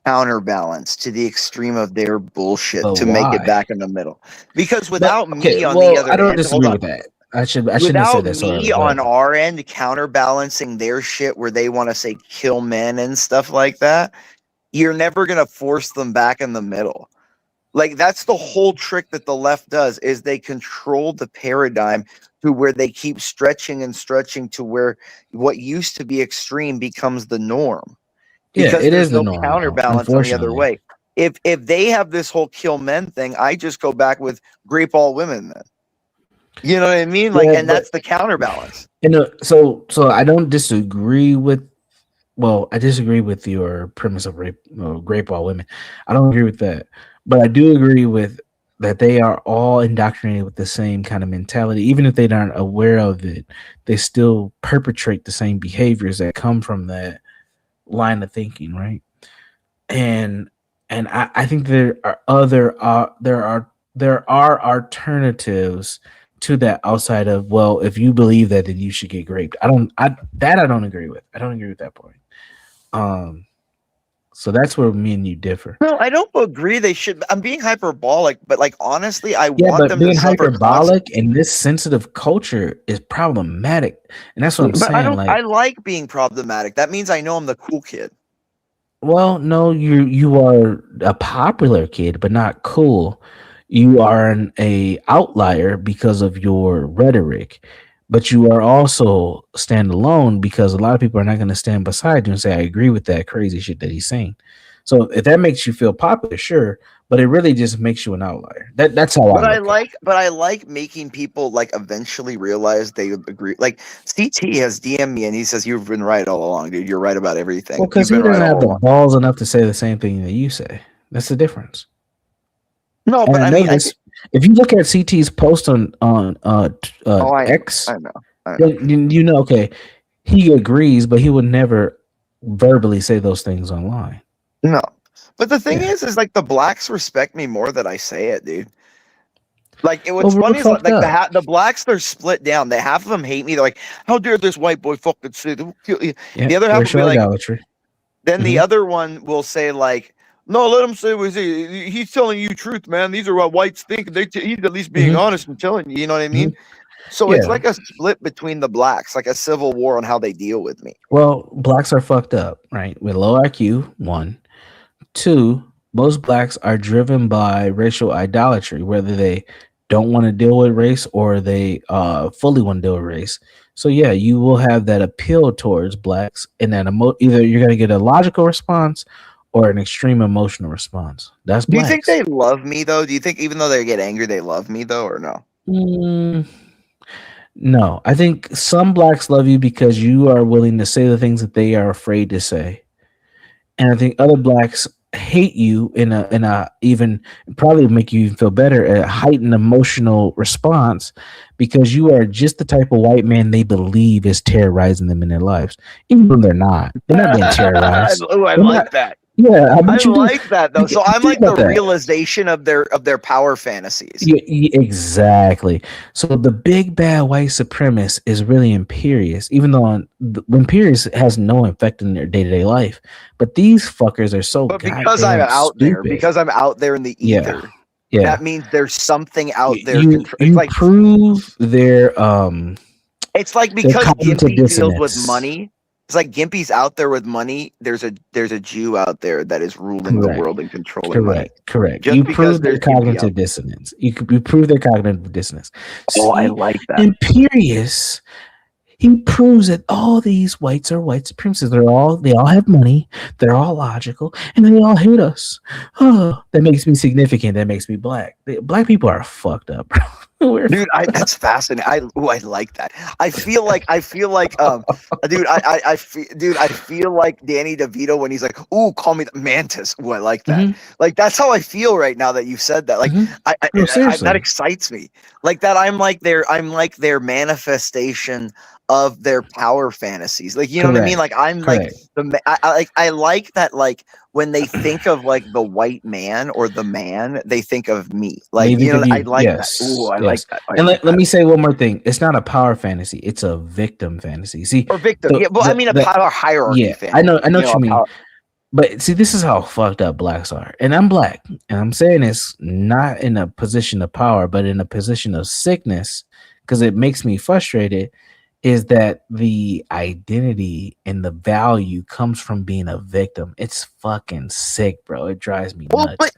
counterbalance to the extreme of their bullshit to make it back in the middle. Because without me on the other end, I don't disagree with that. I shouldn't have said that. Without me on our end counterbalancing their shit where they want to say kill men and stuff like that, you're never gonna force them back in the middle. Like that's the whole trick that the left does is they control the paradigm to where they keep stretching and stretching to where what used to be extreme becomes the norm. Because it is there's the no norm, counterbalance on the other way. If they have this whole kill men thing, I just go back with grape all women then. You know what I mean? That's the counterbalance. So I don't disagree with. Well, I disagree with your premise of grape all women. I don't agree with that, but I do agree with that they are all indoctrinated with the same kind of mentality. Even if they aren't aware of it, they still perpetrate the same behaviors that come from that line of thinking, right? And I think there are alternatives to that outside of, well, if you believe that, then you should get raped. I don't agree with. I don't agree with that point. So that's where me and you differ. No, I don't agree they should. I'm being hyperbolic, but honestly, I want them being to suffer hyperbolic in this sensitive culture is problematic, and that's what I'm saying. I like being problematic. That means I know I'm the cool kid. Well, no, you are a popular kid, but not cool. You are a outlier because of your rhetoric, but you are also standalone because a lot of people are not going to stand beside you and say, I agree with that crazy shit that he's saying. So if that makes you feel popular, sure, but it really just makes you an outlier. That's how I like making people eventually realize they agree. Like CT has DM'd me and he says, you've been right all along, dude. You're right about everything. Well, because he doesn't have the balls enough to say the same thing that you say. That's the difference. No, but if you look at CT's post on X, I know. You know, okay, he agrees, but he would never verbally say those things online. No, but the thing is the blacks respect me more that I say it, dude. What's funny is the blacks, they're split down. Half of them hate me. They're like, how dare this white boy fucking say the other half will be like, idolatry. Then the other one will say no, let him say what he's telling you truth, man. These are what whites think. He's at least being honest and telling you. You know what I mean? So it's like a split between the blacks, like a civil war on how they deal with me. Well, blacks are fucked up, right? With low IQ, 1. 2, most blacks are driven by racial idolatry, whether they don't want to deal with race or they fully want to deal with race. So yeah, you will have that appeal towards blacks, and then either you're going to get a logical response or an extreme emotional response. That's blacks. Do you think they love me though? Do you think even though they get angry, they love me though, or no? No, I think some blacks love you because you are willing to say the things that they are afraid to say, and I think other blacks hate you in a even probably make you even feel better, a heightened emotional response, because you are just the type of white man they believe is terrorizing them in their lives, even though they're not. They're not being terrorized. I like that. Yeah, I like that though. So I'm like the realization of their power fantasies. Exactly. So the big bad white supremacist is really Imperius, even though Imperius has no effect in their day-to-day life. But these fuckers are so. But because I'm out there, because I'm out there in the ether, that means there's something out there. You prove their It's like because Gimpy deals with money. It's like Gimpy's out there with money. There's a Jew out there that is ruling the world and controlling money. Correct. Just You because prove their there's Gimpy out cognitive dissonance. You prove their cognitive dissonance. Oh, I See, like that. Imperius, he proves that all these whites are white supremacists. They all have money. They're all logical, and they all hate us. Oh, that makes me significant. That makes me black. Black people are fucked up, bro. Dude, that's fascinating. I like that. I feel like, dude, I feel like Danny DeVito when he's like, "Ooh, call me the Mantis." Ooh, I like that. Mhm. Like that's how I feel right now that you said that. Like, No, seriously. that excites me. Like that, I'm like their manifestation of their power fantasies. Like, you know what I mean? Like I'm like I like that. Like when they think of like the white man or the man, they think of me. Like, you know, I like that. Ooh, I like that. And let me say one more thing. It's not a power fantasy. It's a victim fantasy. See, or victim. Yeah, well, I mean a power hierarchy fantasy. I know what you mean. But see, this is how fucked up blacks are. And I'm black. And I'm saying this not in a position of power, but in a position of sickness, because it makes me frustrated, is that the identity and the value comes from being a victim. It's fucking sick, bro. It drives me nuts. But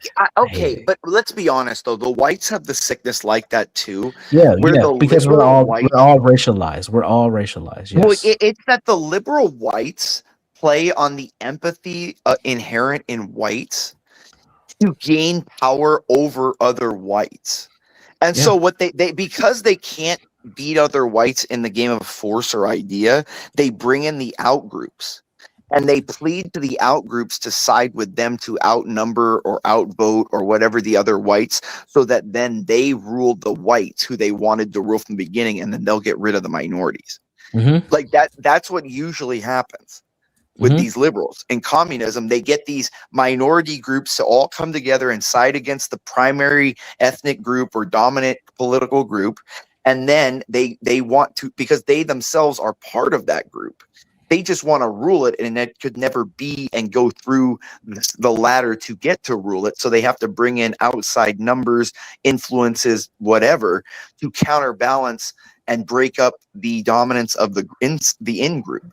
but let's be honest though. The whites have the sickness like that too. Yeah, because we're all racialized. We're all racialized. Yes. Well, it's that the liberal whites play on the empathy inherent in whites to gain power over other whites. And so what they because they can't beat other whites in the game of force or idea, they bring in the out groups and they plead to the out groups to side with them to outnumber or outvote or whatever the other whites, so that then they rule the whites who they wanted to rule from the beginning, and then they'll get rid of the minorities. Like that's what usually happens with these liberals. In communism, they get these minority groups to all come together and side against the primary ethnic group or dominant political group. And then they want to, because they themselves are part of that group, they just want to rule it, and it could never be and go through the ladder to get to rule it. So they have to bring in outside numbers, influences, whatever, to counterbalance and break up the dominance of the in group.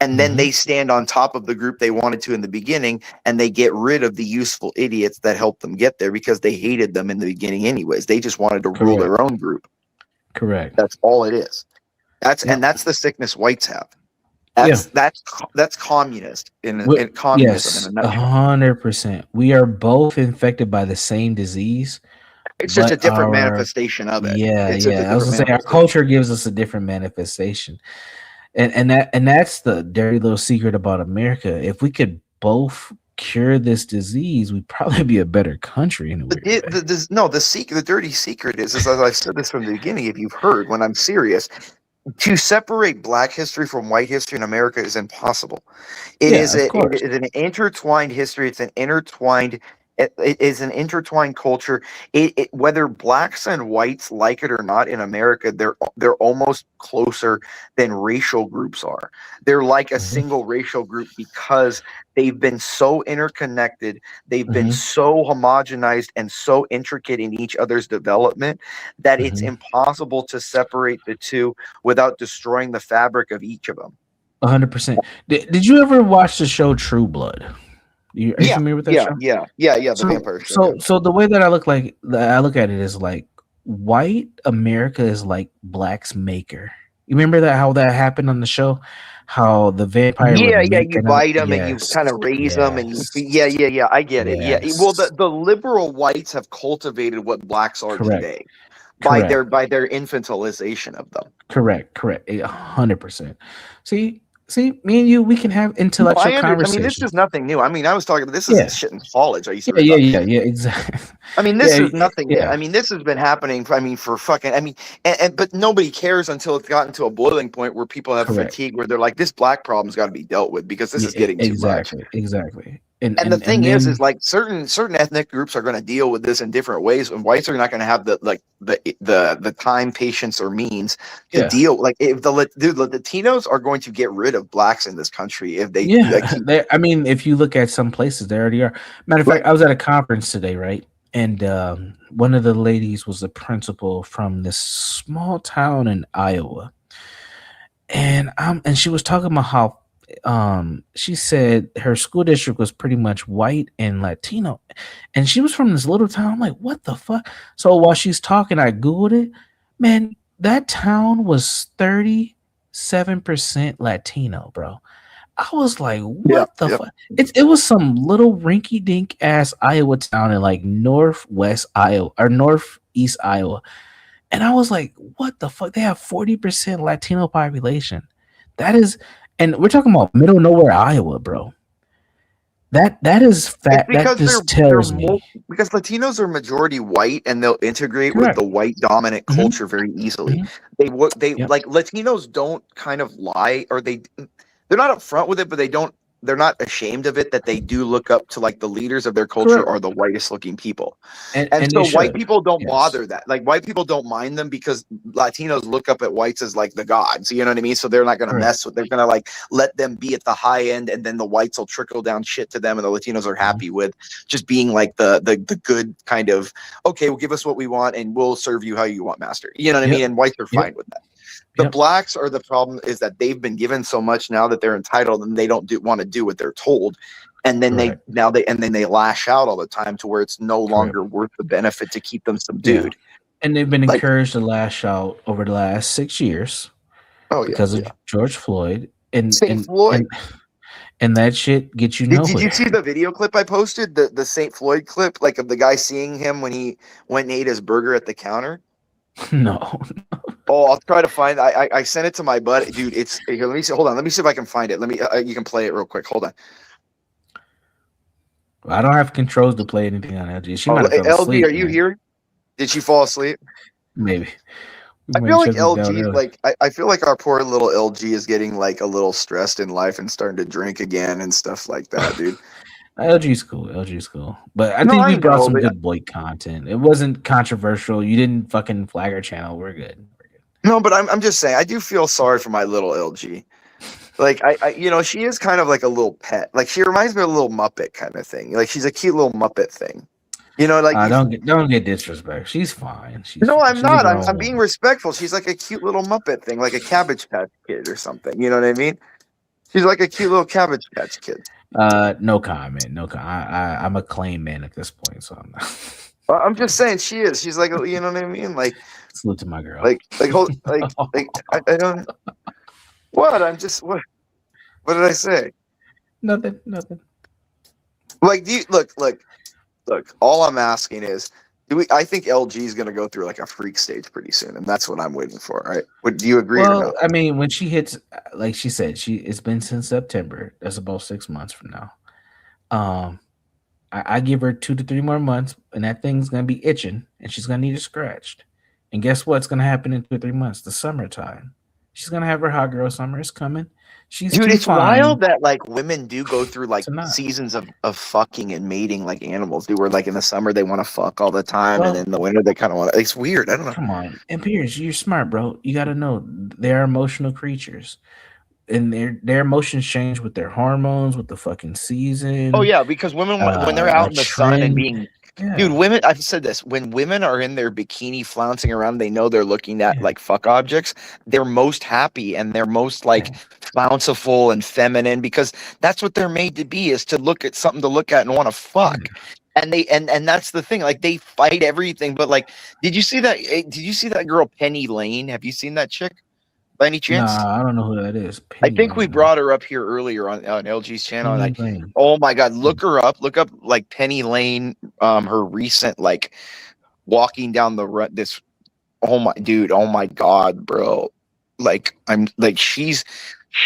And then they stand on top of the group they wanted to in the beginning, and they get rid of the useful idiots that helped them get there, because they hated them in the beginning anyways. They just wanted to rule their own group. Correct. That's all it is. And that's the sickness whites have. That's communist in communism. Yes, 100%. We are both infected by the same disease. It's just a different manifestation of it. Yeah. I was gonna say our culture gives us a different manifestation. And that's the dirty little secret about America. If we could both cure this disease, we'd probably be a better country. The dirty secret is, as I've said this from the beginning, if you've heard, when I'm serious, to separate Black history from white history in America is impossible. It is an intertwined history. It's an intertwined. It is an intertwined culture. Whether blacks and whites like it or not in America, they're almost closer than racial groups are. They're like a single racial group because they've been so interconnected. They've been so homogenized and so intricate in each other's development that it's impossible to separate the two without destroying the fabric of each of them. 100%. Did you ever watch the show True Blood? Are you familiar with that show? Yeah. The vampire show. So the way that I look at it is like white America is like black's maker. You remember how that happened on the show? How the vampire? You bite them and you kind of raise them, and I get it. Yeah. Well, the liberal whites have cultivated what blacks are today by their infantilization of them. Correct. 100%. See, me and you, we can have intellectual conversations. I mean, this is nothing new. I mean, I was talking about this is shit in college. I used to exactly. I mean, this is nothing new. I mean, this has been happening for fucking. I mean, but nobody cares until it's gotten to a boiling point where people have fatigue, where they're like, this black problem's got to be dealt with because this is getting too much. Exactly. And the thing is like certain ethnic groups are going to deal with this in different ways, and whites are not going to have the time, patience, or means to deal. Like if the Latinos are going to get rid of blacks in this country if they. I mean, if you look at some places, they already are. Matter of fact, I was at a conference today, right? And one of the ladies was the principal from this small town in Iowa. and she was talking about how she said her school district was pretty much white and Latino, and she was from this little town. I'm like, what the fuck? So while she's talking, I googled it. Man, that town was 37% Latino, bro. I was like, what the fuck? It was some little rinky dink ass Iowa town in like northwest Iowa or northeast Iowa. And I was like, what the fuck? They have 40% Latino population. That is, and we're talking about middle nowhere Iowa, bro. That is fat. That just tells me because Latinos are majority white and they'll integrate with the white dominant culture very easily. They like Latinos don't kind of lie, or they're not upfront with it, but they're not ashamed of it that they do look up to like the leaders of their culture are the whitest looking people. And so white people don't bother that. Like white people don't mind them because Latinos look up at whites as like the gods, you know what I mean? So they're not going to mess with, they're going to like let them be at the high end, and then the whites will trickle down shit to them, and the Latinos are happy with just being like the good kind of, okay, well, give us what we want and we'll serve you how you want, master. You know what I mean? And whites are fine with that. The blacks are the problem, is that they've been given so much now that they're entitled and they don't want to do what they're told. And then they lash out all the time to where it's no longer worth the benefit to keep them subdued. And they've been encouraged to lash out over the last 6 years because of George Floyd. And Floyd. And that shit gets you nowhere. Did you see the video clip I posted? The St. Floyd clip, like of the guy seeing him when he went and ate his burger at the counter? No. Oh, I'll try to find. I sent it to my buddy, dude. It's here. Let me see. Hold on. Let me see if I can find it. Let me. You can play it real quick. Hold on. I don't have controls to play anything on LG. She might have LG, asleep, are you here? Did she fall asleep? Maybe. I feel like LG, like I feel like our poor little LG is getting like a little stressed in life and starting to drink again and stuff like that, dude. LG's cool. But I think we brought some good BOYT content. It wasn't controversial. You didn't fucking flag our channel. We're good. No, but I'm just saying, I do feel sorry for my little LG. Like I she is kind of like a little pet. Like she reminds me of a little Muppet kind of thing. Like she's a cute little Muppet thing. You know, like don't get disrespect. She's fine. I'm not. I'm being respectful. She's like a cute little Muppet thing, like a Cabbage Patch Kid or something. You know what I mean? She's like a cute little Cabbage Patch Kid. No comment. I'm a claim man at this point, so I'm not. I'm just saying she is. She's like, you know what I mean? Like, salute to my girl. Like I don't. What? I'm just what? What did I say? Nothing. Like, do you look? All I'm asking is, I think LG is going to go through like a freak stage pretty soon, and that's what I'm waiting for. Right? Do you agree? Well, or not? I mean, when she hits, like she said, it's been since September. That's about 6 months from now. I give her 2 to 3 more months, and that thing's gonna be itching, and she's gonna need it scratched. And guess what's gonna happen in 2 or 3 months? The summertime. She's gonna have her hot girl summer. It's coming. It's wild that like women do go through like seasons of fucking and mating like animals do. Where like in the summer they want to fuck all the time, and in the winter they kind of want to. It's weird. I don't know. Come on, and Piers, you're smart, bro. You got to know they're emotional creatures, and their emotions change with their hormones, with the fucking season. Oh yeah, because women when they're out in the sun and being. Yeah. Dude, women, I've said this, when women are in their bikini flouncing around, they know they're looking at like fuck objects. They're most happy and they're most like bounciful and feminine because that's what they're made to be, is to look at something to look at and want to fuck. And they and that's the thing, like they fight everything. But like, did you see that girl Penny Lane? Have you seen that chick by any chance? Nah, I don't know who that is. I think we brought her up here earlier on LG's channel. And like, oh my god, look her up. Look up like Penny Lane, her recent like walking down the run. This, oh my god, bro. Like I'm like she's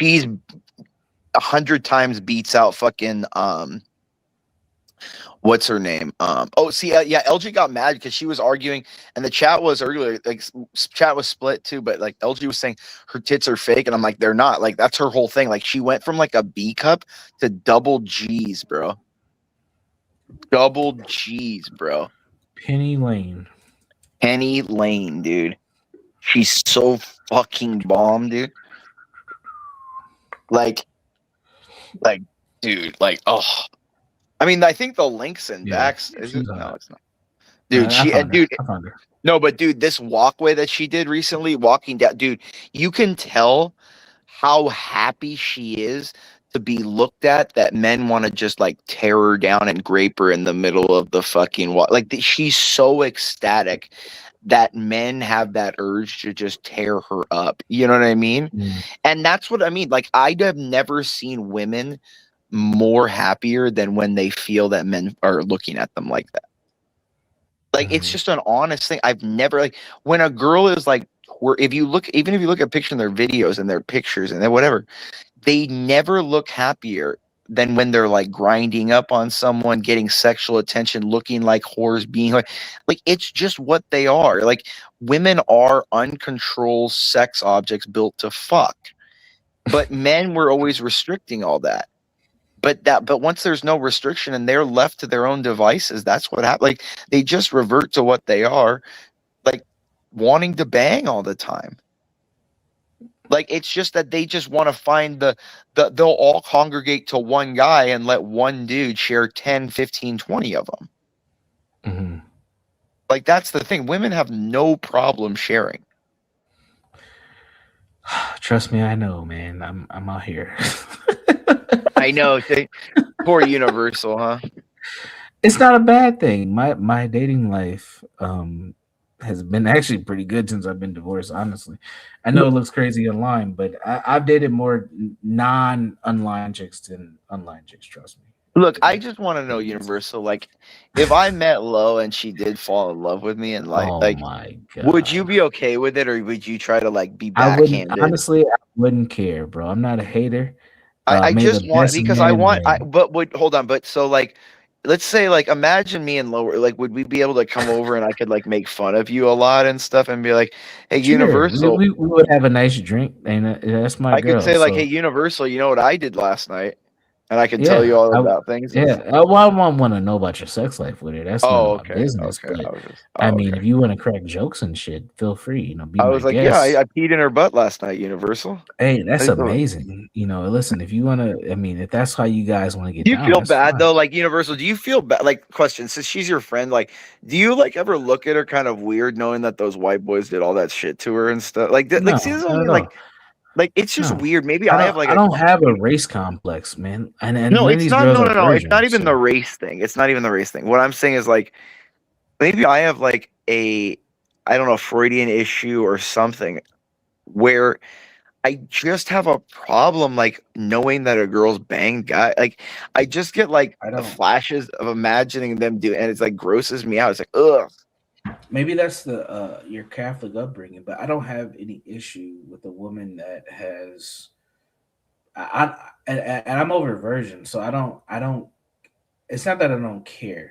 100 times beats out fucking what's her name? LG got mad because she was arguing, and the chat was earlier, like chat was split too, but like LG was saying her tits are fake, and I'm like, they're not. Like that's her whole thing. Like she went from like a B cup to double G's, bro. Double G's, bro. Penny Lane, dude. She's so fucking bomb, dude. Like, dude, like, oh. I mean, I think the links and backs. Is it? No, it's not. Dude, no, but dude, this walkway that she did recently, walking down, dude, you can tell how happy she is to be looked at that men want to just like tear her down and grape her in the middle of the fucking water. Like she's so ecstatic that men have that urge to just tear her up. You know what I mean? And that's what I mean. Like I have never seen women more happier than when they feel that men are looking at them like that. Like it's just an honest thing. I've never like when a girl is like, if you look at pictures in their videos and their pictures and whatever, they never look happier than when they're like grinding up on someone, getting sexual attention, looking like whores, being like it's just what they are. Like women are uncontrolled sex objects built to fuck. But men were always restricting all that. But once there's no restriction and they're left to their own devices, that's what happens. Like they just revert to what they are, like wanting to bang all the time. Like it's just that they just want to find they'll all congregate to one guy and let one dude share 10, 15, 20 of them. Like that's the thing. Women have no problem sharing. Trust me, I know, man. I'm out here. I know. Poor Universal, huh? It's not a bad thing. My dating life has been actually pretty good since I've been divorced, honestly. I know it looks crazy online, but I've dated more non-online chicks than online chicks, trust me. Look, I just want to know, Universal, like, if I met Lo and she did fall in love with me and like, my God. Would you be okay with it, or would you try to like be backhanded? Honestly, I wouldn't care, bro. I'm not a hater. I just want, because hold on, but so like, let's say like, imagine me and Lo, like, would we be able to come over and I could like make fun of you a lot and stuff and be like, hey, sure. Universal, we would have a nice drink, and that's my girl. I could say like, hey, Universal, you know what I did last night? And I can tell you all about things. Yeah, I won't want to know about your sex life with her. That's not my business. Okay. I mean, if you want to crack jokes and shit, feel free. Be I was like, guest. yeah, I peed in her butt last night, Universal. Hey, that's amazing. Listen, if you want to, I mean, if that's how you guys want to get do you down, feel bad fine. though? Like Universal, do you feel bad? Like, question, since she's your friend, like, do you like ever look at her kind of weird, knowing that those white boys did all that shit to her and stuff? Like, No, see, this is like it's just weird. Maybe I have like I don't have a race complex, man. And no, it's not. No. It's not even the race thing. It's not even the race thing. What I'm saying is like, maybe I have like I don't know, Freudian issue or something, where I just have a problem like knowing that a girl's banged guy. Like I just get like the flashes of imagining them do, and it's like grosses me out. It's like ugh. Maybe that's the your Catholic upbringing, but I don't have any issue with a woman that has. And I'm over virgin, so I don't. It's not that I don't care,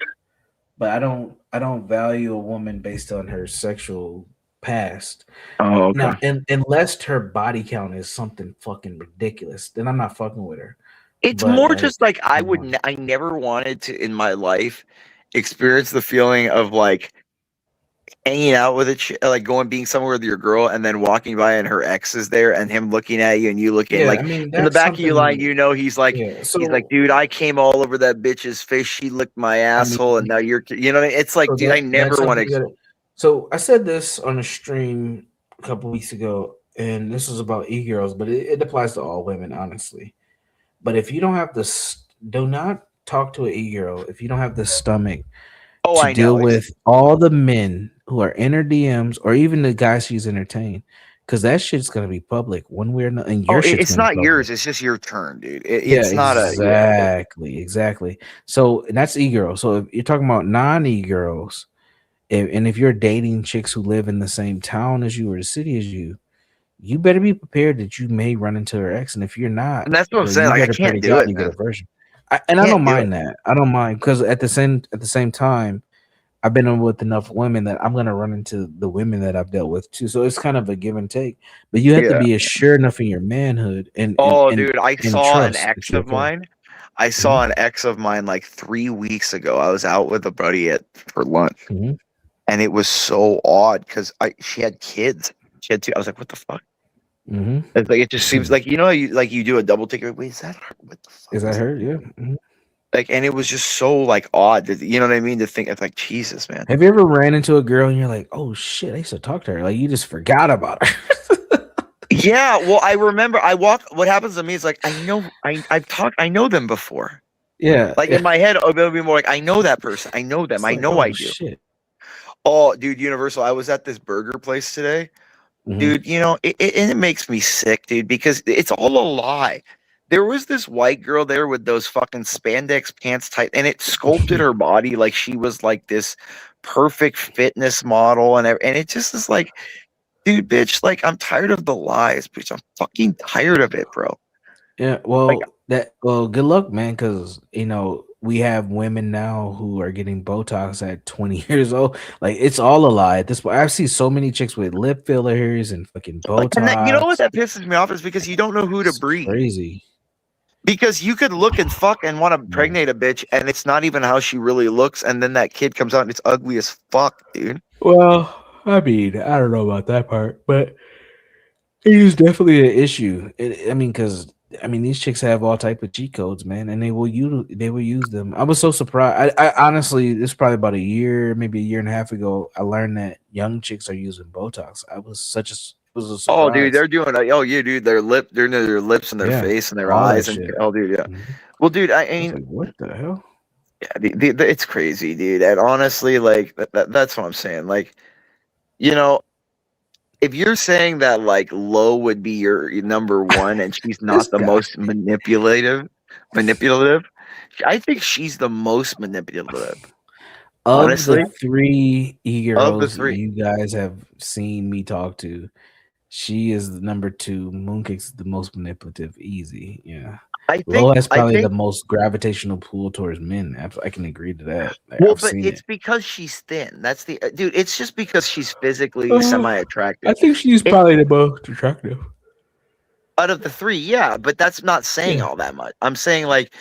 but I don't value a woman based on her sexual past. Oh, okay. Now, unless her body count is something fucking ridiculous, then I'm not fucking with her. It's more just like I never wanted to in my life experience the feeling of like hanging out with a being somewhere with your girl and then walking by and her ex is there and him looking at you and you looking in the back of your line, he's like, he's like, dude, I came all over that bitch's face. She licked my asshole and now you're, it's like, dude, I never want to. So I said this on a stream a couple weeks ago, and this was about e-girls, but it applies to all women, honestly. But if you don't have do not talk to an e-girl if you don't have the stomach to deal with all the men who are in her DMs or even the guys she's entertained, because that shit's gonna be public one way or another. And it's not yours; it's just your turn, dude. It's not exactly. So and that's e-girl. So if you're talking about non-e-girls, if you're dating chicks who live in the same town as you or the city as you better be prepared that you may run into her ex. And if you're not, and that's what I'm saying. Like, I can't do it. Get a version. I don't mind that. I don't mind because at the same time, I've been with enough women that I'm gonna run into the women that I've dealt with too. So it's kind of a give and take. But you have to be assured enough in your manhood. And dude, I saw an ex of mine. I saw an ex of mine like 3 weeks ago. I was out with a buddy for lunch, and it was so odd because she had kids. She had 2. I was like, what the fuck? It's like it just seems like you do a double take. Wait, is that her? What the fuck? Is that her? Yeah. Like, and it was just so like odd. You know what I mean? To think it's like Jesus, man. Have you ever ran into a girl and you're like, oh shit, I used to talk to her. Like you just forgot about her. Yeah, well, I remember what happens to me is like I know them before. Yeah. Like in my head, it'll be more like I know that person. I know them. It's I like, know oh, I do. shit. Oh, dude, Universal. I was at this burger place today. Dude, you know, it makes me sick, dude, because it's all a lie. There was this white girl there with those fucking spandex pants tight, and it sculpted her body like she was like this perfect fitness model, and it just is like, dude, bitch, like I'm tired of the lies, bitch. I'm fucking tired of it, bro. Yeah, well, good luck, man, because you know we have women now who are getting Botox at 20 years old. Like it's all a lie at this point. I've seen so many chicks with lip fillers and fucking Botox. And you know what that pisses me off is because you don't know who to breed. Crazy. Because you could look and fuck and want to impregnate a bitch, and it's not even how she really looks, and then that kid comes out and it's ugly as fuck, dude. Well, I mean, I don't know about that part, but it is definitely an issue. Because these chicks have all type of cheat codes, man, and they will use them. I was so surprised. I honestly, this is probably about a year, maybe a year and a half ago, I learned that young chicks are using Botox. It was a surprise. Oh, dude, they're doing dude, they're doing their lips and their face and their eyes and shit. oh, dude, yeah. Well, dude, I mean, like, what the hell? Yeah, it's crazy, dude. And honestly, like that's what I'm saying. Like, you know, if you're saying that like Lo would be your number one and she's not the most manipulative, I think she's the most manipulative. Honestly, Of the three e-girls you guys have seen me talk to, she is the number 2. Mooncake's the most manipulative. Easy, yeah. Lo has probably the most gravitational pull towards men. I can agree to that. Well, but it's because she's thin. That's the dude. It's just because she's physically semi-attractive. I think she's probably the most attractive out of the 3. Yeah, but that's not saying all that much. I'm saying like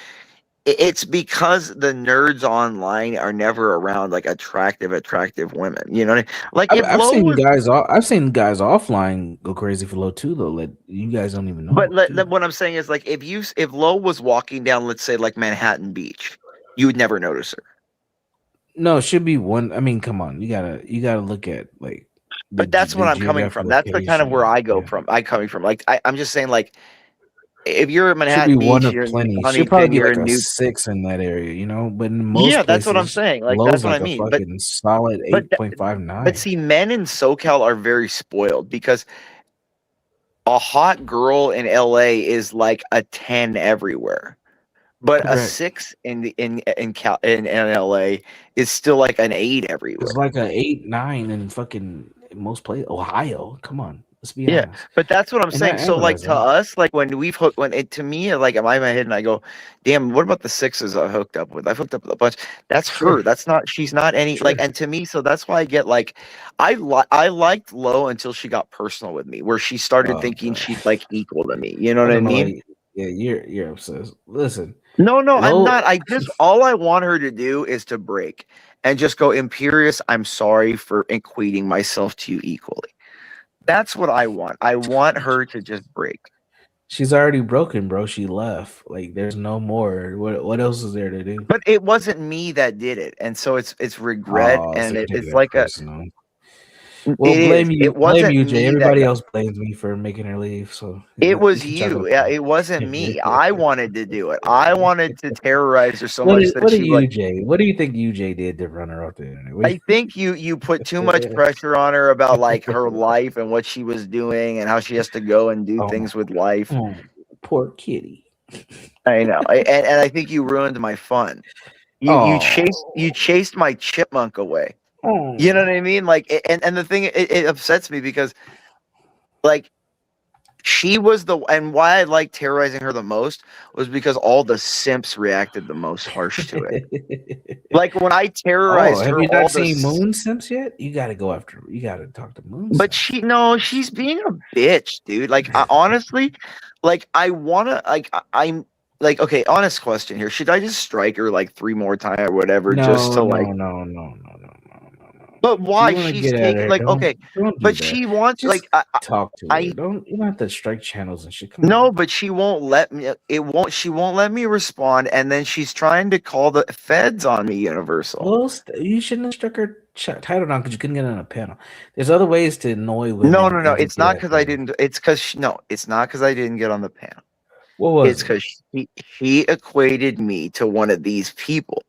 it's because the nerds online are never around like attractive women. You know what I mean? Like I've seen guys offline go crazy for Lo too, though. Like you guys don't even know. But what I'm saying is like if Lo was walking down, let's say like Manhattan Beach, you would never notice her. No, it should be one. I mean, come on, you gotta look at like. But that's what I'm coming from. That's the kind of where I go from. I'm coming from. Like I'm just saying like. If you're at Manhattan Beach, one of you're plenty. Huntington, She'll probably be you're like in a 6 in that area, you know. But in most places, that's what I'm saying. Like that's what I mean. But solid 8.59. But see, men in SoCal are very spoiled because a hot girl in LA is like a 10 everywhere, but a 6 in LA is still like an 8 everywhere. It's like an 8, 9 in fucking most places. Ohio, come on. Let's be honest. But that's what I'm saying. So like to us, like when we've hooked, to me, like am I in my head and I go, damn, what about the 6s I hooked up with? I've hooked up with a bunch. That's her. That's not. She's not any like. And to me, so that's why I get like, I liked Lo until she got personal with me, where she started thinking she's like equal to me. You know what I mean? Yeah, you're obsessed. Listen. No, I'm not. I just all I want her to do is to break and just go, Imperious, I'm sorry for equating myself to you equally. That's what I want. I want her to just break. She's already broken, bro. She left. Like, there's no more. What else is there to do? But it wasn't me that did it, and so it's regret, and it's like personal. Well, blame you, Jay. Everybody else blames me for making her leave. So it was you. Yeah, it wasn't me. I wanted to do it. I wanted to terrorize her so much that what do you, Jay? What do you think UJ did to run her off the internet? I think you put too much pressure on her about like her life and what she was doing and how she has to go and do things with life. Oh, poor kitty. I know, and I think you ruined my fun. You chased my chipmunk away. You know what I mean? Like, and the thing, it upsets me because, like, she was and why I liked terrorizing her the most was because all the simps reacted the most harsh to it. Like when I terrorized her, have you not seen Moon simps yet? You got to talk to Moon. But she's being a bitch, dude. Like, honestly, like I wanna, like I'm. Like, okay, honest question here. Should I just strike her like 3 more times or whatever? No. But why? She's taking like but she wants just like talk to her. You don't have to strike channels and shit. Come on. But she won't let me. She won't let me respond, and then she's trying to call the feds on me. Universal. Well, you shouldn't have struck her title down because you couldn't get on a panel. There's other ways to annoy women. No. and It's get not at because I them. didn't. It's because no. It's not because I didn't get on the panel. What was It's it? because she equated me to one of these people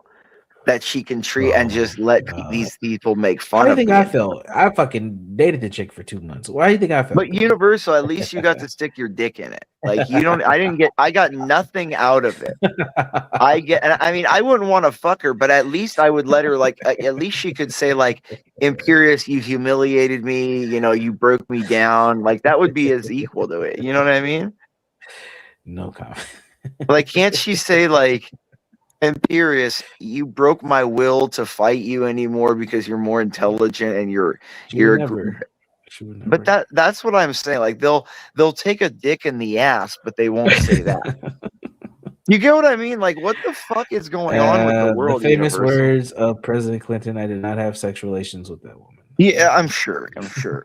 that she can treat and just let these people make How fun do you of think me. I felt? I fucking dated the chick for 2 months. Why do you think I felt? But Universal, at least you got to stick your dick in it. Like you don't. I got nothing out of it. I mean, I wouldn't want to fuck her, but at least I would let her. Like, at least she could say, like, Imperious, you humiliated me. You know, you broke me down. Like that would be as equal to it. You know what I mean? No comment. Like, can't she say like? Imperious, you broke my will to fight you anymore because you're more intelligent and you're never. But that's what I'm saying. Like they'll take a dick in the ass, but they won't say that. You get what I mean? Like what the fuck is going on with the world? The famous Universal? words of President Clinton: "I did not have sex relations with that woman." Yeah, I'm sure.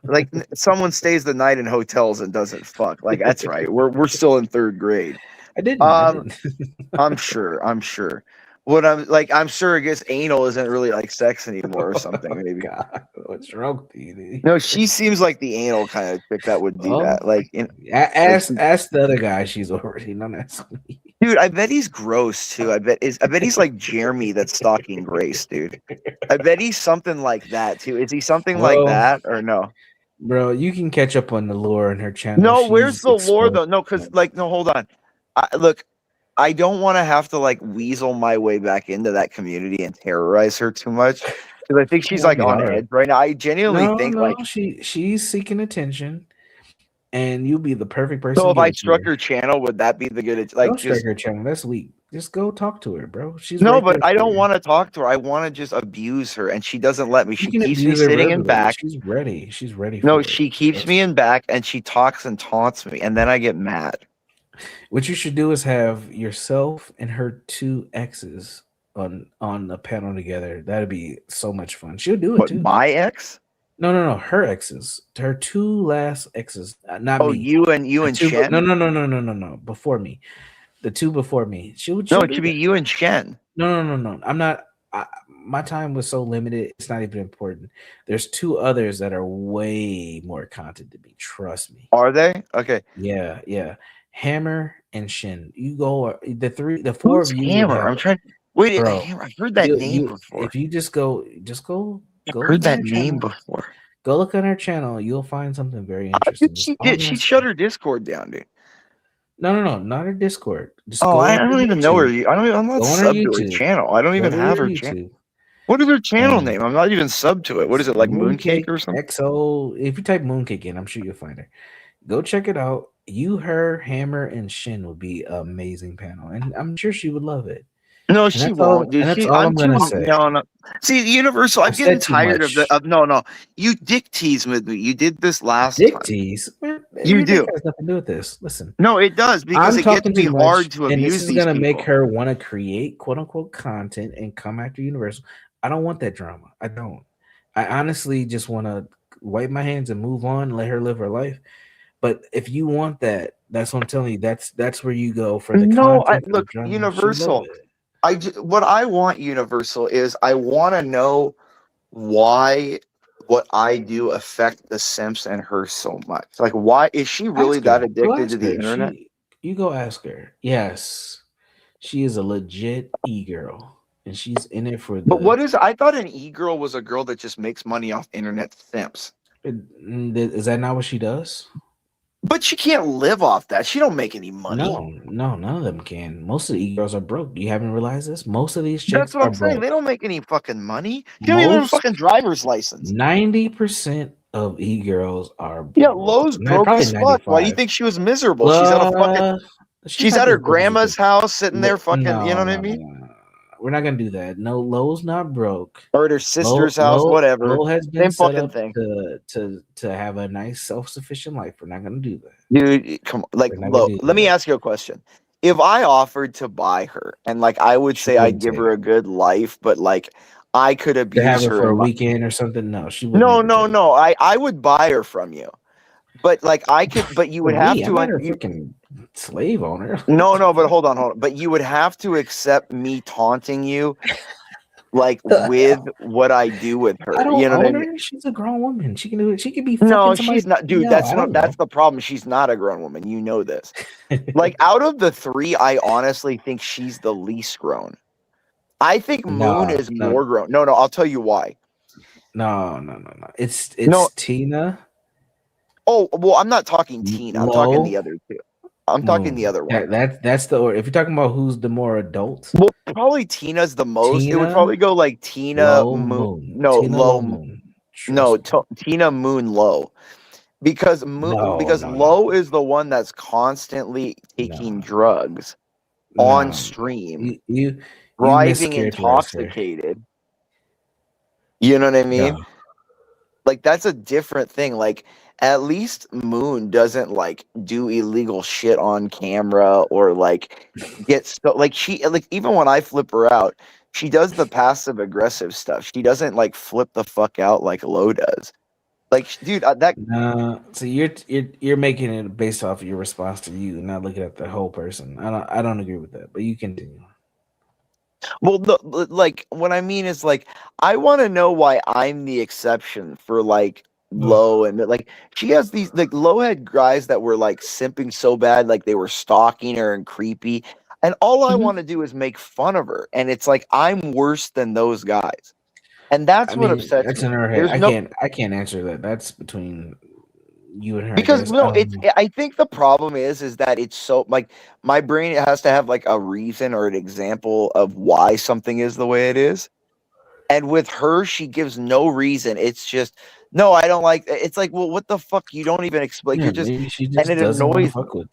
Like someone stays the night in hotels and doesn't fuck. Like that's right. We're still in 3rd grade. I didn't. I'm sure. What I'm sure I guess anal isn't really like sex anymore or something. Maybe. God, what's wrong with you? Dude? No, she seems like the anal kind of chick that would do that. Like, ask the other guy. She's already not asking me. Dude, I bet he's gross too. I bet he's like Jeremy that's stalking Grace, dude. I bet he's something like that too. Is he something like that or no? Bro, you can catch up on the lore on her channel. No, where's the lore though? No, because hold on. Look, I don't want to have to like weasel my way back into that community and terrorize her too much because I think she's like on edge right now. I genuinely think like she's seeking attention, and you'll be the perfect person. So if I struck her channel, would that be the good? Like, don't strike her channel. That's weak. Just go talk to her, bro. She's no, but I don't want to talk to her. I want to just abuse her, and she doesn't let me. She keeps me sitting in back. She's ready. She's ready. No, she keeps me in back, and she talks and taunts me, and then I get mad. What you should do is have yourself and her 2 exes on the panel together. That'd be so much fun. She'll do it too. My ex? No. Her exes. Her 2 last exes. Not me. Oh, you and Shen? No. Before me. The 2 before me. It should be you and Shen. No. I'm not. My time was so limited. It's not even important. There's 2 others that are way more content than me. Trust me. Are they? Okay. Yeah. Hammer and Shin. You go the 4 of you. Hammer? I'm trying. Wait, bro, I've heard that name before. If you just go. I've heard that name before. Go look on her channel. You'll find something very interesting. She shut her Discord down, dude. No, not her Discord. Just I don't even know her. I'm not subbed to her channel. I don't even have her channel. What is her channel name? I'm not even subbed to it. What is it, like Mooncake or something? XO. If you type Mooncake in, I'm sure you'll find her. Go check it out. You, her, Hammer, and Shin would be an amazing panel, and I'm sure she would love it. No, she won't. Dude, that's all I'm gonna say. No. See, Universal, I'm getting tired of no. You dick tease with me. You did this last time. Dick tease? Man, you do. It has nothing to do with this. Listen. No, it does because it gets me hard to abuse these people. And this is gonna make her want to create quote unquote content and come after Universal. I don't want that drama. I don't. I honestly just want to wipe my hands and move on, let her live her life. But if you want that, that's what I'm telling you. That's where you go for the content. Look, Universal. What I want, Universal, is I want to know why what I do affect the simps and her so much. Like, why is she really that addicted to the internet? You go ask her. Yes, she is a legit e-girl, and she's in it for. But what is? I thought an e-girl was a girl that just makes money off internet simps. Is that not what she does? But she can't live off that. She don't make any money. No, none of them can. Most of the e-girls are broke. You haven't realized this? Most of these chicks That's what I'm saying. They don't make any fucking money. You don't even have a fucking driver's license. 90% of e-girls are broke. Yeah, Lowe's broke as fuck. Why do you think she was miserable? She's at her grandma's house sitting there fucking, you know what I mean? We're not gonna do that. No, Lowe's not broke. Or at her sister's house, whatever. Lowe has been same set fucking up thing. To have a nice self-sufficient life. We're not gonna do that. Dude, come on. Like, let me ask you a question. If I offered to buy her, and like I would say I'd give her a good life, but like I could abuse her for a weekend or something. No, she wouldn't. No. I would buy her from you. But like I could, but you would have to. I'm not a freaking slave owner. No, but hold on. But you would have to accept me taunting you like with what I do with her. I don't You know what I own mean? her. She's a grown woman. She can do it. She can be fucking No, somebody. she's not, dude. No, That's I not. don't That's the problem. She's not a grown woman. You know this. Like out of the three, I honestly think she's the least grown. I think Moon No, is no, more grown. No, I'll tell you why. no. It's No. Tina. Oh well, I'm not talking Tina. I'm talking the other two. I'm talking the other one. That's the or if you're talking about who's the more adult. Well, probably Tina's the most. It would Tina, probably go like Tina, Low, Moon. Moon. No, Tina, Low. Moon. No, Trust me. Tina, Moon, Low. Because Low is the one that's constantly taking drugs on stream, You driving mischaracterized her. intoxicated. You know what I mean? Yeah. Like that's a different thing. Like at least Moon doesn't like do illegal shit on camera or like get so like she like even when I flip her out, she does the passive aggressive stuff. She doesn't like flip the fuck out like Low does. Like, dude, that. So you're making it based off of your response to you, not looking at the whole person. I don't agree with that, but you continue. Well, like what I mean is like I want to know why I'm the exception for like Low and like she has these like Low had guys that were like simping so bad like they were stalking her and creepy, and all I want to do is make fun of her, and it's like I'm worse than those guys. And that's what upsets that's me. in her head. I can't answer that. That's between you and her. Because I think the problem is that it's so like my brain has to have like a reason or an example of why something is the way it is. And with her, she gives no reason. It's just no, I don't like. It's like, well, what the fuck? You don't even explain. Yeah, You're just, maybe she and just it doesn't want to annoys. fuck with